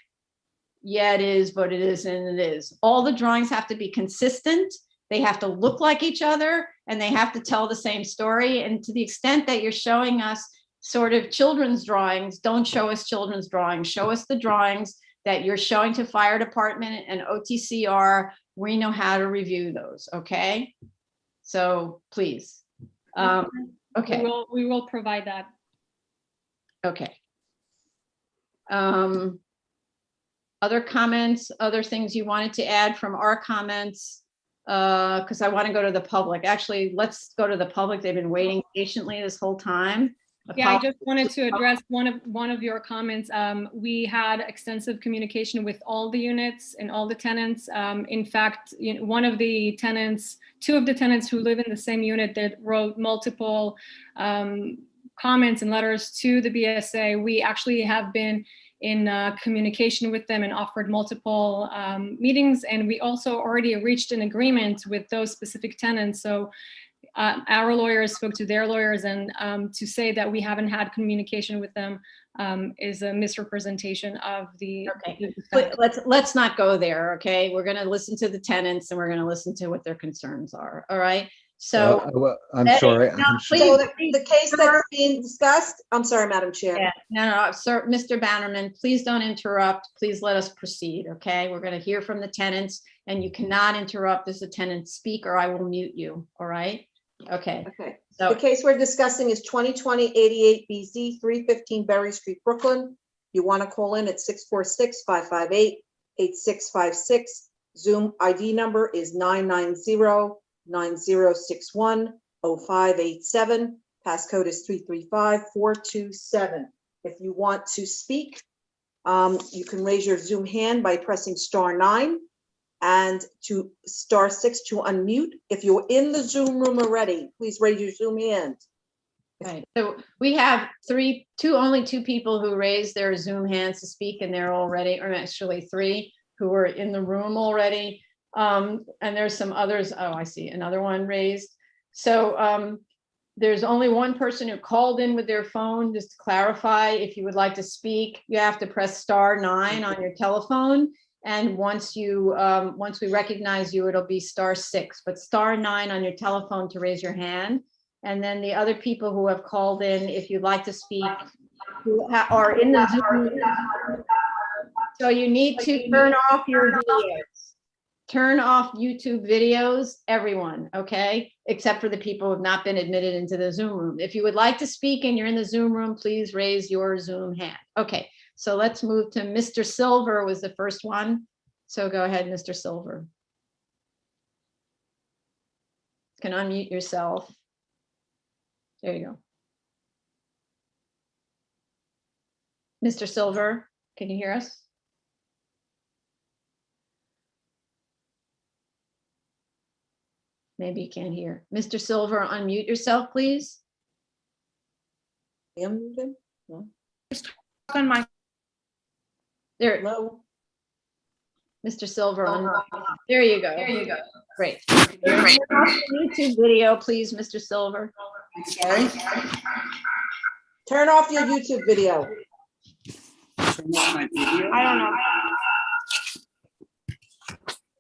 Speaker 21: yeah, it is, but it isn't, it is. All the drawings have to be consistent. They have to look like each other, and they have to tell the same story. And to the extent that you're showing us sort of children's drawings, don't show us children's drawings. Show us the drawings that you're showing to fire department and OTCR. We know how to review those, okay? So please. Okay.
Speaker 15: We will provide that.
Speaker 21: Okay. Other comments, other things you wanted to add from our comments? Because I want to go to the public. Actually, let's go to the public. They've been waiting patiently this whole time.
Speaker 15: Yeah, I just wanted to address one of your comments. We had extensive communication with all the units and all the tenants. In fact, one of the tenants, two of the tenants who live in the same unit that wrote multiple comments and letters to the BSA. We actually have been in communication with them and offered multiple meetings. And we also already reached an agreement with those specific tenants. So our lawyers spoke to their lawyers, and to say that we haven't had communication with them is a misrepresentation of the.
Speaker 21: Okay, but let's not go there. Okay, we're going to listen to the tenants and we're going to listen to what their concerns are. All right. So
Speaker 19: I'm sorry.
Speaker 1: So the case that's being discussed, I'm sorry, Madam Chair.
Speaker 21: Yeah, no, sir, Mr. Bannerman, please don't interrupt. Please let us proceed, okay? We're going to hear from the tenants, and you cannot interrupt as the tenants speak, or I will mute you, all right? Okay.
Speaker 1: Okay.
Speaker 21: So
Speaker 1: The case we're discussing is 2020-88BZ, 315 Berry Street, Brooklyn. You want to call in at 646-558-8656. Zoom ID number is 990-9061-0587. Passcode is 335427. If you want to speak, you can raise your Zoom hand by pressing *9 and to *6 to unmute. If you're in the Zoom room already, please raise your Zoom hand.
Speaker 21: okay, so we have only two people who raised their Zoom hands to speak, and they're already, or actually three who are in the room already.
Speaker 2: And there's some others. Oh, I see another one raised. So there's only one person who called in with their phone. Just to clarify, if you would like to speak, you have to press *9 on your telephone. And once we recognize you, it'll be *6, but *9 on your telephone to raise your hand. And then the other people who have called in, if you'd like to speak, who are in the Zoom. So you need to turn off your videos. Turn off YouTube videos, everyone, okay? Except for the people who have not been admitted into the Zoom room. If you would like to speak and you're in the Zoom room, please raise your Zoom hand. Okay, so let's move to Mr. Silver was the first one. So go ahead, Mr. Silver. You can unmute yourself. There you go. Mr. Silver, can you hear us? Maybe you can't hear. Mr. Silver, unmute yourself, please.
Speaker 1: On
Speaker 14: my.
Speaker 2: There.
Speaker 1: Hello.
Speaker 2: Mr. Silver, there you go.
Speaker 3: There you go.
Speaker 2: Great. YouTube video, please, Mr. Silver.
Speaker 3: Sorry?
Speaker 1: Turn off your YouTube video.
Speaker 3: Turn off my video?
Speaker 2: I don't know.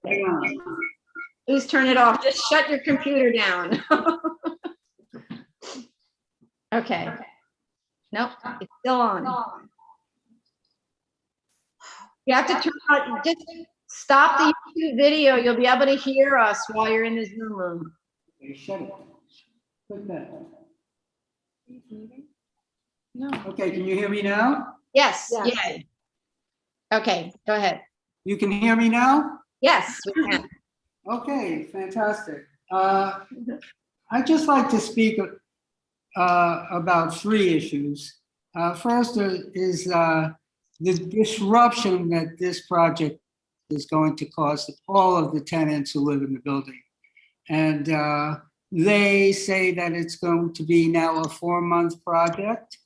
Speaker 3: Hang on.
Speaker 2: Please turn it off. Just shut your computer down. Okay. Nope, it's still on. You have to turn on, just stop the YouTube video. You'll be able to hear us while you're in the Zoom room.
Speaker 3: Okay, shut it. Put that.
Speaker 2: No.
Speaker 3: Okay, can you hear me now?
Speaker 2: Yes,
Speaker 1: Yes.
Speaker 2: yay. Okay, go ahead.
Speaker 3: You can hear me now?
Speaker 2: Yes, we can.
Speaker 3: Okay, fantastic. I'd just like to speak about 3 issues. First is the disruption that this project is going to cause to all of the tenants who live in the building. And they say that it's going to be now a 4-month project,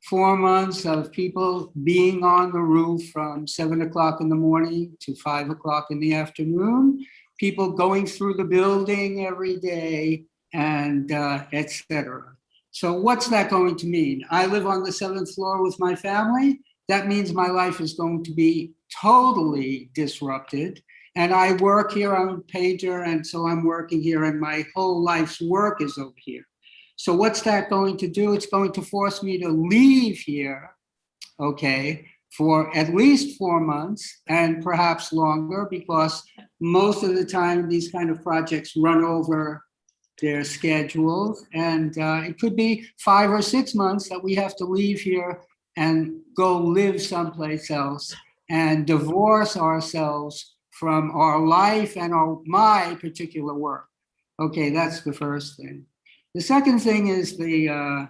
Speaker 3: 4 months of people being on the roof from 7 o'clock in the morning to 5 o'clock in the afternoon, people going through the building every day, and et cetera. So what's that going to mean? I live on the 7th floor with my family. That means my life is going to be totally disrupted. And I work here, I'm a painter, and so I'm working here, and my whole life's work is over here. So what's that going to do? It's going to force me to leave here, okay, for at least 4 months and perhaps longer, because most of the time these kind of projects run over their schedules. And it could be 5 or 6 months that we have to leave here and go live someplace else and divorce ourselves from our life and my particular work. Okay, that's the first thing. The second thing is the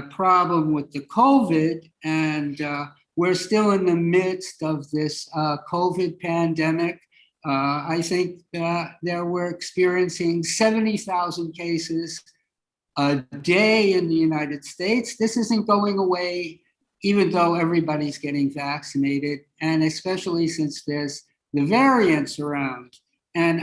Speaker 3: problem with the COVID, and we're still in the midst of this COVID pandemic. I think that we're experiencing 70,000 cases a day in the United States. This isn't going away, even though everybody's getting vaccinated, and especially since there's the variants around. And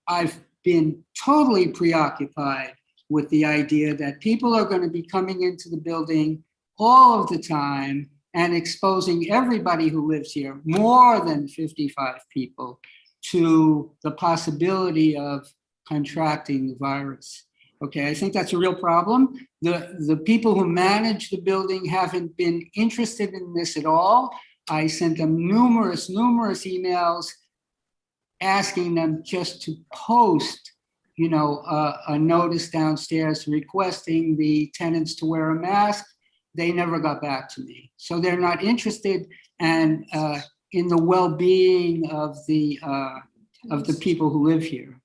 Speaker 3: I've been totally preoccupied with the idea that people are going to be coming into the building all of the time and exposing everybody who lives here, more than 55 people, to the possibility of contracting the virus. Okay, I think that's a real problem. The people who manage the building haven't been interested in this at all. I sent them numerous emails asking them just to post, a notice downstairs requesting the tenants to wear a mask. They never got back to me. So they're not interested in the well-being of the people who live here,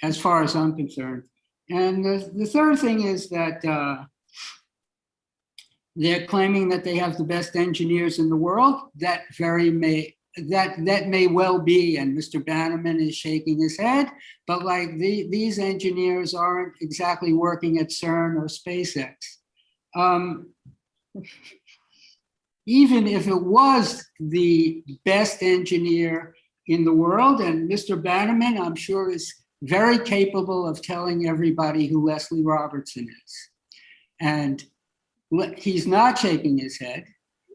Speaker 3: as far as I'm concerned. And the third thing is that they're claiming that they have the best engineers in the world. That may well be, and Mr. Bannerman is shaking his head, but like these engineers aren't exactly working at CERN or SpaceX. Even if it was the best engineer in the world, and Mr. Bannerman, I'm sure, is very capable of telling everybody who Leslie Robertson is. And he's not shaking his head.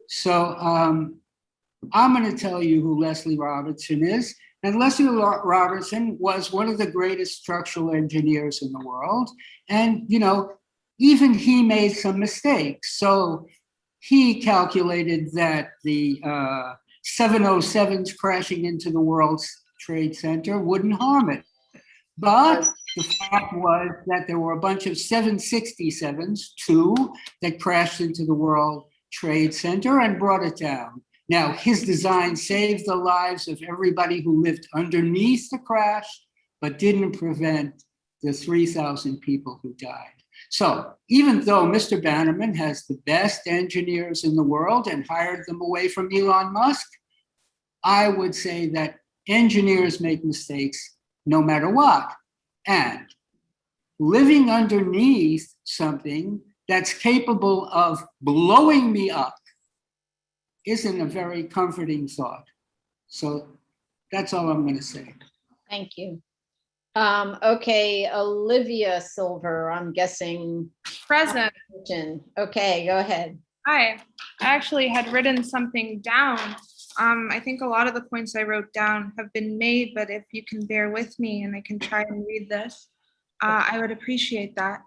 Speaker 3: So I'm going to tell you who Leslie Robertson is. And Leslie Robertson was one of the greatest structural engineers in the world. And, you know, even he made some mistakes. So he calculated that the 707s crashing into the World Trade Center wouldn't harm it. But the fact was that there were a bunch of 767s, two, that crashed into the World Trade Center and brought it down. Now, his design saved the lives of everybody who lived underneath the crash, but didn't prevent the 3,000 people who died. So even though Mr. Bannerman has the best engineers in the world and hired them away from Elon Musk, I would say that engineers make mistakes no matter what. And living underneath something that's capable of blowing me up isn't a very comforting thought. So that's all I'm going to say.
Speaker 21: Thank you. Okay, Olivia Silver, I'm guessing.
Speaker 10: Present.
Speaker 21: Okay, go ahead.
Speaker 10: Hi, I actually had written something down. I think a lot of the points I wrote down have been made, but if you can bear with me and I can try and read this, I would appreciate that.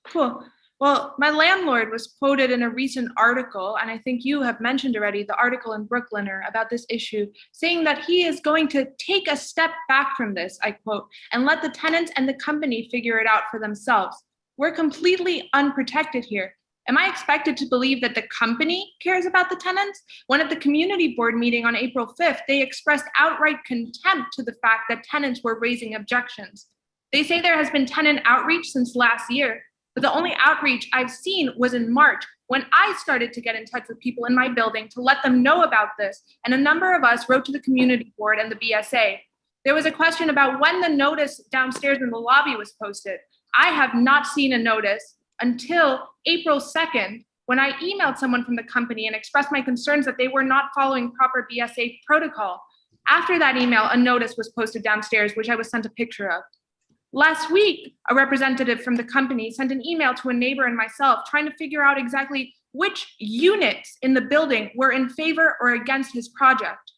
Speaker 10: Cool. Well, my landlord was quoted in a recent article, and I think you have mentioned already the article in Brookliner about this issue, saying that he is going to take a step back from this, I quote, and let the tenants and the company figure it out for themselves. We're completely unprotected here. Am I expected to believe that the company cares about the tenants? When at the community board meeting on April 5th, they expressed outright contempt to the fact that tenants were raising objections. They say there has been tenant outreach since last year, but the only outreach I've seen was in March when I started to get in touch with people in my building to let them know about this. And a number of us wrote to the community board and the BSA. There was a question about when the notice downstairs in the lobby was posted. I have not seen a notice until April 2nd, when I emailed someone from the company and expressed my concerns that they were not following proper BSA protocol. After that email, a notice was posted downstairs, which I was sent a picture of. Last week, a representative from the company sent an email to a neighbor and myself trying to figure out exactly which units in the building were in favor or against his project.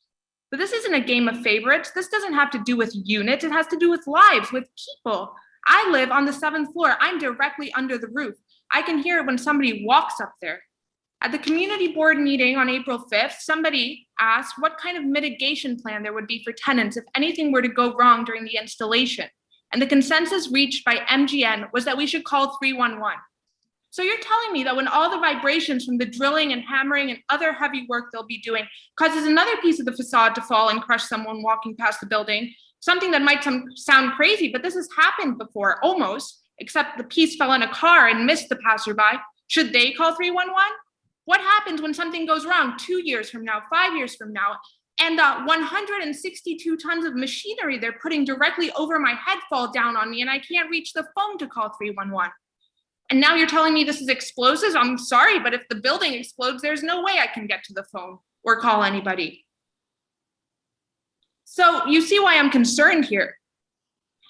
Speaker 10: But this isn't a game of favorites. This doesn't have to do with units. It has to do with lives, with people. I live on the 7th floor. I'm directly under the roof. I can hear it when somebody walks up there. At the community board meeting on April 5th, somebody asked what kind of mitigation plan there would be for tenants if anything were to go wrong during the installation. And the consensus reached by MGN was that we should call 311. So you're telling me that when all the vibrations from the drilling and hammering and other heavy work they'll be doing causes another piece of the facade to fall and crush someone walking past the building, something that might sound crazy, but this has happened before, almost, except the piece fell in a car and missed the passerby. Should they call 311? What happens when something goes wrong 2 years from now, 5 years from now, and 162 tons of machinery they're putting directly over my head fall down on me and I can't reach the phone to call 311? And now you're telling me this is explosives? I'm sorry, but if the building explodes, there's no way I can get to the phone or call anybody. So you see why I'm concerned here.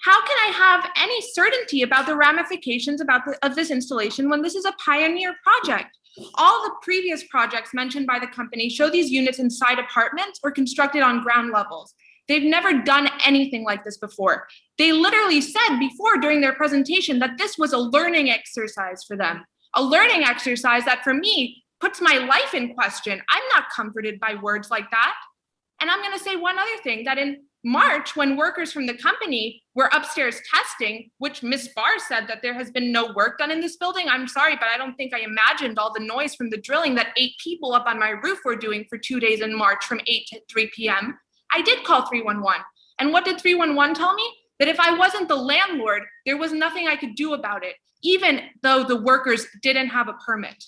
Speaker 10: How can I have any certainty about the ramifications of this installation when this is a pioneer project? All the previous projects mentioned by the company show these units inside apartments or constructed on ground levels. They've never done anything like this before. They literally said before during their presentation that this was a learning exercise for them. A learning exercise that for me puts my life in question. I'm not comforted by words like that. And I'm gonna say one other thing, that in March, when workers from the company were upstairs testing, which Ms. Barr said that there has been no work done in this building. I'm sorry, but I don't think I imagined all the noise from the drilling that 8 people up on my roof were doing for 2 days in March from 8 to 3 p.m. I did call 311. And what did 311 tell me? That if I wasn't the landlord, there was nothing I could do about it, even though the workers didn't have a permit.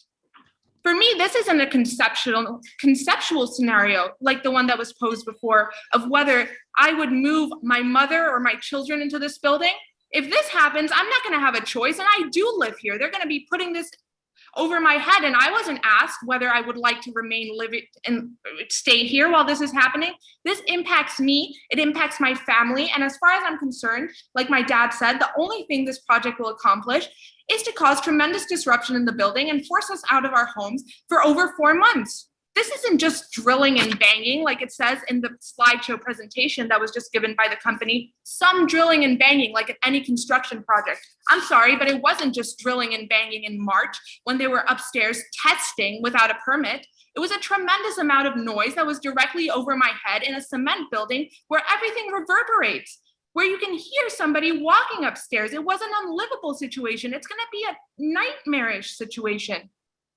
Speaker 10: For me, this isn't a conceptual scenario like the one that was posed before of whether I would move my mother or my children into this building. If this happens, I'm not going to have a choice, and I do live here. They're going to be putting this over my head. And I wasn't asked whether I would like to remain living and stay here while this is happening. This impacts me, it impacts my family. And as far as I'm concerned, like my dad said, the only thing this project will accomplish is to cause tremendous disruption in the building and force us out of our homes for over 4 months. This isn't just drilling and banging like it says in the slideshow presentation that was just given by the company. Some drilling and banging like at any construction project. I'm sorry, but it wasn't just drilling and banging in March when they were upstairs testing without a permit. It was a tremendous amount of noise that was directly over my head in a cement building where everything reverberates, where you can hear somebody walking upstairs. It was an unlivable situation. It's going to be a nightmarish situation.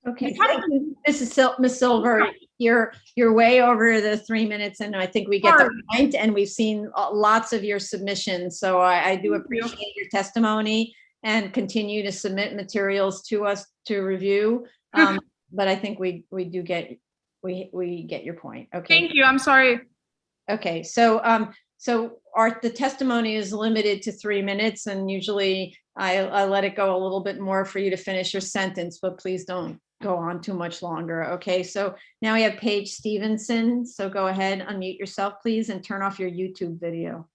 Speaker 2: Okay, thank you, Ms. Silver, you're way over the 3 minutes, and I think we get the point, and we've seen lots of your submissions, so I do appreciate your testimony and continue to submit materials to us to review. But I think we get your point. Okay.
Speaker 10: Thank you. I'm sorry.
Speaker 2: Okay, so the testimony is limited to 3 minutes, and usually I let it go a little bit more for you to finish your sentence, but please don't go on too much longer. Okay, so now we have Paige Stevenson. So go ahead, unmute yourself, please, and turn off your YouTube video.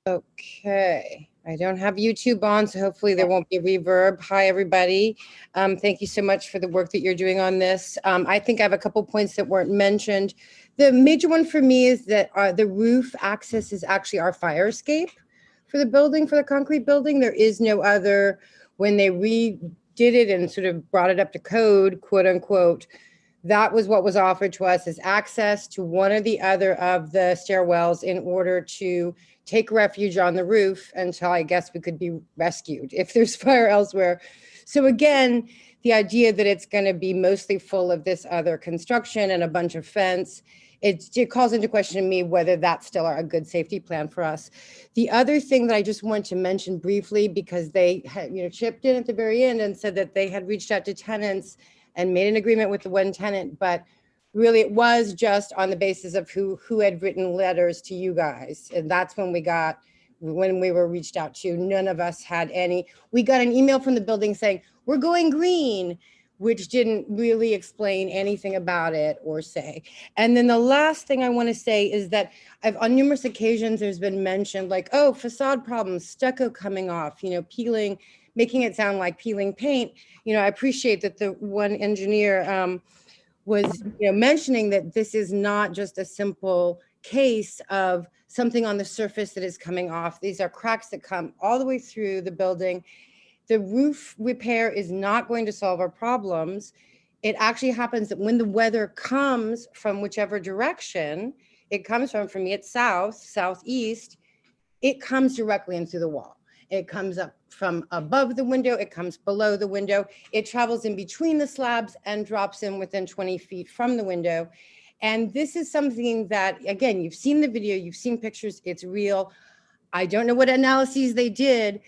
Speaker 11: Okay, I don't have YouTube on, so hopefully there won't be reverb. Hi, everybody. Thank you so much for the work that you're doing on this. I think I have a couple points that weren't mentioned. The major one for me is that the roof access is actually our fire escape for the building, for the concrete building. There is no other. When they redid it and sort of brought it up to code, quote unquote, that was what was offered to us as access to one or the other of the stairwells in order to take refuge on the roof until I guess we could be rescued if there's fire elsewhere. So again, the idea that it's going to be mostly full of this other construction and a bunch of fence, it calls into question to me whether that's still a good safety plan for us. The other thing that I just want to mention briefly, because they had, chipped in at the very end and said that they had reached out to tenants and made an agreement with the one tenant, but really it was just on the basis of who had written letters to you guys. And that's when we were reached out to. None of us had any. We got an email from the building saying, we're going green, which didn't really explain anything about it or say. And then the last thing I want to say is that on numerous occasions, there's been mentioned like, oh, facade problems, stucco coming off, peeling, making it sound like peeling paint. I appreciate that the one engineer was mentioning that this is not just a simple case of something on the surface that is coming off. These are cracks that come all the way through the building. The roof repair is not going to solve our problems. It actually happens that when the weather comes from whichever direction it comes from, for me it's south, southeast, it comes directly in through the wall. It comes up from above the window, it comes below the window, it travels in between the slabs and drops in within 20 feet from the window. And this is something that, again, you've seen the video, you've seen pictures, it's real. I don't know what analyses they did.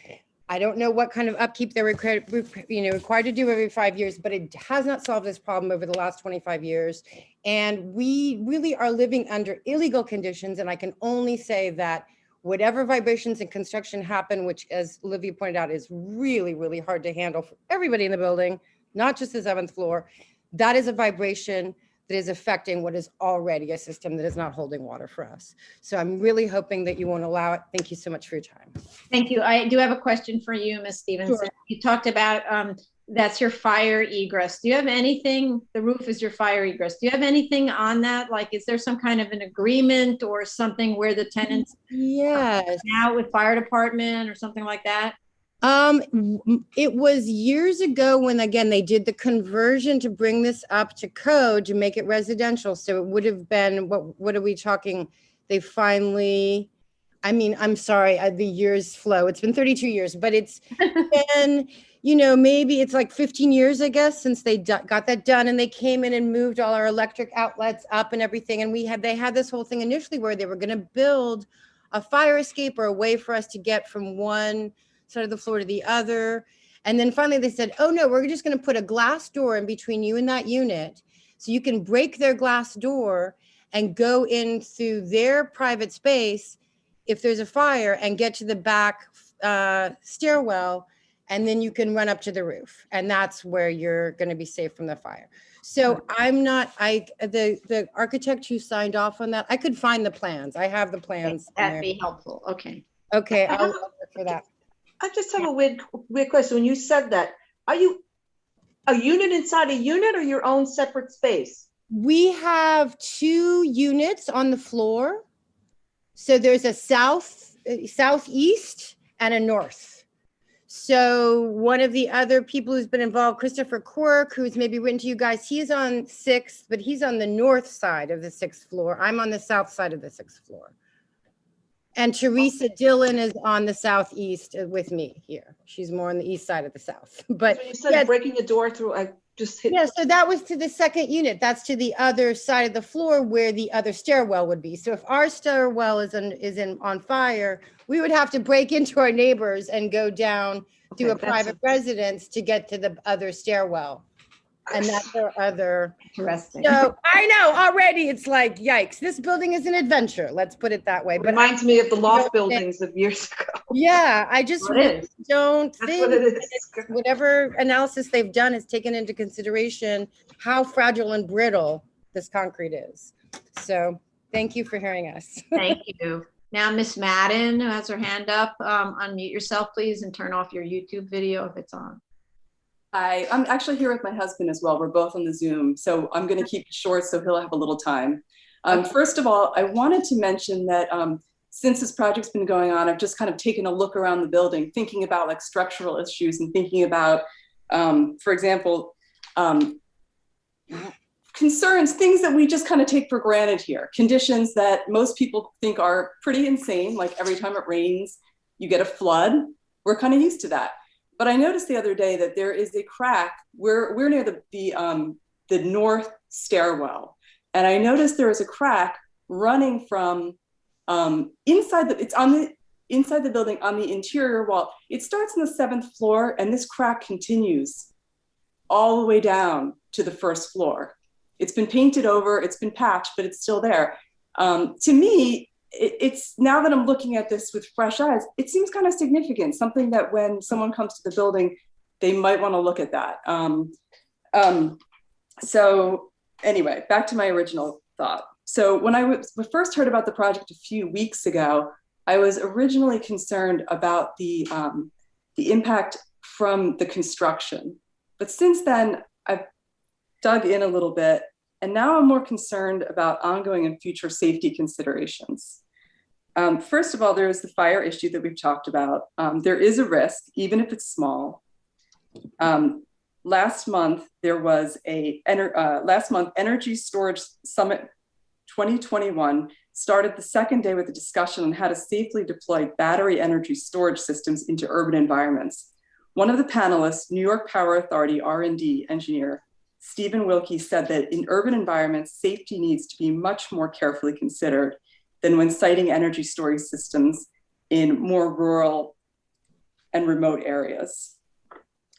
Speaker 11: I don't know what kind of upkeep they're required to do every 5 years, but it has not solved this problem over the last 25 years. And we really are living under illegal conditions. And I can only say that whatever vibrations in construction happen, which as Olivia pointed out, is really, really hard to handle for everybody in the building, not just the 7th floor, that is a vibration that is affecting what is already a system that is not holding water for us. So I'm really hoping that you won't allow it. Thank you so much for your time.
Speaker 2: Thank you. I do have a question for you, Ms. Stevenson.
Speaker 11: Sure.
Speaker 2: You talked about that's your fire egress. Do you have anything, the roof is your fire egress. Do you have anything on that? Like, is there some kind of an agreement or something where the tenants
Speaker 11: Yes.
Speaker 2: out with fire department or something like that?
Speaker 11: It was years ago when, again, they did the conversion to bring this up to code to make it residential. So it would have been, what are we talking? They finally, I'm sorry, the years flow. It's been 32 years, but it's been, maybe it's like 15 years, I guess, since they got that done, and they came in and moved all our electric outlets up and everything. And they had this whole thing initially where they were going to build a fire escape or a way for us to get from one side of the floor to the other. And then finally they said, oh no, we're just going to put a glass door in between you and that unit. So you can break their glass door and go in through their private space if there's a fire and get to the back stairwell and then you can run up to the roof, and that's where you're going to be safe from the fire. So I'm not, the architect who signed off on that, I could find the plans. I have the plans.
Speaker 21: That'd be helpful. Okay.
Speaker 11: Okay, I'll look for that.
Speaker 1: I just have a weird question. When you said that, are you a unit inside a unit or your own separate space?
Speaker 11: We have 2 units on the floor. So there's a southeast and a north. So one of the other people who's been involved, Christopher Quirk, who's maybe written to you guys, he's on 6th, but he's on the north side of the 6th floor. I'm on the south side of the 6th floor. And Teresa Dillon is on the southeast with me here. She's more on the east side of the south. But
Speaker 1: You said breaking a door through, I just hit.
Speaker 11: yeah, so that was to the second unit. That's to the other side of the floor where the other stairwell would be. So if our stairwell is on fire, we would have to break into our neighbors and go down through a private residence to get to the other stairwell. And that's our other.
Speaker 21: Interesting.
Speaker 11: So I know already it's like, yikes, this building is an adventure. Let's put it that way. But
Speaker 1: Reminds me of the loft buildings of years ago.
Speaker 11: yeah, I just
Speaker 1: Well, it
Speaker 11: really
Speaker 1: is.
Speaker 11: don't
Speaker 1: That's
Speaker 11: think
Speaker 1: what it is.
Speaker 11: that whatever analysis they've done has taken into consideration how fragile and brittle this concrete is. So thank you for hearing us.
Speaker 21: Thank you. Now, Miss Madden, who has her hand up, unmute yourself, please, and turn off your YouTube video if it's on.
Speaker 9: I'm actually here with my husband as well. We're both on the Zoom, so I'm going to keep it short so he'll have a little time. First of all, I wanted to mention that since this project's been going on, I've just kind of taken a look around the building, thinking about like structural issues and thinking about, for example, concerns, things that we just kind of take for granted here, conditions that most people think are pretty insane, like every time it rains, you get a flood. We're kind of used to that. But I noticed the other day that there is a crack. We're near the north stairwell, and I noticed there is a crack running from inside the building on the interior wall. It starts on the 7th floor, and this crack continues all the way down to the 1st floor. It's been painted over, it's been patched, but it's still there. To me, it's now that I'm looking at this with fresh eyes, it seems kind of significant, something that when someone comes to the building, they might want to look at that. So anyway, back to my original thought. So when I first heard about the project a few weeks ago, I was originally concerned about the impact from the construction. But since then, I've dug in a little bit, and now I'm more concerned about ongoing and future safety considerations. First of all, there is the fire issue that we've talked about. There is a risk, even if it's small. Last month, there was Energy Storage Summit 2021 started the second day with a discussion on how to safely deploy battery energy storage systems into urban environments. One of the panelists, New York Power Authority R&D engineer, Stephen Wilkie, said that in urban environments, safety needs to be much more carefully considered than when siting energy storage systems in more rural and remote areas.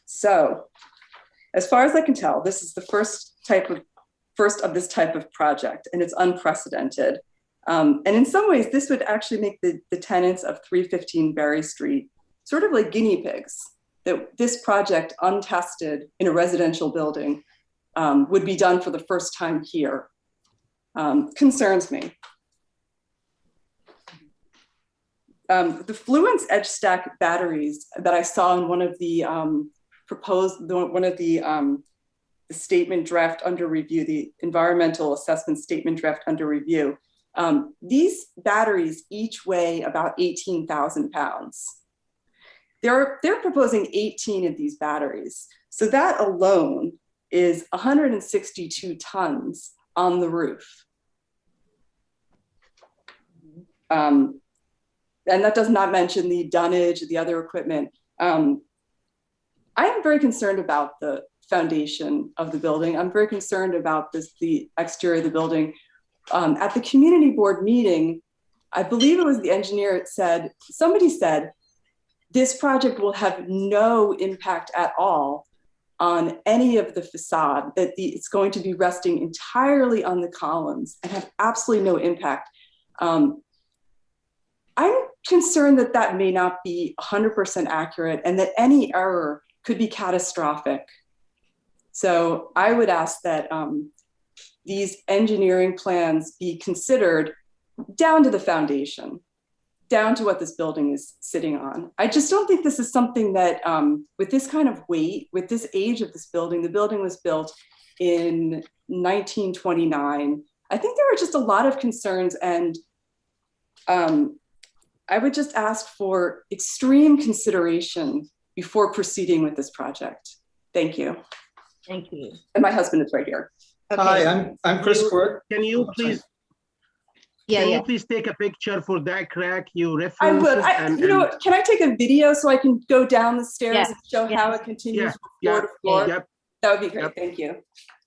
Speaker 9: So, as far as I can tell, this is the first of this type of project, and it's unprecedented. And in some ways, this would actually make the tenants of 315 Berry Street sort of like guinea pigs, that this project, untested in a residential building, would be done for the first time here. Concerns me. The Fluence edge stack batteries that I saw in one of the the statement draft under review, the environmental assessment statement draft under review, these batteries each weigh about 18,000 pounds. They're proposing 18 of these batteries. So that alone is 162 tons on the roof. And that does not mention the dunnage, the other equipment. I am very concerned about the foundation of the building. I'm very concerned about the exterior of the building. At the community board meeting, I believe it was the engineer that somebody said, this project will have no impact at all on any of the facade, that it's going to be resting entirely on the columns and have absolutely no impact. I'm concerned that that may not be 100% accurate and that any error could be catastrophic. So I would ask that these engineering plans be considered down to the foundation, down to what this building is sitting on. I just don't think this is something that, with this kind of weight, with this age of this building, the building was built in 1929. I think there are just a lot of concerns, and I would just ask for extreme consideration before proceeding with this project. Thank you.
Speaker 1: Thank you.
Speaker 9: And my husband is right here.
Speaker 12: Hi, I'm Chris Quirk.
Speaker 6: Can you please?
Speaker 1: Yeah,
Speaker 6: Can
Speaker 1: yeah.
Speaker 6: you please take a picture for that crack you
Speaker 9: I
Speaker 6: referenced?
Speaker 9: would. You know what? Can I take a video so I can go down the stairs
Speaker 1: Yeah,
Speaker 9: and show
Speaker 1: yeah.
Speaker 9: how it continues from
Speaker 6: Yeah,
Speaker 9: floor to floor?
Speaker 6: Yep.
Speaker 9: That would be great.
Speaker 6: Yep.
Speaker 9: Thank you.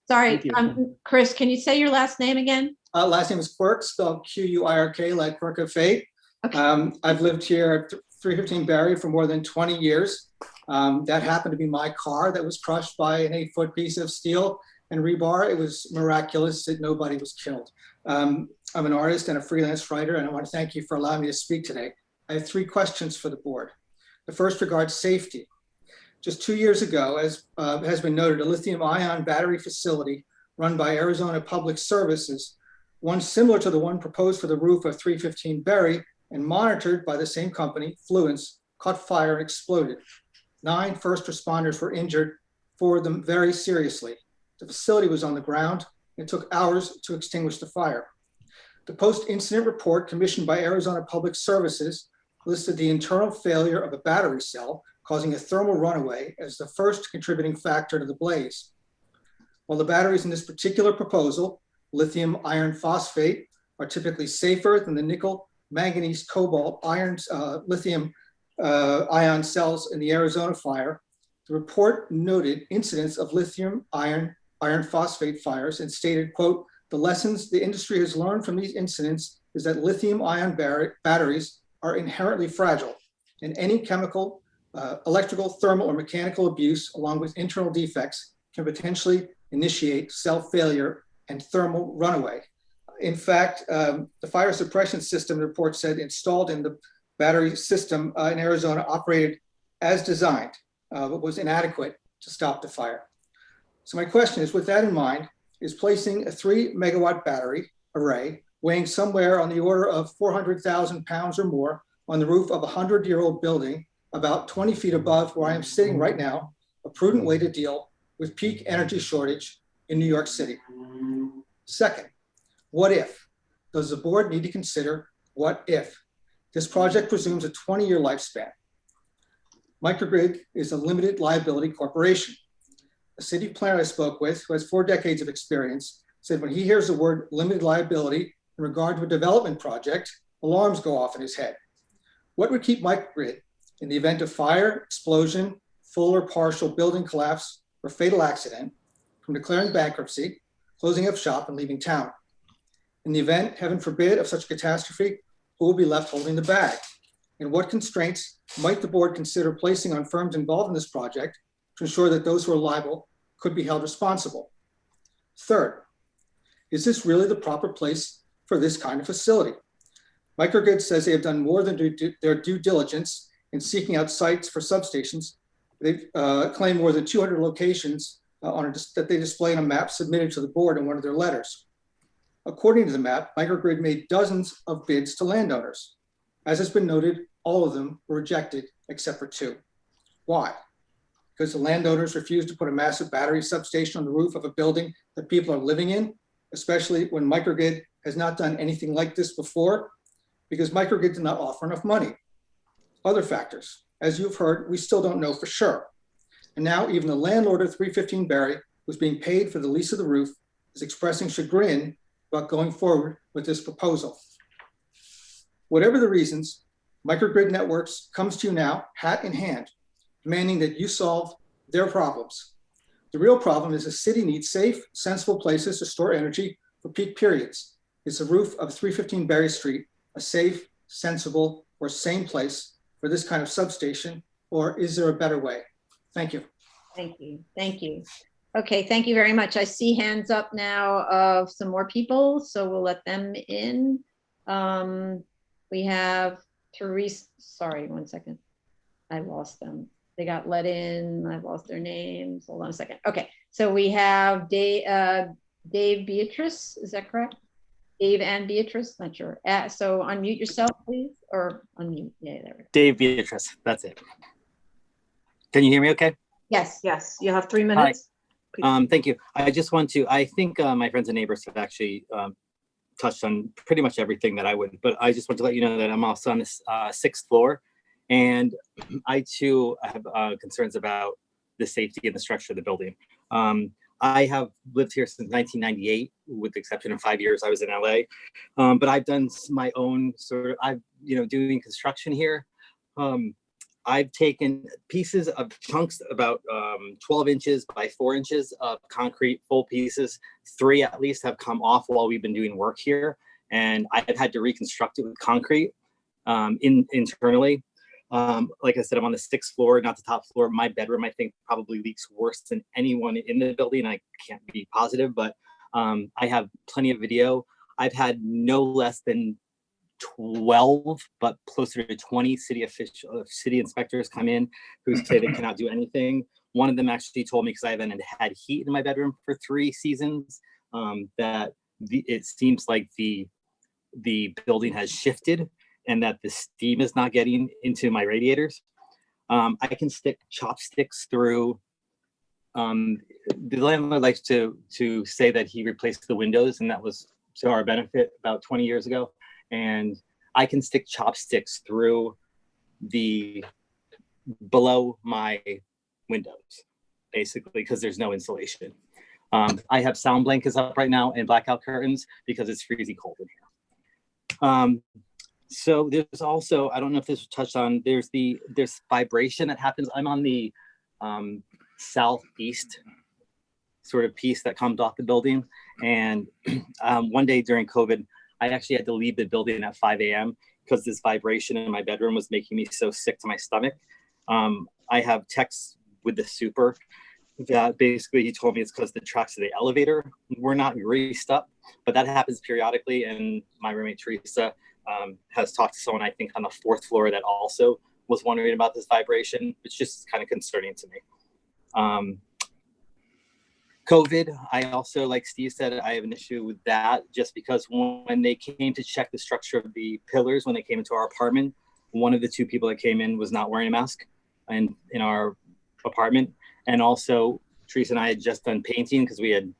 Speaker 1: Sorry,
Speaker 6: Thank you.
Speaker 1: Chris, can you say your last name again?
Speaker 12: Last name is Quirk, spelled Quirk, like Quirk of Fate. I've lived here at 315 Barry for more than 20 years. That happened to be my car that was crushed by an 8-foot piece of steel and rebar. It was miraculous that nobody was killed. I'm an artist and a freelance writer, and I want to thank you for allowing me to speak today. I have 3 questions for the board. The first regards safety. Just 2 years ago, as has been noted, a lithium-ion battery facility run by Arizona Public Services, one similar to the one proposed for the roof of 315 Berry and monitored by the same company, Fluence, caught fire and exploded. 9 first responders were injured, 4 of them very seriously. The facility was on the ground. It took hours to extinguish the fire. The post-incident report commissioned by Arizona Public Services listed the internal failure of a battery cell causing a thermal runaway as the first contributing factor to the blaze. While the batteries in this particular proposal, lithium iron phosphate, are typically safer than the nickel, manganese, cobalt, lithium ion cells in the Arizona fire, the report noted incidents of lithium iron phosphate fires and stated, quote, "The lessons the industry has learned from these incidents is that lithium ion batteries are inherently fragile, and any chemical, electrical, thermal, or mechanical abuse along with internal defects can potentially initiate cell failure and thermal runaway." In fact, the fire suppression system, the report said, installed in the battery system in Arizona operated as designed, but was inadequate to stop the fire. So my question is, with that in mind, is placing a 3 megawatt battery array weighing somewhere on the order of 400,000 pounds or more on the roof of a 100-year-old building about 20 feet above where I am sitting right now, a prudent way to deal with peak energy shortage in New York City? Second, what if? Does the board need to consider what if? This project presumes a 20-year lifespan. Microgrid is a limited liability corporation. A city planner I spoke with, who has 4 decades of experience, said when he hears the word limited liability in regard to a development project, alarms go off in his head. What would keep Microgrid, in the event of fire, explosion, full or partial building collapse, or fatal accident, from declaring bankruptcy, closing up shop, and leaving town? In the event, heaven forbid, of such catastrophe, who will be left holding the bag? And what constraints might the board consider placing on firms involved in this project to ensure that those who are liable could be held responsible? Third, is this really the proper place for this kind of facility? Microgrid says they have done more than their due diligence in seeking out sites for substations. They've claimed more than 200 locations that they display on a map submitted to the board in one of their letters. According to the map, Microgrid made dozens of bids to landowners. As has been noted, all of them were rejected except for 2. Why? Because the landowners refused to put a massive battery substation on the roof of a building that people are living in, especially when Microgrid has not done anything like this before, because Microgrid did not offer enough money. Other factors, as you've heard, we still don't know for sure. And now even the landlord of 315 Barry, who's being paid for the lease of the roof, is expressing chagrin about going forward with this proposal. Whatever the reasons, Microgrid Networks comes to you now, hat in hand, demanding that you solve their problems. The real problem is the city needs safe, sensible places to store energy for peak periods. Is the roof of 315 Berry Street a safe, sensible, or sane place for this kind of substation, or is there a better way? Thank you.
Speaker 1: Thank you. Thank you. Okay, thank you very much. I see hands up now of some more people, so we'll let them in. We have
Speaker 21: Therese, sorry, one second. I lost them. They got let in. I've lost their names. Hold on a second. Okay, so we have Dave Beatrice, is that correct? Dave and Beatrice, not sure. So unmute yourself, please, or unmute. Yeah, there we go.
Speaker 13: Dave Beatrice, that's it. Can you hear me okay?
Speaker 21: Yes, yes, you have 3 minutes.
Speaker 13: Thank you. I just want to, I think my friends and neighbors have actually touched on pretty much everything that I would, but I just want to let you know that I'm also on the 6th floor, and I too have concerns about the safety and the structure of the building. I have lived here since 1998, with the exception of 5 years I was in LA. But I've done my own sort of, doing construction here. I've taken pieces of chunks about 12 inches by 4 inches of concrete, full pieces. 3 at least have come off while we've been doing work here. And I've had to reconstruct it with concrete internally. Like I said, I'm on the 6th floor, not the top floor. My bedroom, I think, probably leaks worse than anyone in the building. I can't be positive, but I have plenty of video. I've had no less than 12, but closer to 20 city inspectors come in who say they cannot do anything. One of them actually told me, because I haven't had heat in my bedroom for 3 seasons, that it seems like the building has shifted and that the steam is not getting into my radiators. I can stick chopsticks through. The landlord likes to say that he replaced the windows, and that was to our benefit about 20 years ago. And I can stick chopsticks through below my windows, basically, because there's no insulation. I have sound blankets up right now and blackout curtains because it's freezing cold in here. So there's also, I don't know if this was touched on, there's vibration that happens. I'm on the southeast sort of piece that comes off the building. And one day during COVID, I actually had to leave the building at 5 a.m. because this vibration in my bedroom was making me so sick to my stomach. I have texts with the super that basically he told me it's because the tracks of the elevator were not greased up, but that happens periodically. And my roommate Teresa has talked to someone, I think, on the 4th floor that also was wondering about this vibration. It's just kind of concerning to me. COVID, I also, like Steve said, I have an issue with that just because when they came to check the structure of the pillars, when they came into our apartment, one of the 2 people that came in was not wearing a mask in our apartment. And also Teresa and I had just done painting because we had,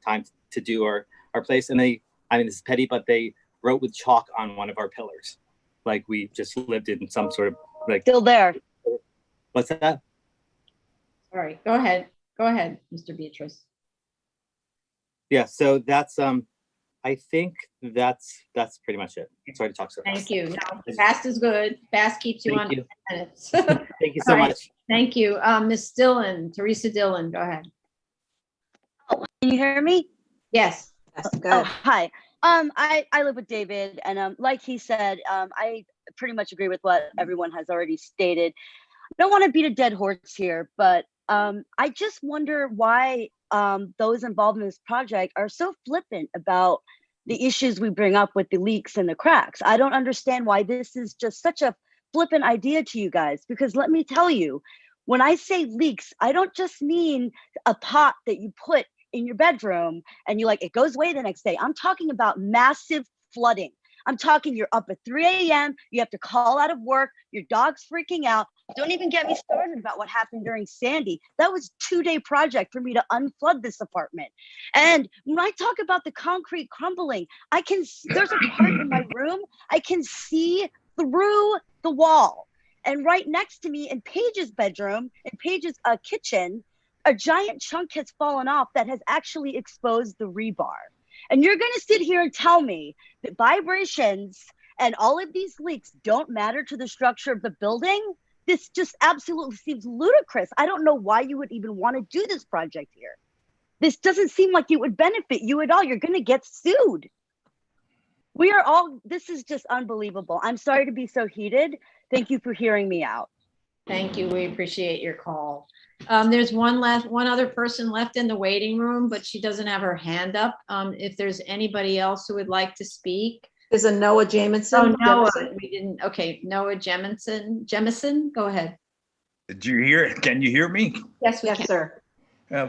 Speaker 13: time to do our place. And this is petty, but they wrote with chalk on one of our pillars. Like we just lived in some sort of like.
Speaker 22: Still there.
Speaker 13: What's that?
Speaker 21: All right, go ahead. Go ahead, Mr. Beatrice.
Speaker 13: Yeah, so that's, I think that's pretty much it. Sorry to talk so fast.
Speaker 21: Thank you. No, fast is good. Fast keeps you on 10 minutes.
Speaker 13: Thank you so much.
Speaker 21: Thank you. Miss Dillon, Teresa Dillon, go ahead.
Speaker 22: Oh, can you hear me?
Speaker 21: Yes.
Speaker 22: Oh, hi. I live with David, and like he said, I pretty much agree with what everyone has already stated. I don't want to beat a dead horse here, but I just wonder why those involved in this project are so flippant about the issues we bring up with the leaks and the cracks. I don't understand why this is just such a flippant idea to you guys, because let me tell you, when I say leaks, I don't just mean a pot that you put in your bedroom and it goes away the next day. I'm talking about massive flooding. I'm talking you're up at 3 a.m. You have to call out of work. Your dog's freaking out. Don't even get me started about what happened during Sandy. That was a 2-day project for me to unflood this apartment. And when I talk about the concrete crumbling, there's a part in my room, I can see through the wall. And right next to me in Paige's bedroom, in Paige's kitchen, a giant chunk has fallen off that has actually exposed the rebar. And you're going to sit here and tell me that vibrations and all of these leaks don't matter to the structure of the building? This just absolutely seems ludicrous. I don't know why you would even want to do this project here. This doesn't seem like it would benefit you at all. You're going to get sued. This is just unbelievable. I'm sorry to be so heated. Thank you for hearing me out.
Speaker 21: Thank you. We appreciate your call. There's one other person left in the waiting room, but she doesn't have her hand up. If there's anybody else who would like to speak,
Speaker 1: There's a Noah Jamison.
Speaker 21: Oh, Noah,
Speaker 1: Jemison.
Speaker 21: we didn't, okay, Noah Jemison, go ahead.
Speaker 8: Did you hear it? Can you hear me?
Speaker 21: Yes, we
Speaker 1: Yes,
Speaker 21: can.
Speaker 1: sir.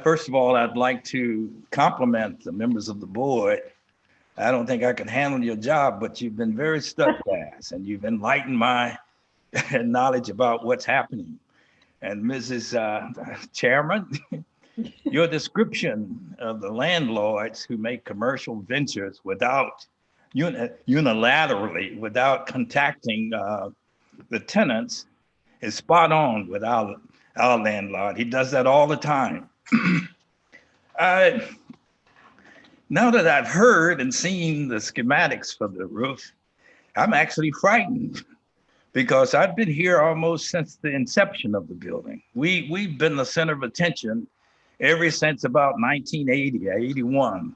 Speaker 8: First of all, I'd like to compliment the members of the board. I don't think I can handle your job, but you've been very steadfast and you've enlightened my knowledge about what's happening. And Mrs. Chairman, your description of the landlords who make commercial ventures without unilaterally, without contacting the tenants is spot on with our landlord. He does that all the time. Now that I've heard and seen the schematics for the roof, I'm actually frightened because I've been here almost since the inception of the building. We've been the center of attention ever since about 1980, 81.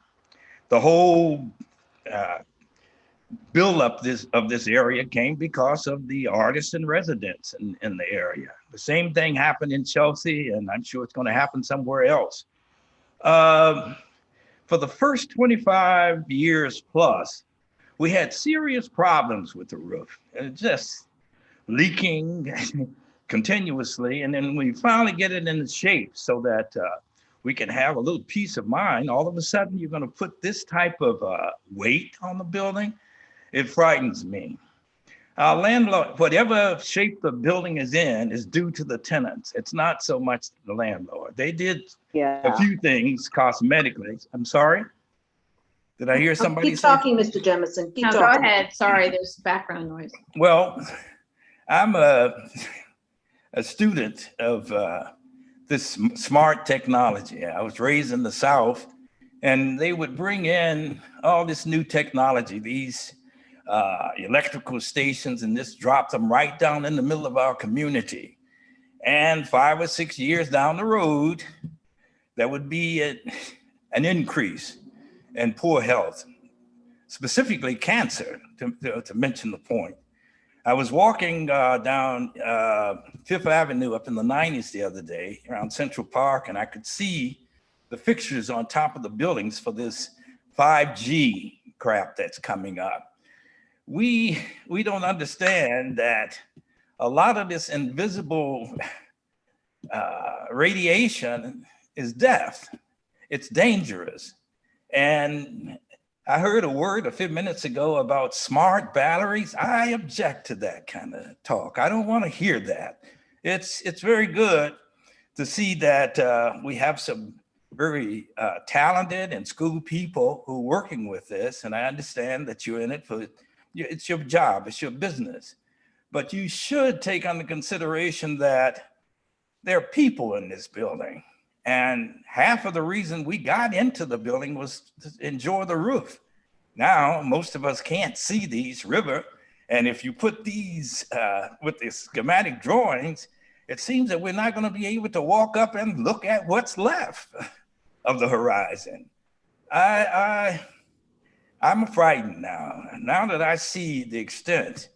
Speaker 8: The whole build-up of this area came because of the artists and residents in the area. The same thing happened in Chelsea, and I'm sure it's going to happen somewhere else. For the first 25 years plus, we had serious problems with the roof. Just leaking continuously, and then we finally get it in shape so that we can have a little peace of mind. All of a sudden, you're going to put this type of weight on the building. It frightens me. Our landlord, whatever shape the building is in, is due to the tenants. It's not so much the landlord. They did a few things cosmetically. I'm sorry. Did I hear somebody
Speaker 1: Keep
Speaker 8: say?
Speaker 1: talking, Mr. Jemison. Keep
Speaker 21: No, go
Speaker 1: talking.
Speaker 21: ahead. Sorry, there's background noise.
Speaker 8: Well, I'm a student of this smart technology. I was raised in the South, and they would bring in all this new technology, these electrical stations, and this dropped them right down in the middle of our community. And 5 or 6 years down the road, there would be an increase in poor health, specifically cancer, to mention the point. I was walking down Fifth Avenue up in the 90s the other day around Central Park, and I could see the fixtures on top of the buildings for this 5G crap that's coming up. We don't understand that a lot of this invisible radiation is death. It's dangerous. And I heard a word a few minutes ago about smart batteries. I object to that kind of talk. I don't want to hear that. It's very good to see that we have some very talented and skilled people who are working with this. And I understand that you're in it for, it's your job, it's your business. But you should take under consideration that there are people in this building. And half of the reason we got into the building was to enjoy the roof. Now, most of us can't see these river. And if you put these with the schematic drawings, it seems that we're not going to be able to walk up and look at what's left of the horizon. I'm frightened now. Now that I see the extent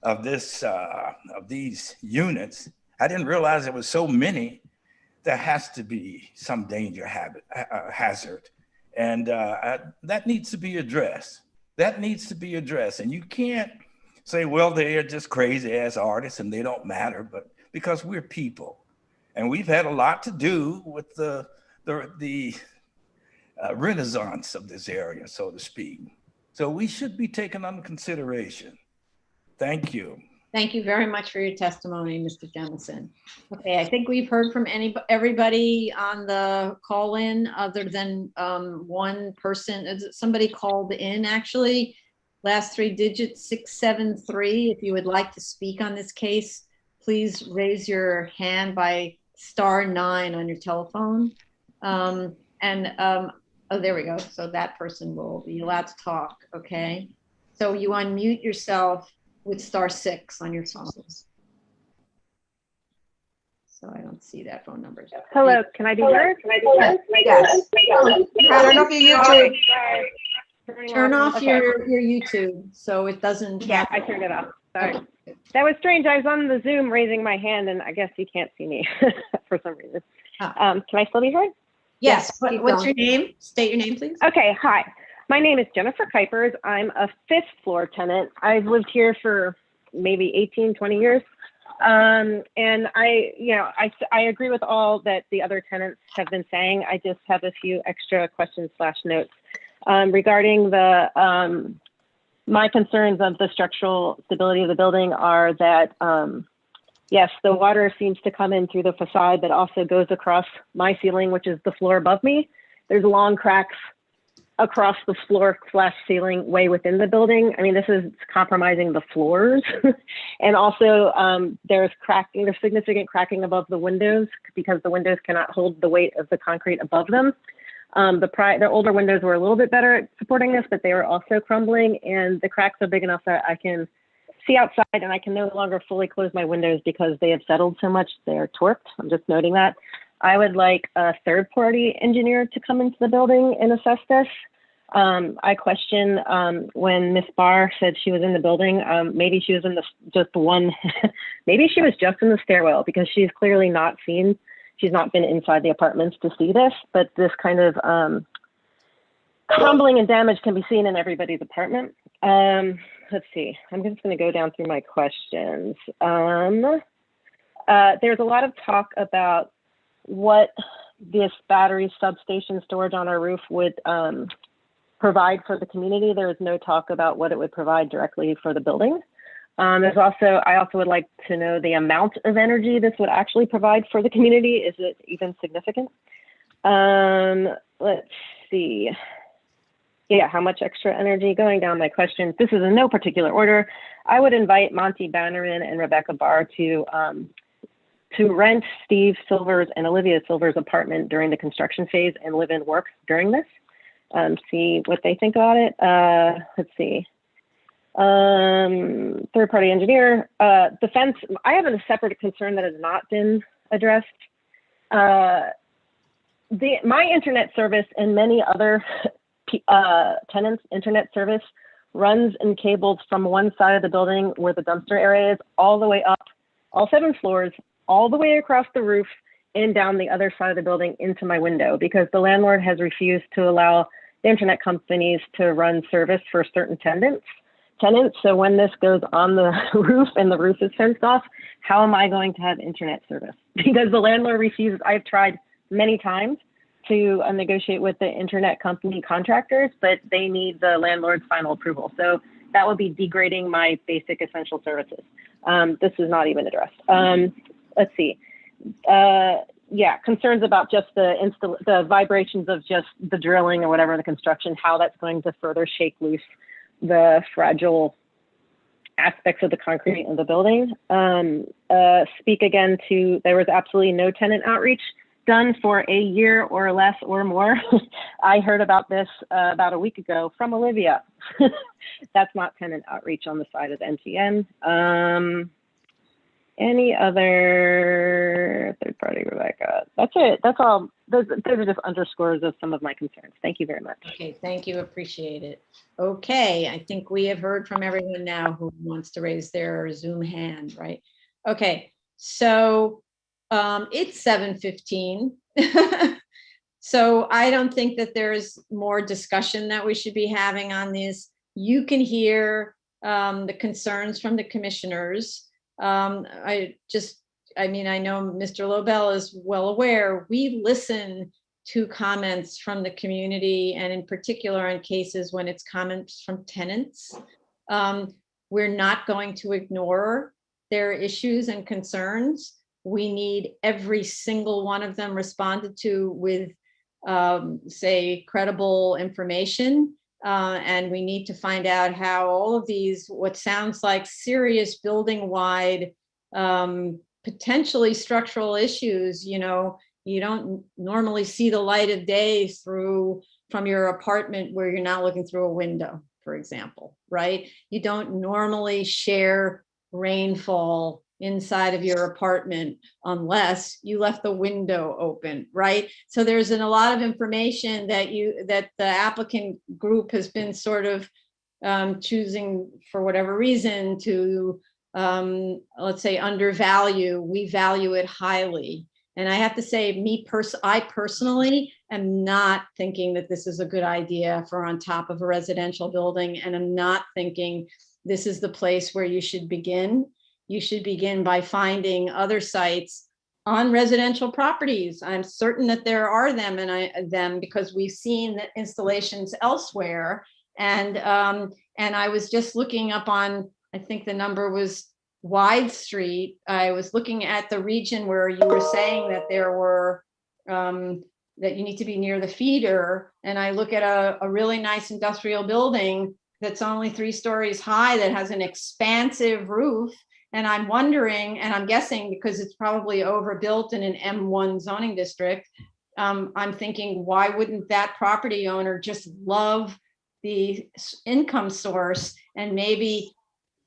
Speaker 8: of this, of these units, I didn't realize there was so many. There has to be some danger hazard. And that needs to be addressed. That needs to be addressed. And you can't say, well, they're just crazy ass artists and they don't matter, but because we're people. And we've had a lot to do with the renaissance of this area, so to speak. So we should be taken under consideration. Thank you.
Speaker 21: Thank you very much for your testimony, Mr. Jemison. Okay, I think we've heard from everybody on the call in other than one person. Somebody called in actually, last 3 digits, 673. If you would like to speak on this case, please raise your hand by *9 on your telephone. Oh, there we go. So that person will be allowed to talk, okay? So you unmute yourself with *6 on your phone. So I don't see that phone number.
Speaker 17: Hello, can I be heard?
Speaker 21: Yes.
Speaker 1: Turn off your YouTube.
Speaker 21: Turn off
Speaker 17: Okay.
Speaker 21: your YouTube so it doesn't.
Speaker 17: Yeah, I turned it off. Sorry. That was strange. I was on the Zoom raising my hand and I guess you can't see me for some reason. Can I still be heard?
Speaker 21: Yes. What's your name? State your name, please.
Speaker 17: Okay, hi. My name is Jennifer Kuipers. I'm a 5th floor tenant. I've lived here for maybe 18, 20 years. And I agree with all that the other tenants have been saying. I just have a few extra questions/notes regarding the, my concerns of the structural stability of the building are that, yes, the water seems to come in through the facade, but also goes across my ceiling, which is the floor above me. There's long cracks across the floor/ceiling way within the building. I mean, this is compromising the floors. And also there's significant cracking above the windows because the windows cannot hold the weight of the concrete above them. The older windows were a little bit better at supporting this, but they were also crumbling, and the cracks are big enough that I can see outside and I can no longer fully close my windows because they have settled so much, they are torqued. I'm just noting that. I would like a third-party engineer to come into the building and assess this. I question when Miss Barr said she was in the building, maybe she was in maybe she was just in the stairwell because she's clearly not seen, she's not been inside the apartments to see this, but this kind of crumbling and damage can be seen in everybody's apartment. Let's see, I'm just gonna go down through my questions. There's a lot of talk about what this battery substation storage on our roof would provide for the community. There is no talk about what it would provide directly for the building. I also would like to know the amount of energy this would actually provide for the community. Is it even significant? Let's see. Yeah, how much extra energy? Going down my questions. This is in no particular order. I would invite Monty Bannerman and Rebecca Barr to rent Steve Silver's and Olivia Silver's apartment during the construction phase and live and work during this. See what they think about it. Let's see. Third-party engineer, the fence. I have a separate concern that has not been addressed. My internet service and many other tenants' internet service runs in cables from one side of the building where the dumpster area is all the way up, all 7 floors, all the way across the roof and down the other side of the building into my window because the landlord has refused to allow the internet companies to run service for certain tenants. So when this goes on the roof and the roof is fenced off, how am I going to have internet service? Because the landlord refuses. I've tried many times to negotiate with the internet company contractors, but they need the landlord's final approval. So that would be degrading my basic essential services. This is not even addressed. Let's see. Yeah, concerns about just the vibrations of just the drilling or whatever, the construction, how that's going to further shake loose the fragile aspects of the concrete in the building. Speak again to, there was absolutely no tenant outreach done for a year or less or more. I heard about this about a week ago from Olivia. That's not tenant outreach on the side of NTN. Any other third-party, Rebecca? That's it. That's all. Those are just underscores of some of my concerns. Thank you very much.
Speaker 21: Okay, thank you. Appreciate it. Okay, I think we have heard from everyone now who wants to raise their Zoom hand, right? Okay, so it's 7:15. So I don't think that there's more discussion that we should be having on this. You can hear the concerns from the commissioners. I know Mr. Lobel is well aware, we listen to comments from the community and in particular in cases when it's comments from tenants. We're not going to ignore their issues and concerns. We need every single one of them responded to with, say, credible information. And we need to find out how all of these, what sounds like serious building-wide, potentially structural issues, you don't normally see the light of day from your apartment where you're not looking through a window, for example, right? You don't normally share rainfall inside of your apartment unless you left the window open, right? So there's a lot of information that the applicant group has been sort of choosing for whatever reason to, let's say, undervalue. We value it highly. And I have to say, I personally am not thinking that this is a good idea for on top of a residential building. And I'm not thinking this is the place where you should begin. You should begin by finding other sites on residential properties. I'm certain that there are them because we've seen the installations elsewhere. And I was just looking up on, I think the number was Wide Street. I was looking at the region where you were saying that there were, that you need to be near the feeder. And I look at a really nice industrial building that's only 3 stories high that has an expansive roof. And I'm wondering, and I'm guessing because it's probably overbuilt in an M1 zoning district, I'm thinking, why wouldn't that property owner just love the income source? And maybe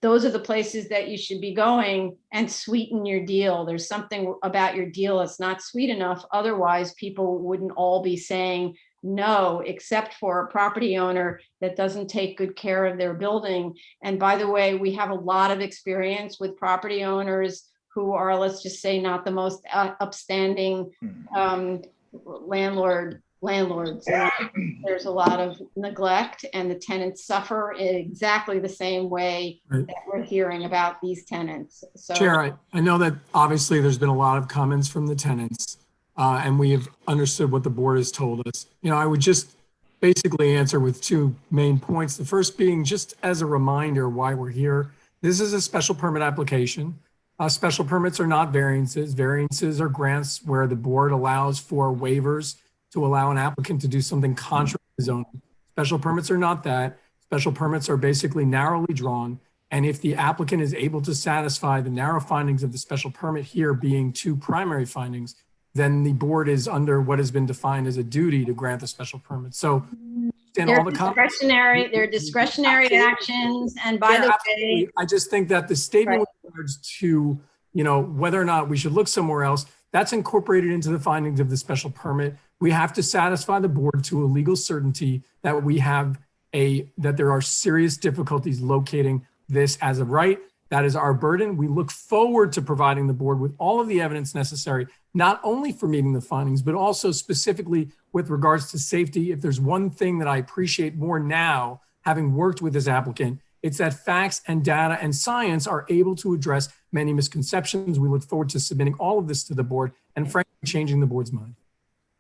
Speaker 21: those are the places that you should be going and sweeten your deal. There's something about your deal that's not sweet enough. Otherwise, people wouldn't all be saying no, except for a property owner that doesn't take good care of their building. And by the way, we have a lot of experience with property owners who are, let's just say, not the most upstanding landlords. There's a lot of neglect, and the tenants suffer in exactly the same way that we're hearing about these tenants. So,
Speaker 16: Chair, I know that obviously there's been a lot of comments from the tenants, and we have understood what the board has told us. You know, I would just basically answer with 2 main points. The first being, just as a reminder why we're here, this is a special permit application. Special permits are not variances. Variances are grants where the board allows for waivers to allow an applicant to do something contrary to zoning. Special permits are not that. Special permits are basically narrowly drawn. And if the applicant is able to satisfy the narrow findings of the special permit, here being 2 primary findings, then the board is under what has been defined as a duty to grant the special permit. So
Speaker 21: they're discretionary actions. And by the way,
Speaker 16: I just think that the statement with regards to, you know, whether or not we should look somewhere else, that's incorporated into the findings of the special permit. We have to satisfy the board to a legal certainty that that there are serious difficulties locating this as of right. That is our burden. We look forward to providing the board with all of the evidence necessary, not only for meeting the findings, but also specifically with regards to safety. If there's one thing that I appreciate more now, having worked with this applicant, it's that facts and data and science are able to address many misconceptions. We look forward to submitting all of this to the board and frankly changing the board's mind.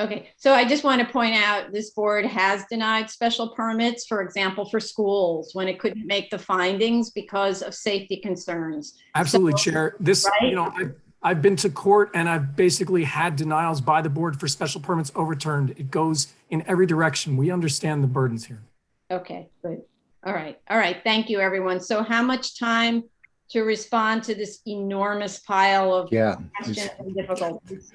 Speaker 21: okay, so I just want to point out this board has denied special permits, for example, for schools when it couldn't make the findings because of safety concerns.
Speaker 16: Absolutely,
Speaker 21: So,
Speaker 16: Chair. This,
Speaker 21: right?
Speaker 16: you know, I've been to court and I've basically had denials by the board for special permits overturned. It goes in every direction. We understand the burdens here.
Speaker 21: Okay, good. All right. All right. Thank you, everyone. So how much time to respond to this enormous pile of questions and difficulties?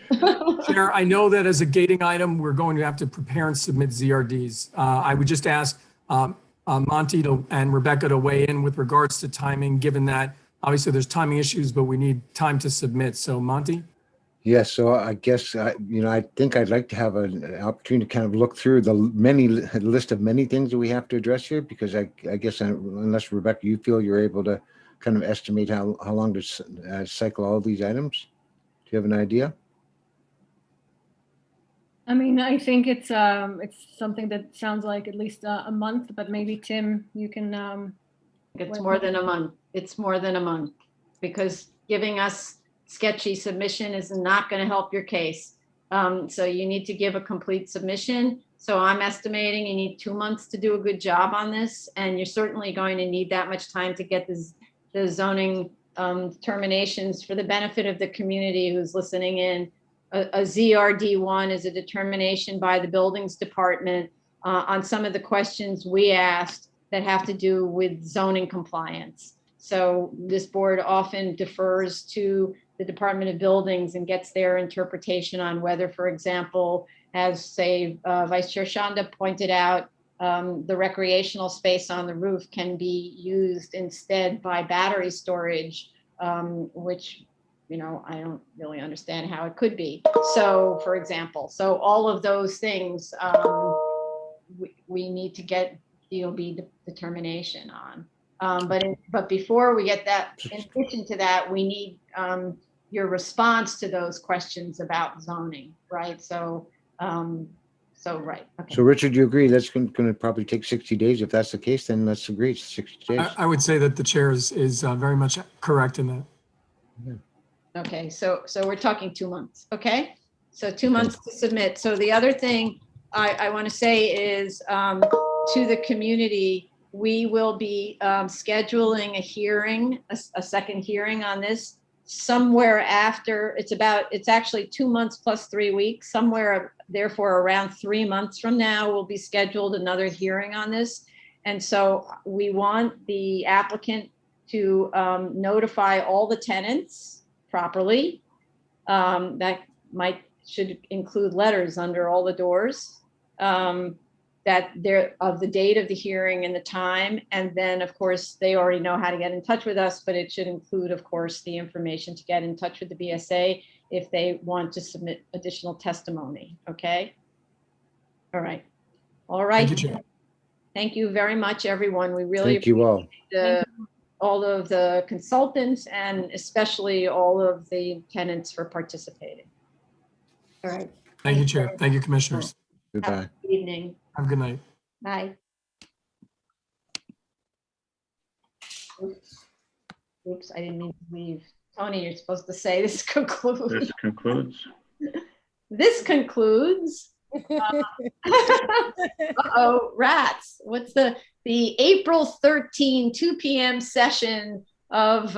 Speaker 16: Chair, I know that as a gating item, we're going to have to prepare and submit ZRDs. I would just ask Monty and Rebecca to weigh in with regards to timing, given that obviously there's timing issues, but we need time to submit. So Monty?
Speaker 19: Yes, so I guess, you know, I think I'd like to have an opportunity to kind of look through the list of many things that we have to address here, because I guess unless Rebecca, you feel you're able to kind of estimate how long to cycle all these items? Do you have an idea?
Speaker 15: I mean, I think it's something that sounds like at least a month, but maybe Tim, you can.
Speaker 21: It's more than a month. It's more than a month, because giving us sketchy submission is not going to help your case. So you need to give a complete submission. So I'm estimating you need 2 months to do a good job on this, and you're certainly going to need that much time to get the zoning determinations for the benefit of the community who's listening in. A ZRD1 is a determination by the buildings department on some of the questions we asked that have to do with zoning compliance. So this board often defers to the Department of Buildings and gets their interpretation on whether, for example, as say Vice Chair Shanda pointed out, the recreational space on the roof can be used instead by battery storage, which, you know, I don't really understand how it could be. So, for example, so all of those things we need to get DOB determination on. But before we get that, in addition to that, we need
Speaker 2: your response to those questions about zoning, right? So, right. Okay.
Speaker 19: So Richard, you agree that's going to probably take 60 days? If that's the case, then let's agree it's 60 days.
Speaker 16: I would say that the chair is very much correct in that.
Speaker 2: Okay, so we're talking 2 months, okay? So 2 months to submit. So the other thing I want to say is to the community, we will be scheduling a hearing, a second hearing on this somewhere after, it's actually 2 months plus 3 weeks, somewhere therefore around 3 months from now, we'll be scheduled another hearing on this. And so we want the applicant to notify all the tenants properly. That should include letters under all the doors, that they're of the date of the hearing and the time. And then, of course, they already know how to get in touch with us, but it should include, of course, the information to get in touch with the BSA if they want to submit additional testimony. Okay. All right. All right.
Speaker 16: Thank you, Chair.
Speaker 2: Thank you very much, everyone. We really
Speaker 19: Thank you all.
Speaker 2: appreciate all of the consultants and especially all of the tenants for participating. All right.
Speaker 16: Thank you, Chair. Thank you, Commissioners.
Speaker 19: Goodbye.
Speaker 2: Have a good evening.
Speaker 16: Have a good night.
Speaker 2: Bye. Oops, I didn't mean to leave. Tony, you're supposed to say this concludes.
Speaker 7: This concludes.
Speaker 2: This concludes. Uh-oh, rats. What's the April 13, 2 p.m. session of